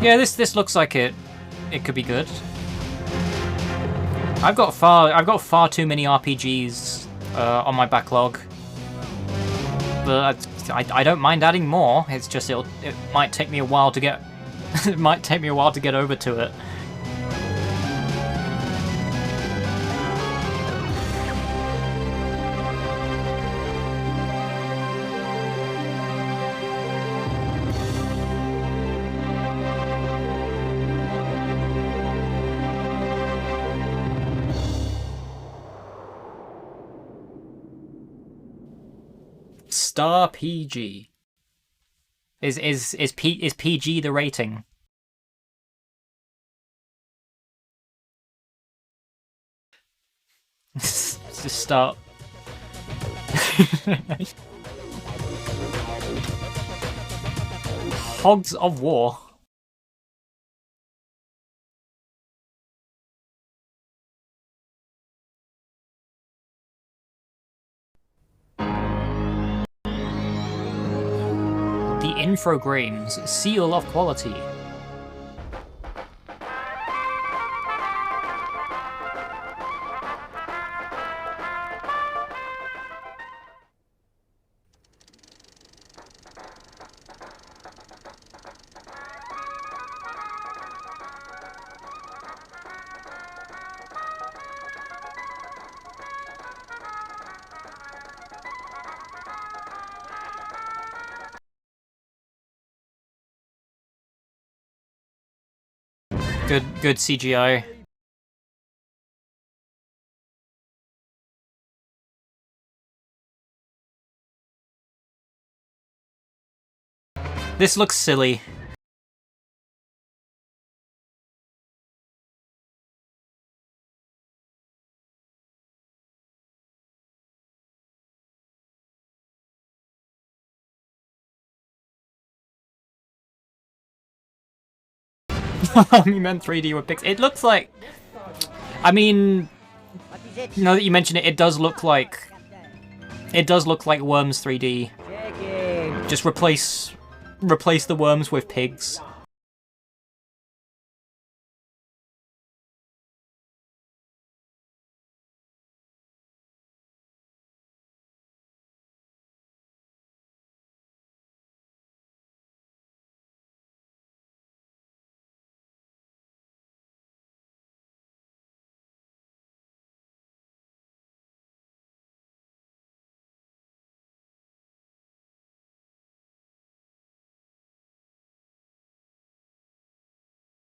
[SPEAKER 3] Yeah, this looks like it could be good. I've got far too many RPGs on my backlog, but I don't mind adding more. It's just it might take me a while to get it might take me a while to get over to it. Star PG. Is PG the rating? Let's just start. Hogs of War. The Infogrames seal of quality. Good CGI. This looks silly. You meant 3D with pixels. It looks like... I mean... Now that you mention it, it does look like... It does look like Worms 3D. Just replace the worms with pigs.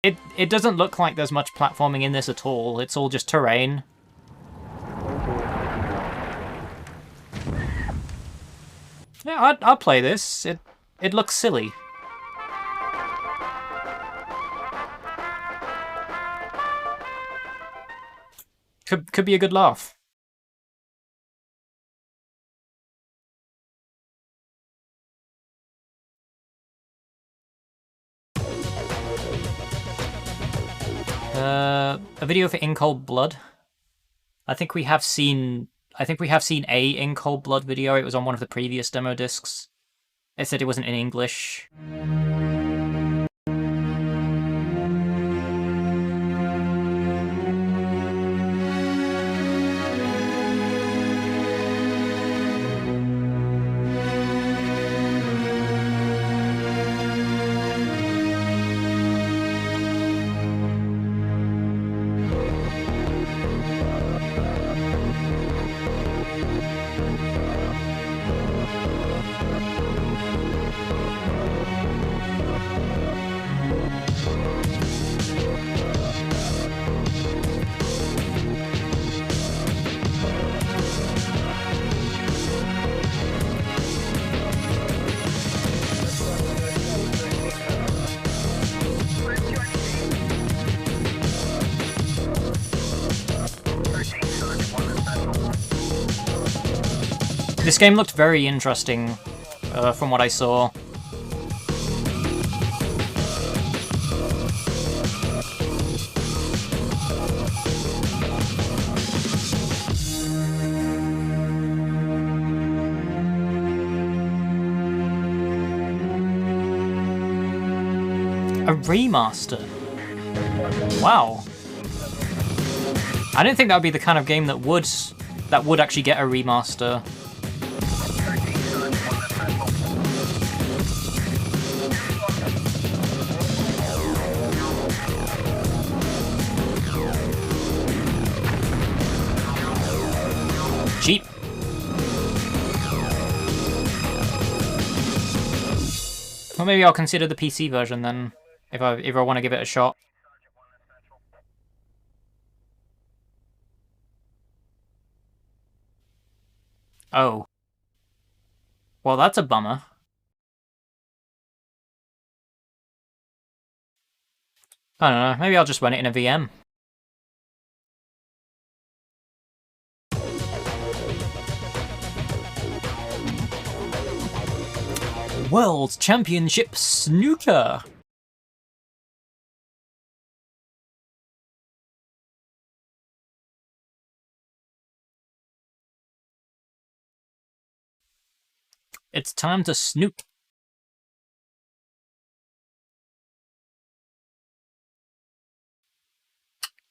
[SPEAKER 3] It doesn't look like there's much platforming in this at all. It's all just terrain. Yeah, I'd play this. It looks silly. Could be a good laugh. A video for In Cold Blood. I think we have seen a In Cold Blood video. It was on one of the previous demo discs. It said it wasn't in English. This game looked very interesting, from what I saw. A remaster. Wow. I didn't think that would be the kind of game that would actually get a remaster. Cheap. Well, maybe I'll consider the PC version then, if I want to give it a shot. Oh. Well, that's a bummer. I don't know, maybe I'll just run it in a VM. World Championship Snooker! It's time to snook.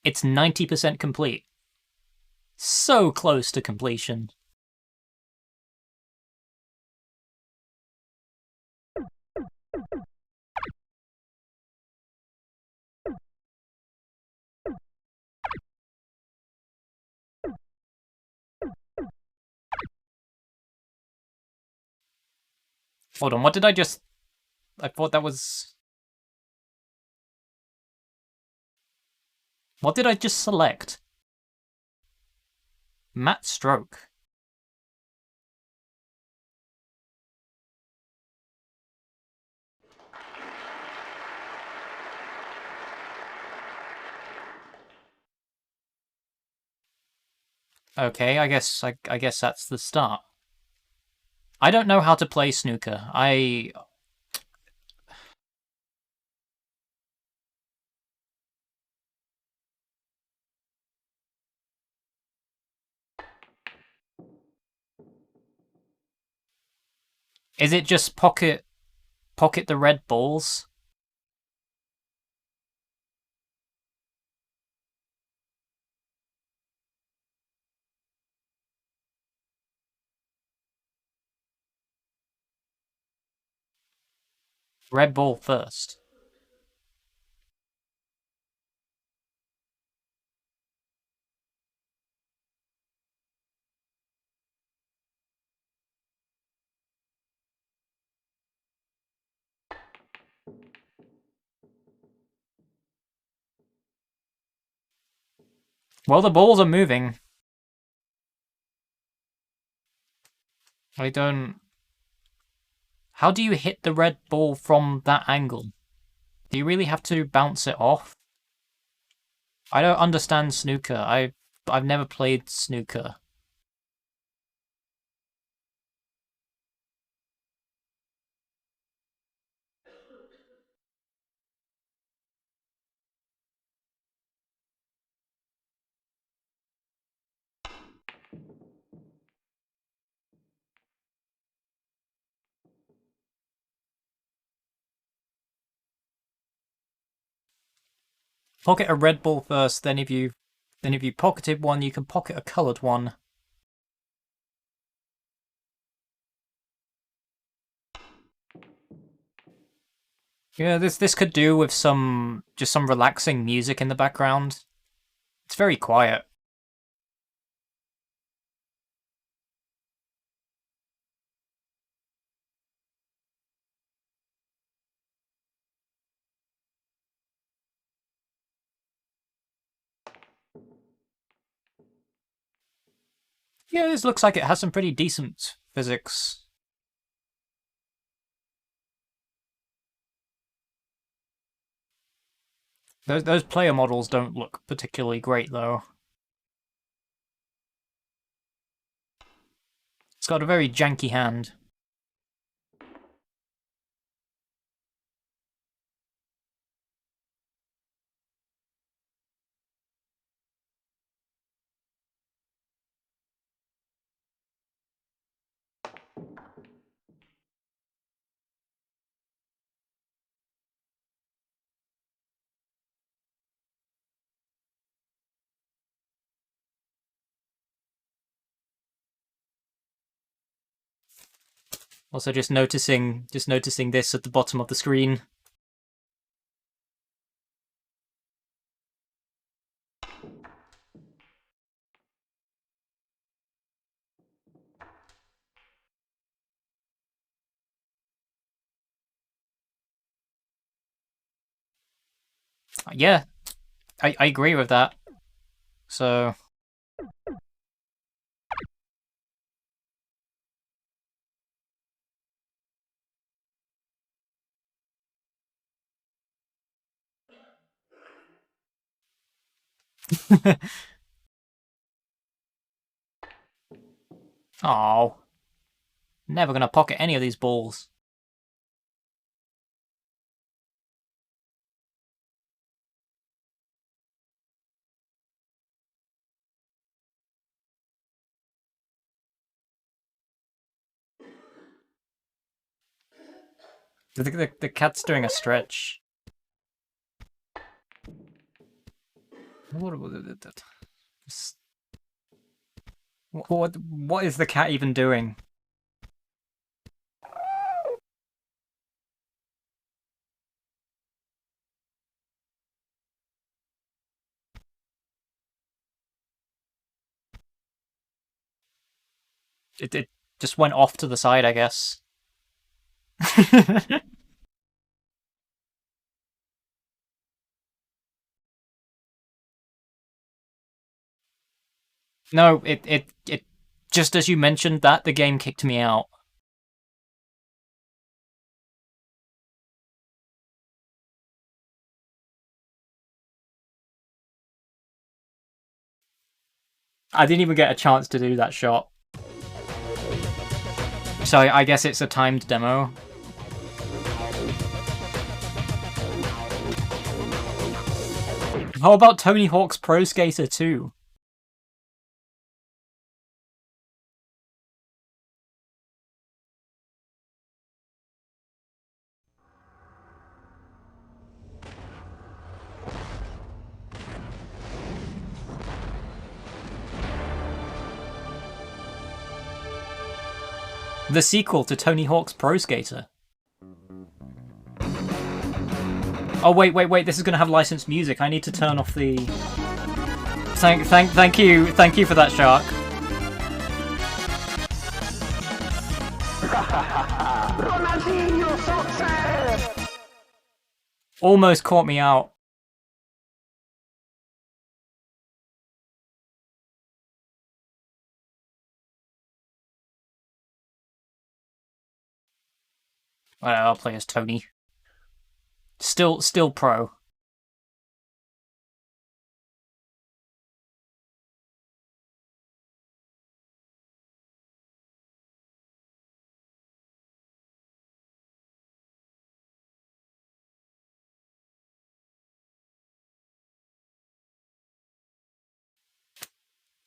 [SPEAKER 3] It's 90% complete. So close to completion. Hold on, what did I just... I thought that was... What did I just select? Matte stroke. Okay, I guess that's the start. I don't know how to play snooker. Is it just pocket the red balls? Red ball first. Well, the balls are moving. I don't... How do you hit the red ball from that angle? Do you really have to bounce it off? I don't understand snooker. I've never played snooker. Pocket a red ball first, then if you pocketed one, you can pocket a coloured one. Yeah, this could do with just some relaxing music in the background. It's very quiet. Yeah, this looks like it has some pretty decent physics. Those player models don't look particularly great, though. It's got a very janky hand. Also, just noticing this at the bottom of the screen. Yeah, I agree with that. So... Oh, never gonna pocket any of these balls. The cat's doing a stretch. What is the cat even doing? It just went off to the side, I guess. No, it just as you mentioned that, the game kicked me out. I didn't even get a chance to do that shot. So I guess it's a timed demo. How about Tony Hawk's Pro Skater 2? The sequel to Tony Hawk's Pro Skater. Oh wait, this is gonna have licensed music. I need to turn off the... Thank you for that, Shark. Almost caught me out. I'll play as Tony. Still pro.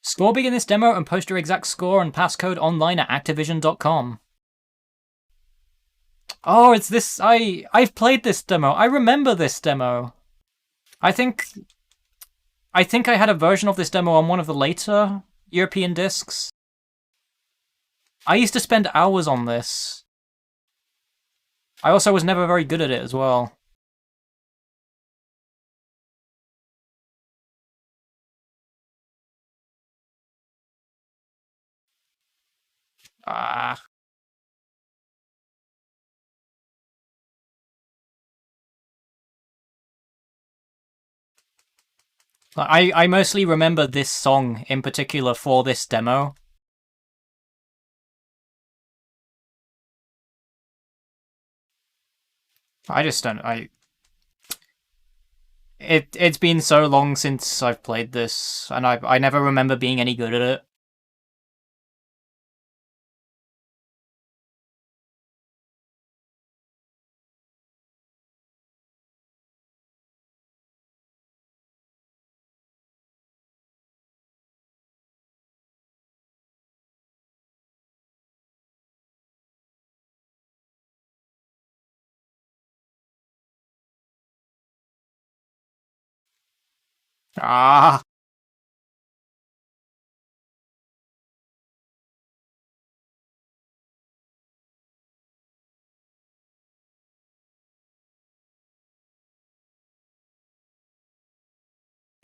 [SPEAKER 3] Score begin this demo and post your exact score and passcode online at Activision.com. Oh, it's this... I've played this demo. I remember this demo. I think I had a version of this demo on one of the later European discs. I used to spend hours on this. I also was never very good at it as well. I mostly remember this song in particular for this demo. I just don't... It's been so long since I've played this, and I never remember being any good at it. Ah!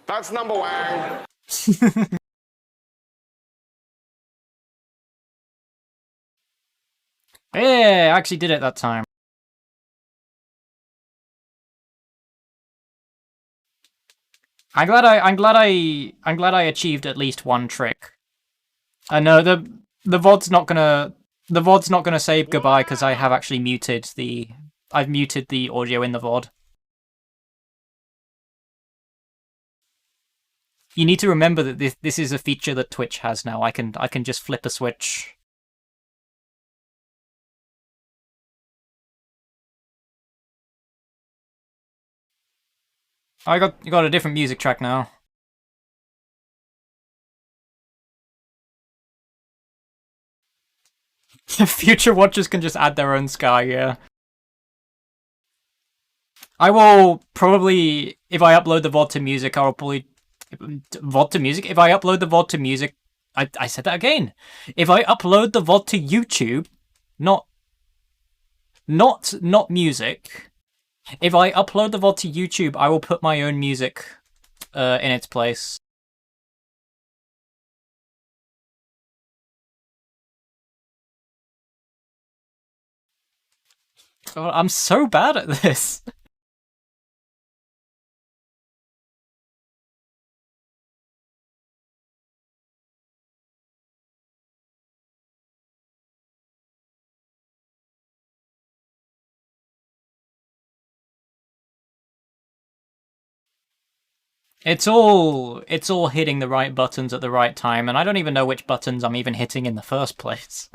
[SPEAKER 7] That's number one.
[SPEAKER 3] Hey, I actually did it that time. I'm glad I achieved at least one trick. I know the VOD's not gonna say goodbye because I have actually muted the audio in the VOD. You need to remember that this is a feature that Twitch has now. I can just flip a switch. I got a different music track now. Future watchers can just add their own sky, yeah. I will probably, if I upload the VOD to music, I'll probably VOD to music. If I upload the VOD to music, I said that again. If I upload the VOD to YouTube, not music. If I upload the VOD to YouTube, I will put my own music in its place. God, I'm so bad at this. It's all hitting the right buttons at the right time, and I don't even know which buttons I'm even hitting in the first place.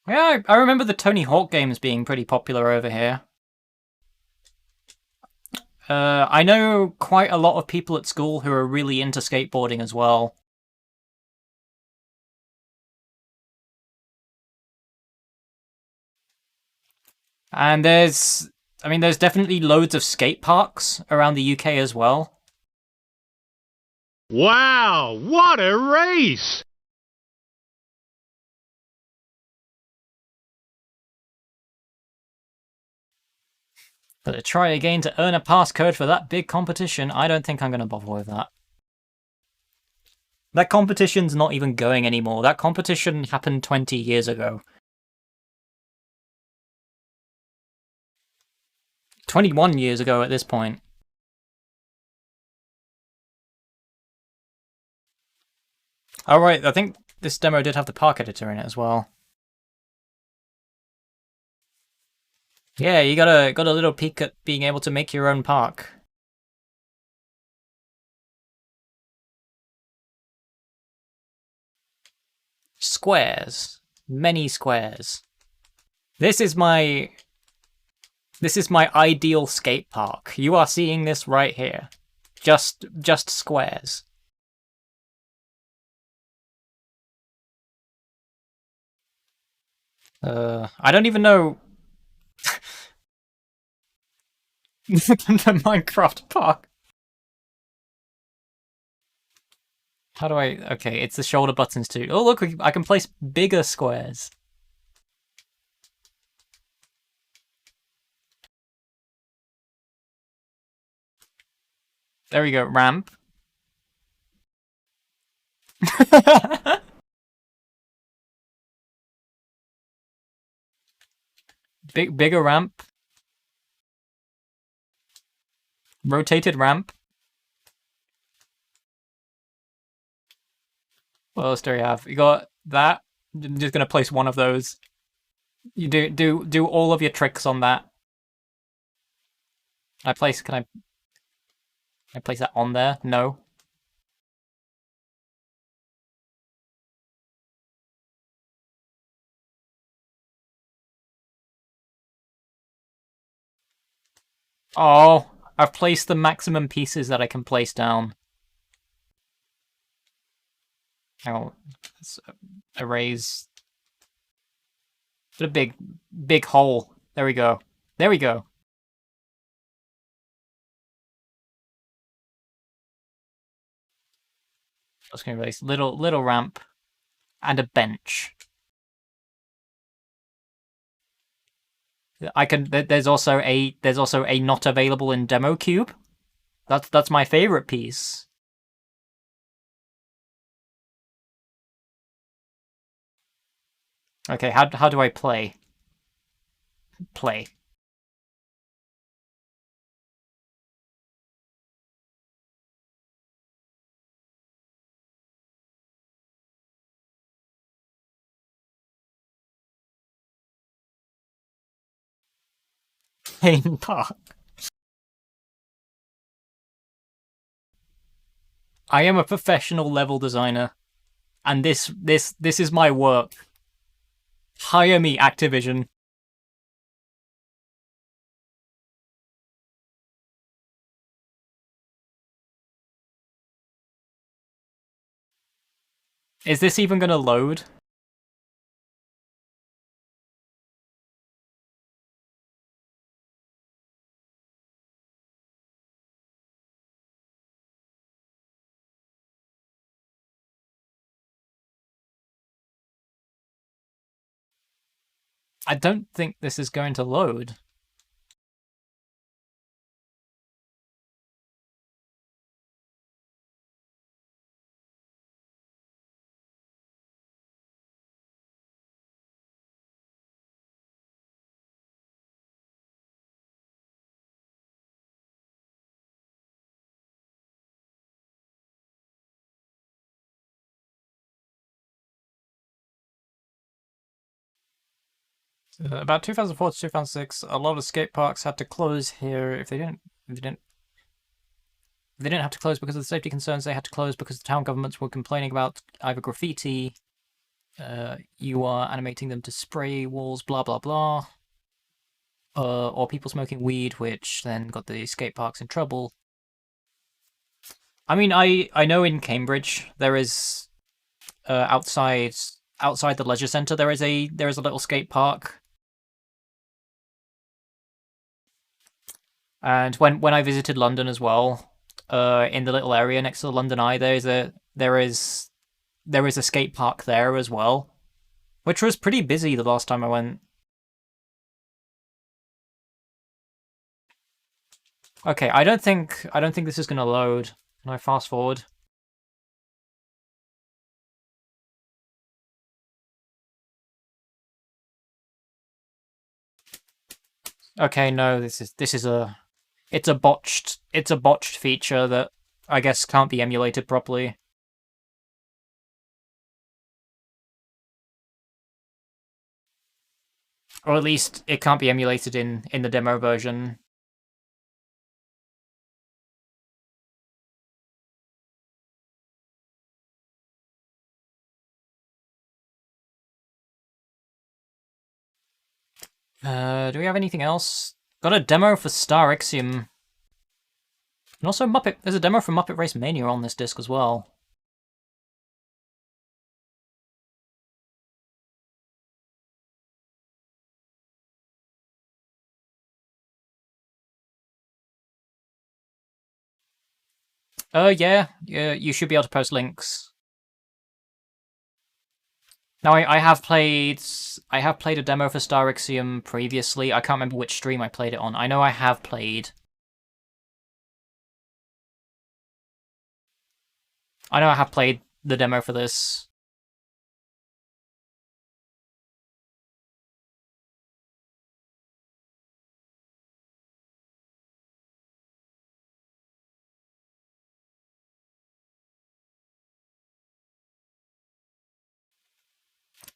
[SPEAKER 3] Yeah, I remember the Tony Hawk games being pretty popular over here. I know quite a lot of people at school who are really into skateboarding as well. And there's definitely loads of skate parks around the UK as well.
[SPEAKER 22] Wow, what a race!
[SPEAKER 3] But to try again to earn a passcode for that big competition, I don't think I'm going to bother with that. That competition's not even going anymore. That competition happened 20 years ago. 21 years ago at this point. Oh right, I think this demo did have the park editor in it as well. Yeah, you got a little peek at being able to make your own park. Squares. Many squares. This is my ideal skate park. You are seeing this right here. Just squares. I don't even know. The Minecraft park. How do I... Okay, it's the shoulder buttons too. Oh look, I can place bigger squares. There we go, ramp. Bigger ramp. Rotated ramp. What else do we have? You got that. I'm just gonna place one of those. You do all of your tricks on that. Can I place that on there? No. Oh, I've placed the maximum pieces that I can place down. Hang on, let's erase. Put a big hole. There we go. There we go. I was gonna erase little ramp and a bench. I can. There's also a not available in demo cube. That's my favorite piece. Okay, how do I play? Play. Theme park. I am a professional level designer, and this is my work. Hire me, Activision. Is this even gonna load? I don't think this is going to load. About 2004 to 2006, a lot of skate parks had to close here. If they didn't have to close because of the safety concerns, they had to close because the town governments were complaining about either graffiti, you are animating them to spray walls, blah blah blah, or people smoking weed, which then got the skate parks in trouble. I mean, I know in Cambridge there is outside the leisure centre there is a little skate park. And when I visited London as well, in the little area next to the London Eye, there is a skate park there as well, which was pretty busy the last time I went. Okay, I don't think this is gonna load. Can I fast forward? Okay, no, this is a botched feature that I guess can't be emulated properly. Or at least it can't be emulated in the demo version. Do we have anything else? Got a demo for Star Ixiom. And also Muppet. There's a demo for Muppet Race Mania on this disc as well. Yeah, you should be able to post links. Now I have played a demo for Star Ixiom previously. I can't remember which stream I played it on. I know I have played. I know I have played the demo for this.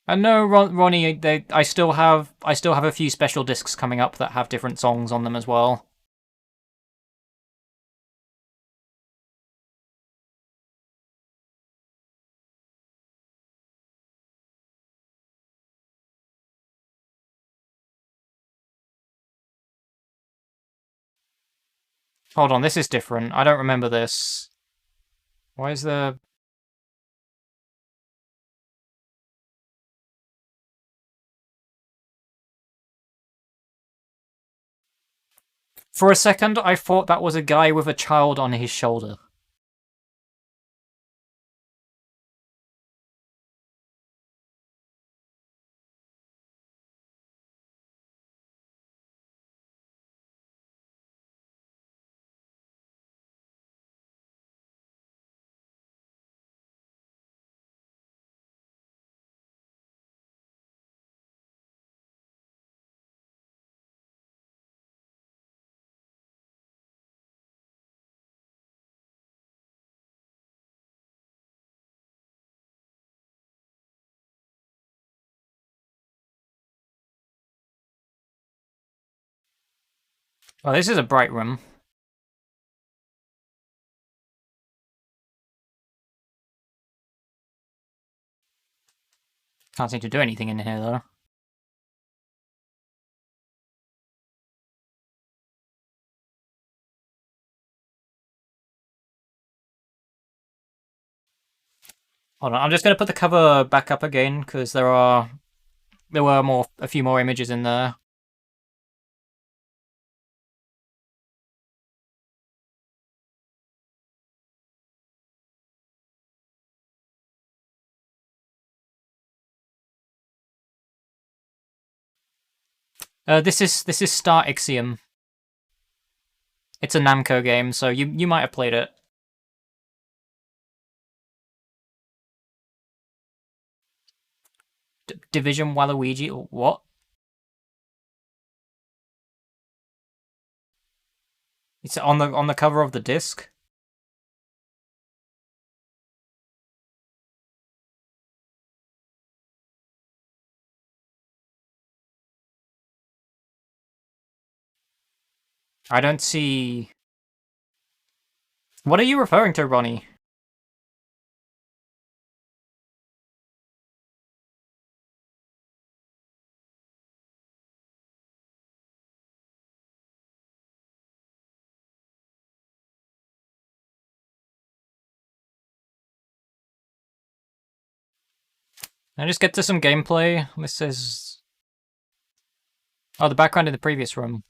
[SPEAKER 3] And no, Ronnie, I still have a few special discs coming up that have different songs on them as well. Hold on, this is different. I don't remember this. Why is there... For a second, I thought that was a guy with a child on his shoulder. Well, this is a bright room. Can't seem to do anything in here, though. Hold on, I'm just gonna put the cover back up again because there were a few more images in there. This is Star Ixiom. It's a Namco game, so you might have played it. Division Waluigi or what? It's on the cover of the disc. I don't see. What are you referring to, Ronnie? Can I just get to some gameplay? This is... Oh, the background in the previous room.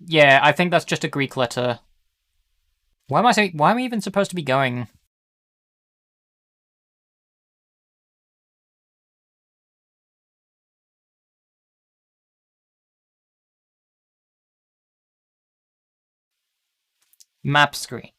[SPEAKER 3] Yeah, I think that's just a Greek letter. Why am I even supposed to be going? Map screen.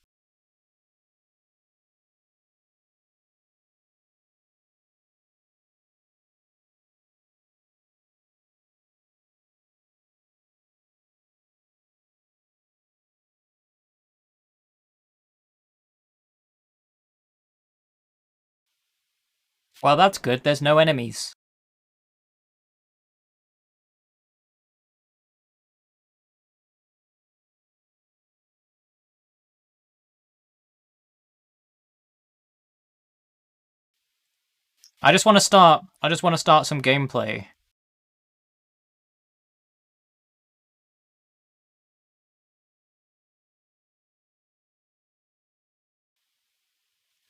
[SPEAKER 3] Well, that's good. There's no enemies. I just want to start some gameplay.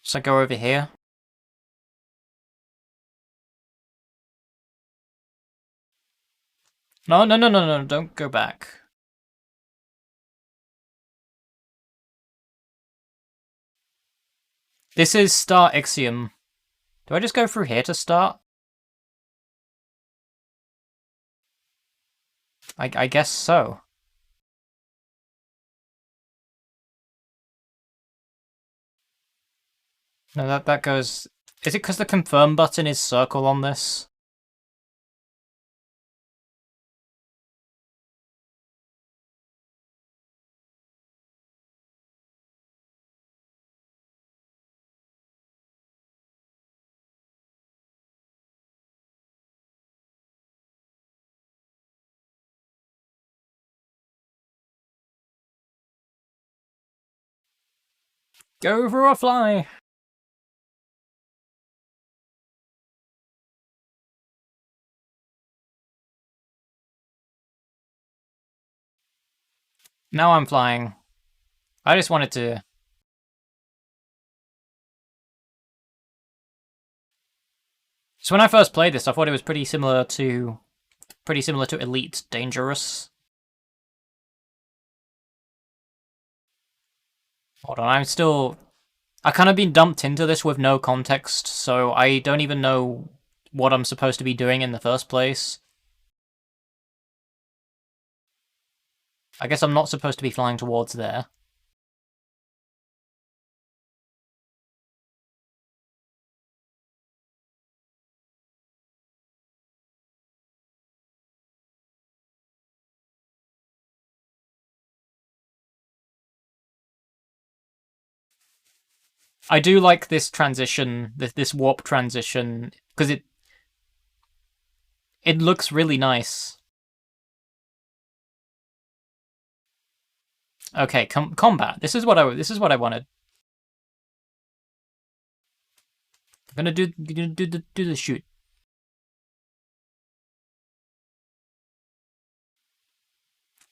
[SPEAKER 3] So I go over here. No, don't go back. This is Star Ixiom. Do I just go through here to start? I guess so. No, that goes... Is it because the confirm button is circle on this? Go for a fly! Now I'm flying. I just wanted to... So when I first played this, I thought it was pretty similar to Elite Dangerous. Hold on, I kind of been dumped into this with no context, so I don't even know what I'm supposed to be doing in the first place. I guess I'm not supposed to be flying towards there. I do like this transition, this warp transition, because it looks really nice. Okay, combat. This is what I wanted. I'm gonna do the shoot.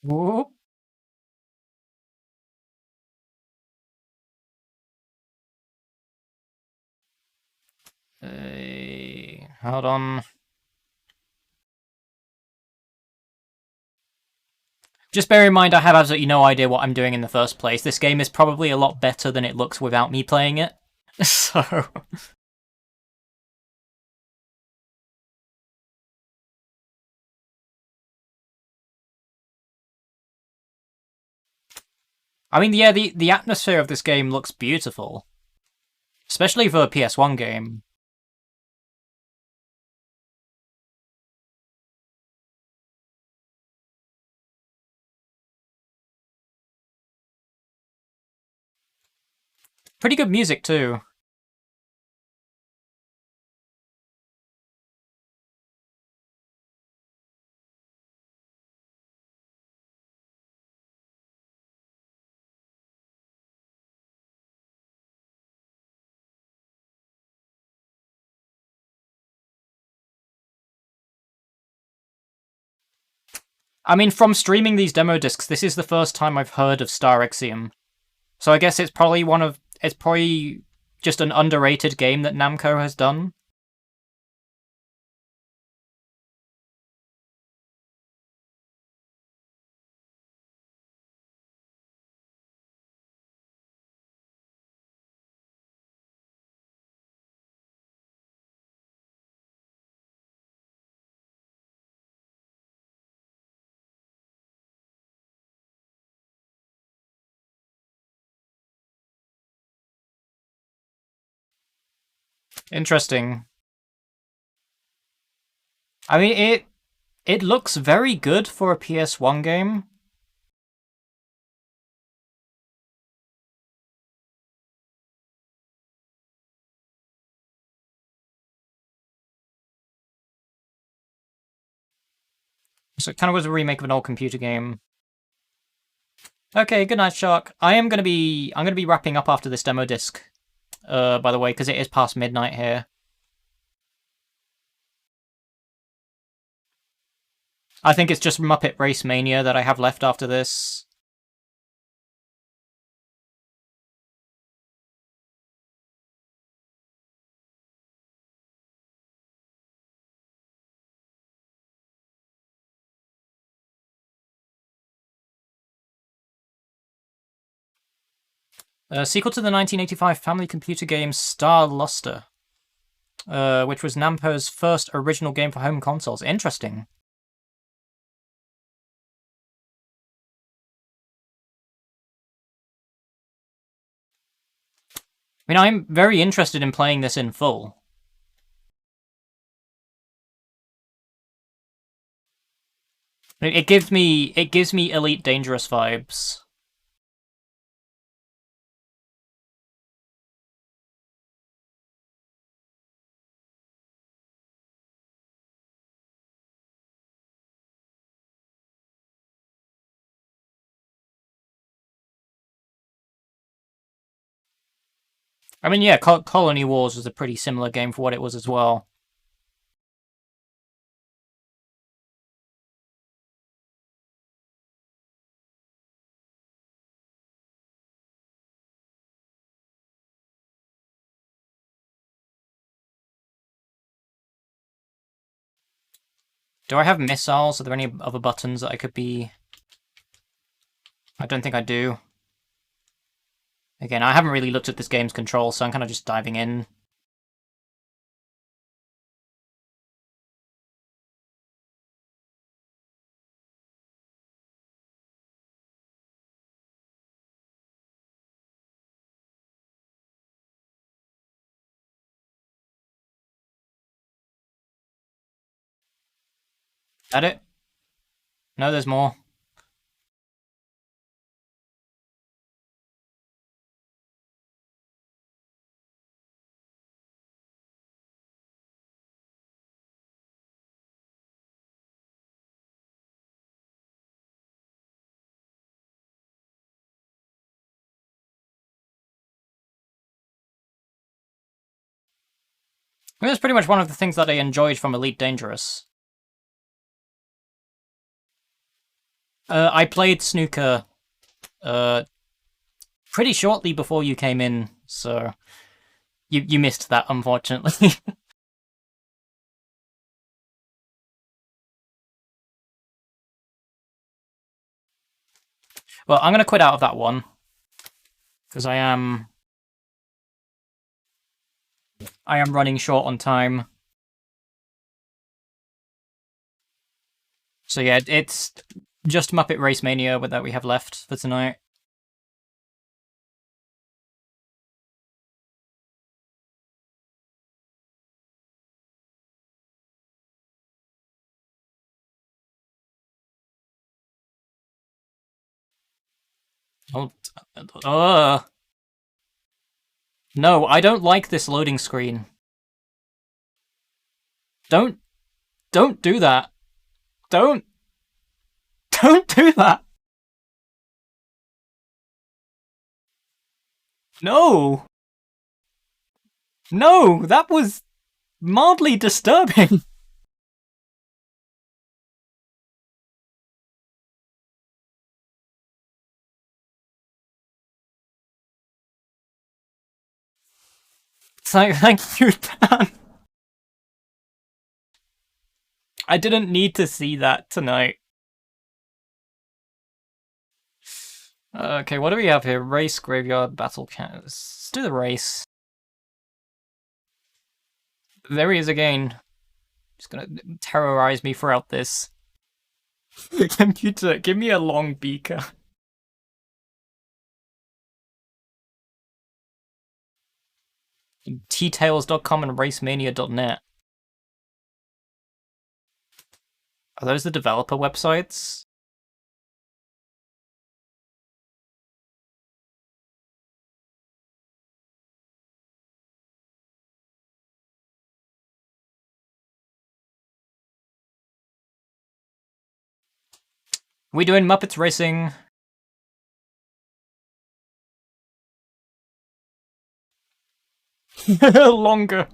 [SPEAKER 3] Whoop. Hold on. Just bear in mind, I have absolutely no idea what I'm doing in the first place. This game is probably a lot better than it looks without me playing it. So... I mean, yeah, the atmosphere of this game looks beautiful. Especially for a PS1 game. Pretty good music, too. I mean, from streaming these demo discs, this is the first time I've heard of Star Exium. So I guess it's probably it's probably just an underrated game that Namco has done. Interesting. I mean, it looks very good for a PS1 game. So it kind of was a remake of an old computer game. Okay, good night, Shark. I'm gonna be wrapping up after this demo disc. By the way, because it is past midnight here. I think it's just Muppet Race Mania that I have left after this. Sequel to the 1985 family computer game Star Luster, which was Namco's first original game for home consoles. Interesting. I mean, I'm very interested in playing this in full. It gives me Elite Dangerous vibes. I mean, yeah, Colony Wars was a pretty similar game for what it was as well. Do I have missiles? Are there any other buttons that I could be... I don't think I do. Again, I haven't really looked at this game's controls, so I'm kind of just diving in. That it? No, there's more. I mean, that's pretty much one of the things that I enjoyed from Elite Dangerous. I played snooker pretty shortly before you came in, so you missed that, unfortunately. Well, I'm gonna quit out of that one because I am running short on time. So yeah, it's just Muppet Race Mania that we have left for tonight. Oh, no, I don't like this loading screen. Don't do that. Don't do that. No. No, that was mildly disturbing. Thank you, Dan. I didn't need to see that tonight. Okay, what do we have here? Race, graveyard, battle cat. Let's do the race. There he is again. He's gonna terrorize me throughout this. Computer, give me a long beaker. Ttails.com and racemania.net. Are those the developer websites? We doing Muppets Racing? Longer.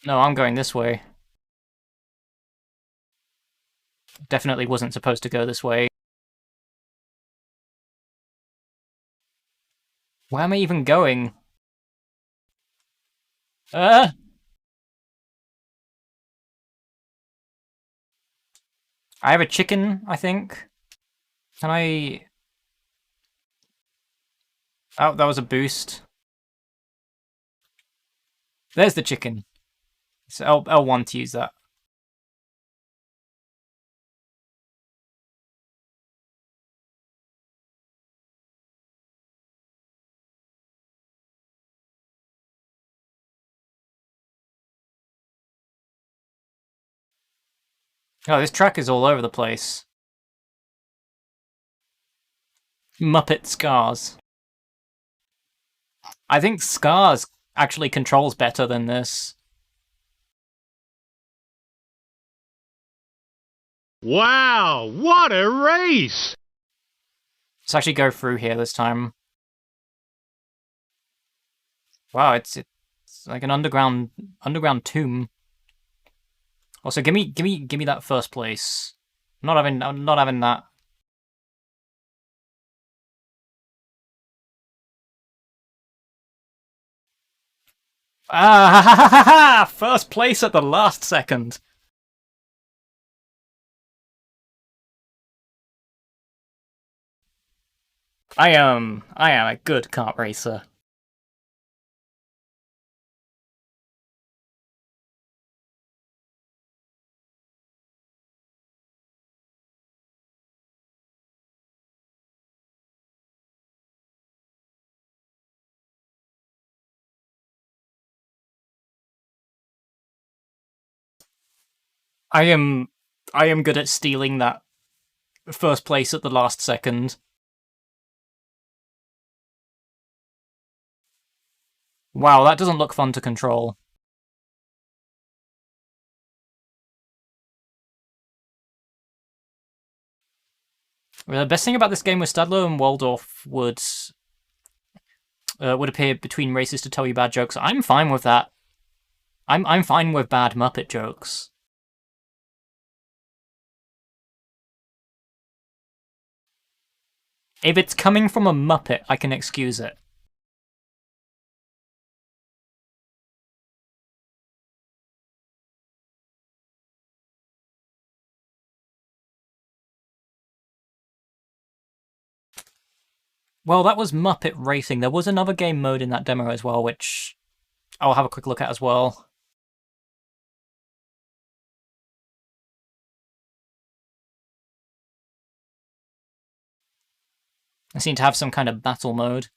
[SPEAKER 3] No, I'm going this way. Definitely wasn't supposed to go this way. Where am I even going? I have a chicken, I think. Can I... Oh, that was a boost. There's the chicken. So L1 to use that. Oh, this track is all over the place. Muppet Scars. I think Scars actually controls better than this.
[SPEAKER 22] Wow, what a race!
[SPEAKER 3] Let's actually go through here this time. Wow, it's like an underground tomb. Also, give me that first place. I'm not having that. Ah, first place at the last second. I am a good kart racer. I am good at stealing that first place at the last second. Wow, that doesn't look fun to control. The best thing about this game was Stadler and Waldorf would appear between races to tell you bad jokes. I'm fine with that. I'm fine with bad Muppet jokes. If it's coming from a Muppet, I can excuse it. Well, that was Muppet Racing. There was another game mode in that demo as well, which I'll have a quick look at as well. I seem to have some kind of battle mode.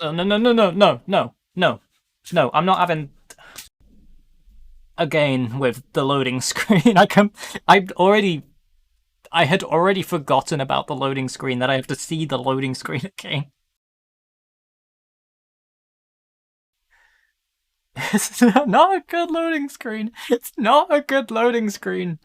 [SPEAKER 3] Oh, no, no, no, no, no, no, no, no, I'm not having... Again, with the loading screen, I had already forgotten about the loading screen, that I have to see the loading screen again. It's not a good loading screen. It's not a good loading screen.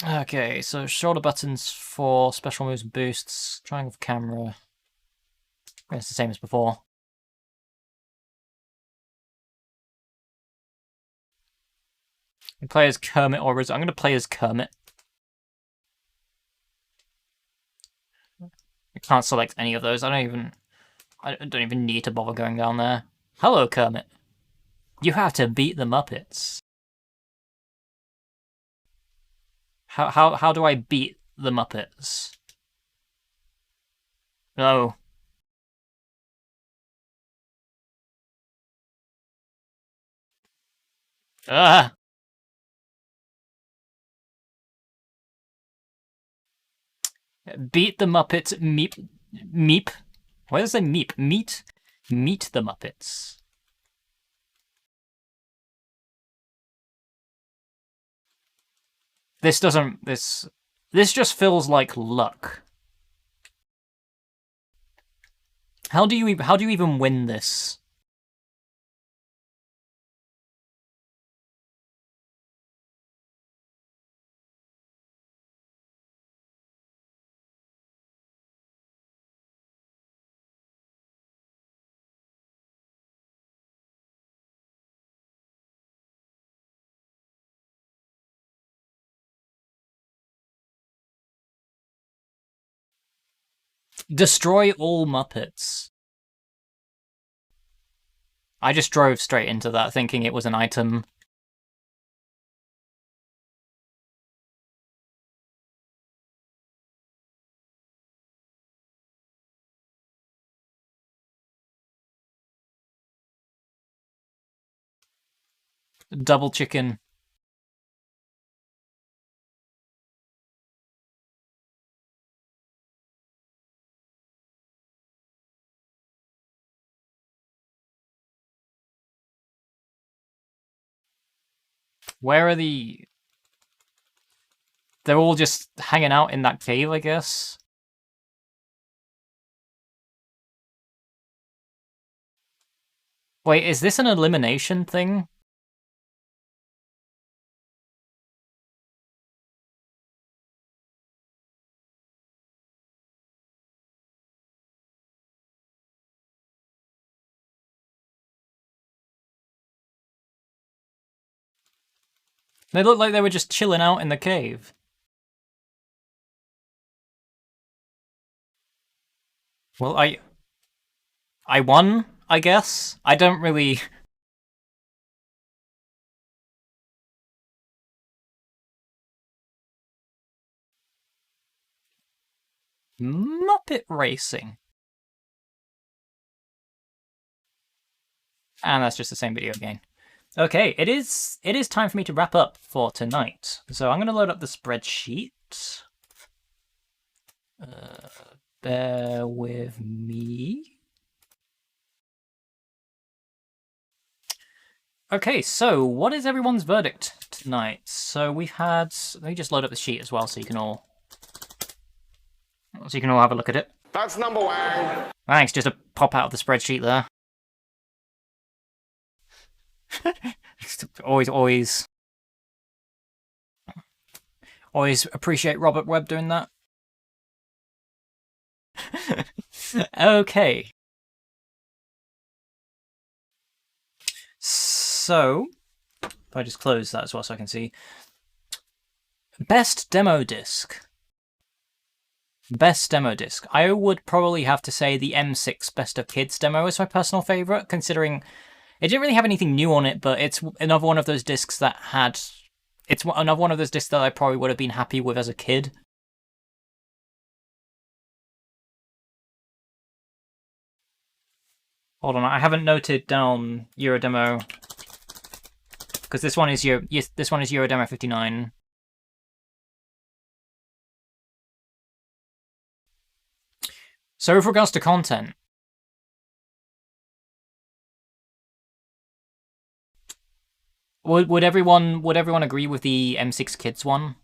[SPEAKER 3] Okay, so shoulder buttons for special moves boosts, triangle for camera. It's the same as before. You play as Kermit or Riz. I'm going to play as Kermit. I can't select any of those. I don't even need to bother going down there. Hello, Kermit. You have to beat the Muppets. How do I beat the Muppets? No. Ah! Beat the Muppets, meep. Meep? Why does it say meep? Meet the Muppets. This doesn't... This just feels like luck. How do you even win this? Destroy all Muppets. I just drove straight into that thinking it was an item. Double chicken. Where are the... They're all just hanging out in that cave, I guess? Wait, is this an elimination thing? They looked like they were just chilling out in the cave. Well, I won, I guess? I don't really... Muppet Racing. And that's just the same video again. Okay, it is time for me to wrap up for tonight. So I'm going to load up the spreadsheet. Bear with me. Okay, so what is everyone's verdict tonight? So we've had... Let me just load up the sheet as well so you can all have a look at it.
[SPEAKER 7] That's number one.
[SPEAKER 3] Thanks, just to pop out of the spreadsheet there. always appreciate Robert Webb doing that. Okay. So, if I just close that as well so I can see. Best demo disc. Best demo disc. I would probably have to say the M6 Best of Kids demo is my personal favourite, considering it didn't really have anything new on it, but it's another one of those discs that had... It's another one of those discs that I probably would have been happy with as a kid. Hold on, I haven't noted down Eurodemo because this one is Eurodemo 59. So with regards to content, would everyone agree with the M6 Kids one?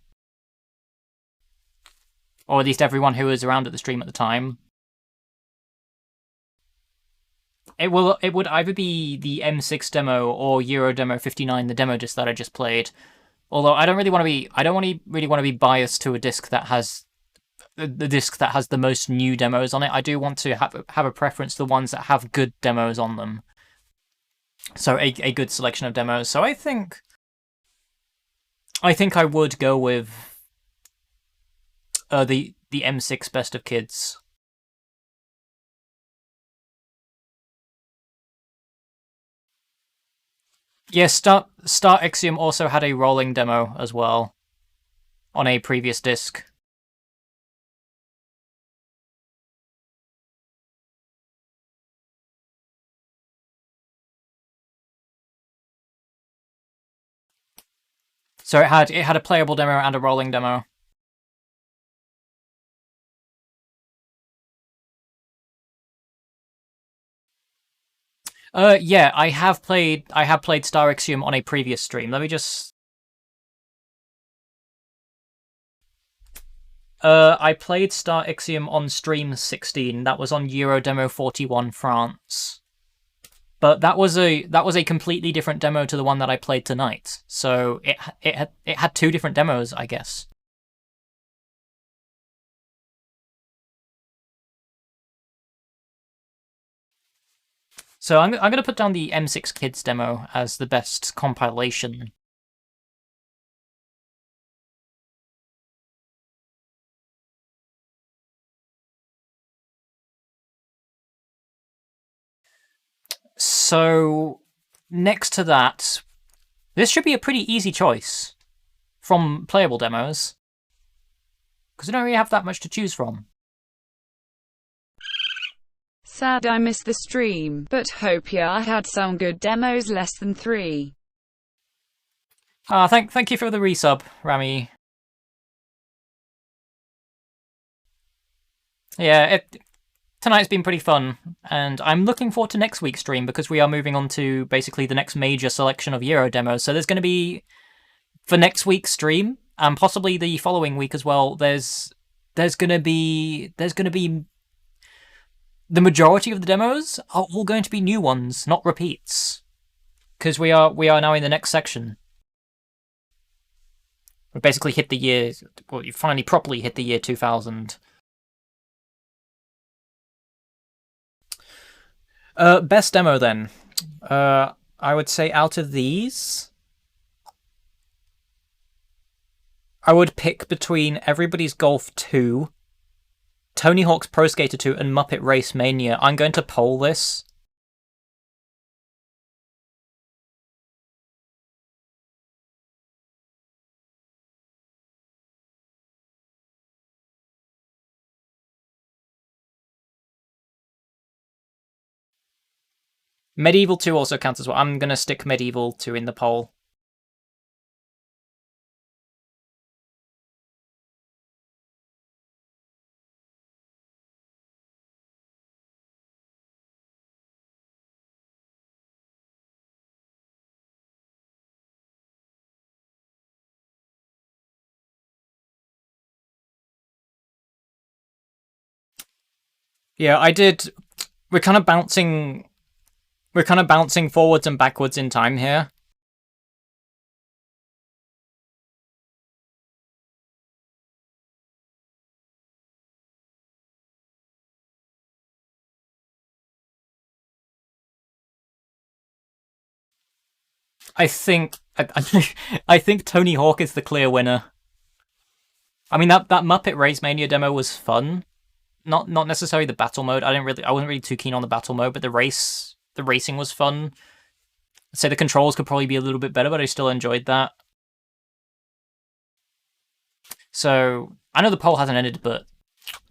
[SPEAKER 3] Or at least everyone who was around at the stream at the time? It would either be the M6 demo or Eurodemo 59, the demo disc that I just played. Although I don't really want to be biased to a disc that has the disc that has the most new demos on it. I do want to have a preference to the ones that have good demos on them. So a good selection of demos. So I think I would go with the M6 Best of Kids. Yes, Star Exium also had a rolling demo as well on a previous disc. So it had a playable demo and a rolling demo. Yeah, I have played Star Exium on a previous stream. Let me just... I played Star Exium on stream 16. That was on Eurodemo 41 France. But that was a completely different demo to the one that I played tonight. So it had two different demos, I guess. So I'm going to put down the M6 Kids demo as the best compilation. So next to that, this should be a pretty easy choice from playable demos, because we don't really have that much to choose from.
[SPEAKER 9] Sad I missed the stream, but hope ya had some good demos less than 3.
[SPEAKER 3] Thank you for the resub, Rami. Yeah, tonight's been pretty fun, and I'm looking forward to next week's stream because we are moving on to basically the next major selection of Euro demos. So there's going to be, for next week's stream, and possibly the following week as well, there's going to be the majority of the demos are all going to be new ones, not repeats, because we are now in the next section. We basically hit the year. Well, you finally properly hit the year 2000. Best demo then. I would say out of these, I would pick between Everybody's Golf 2, Tony Hawk's Pro Skater 2, and Muppet Race Mania. I'm going to poll this. Medieval 2 also counts as well. I'm going to stick Medieval 2 in the poll. Yeah, I did. We're kind of bouncing forwards and backwards in time here. I think I think Tony Hawk is the clear winner. I mean that Muppet Race Mania demo was fun. Not necessarily the battle mode. I wasn't really too keen on the battle mode, but the racing was fun. I'd say the controls could probably be a little bit better, but I still enjoyed that. So I know the poll hasn't ended, but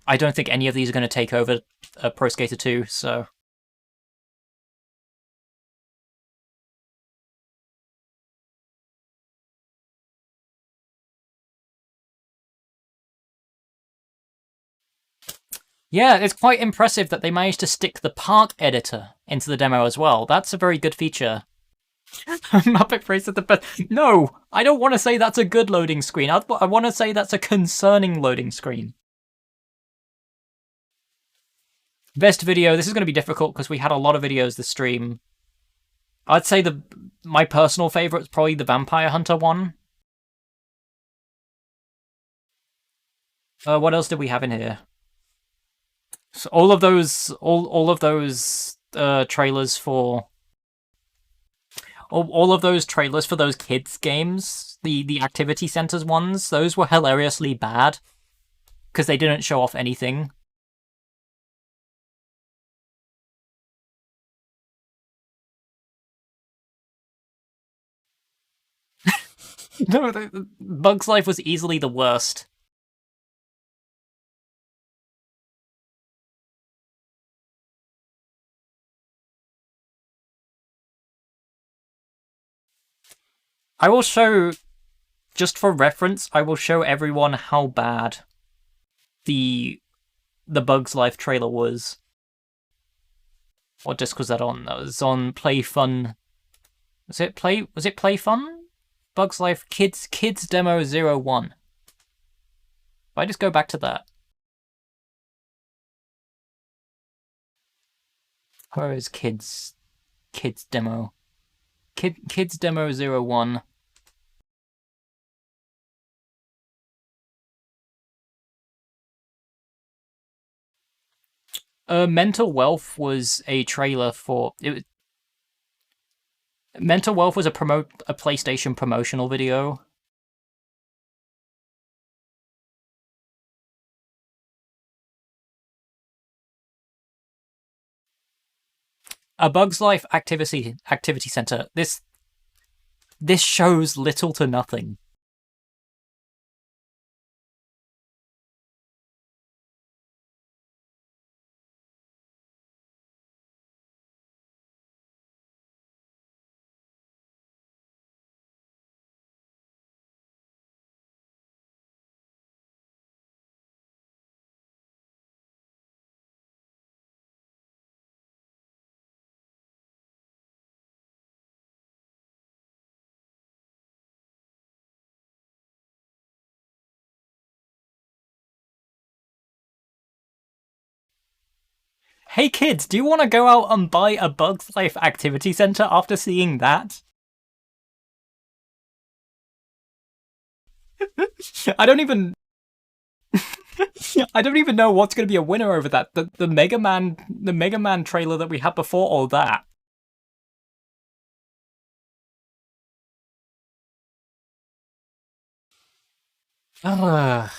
[SPEAKER 3] I don't think any of these are going to take over Pro Skater 2. So. Yeah, it's quite impressive that they managed to stick the park editor into the demo as well. That's a very good feature. Muppet Race is the best. No, I don't want to say that's a good loading screen. I want to say that's a concerning loading screen. Best video. This is going to be difficult because we had a lot of videos this stream. I'd say my personal favorite is probably the Vampire Hunter one. What else did we have in here? So all of those trailers for all of those trailers for those kids games, the activity centers ones, those were hilariously bad because they didn't show off anything. No, Bugs Life was easily the worst. I will show, just for reference, I will show everyone how bad the Bugs Life trailer was. What disc was that on? That was on Play Fun. Was it Play Fun? Bugs Life Kids Demo 01. If I just go back to that. Where is Kids Demo? Kids Demo 01. Mental Wealth was a trailer for it. Mental Wealth was a PlayStation promotional video. A Bug's Life activity center. This shows little to nothing. Hey kids, do you want to go out and buy a Bug's Life activity center after seeing that? I don't even know what's going to be a winner over that. The Mega Man trailer that we had before all that. Ugh.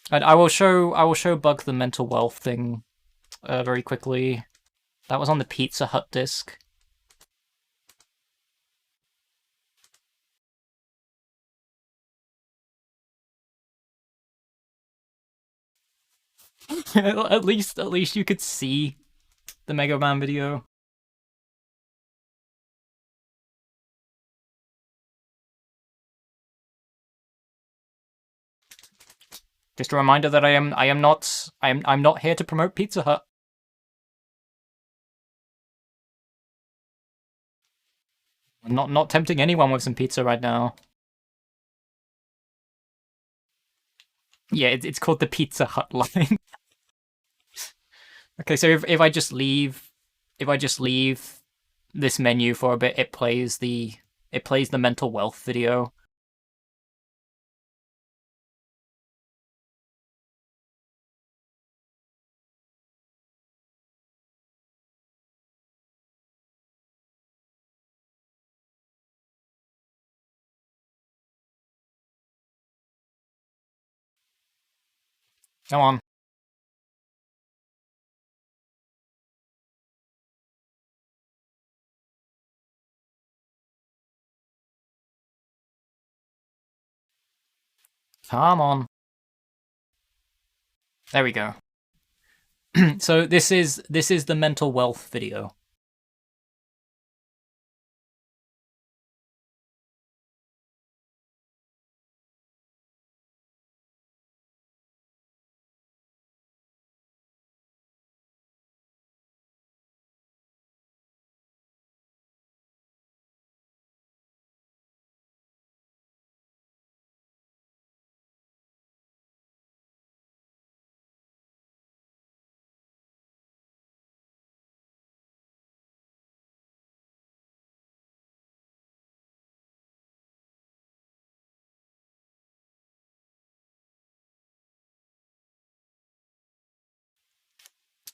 [SPEAKER 3] And I will show Bug the Mental Wealth thing very quickly. That was on the Pizza Hut disc. at least you could see the Mega Man video. Just a reminder that I'm not here to promote Pizza Hut. I'm not tempting anyone with some pizza right now. Yeah, it's called the Pizza Hut line. Okay, so if I just leave this menu for a bit, it plays the Mental Wealth video. Come on. Come on. There we go. So this is the mental wealth video.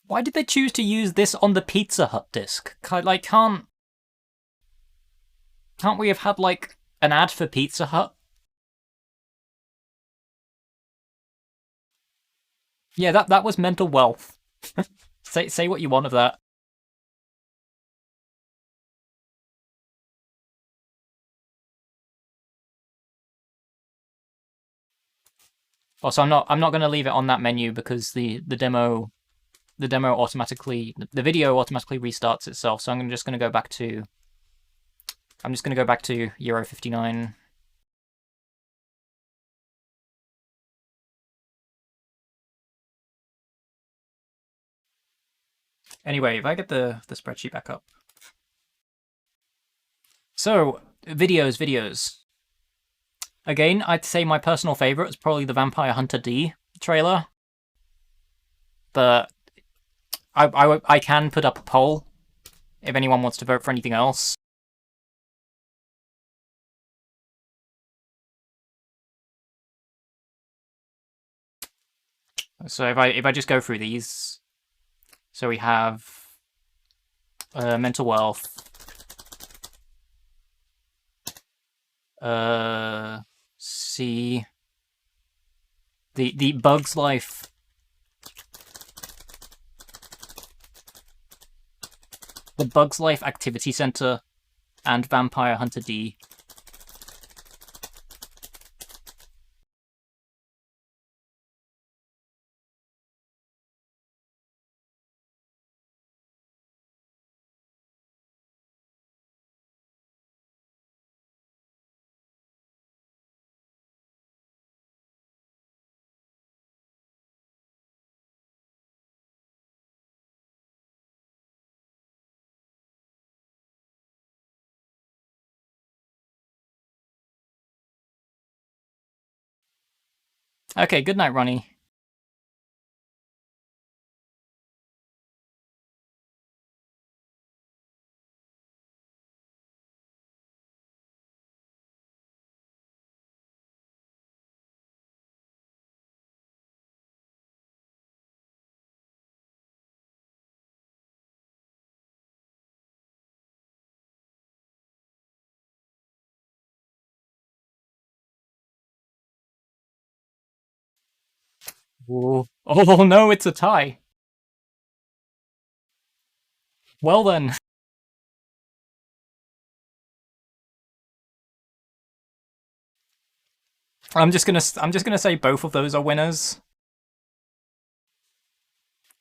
[SPEAKER 3] Why did they choose to use this on the Pizza Hut disc? Like, can't we have had, like, an ad for Pizza Hut? Yeah, that was mental wealth. Say what you want of that. Also, I'm not going to leave it on that menu because the demo automatically, the video automatically restarts itself. So I'm just going to go back to Euro 59. Anyway, if I get the spreadsheet back up. So, videos. Again, I'd say my personal favorite is probably the Vampire Hunter D trailer. But I can put up a poll if anyone wants to vote for anything else. So if I just go through these, so we have mental wealth, see the Bugs Life, the Bugs Life Activity Center, and Vampire Hunter D. Okay, good night, Ronnie. Ooh. Oh no, it's a tie. Well then. I'm just gonna say both of those are winners.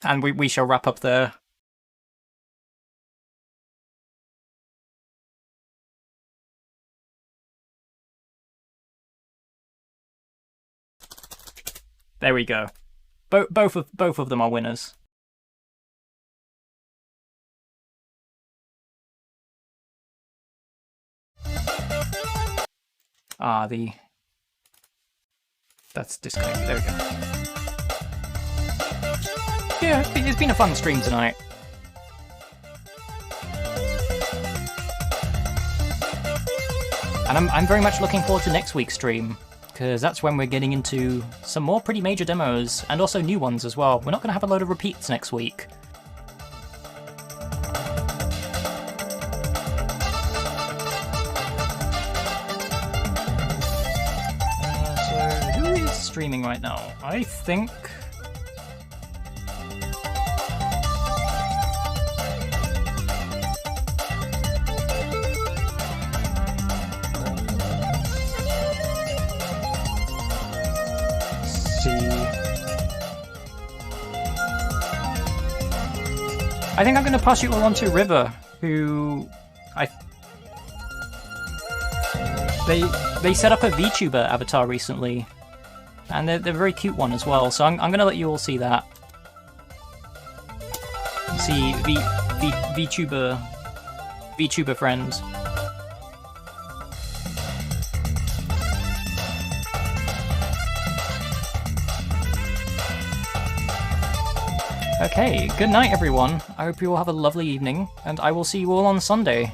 [SPEAKER 3] And we shall wrap up there. There we go. Both of them are winners. Ah, that's disconnected. There we go. Yeah, it's been a fun stream tonight. And I'm very much looking forward to next week's stream, because that's when we're getting into some more pretty major demos, and also new ones as well. We're not going to have a load of repeats next week. So, who is streaming right now? I think I think I'm going to pass you all on to River, who they set up a VTuber avatar recently, and they're a very cute one as well. So I'm going to let you all see that. See VTuber friends. Okay, good night everyone. I hope you all have a lovely evening, and I will see you all on Sunday.